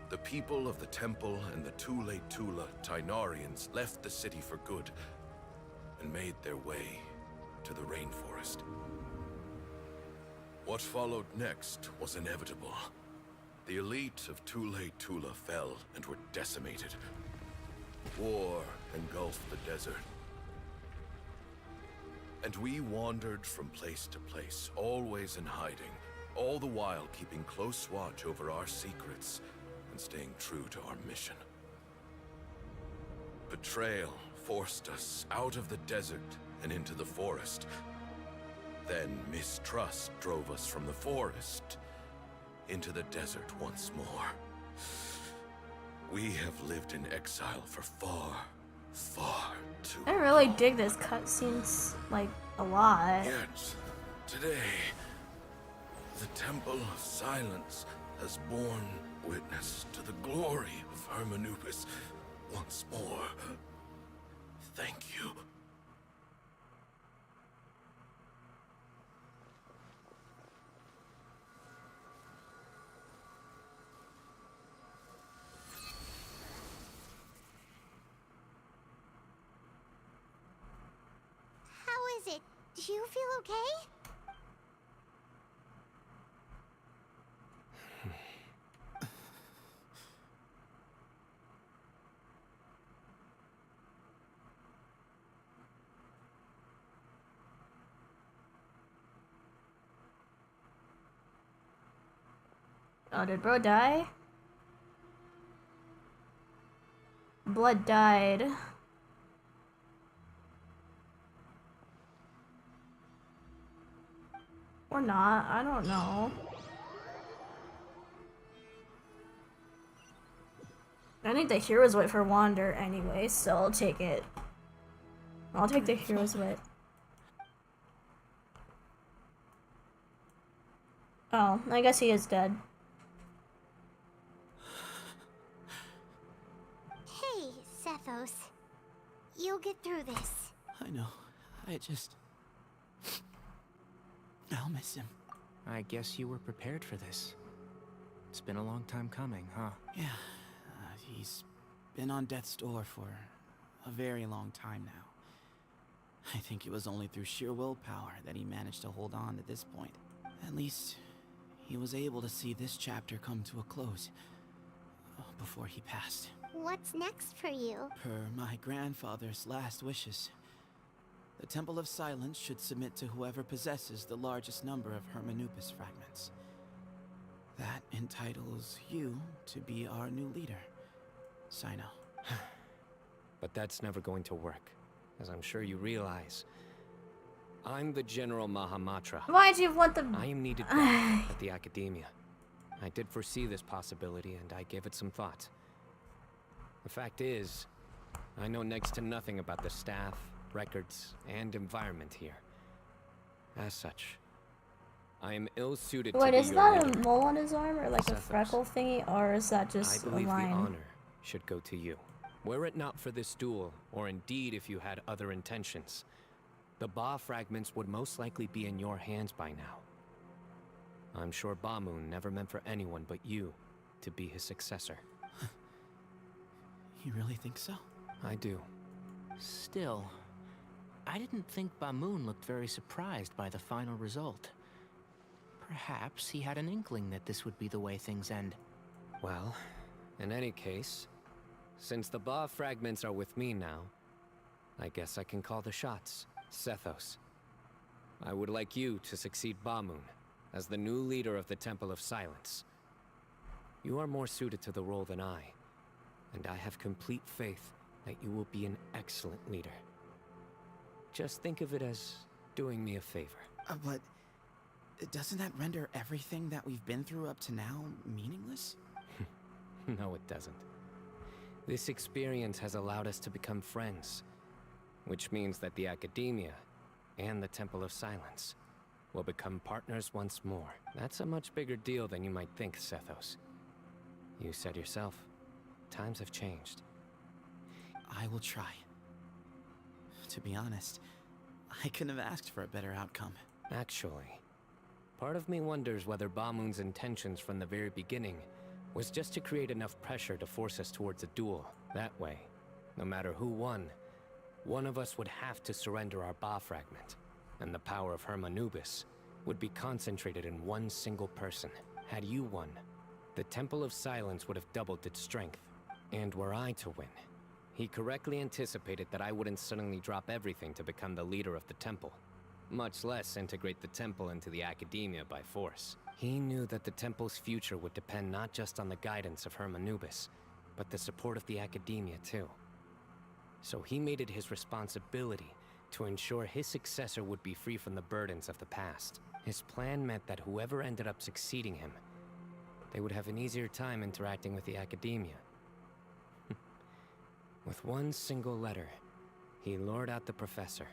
the people of the temple and the Tule Tula Tainarians left the city for good and made their way to the rainforest. What followed next was inevitable. The elite of Tule Tula fell and were decimated. War engulfed the desert. And we wandered from place to place, always in hiding, all the while keeping close watch over our secrets and staying true to our mission. Betrayal forced us out of the desert and into the forest. Then mistrust drove us from the forest into the desert once more. We have lived in exile for far, far too I really dig this cutscenes, like, a lot. Yet, today, the Temple of Silence has borne witness to the glory of Hermanubis once more. Thank you. How is it? Do you feel okay? Oh, did bro die? Blood died. Or not, I don't know. I think the hero's wit for Wander anyway, so I'll take it. I'll take the hero's wit. Oh, I guess he is dead. Hey, Sethos. You'll get through this. I know. I'll miss him. I guess you were prepared for this. It's been a long time coming, huh? Yeah, he's been on death's door for a very long time now. I think it was only through sheer willpower that he managed to hold on to this point. At least, he was able to see this chapter come to a close before he passed. What's next for you? Per my grandfather's last wishes, the Temple of Silence should submit to whoever possesses the largest number of Hermanubis fragments. That entitles you to be our new leader, CYNO. But that's never going to work, as I'm sure you realize. I'm the General Mahamatra. Why'd you want the... I am needed back at the Academia. I did foresee this possibility, and I gave it some thought. The fact is, I know next to nothing about the staff, records, and environment here. As such, I am ill-suited to be your Wait, is that leader. a mole on his arm, or like a Sethos. freckle thingy, or is that just I a believe line? the honor should go to you. Were it not for this duel, or indeed if you had other intentions, the Ba fragments would most likely be in your hands by now. I'm sure Bamun never meant for anyone but you to be his successor. You really think so? I do. Still, I didn't think Bamoon looked very surprised by the final result. Perhaps he had an inkling that this would be the way things end. Well, in any case, since the Ba fragments are with me now, I guess I can call the shots. Sethos, I would like you to succeed Bamoon as the new leader of the Temple of Silence. You are more suited to the role than I, and I have complete faith that you will be an excellent leader. Just think of it as doing me a favor. But doesn't that render everything that we've been through up to now meaningless? No, it doesn't. This experience has allowed us to become friends, which means that the Academia and the Temple of Silence will become partners once more. That's a much bigger deal than you might think, Sethos. You said yourself, times have changed. I will try. To be honest, I couldn't have asked for a better outcome. Actually, part of me wonders whether Bamoon's intentions from the very beginning was just to create enough pressure to force us towards a duel. That way, no matter who won, one of us would have to surrender our Ba fragment, and the power of Hermanubis would be concentrated in one single person. Had you won, the Temple of Silence would have doubled its strength. And were I to win, he correctly anticipated that I wouldn't suddenly drop everything to become the leader of the temple, much less integrate the temple into the Academia by force. He knew that the temple's future would depend not just on the guidance of Hermanubis, but the support of the Academia too. So he made it his responsibility to ensure his successor would be free from the burdens of the past. His plan meant that whoever ended up succeeding him, they would have an easier time interacting with the Academia. With one single letter, he lured out the professor.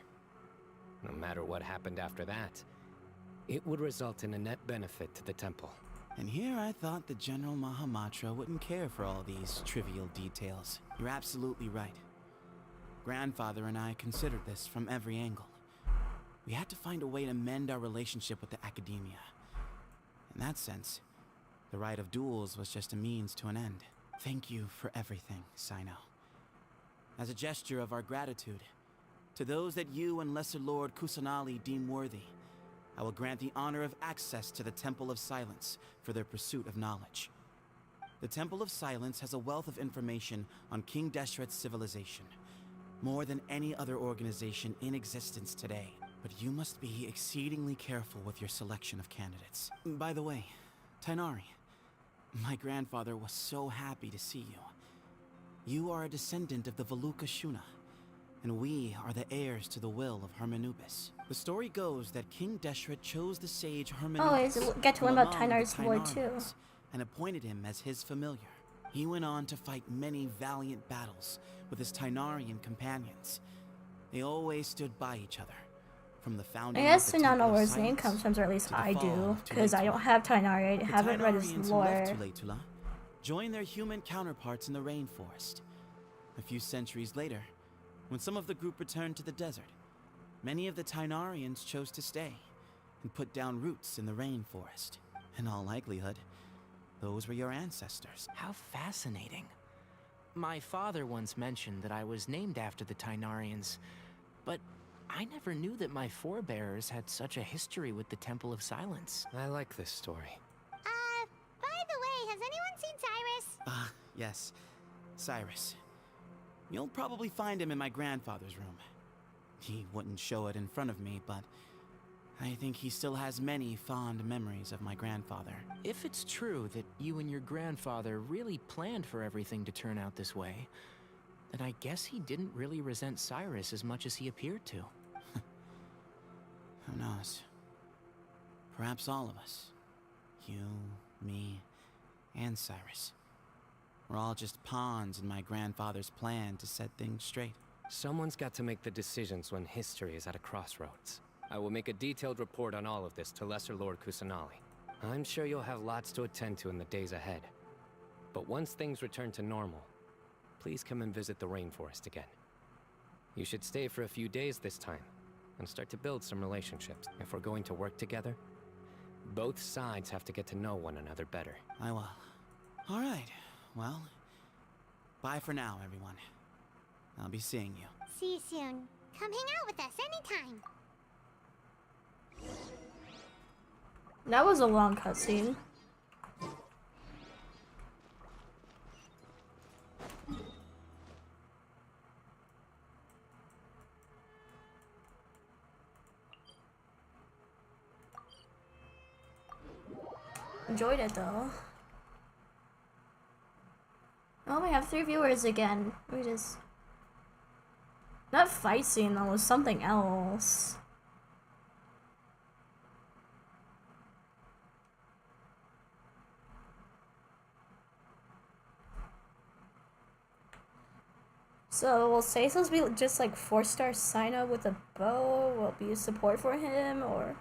No matter what happened after that, it would result in a net benefit to the temple. And here I thought the General Mahamatra wouldn't care for all these trivial details. You're absolutely right. Grandfather and I considered this from every angle. We had to find a way to mend our relationship with the Academia. In that sense, the right of duels was just a means to an end. Thank you for everything, CYNO. As a gesture of our gratitude, to those that you and Lesser Lord Kusanali deem worthy, I will grant the honor of access to the Temple of Silence for their pursuit of knowledge. The Temple of Silence has a wealth of information on King Deshret's civilization, more than any other organization in existence today. But you must be exceedingly careful with your selection of candidates. By the way, Tainari, my grandfather was so happy to see you. You are a descendant of the Veluca Shuna, and we are the heirs to the will of Hermanubis. The story goes that King Deshret chose the sage Hermanubis get to learn about Tainari's lore too, and appointed him as his familiar. He went on to fight many valiant battles with his Tainarian companions. They always stood by each other, from the founding. I guess we now know where his name comes from, or at least I do, because I don't have Tainari. I haven't read his lore. Joined their human counterparts in the rainforest. A few centuries later, when some of the group returned to the desert, many of the Tainarians chose to stay and put down roots in the rainforest. In all likelihood, those were your ancestors. How fascinating. My father once mentioned that I was named after the Tainarians, but I never knew that my forebears had such a history with the Temple of Silence. I like this story. By the way, has anyone seen Cyrus? Yes. Cyrus. You'll probably find him in my grandfather's room. He wouldn't show it in front of me, but I think he still has many fond memories of my grandfather. If it's true that you and your grandfather really planned for everything to turn out this way, then I guess he didn't really resent Cyrus as much as he appeared to. Who knows? Perhaps all of us. You, me, and Cyrus. We're all just pawns in my grandfather's plan to set things straight. Someone's got to make the decisions when history is at a crossroads. I will make a detailed report on all of this to Lesser Lord Kusanali. I'm sure you'll have lots to attend to in the days ahead. But once things return to normal, please come and visit the rainforest again. You should stay for a few days this time, and start to build some relationships. If we're going to work together, both sides have to get to know one another better. I will. All right. Well, Bye for now, everyone. I'll be seeing you. See you soon. Come hang out with us anytime. That was a long cutscene. Enjoyed it though. Oh, we have 3 viewers again. We just... That fight scene though was something else. So will Cecil's be just like 4-star CYNO with a bow? Will it be support for him, or...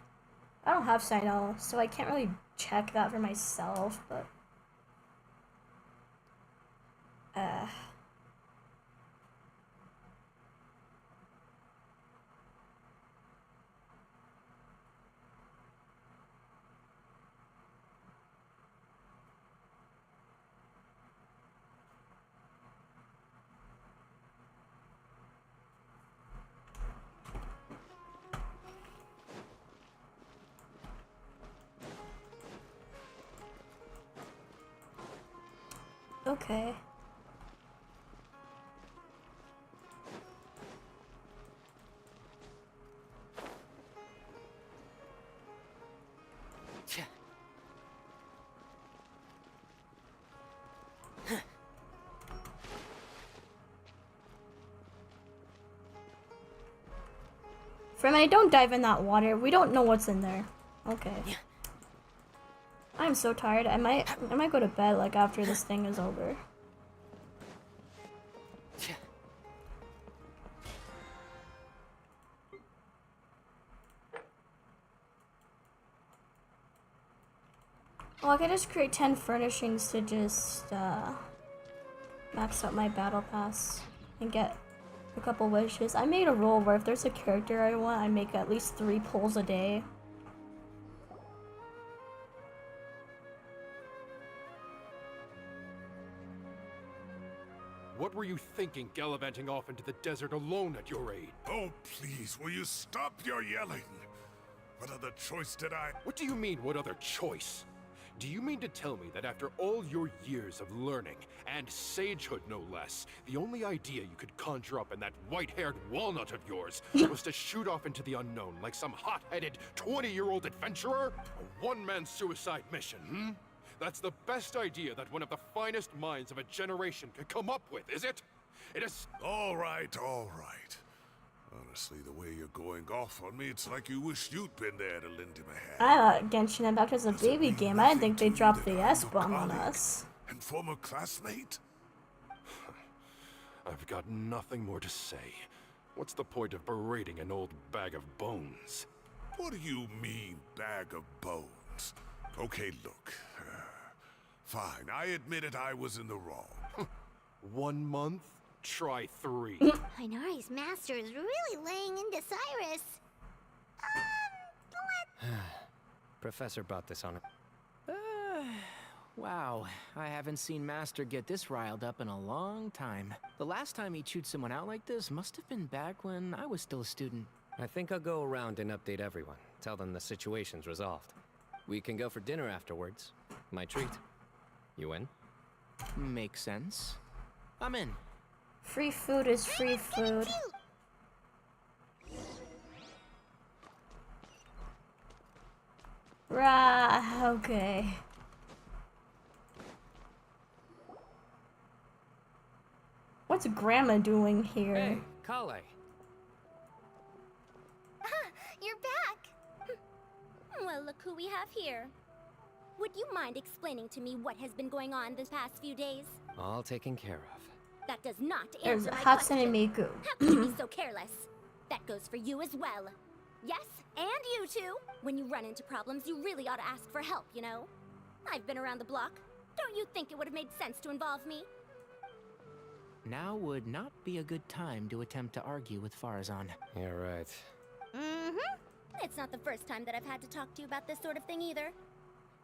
I don't have CYNO, so I can't really check that for myself, but... Okay. Freminet, don't dive in that water. We don't know what's in there. Okay. I'm so tired. I might go to bed like after this thing is over. Well, I could just create 10 furnishings to just max out my battle pass and get a couple wishes. I made a rule where if there's a character I want, I make at least 3 pulls a day. What were you thinking, gallivanting off into the desert alone at your age? Oh, please, will you stop your yelling? What other choice did I... What do you mean, what other choice? Do you mean to tell me that after all your years of learning, and sagehood no less, the only idea you could conjure up in that white-haired walnut of yours was to shoot off into the unknown like some hot-headed 20-year-old adventurer? A one-man suicide mission, hmm? That's the best idea that one of the finest minds of a generation could come up with, is it? It is... All right, all right. Honestly, the way you're going off on me, it's like you wish you'd been there to lend him a hand. I thought Genshin Impact was a baby game. I didn't think they dropped the S-bomb on us. And former classmate? I've got nothing more to say. What's the point of berating an old bag of bones? What do you mean, bag of bones? Okay, look. Fine, I admit it, I was in the wrong. 1 month? Try 3. Inari's master is really laying into Cyrus. Professor brought this on it. Wow, I haven't seen Master get this riled up in a long time. The last time he chewed someone out like this must have been back when I was still a student. I think I'll go around and update everyone. Tell them the situation's resolved. We can go for dinner afterwards. My treat. You in? Makes sense. I'm in. Free food is free food. Right, okay. What's Grandma doing here? Hey, Kale. You're back! Well, look who we have here. Would you mind explaining to me what has been going on this past few days? All taken care of. That does not There's answer my Hatsune question. Miku. How can you be so careless? That goes for you as well. Yes, and you too. When you run into problems, you really ought to ask for help, you know? I've been around the block. Don't you think it would have made sense to involve me? Now would not be a good time to attempt to argue with Farazan. You're right. Mm-hmm. It's not the first time that I've had to talk to you about this sort of thing either.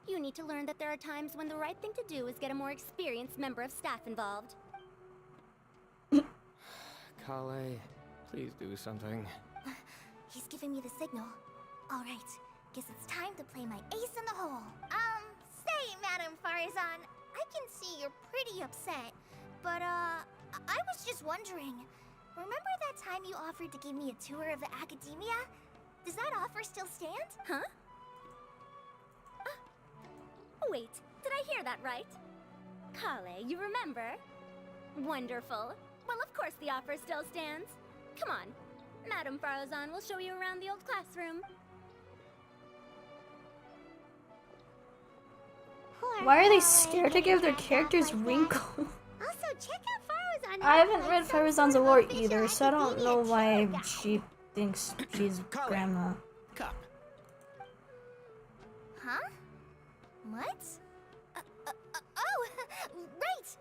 You need to learn that there are times when the right thing to do is get a more experienced member of staff involved. Kale, please do something. He's giving me the signal. All right, guess it's time to play my ace in the hole. Say, Madame Farazan, I can see you're pretty upset, but I was just wondering. Remember that time you offered to give me a tour of the academia? Does that offer still stand? Huh? Wait, did I hear that right? Kale, you remember? Wonderful. Well, of course the offer still stands. Come on. Madame Farazan will show you around the old classroom. Why are they scared to give their characters wrinkles? Also, check out Farazan. I haven't read Farazan's lore either, so I don't know why she thinks she's grandma. Cup. Huh? What? Oh, right!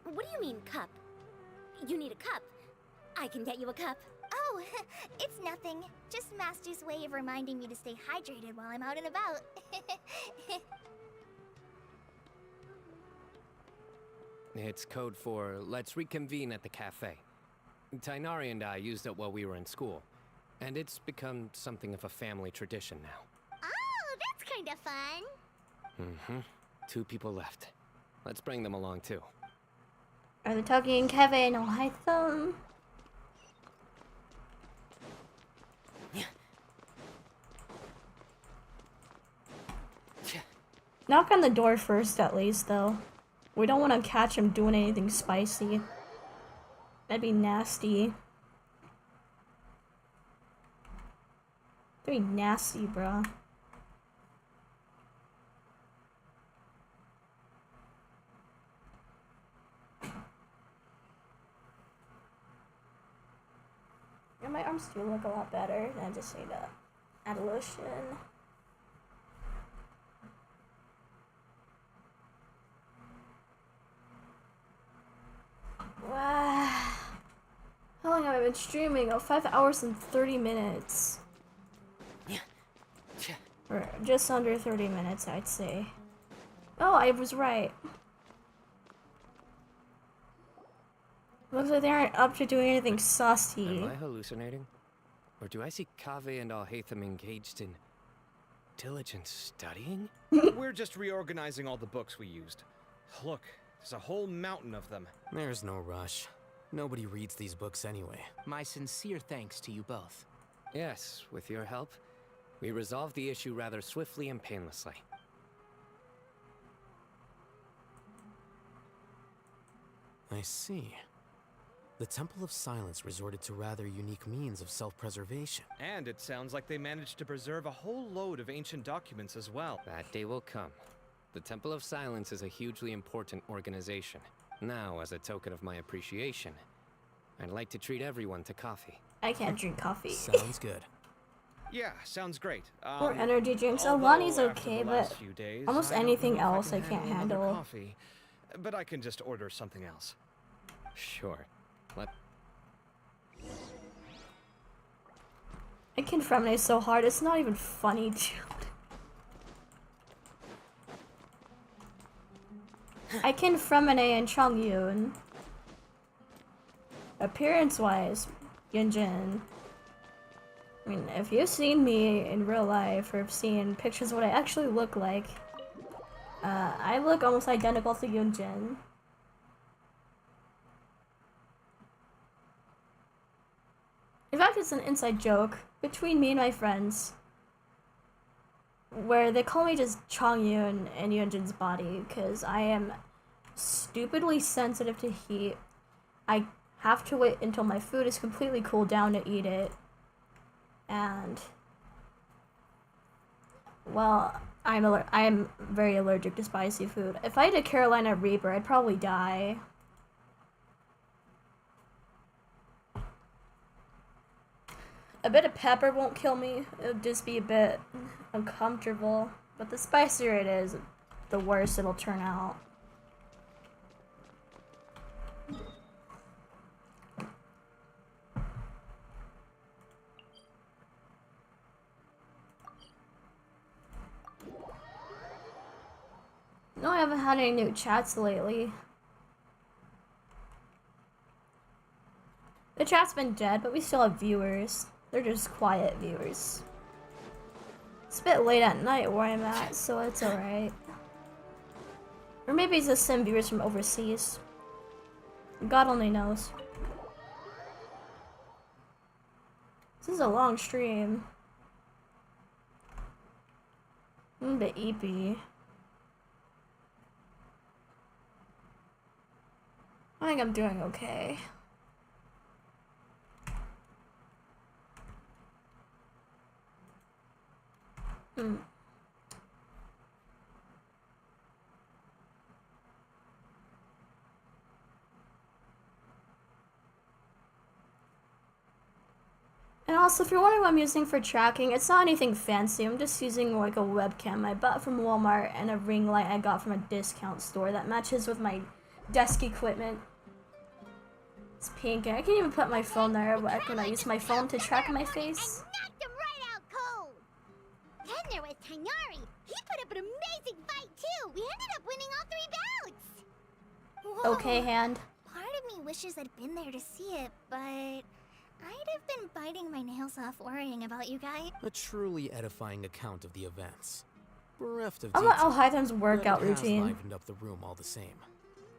What do you mean, cup? You need a cup. I can get you a cup. Oh, it's nothing. Just Master's way of reminding me to stay hydrated while I'm out and about. It's code for let's reconvene at the cafe. Tainari and I used it while we were in school, and it's become something of a family tradition now. Oh, that's kind of fun. Mm-hmm. 2 people left. Let's bring them along too. Are they talking Kevin or Hytham? Knock on the door first, at least, though. We don't want to catch him doing anything spicy. That'd be nasty. That'd be nasty, bro. Yeah, my arms do look a lot better. I just need to add lotion. Wow. How long have I been streaming? Oh, 5 hours and 30 minutes. Or just under 30 minutes, I'd say. Oh, I was right. Looks like they aren't up to doing anything saucy. Am I hallucinating? Or do I see Kaveh and Al-Haytham engaged in diligent studying? We're just reorganizing all the books we used. Look, there's a whole mountain of them. There's no rush. Nobody reads these books anyway. My sincere thanks to you both. Yes, with your help, we resolved the issue rather swiftly and painlessly. I see. The Temple of Silence resorted to rather unique means of self-preservation. And it sounds like they managed to preserve a whole load of ancient documents as well. That day will come. The Temple of Silence is a hugely important organization. Now, as a token of my appreciation, I'd like to treat everyone to coffee. I can't drink coffee. Sounds good. Yeah, sounds great. Or energy drinks. Alani's okay, but almost anything else I can't handle. Coffee, but I can just order something else. Sure. I can Freminet so hard, it's not even funny, dude. I can Freminet and Chongyun. Appearance-wise, Yunjin. I mean, if you've seen me in real life or have seen pictures of what I actually look like, I look almost identical to Yunjin. In fact, it's an inside joke between me and my friends, where they call me just Chongyun and Yunjin's body, because I am stupidly sensitive to heat. I have to wait until my food is completely cooled down to eat it. And, well, I'm very allergic to spicy food. If I had a Carolina Reaper, I'd probably die. A bit of pepper won't kill me. It'll just be a bit uncomfortable. But the spicier it is, the worse it'll turn out. No, I haven't had any new chats lately. The chat's been dead, but we still have viewers. They're just quiet viewers. It's a bit late at night where I'm at, so it's alright. Or maybe it's just some viewers from overseas. God only knows. This is a long stream. I'm a bit eepy. I think I'm doing okay. And also, if you're wondering what I'm using for tracking, it's not anything fancy. I'm just using like a webcam I bought from Walmart and a ring light I got from a discount store that matches with my desk equipment. It's pink, and I can even put my phone there when I use my phone to track my face. Knocked him right out cold. Then there was Tainari. He put up an amazing fight too. We ended up winning all 3 bouts. Whoa. Okay, hand. Part of me wishes I'd been there to see it, but I'd have been biting my nails off worrying about you guys. A truly edifying account of the events. Bereft of I want detail, Al-Hytham's workout but it has routine. livened up the room all the same.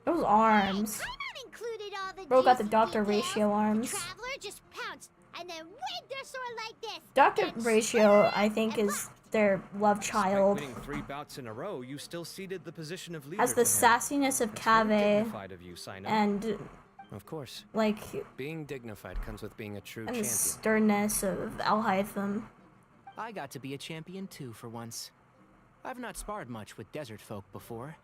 Those arms. Included all the Bro got the juicy Dr. details. Ratio arms. The traveler just pounced and then waved their sword like this. Dr. Ratio, I think, is their love child. Winning 3 bouts in a row, you still ceded the position of leader Has the to him. sassiness of It's very Cave dignified of you, CYNO. and Of course. like Being dignified comes with being a true and the champion. sternness of Al-Hytham. I got to be a champion too for once. I've not sparred much with desert folk before.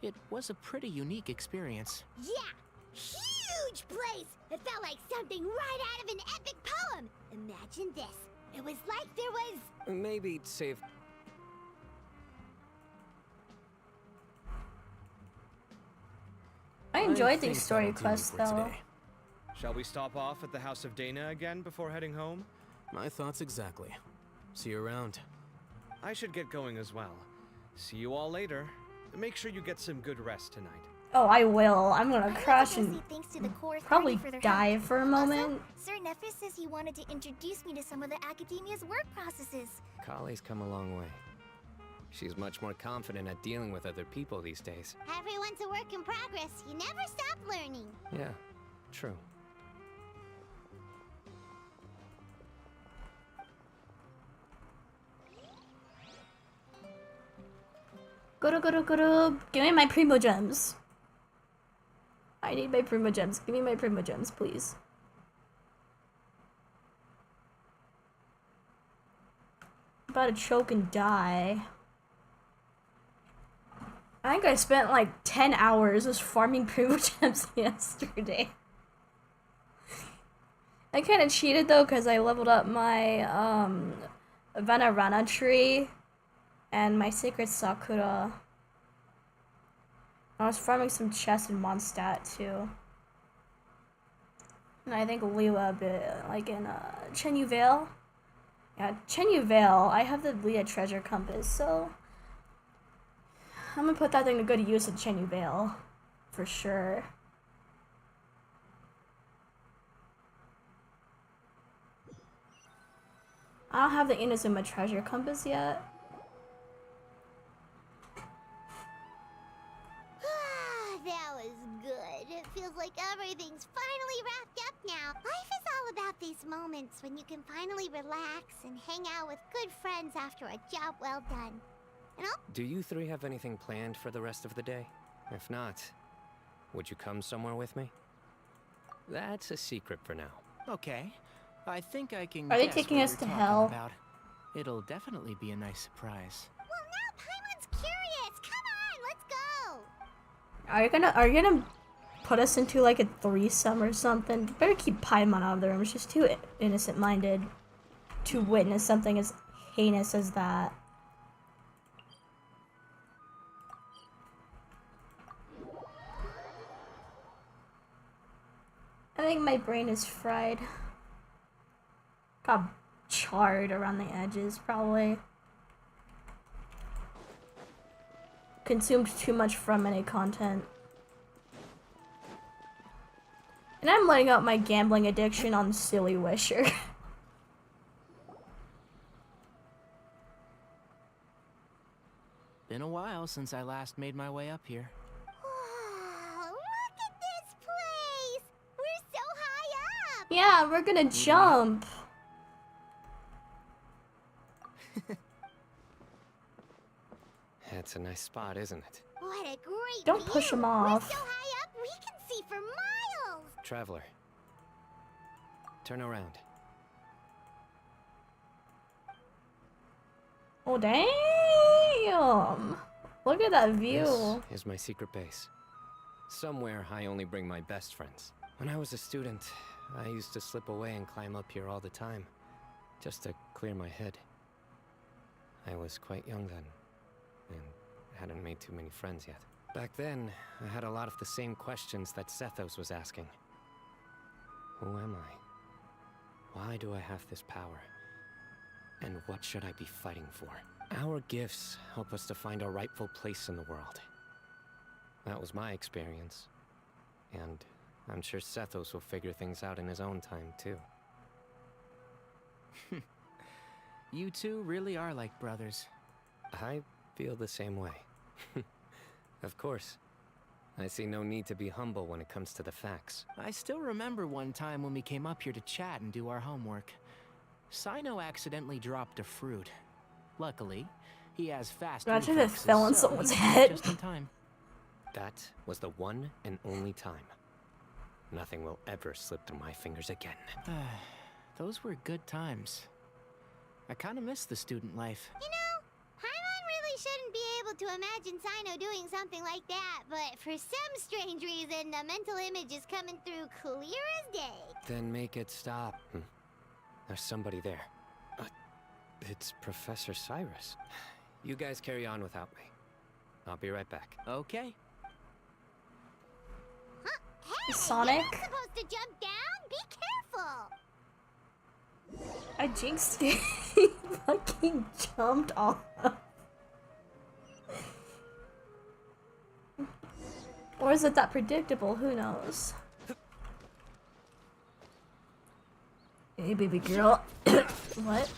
It was a pretty unique experience. Yeah, huge place. It felt like something right out of an epic poem. Imagine this. It was like there was... Maybe save... I enjoyed think these story that'll do me quests for though. today. Shall we stop off at the House of Dana again before heading home? My thoughts exactly. See you around. I should get going as well. See you all later. Make sure you get some good rest tonight. Oh, I will. I'm gonna crash and Thanks to the core probably 30 for their die help. for a moment. Also, Sir Nephis says he wanted to introduce me to some of the academia's work processes. Kali's come a long way. She's much more confident at dealing with other people these days. Everyone's a work in progress. You never stop learning. Yeah, true. Guru. Give me my Primo Gems. I need my Primo Gems. Give me my Primo Gems, please. About to choke and die. I think I spent like 10 hours just farming Primo Gems yesterday. I kind of cheated though because I leveled up my Vanarana tree and my Sacred Sakura. I was farming some chests in Mondstadt too. And I think Leela, like in Chenyu Vale. Yeah, Chenyu Vale, I have the Leah treasure compass, so I'm gonna put that thing to good use at Chenyu Vale, for sure. I don't have the Inazuma treasure compass yet. That was good. It feels like everything's finally wrapped up now. Life is all about these moments when you can finally relax and hang out with good friends after a job well done. You know? Do you 3 have anything planned for the rest of the day? If not, would you come somewhere with me? That's a secret for now. Okay. I think I can Are they guess taking what us you're to talking hell? About. It'll definitely be a nice surprise. Well, now Paimon's curious. Come on, let's go. Are you gonna put us into like a threesome or something? You better keep Paimon out of the room. She's too innocent-minded to witness something as heinous as that. I think my brain is fried. Got charred around the edges, probably. Consumed too much Freminet content. And I'm letting out my gambling addiction on Silly Wisher. Been a while since I last made my way up here. Wow, look at this place! We're so high up! Yeah, we're gonna jump. That's a nice spot, isn't it? What a great Don't view! push him off. We're so high up, we can see for miles! Traveler. Turn around. Oh, damn! Look at that view. This is my secret base. Somewhere I only bring my best friends. When I was a student, I used to slip away and climb up here all the time, just to clear my head. I was quite young then, and hadn't made too many friends yet. Back then, I had a lot of the same questions that Sethos was asking. Who am I? Why do I have this power? And what should I be fighting for? Our gifts help us to find our rightful place in the world. That was my experience. And I'm sure Sethos will figure things out in his own time, too. You two really are like brothers. I feel the same way. Of course. I see no need to be humble when it comes to the facts. I still remember one time when we came up here to chat and do our homework. CYNO accidentally dropped a fruit. Luckily, he has fast Imagine if it reflexes, fell on so someone's he head. just in time. That was the one and only time. Nothing will ever slip through my fingers again. Those were good times. I kind of miss the student life. You know, Paimon really shouldn't be able to imagine CYNO doing something like that, but for some strange reason, the mental image is coming through clear as day. Then make it stop. There's somebody there. It's Professor Cyrus. You guys carry on without me. I'll be right back. Okay. Hey, Sonic? you're not supposed to jump down. Be careful. I jinxed it. He fucking jumped off. Or is it that predictable? Who knows? Hey, baby girl. What?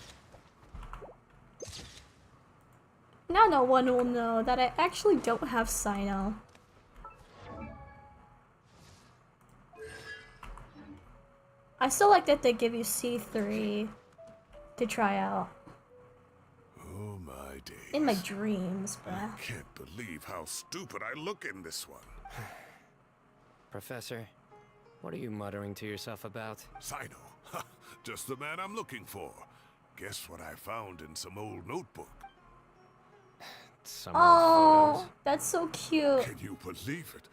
Now no one will know that I actually don't have CYNO. I still like that they give you C3 to try out. Oh my days. In my dreams, bruh. I can't believe how stupid I look in this one. Professor, what are you muttering to yourself about? CYNO. Just the man I'm looking for. Guess what I found in some old notebook? Some Oh, photos? that's so cute. Can you believe it?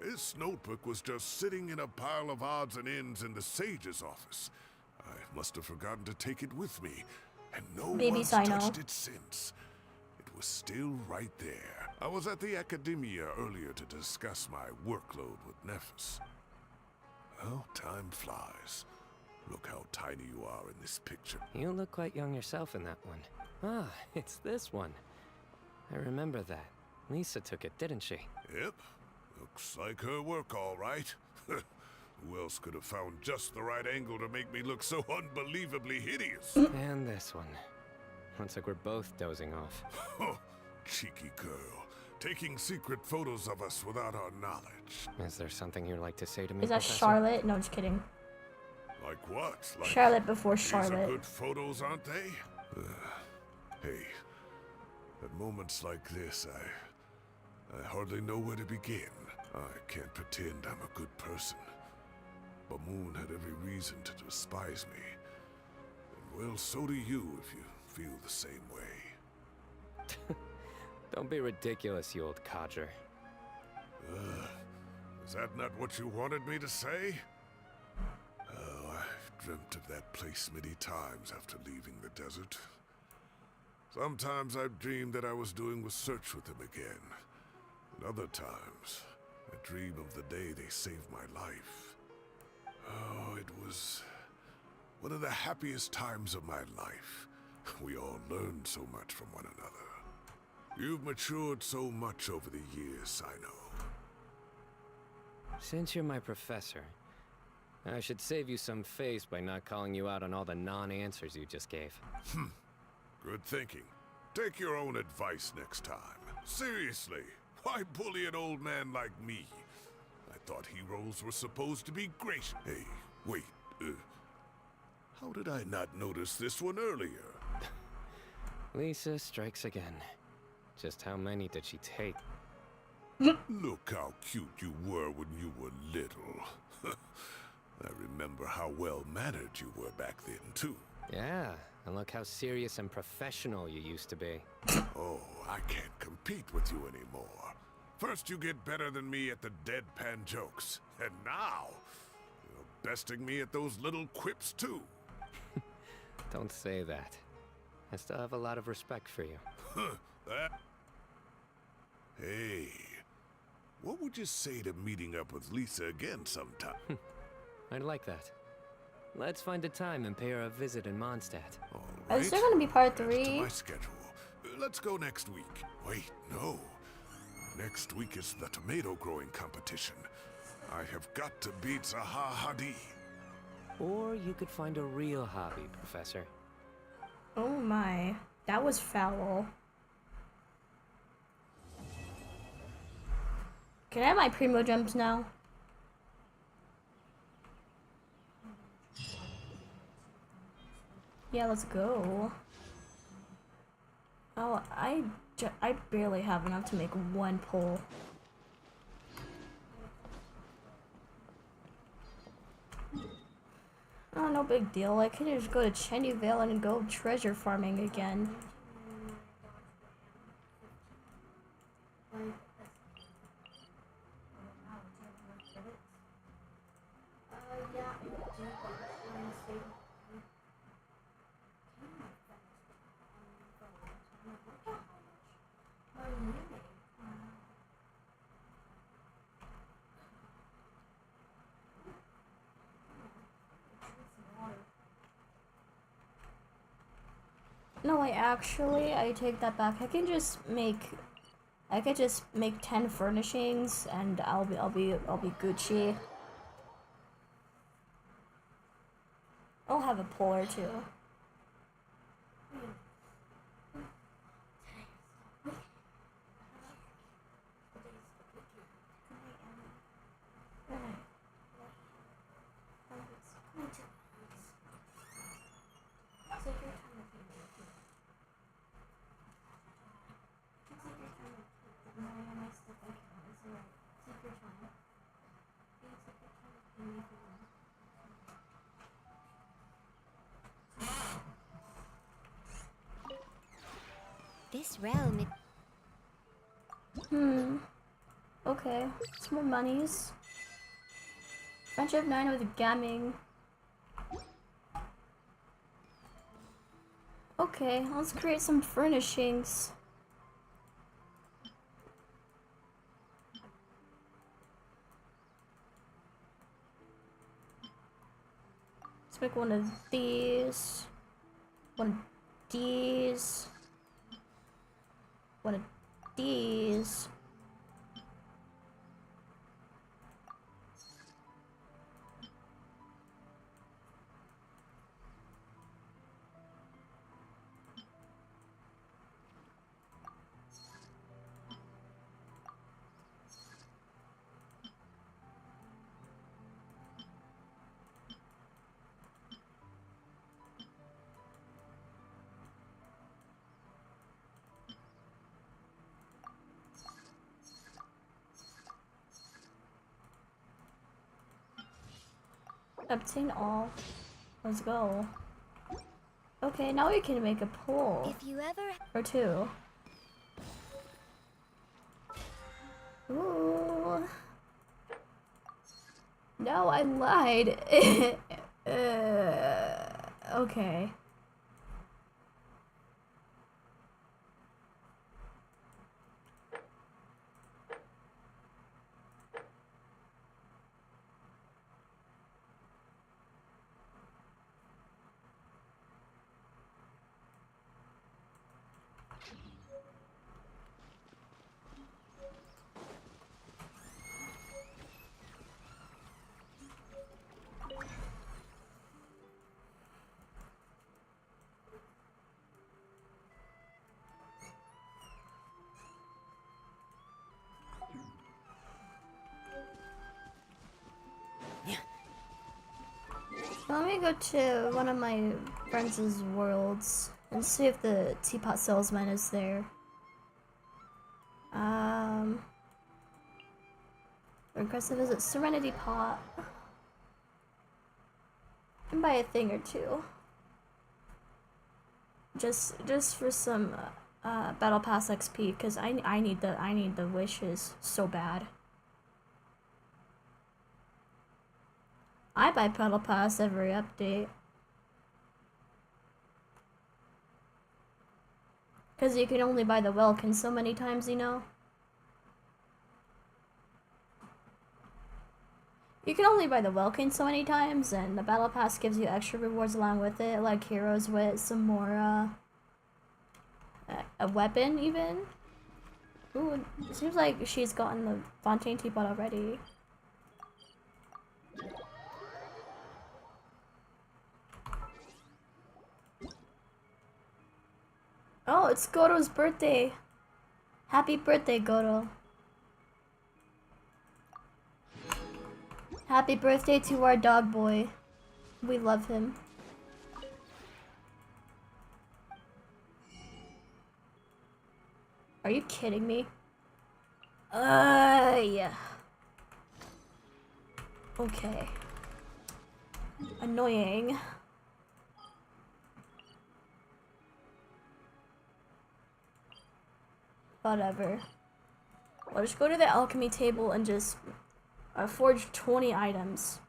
This notebook was just sitting in a pile of odds and ends in the sage's office. I must have forgotten to take it with me, and no Baby one's CYNO. touched it since. It was still right there. I was at the Academia earlier to discuss my workload with Nephis. Well, time flies. Look how tiny you are in this picture. You look quite young yourself in that one. Ah, it's this one. I remember that. Lisa took it, didn't she? Yep. Looks like her work, all right. Who else could have found just the right angle to make me look so unbelievably hideous? And this one. Looks like we're both dozing off. Oh, cheeky girl. Taking secret photos of us without our knowledge. Is there something you'd like to say to me, Is that Professor? Charlotte? No, just kidding. Like what? Like Charlotte before these are Charlotte. good photos, aren't they? Hey, at moments like this, I hardly know where to begin. I can't pretend I'm a good person. But Moon had every reason to despise me. And well, so do you if you feel the same way. Don't be ridiculous, you old codger. Is that not what you wanted me to say? Oh, I've dreamt of that place many times after leaving the desert. Sometimes I've dreamed that I was doing research with them again. And other times, I dream of the day they saved my life. Oh, it was one of the happiest times of my life. We all learned so much from one another. You've matured so much over the years, CYNO. Since you're my professor, I should save you some face by not calling you out on all the non-answers you just gave. Good thinking. Take your own advice next time. Seriously, why bully an old man like me? I thought heroes were supposed to be great. Hey, wait, how did I not notice this one earlier? Lisa strikes again. Just how many did she take? Look how cute you were when you were little. I remember how well-mannered you were back then, too. Yeah, and look how serious and professional you used to be. Oh, I can't compete with you anymore. First you get better than me at the deadpan jokes, and now you're besting me at those little quips, too. Don't say that. I still have a lot of respect for you. Hey, what would you say to meeting up with Lisa again sometime? I'd like that. Let's find a time and pay her a visit in Mondstadt. Is there gonna be part To 3? my schedule. Let's go next week. Wait, no. Next week is the tomato growing competition. I have got to beat Zaha Hadid. Or you could find a real hobby, Professor. Oh my, that was foul. Can I have my Primo Gems now? Yeah, let's go. Oh, I barely have enough to make one pull. Oh, no big deal. I can just go to Cheney Vale and go treasure farming again. No, I take that back. I could just make 10 furnishings and I'll be Gucci. I'll have a pull or two. This realm. Okay. Some more monies. Friendship 9 with Gaming. Okay, let's create some furnishings. Let's make one of these. One of these. One of these. Obtain all. Let's go. Okay, now we can make a pull. If you ever Or two. Ooh. No, I lied. Okay. me go to one of my friends' worlds and see if the teapot salesman is there. Request to visit Serenity Pot. And buy a thing or two. Just for some Battle Pass XP, because I need the wishes so bad. I buy Battle Pass every update. Because you can only buy the Welkin so many times, you know? You can only buy the Welkin so many times, and the Battle Pass gives you extra rewards along with it, like heroes with some more, a weapon, even. Ooh, it seems like she's gotten the Fontaine Teapot already. Oh, it's Goro's birthday. Happy birthday, Goro. Happy birthday to our dog boy. We love him. Are you kidding me? Yeah. Okay. Annoying. Whatever. I'll just go to the alchemy table and just forge 20 items.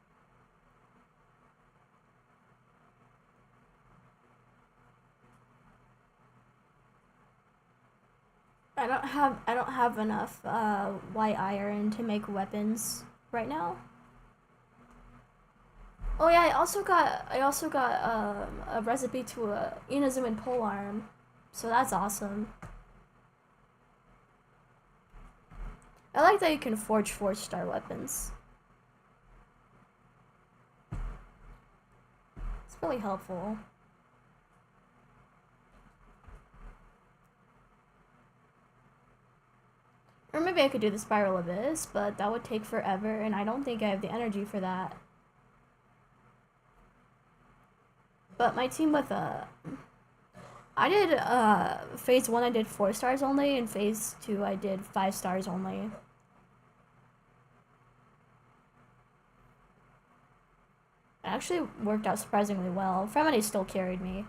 I don't have enough white iron to make weapons right now. Oh yeah, I also got a recipe to a Inazuman polearm, so that's awesome. I like that you can forge 4-star weapons. It's really helpful. Or maybe I could do the Spiral Abyss, but that would take forever, and I don't think I have the energy for that. But my team with I did phase 1 I did 4 stars only, and phase 2 I did 5 stars only. It actually worked out surprisingly well. Freminet still carried me.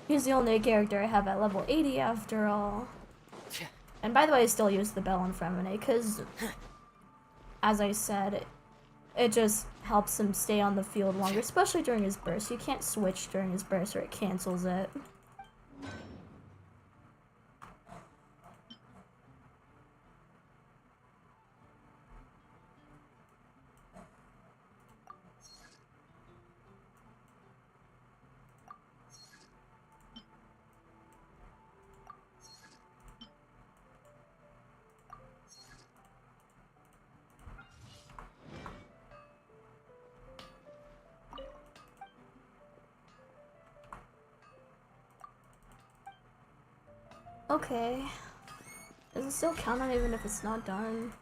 He's the only character I have at level 80 after all. And by the way, I still use the bell on Freminet because, as I said, it just helps him stay on the field longer, especially during his burst. You can't switch during his burst or it cancels it. Okay. Does it still count on even if it's not done?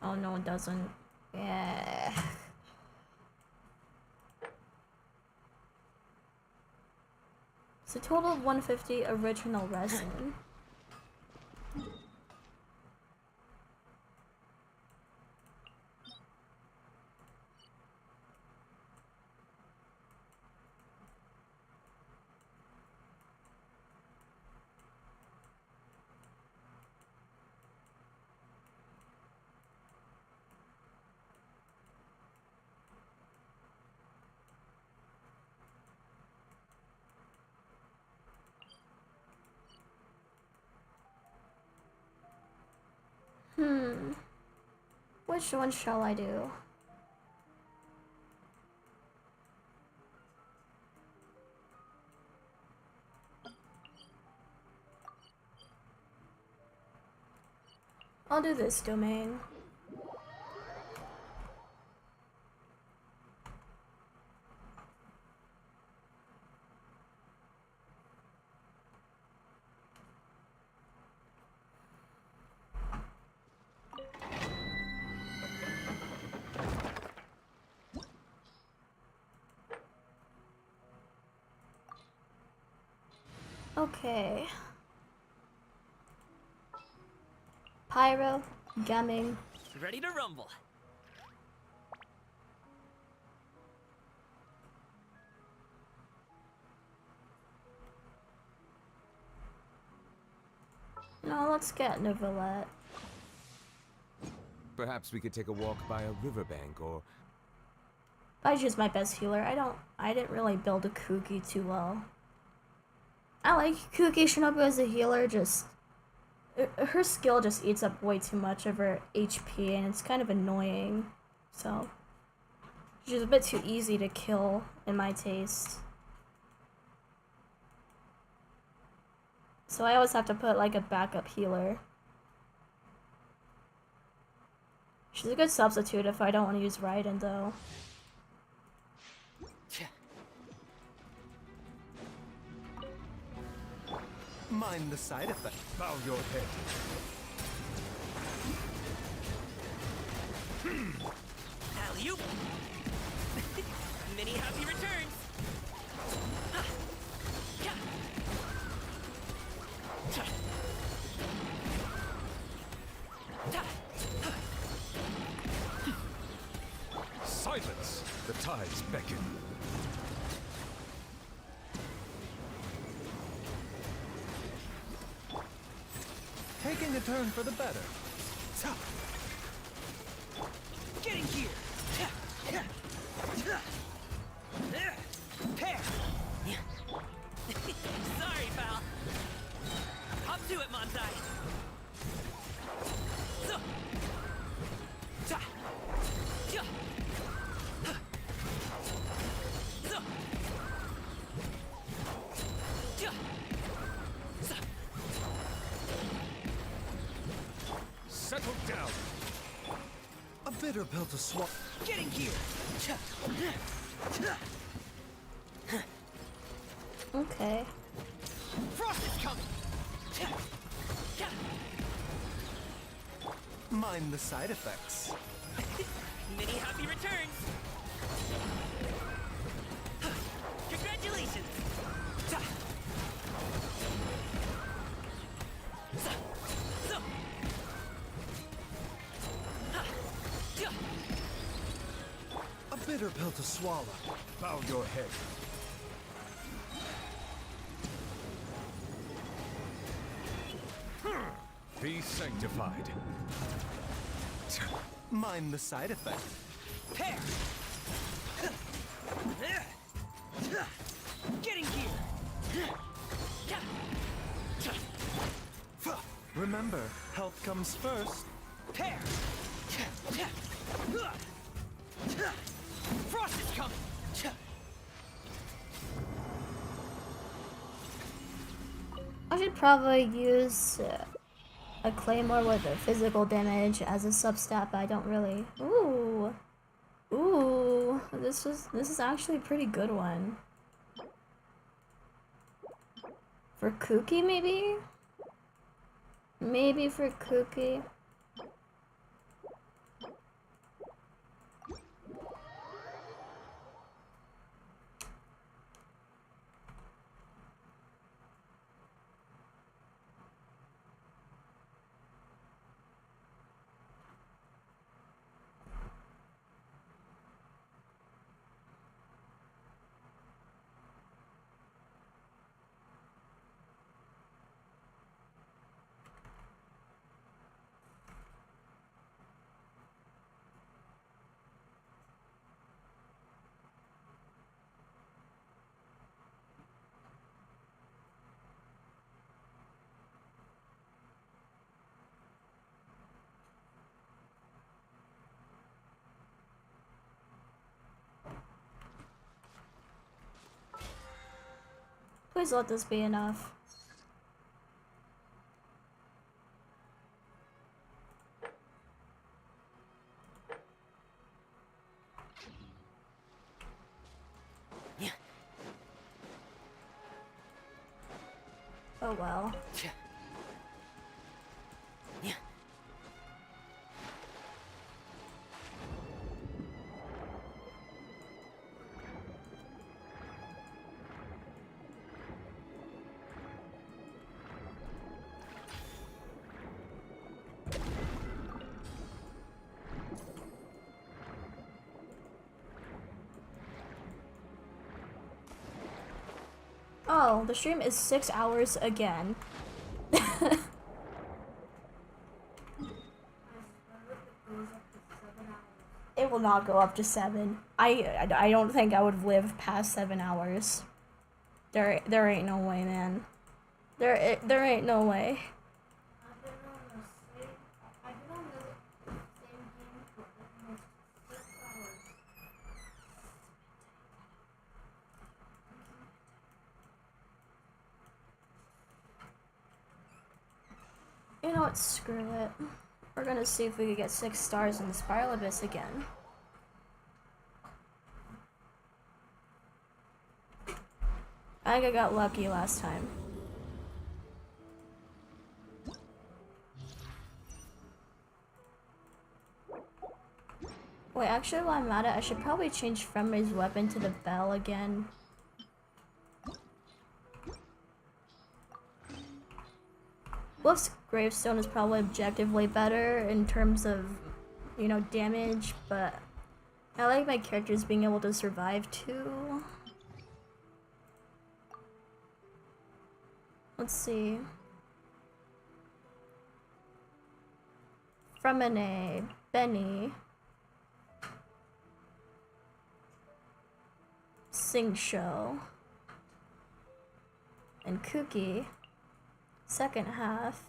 Oh no, it doesn't. Yeah. It's a total of 150 original resin. Which one shall I do? I'll do this domain. Okay. Pyro, Gumming. Ready to rumble. No, let's get Neuvillette. Perhaps we could take a walk by a riverbank or... Baiju's my best healer. I didn't really build a Kuki too well. I like Kuki Shinobu as a healer, just... her skill just eats up way too much of her HP, and it's kind of annoying. So... she's a bit too easy to kill, in my taste. So I always have to put, like, a backup healer. She's a good substitute if I don't want to use Raiden, though. Mind the side effect. Bow your head. Alley-oop! Many happy returns! Silence! The tides beckon. Taking a turn for the better. Getting here! Sorry, pal. Hop to it, Montai. Settle down. A bitter pill to swallow. Getting here! Okay. Frost is coming! Mind the side effects. Many happy returns! Congratulations! A bitter pill to swallow. Bow your head. Be sanctified. Mind the side effect. Pair! Getting here! Remember, health comes first. Pair! Frost is coming! I should probably use a claymore with a physical damage as a substat, but I don't really. Ooh, ooh, this is actually a pretty good one. For Kuki, maybe? Maybe for Kuki. Please let this be enough. Oh well. Oh, the stream is 6 hours again. It will not go up to 7. I don't think I would live past 7 hours. There ain't no way, man. There ain't no way. You know what? Screw it. We're gonna see if we can get 6 stars in the Spiral Abyss again. I think I got lucky last time. Wait, actually, while I'm at it, I should probably change Freminet's weapon to the bell again. Wolf's Gravestone is probably objectively better in terms of, you know, damage, but I like my characters being able to survive too. Let's see. Freminet, Benny, Sing Show, and Cookie. Second half,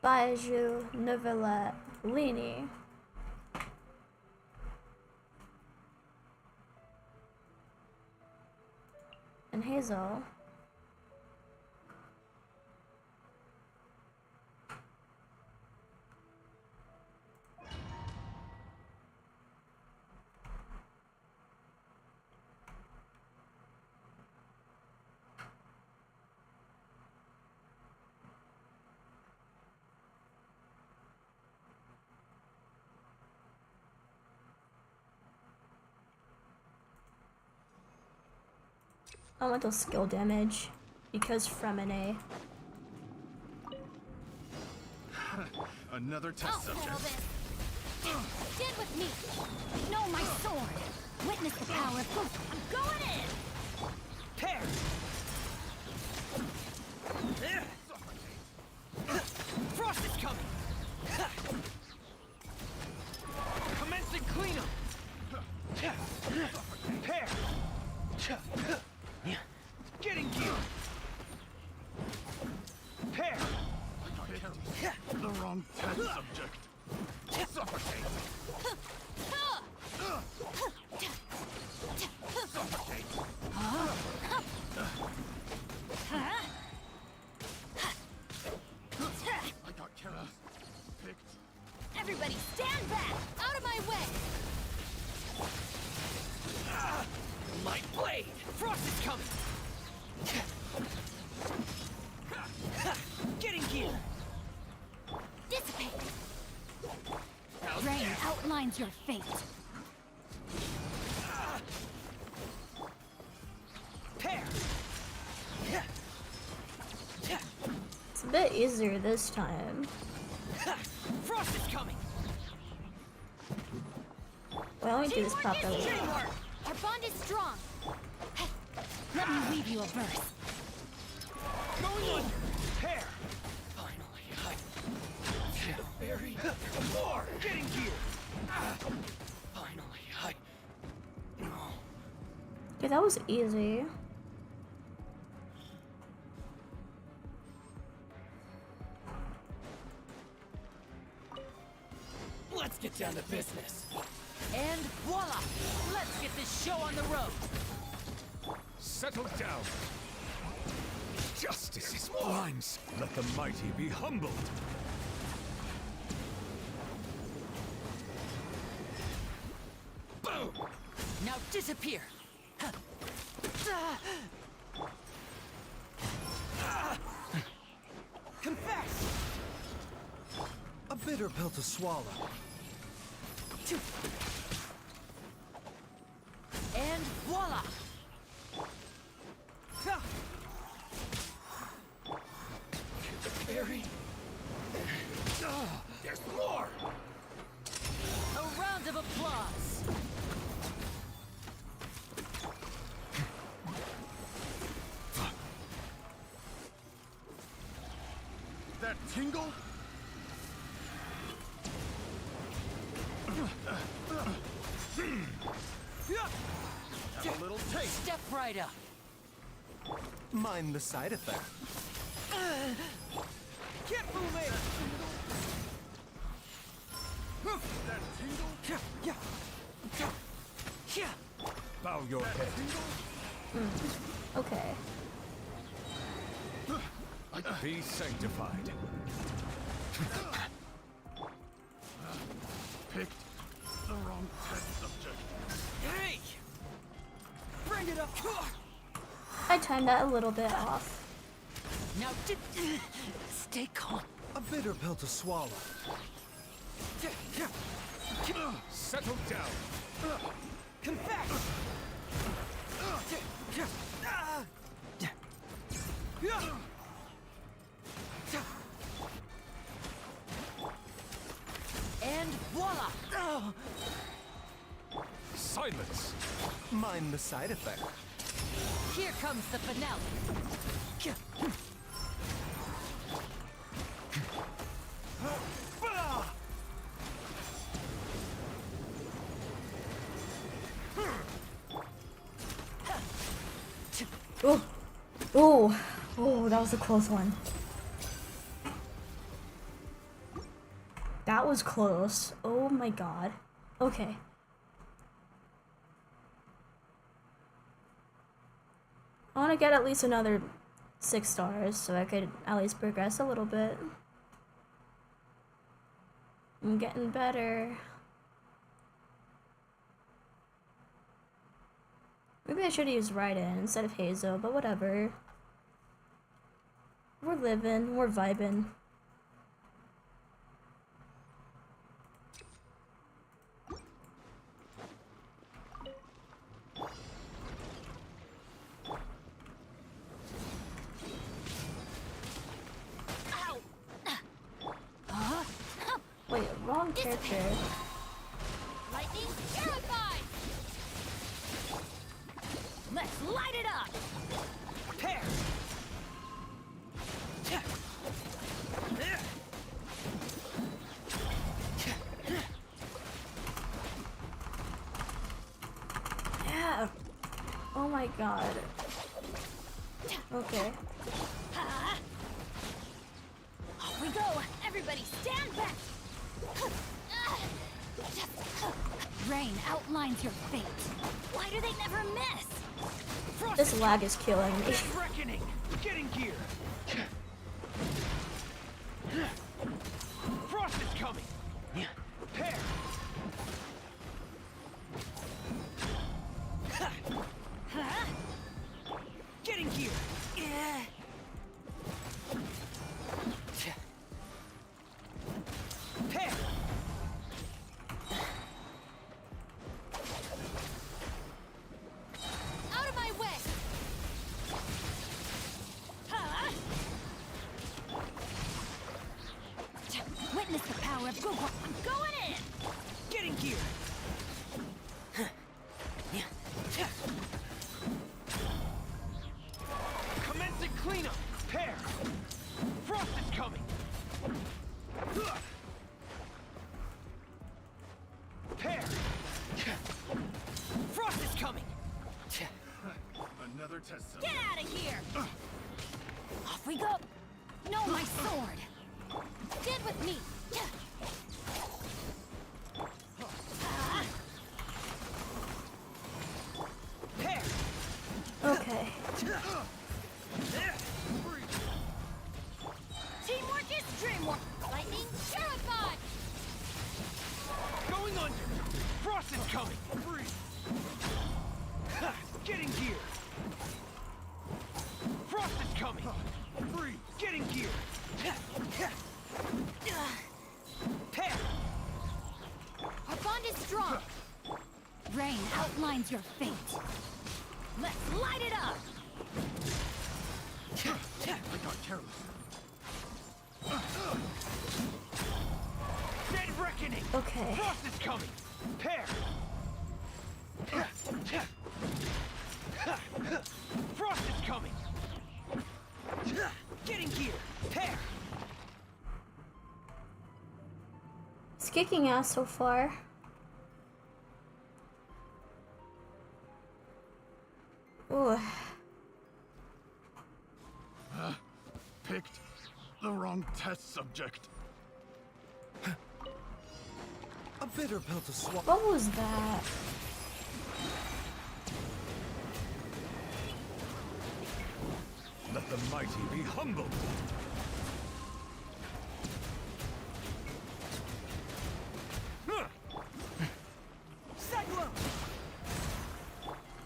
Baiju, Novelette, Lini. And Hazel. Elemental skill damage, because Freminet. Another test subject. Stand with me. Know my sword. Witness the power of proof. I'm going in. Tear. Frost is coming. Commencing cleanup. Tear. Getting gear. Tear. The wrong test subject. Suffocate. Suffocate. I got killed. Picked. Everybody stand back. Out of my way. My blade. Frost is coming. Getting gear. Dissipate. Rain outlines your fate. Tear. It's a bit easier this time. Frost is coming. Well, let me do this properly. Our bond is strong. Hey, let me weave you a verse. Going on. Tear. Finally, I get a very more. Getting gear. Finally, Okay, that was easy. Let's get down to business. And voila! Let's get this show on the road. Settle down. Justice is blind. Let the mighty be humbled. Boom! Now disappear. confess. A bitter pill to swallow. And voila! Barry. There's more! A round of applause! that tingle? Have a little taste. Step right up. Mind the side effect. Get moving! That tingle? Bow your head. Okay. Be sanctified. Picked the wrong test subject. Hey! Bring it up! I timed that a little bit off. Now, stay calm. A bitter pill to swallow. Settle down. Confess! And voila! Silence. Mind the side effect. Here comes the finale. Oh, oh, oh, that was a close one. That was close. Oh my god. Okay. I want to get at least another 6 stars so I could at least progress a little bit. I'm getting better. Maybe I should have used Raiden instead of Hazo, but whatever. We're living, we're vibing. Wait, wrong character. Lightning terrified! Let's light it up! Pair! Yeah. Oh my god. Okay. Off we go! Everybody stand back! Rain outlines your fate. Why do they never miss? This lag is killing me. Reckoning! Getting gear! Frost is coming! Pair! Getting gear! Pair! Out of my way! Witness the power of Google. I'm going in! Getting gear! Commencing cleanup! Pair! Frost is coming! Pair! Frost is coming! Another test. Get out of here! Off we go! No, my sword! Get with me! Pair! Okay. Teamwork is dreamwork! Lightning terrified! Going under! Frost is coming! Getting gear! Frost is coming! Getting gear! Pair! Our bond is strong! Rain outlines your fate. Let's light it up! I got careless. Dead reckoning! Okay. Frost is coming! Pair! Frost is coming! Getting gear! Pair! kicking ass so far. Ooh. Picked the wrong test subject. A bitter pill to swallow. What was that? Let the mighty be humbled.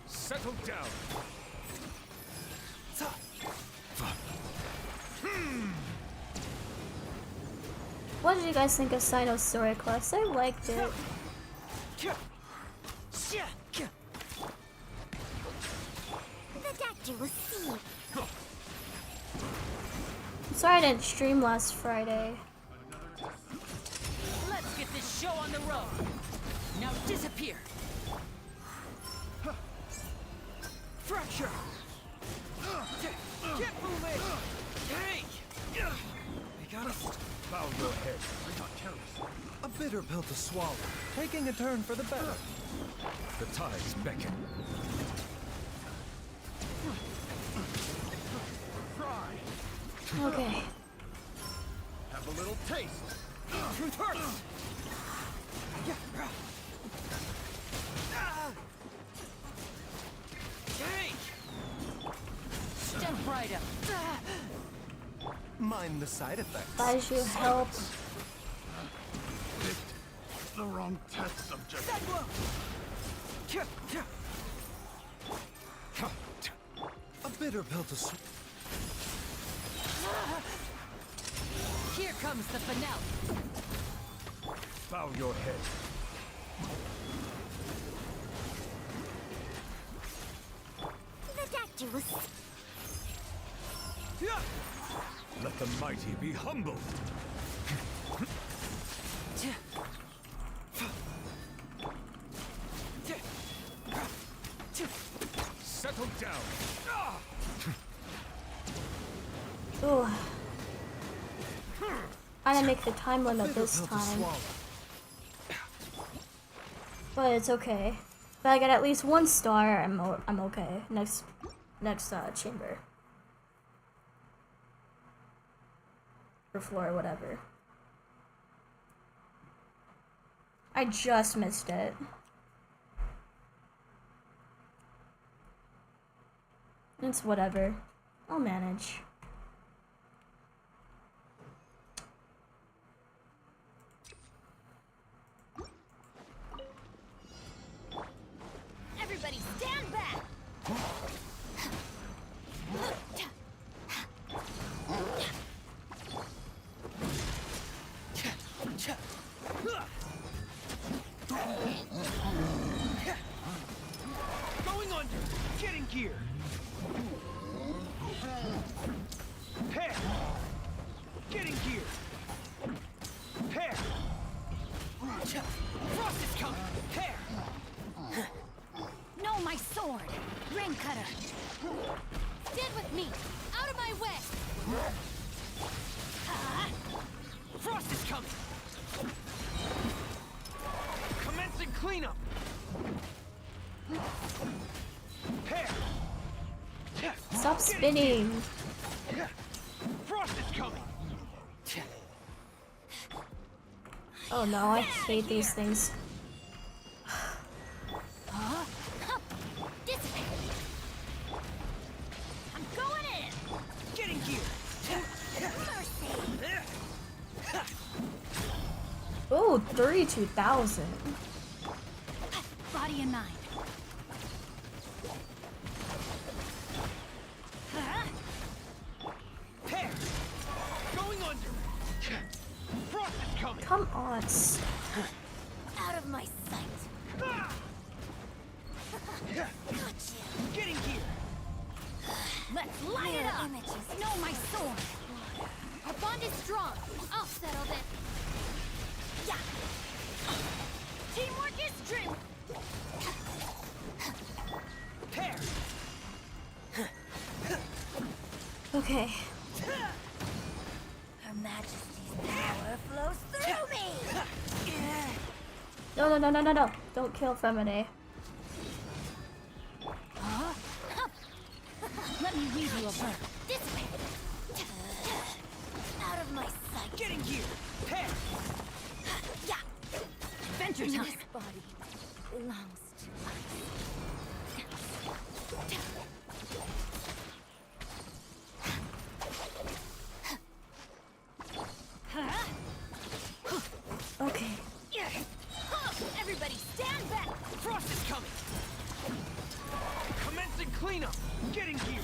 Settle down. What did you guys think of CYNO's story quest? I liked it. The doctor will see. I'm sorry I didn't stream last Friday. Let's get this show on the road. Now disappear. Fracture. Get moving. Hey. They got us. Bow your head. I got careless. A bitter pill to swallow. Taking a turn for the better. The tides beckon. Fry. Okay. Have a little taste. Truth hurts. Hey. Step right up. Mind the side effects. Buys you help. Picked the wrong test subject. A bitter pill to swallow. Here comes the finale. Bow your head. The doctor will see. Let the mighty be humbled. Settle down. Ooh. I didn't make the time limit this time. But it's okay. If I get at least 1 star, I'm okay. Next chamber. Or floor, whatever. I just missed it. It's whatever. I'll manage. Everybody stand back. Going under. Getting gear. Pair. Getting gear. Pair. Frost is coming. Pair. No, my sword. Rain cutter. Stand with me. Out of my way. Frost is coming. Commencing cleanup. Pair. Stop spinning. Frost is coming. Oh no, I hate these things. I'm going in. Getting gear. Ooh, 32,000. Body and mind. Pair. Going under. Frost is coming. Come on. Out of my sight. Getting gear. Let's light it up. Images. No, my sword. Our bond is strong. I'll settle this. Yeah. Teamwork is dream. Pair. Okay. Her Majesty's power flows through me. No. Don't kill Freminet. Let me weave you a bird. This way. Out of my sight. Getting here. Pair. Yeah. Adventure This time. body belongs to Okay. Everybody stand back. Frost is coming. Commencing cleanup. Getting here.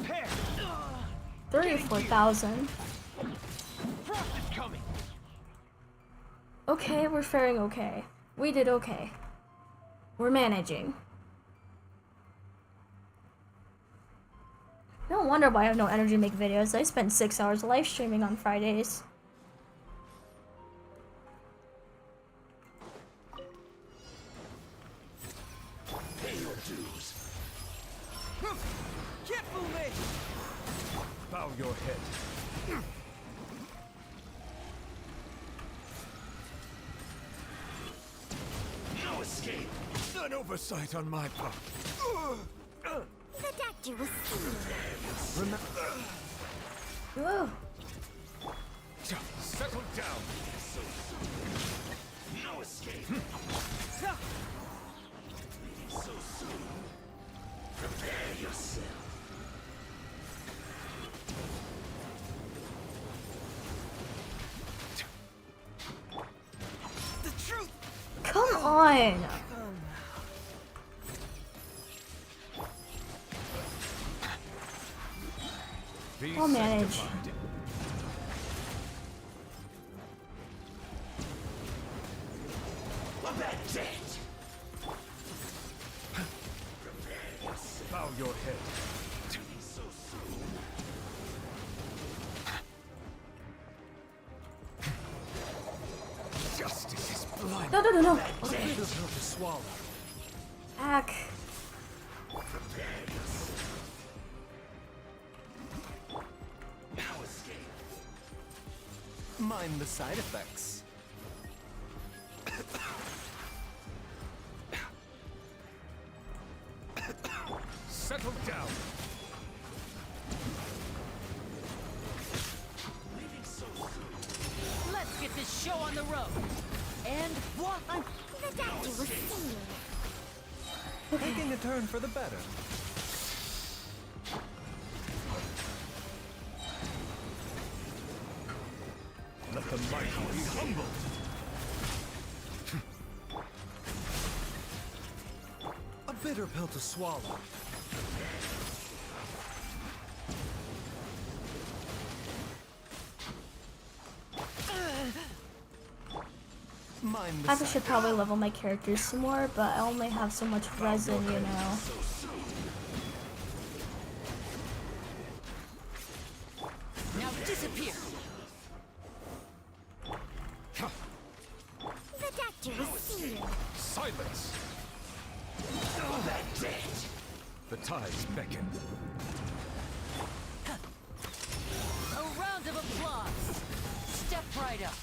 Pair. 34,000. Frost is coming. Okay, we're faring okay. We did okay. We're managing. No wonder why I have no energy to make videos. I spend 6 hours live streaming on Fridays. Pay your dues. Can't fool me. Bow your head. No escape. An oversight on my part. The doctor will see you. Whoa. Settle down. No escape. So soon. Prepare yourself. The truth. Come on. I'll manage. Bow your head. Justice is blind. No. A bitter pill to swallow. Back. Now escape. Mind the side effects. Settle down. Let's get this show on the road. And what? The doctor will see you. Taking a turn for the better. Let the mighty be humbled. A bitter pill to swallow. Mind the I should probably level my characters some more, but I only have so much resin, you know. Now disappear. The doctor will see you. Silence. The tides beckon. A round of applause. Step right up.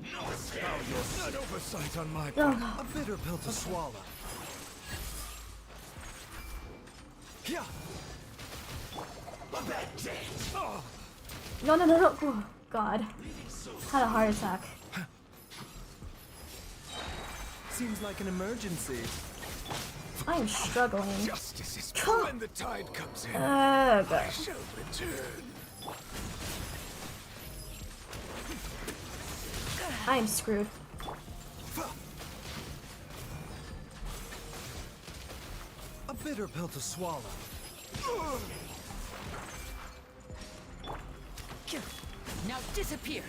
Bow your an oversight on my Oh, part. no. A bitter pill to swallow. Yeah. Oh, No. Oh, God. Had a heart attack. Seems like an emergency. I am struggling. justice is Come- when the tide comes in. Ugh. I shall return. I am screwed. A bitter pill to swallow. Now disappear.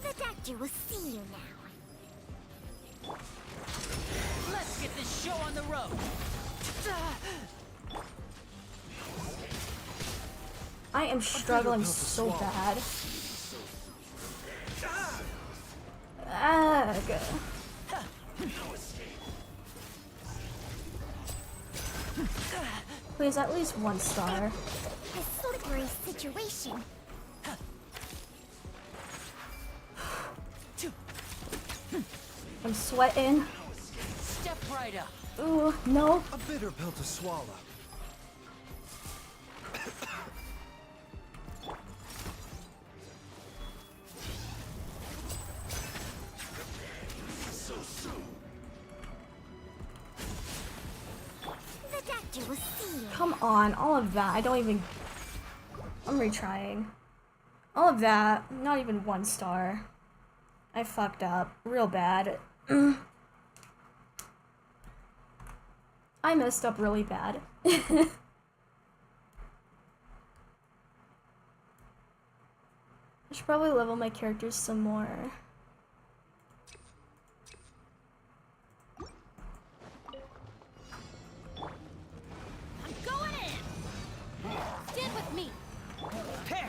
The doctor will see you now. Let's get this show on the road. I am struggling so bad. Ugh. Please, at least 1 star. dangerous situation. I'm sweating. Step right up. Ooh, no. A bitter pill to swallow. So soon. The doctor will see you. Come on, all of that. I don't even. I'm retrying. All of that, not even 1 star. I fucked up real bad. I messed up really bad. I should probably level my characters some more. I'm going in! Stand with me! Pair!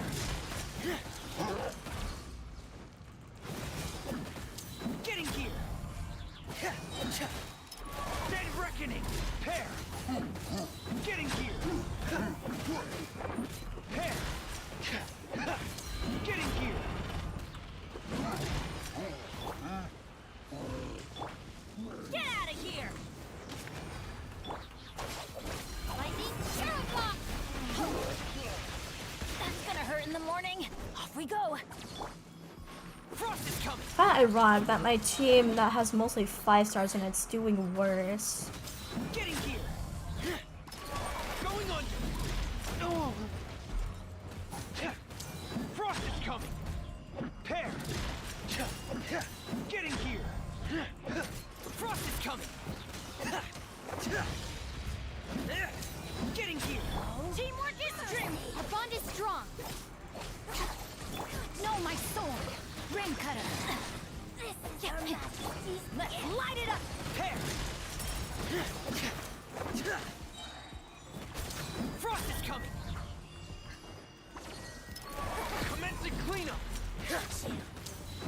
Getting here! Dead reckoning! Pair! Getting here! Pair! Getting here! Get out of here! Lightning Shadow Block! That's gonna hurt in the morning. Off we go. Frost is coming! It's kind of ironic that my team that has mostly 5 stars and it's doing worse. Getting here! Going under! Oh. Frost is coming! Pair! Getting here! Frost is coming! Getting here! Teamwork is strength! Our bond is strong! No, my sword! Rain cutter! Let's light it up! Pair! Frost is coming! Commencing cleanup!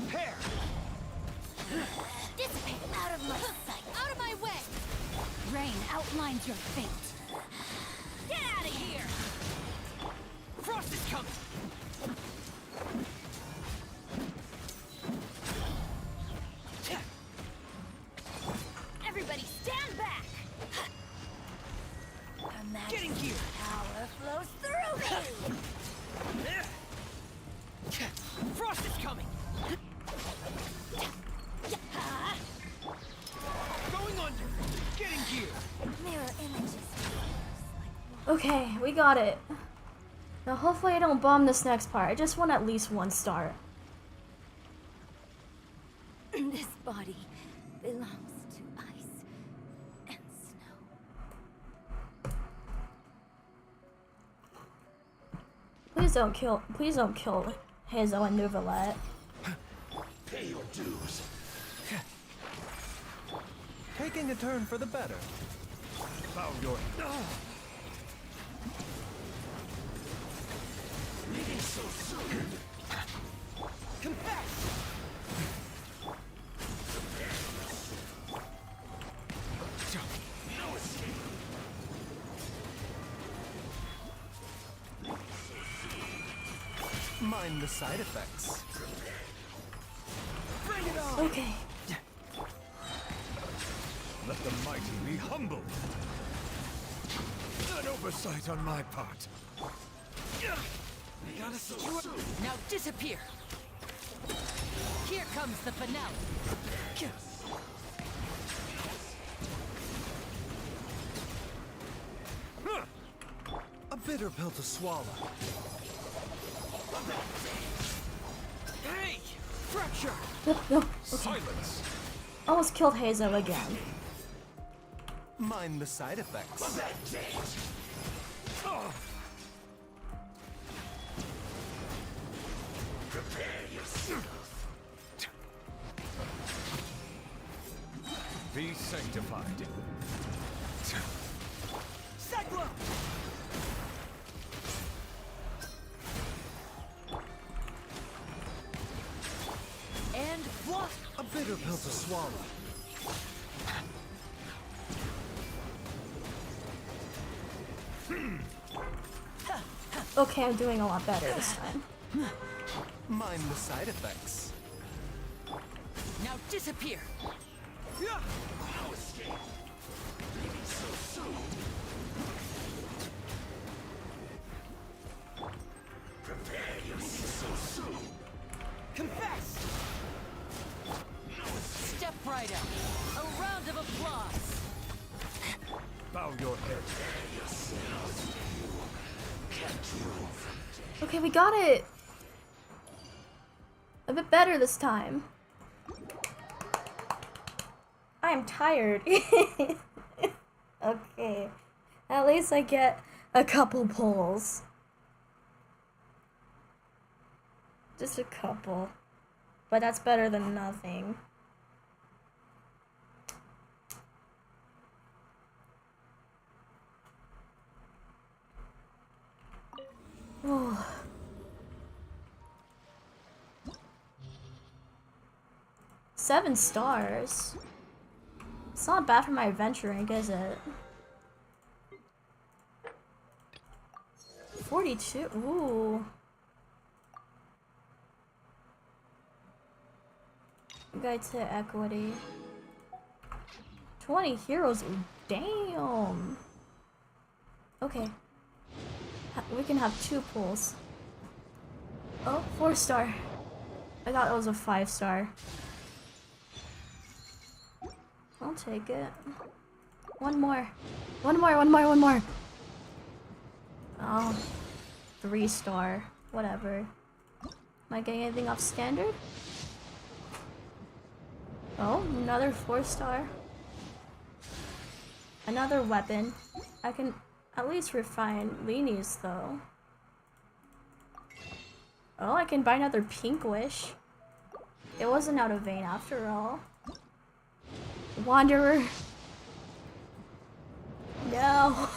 Pair! Dissipate out of my sight! Out of my way! Rain outlines your fate! Get out of here! Frost is coming! Everybody stand back! Getting here! Power flows through me! Frost is coming! Going under! Getting here! Mirror images. Okay, we got it. Now hopefully I don't bomb this next part. I just want at least 1 star. This body belongs to ice and snow. Please don't kill Hazel and Nuvalet. Pay your dues. Taking a turn for the better. Bow your... Leaving so soon. Come back! No escape. Mind the side effects. Bring it on! Okay. Let the mighty be humbled. An oversight on my part. Gotta see you. Now disappear! Here comes the finale! A bitter pill to swallow. Hey! Fracture! No. Okay. Silence. Almost killed Hazel again. Mind the side effects. Prepare yourself. Be sanctified. Cyclone! And what? A bitter pill to swallow. Okay, I'm doing a lot better this time. Mind the side effects. Now disappear. Confess! Step right up. A round of applause. Bow your head. Okay, we got it. A bit better this time. I am tired. Okay. At least I get a couple pulls. Just a couple. But that's better than nothing. Oh. $7 stars. It's not bad for my adventure rank, is it? 42. Ooh. Guide to equity. 20 heroes. Ooh, damn. Okay. We can have 2 pulls. Oh, 4 star. I thought it was a 5 star. I'll take it. One more. One more. Oh. 3 star. Whatever. Am I getting anything off standard? Oh, another 4 star. Another weapon. I can at least refine Leanies though. Oh, I can buy another pink wish. It wasn't out of vain after all. Wanderer. No.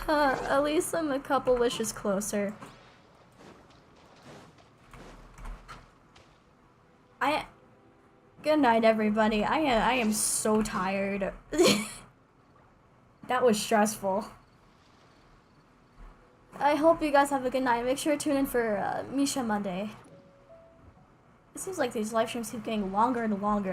At least I'm a couple wishes closer. Good night, everybody. I am so tired. That was stressful. I hope you guys have a good night. Make sure to tune in for Misha Monday. It seems like these live streams keep getting longer and longer.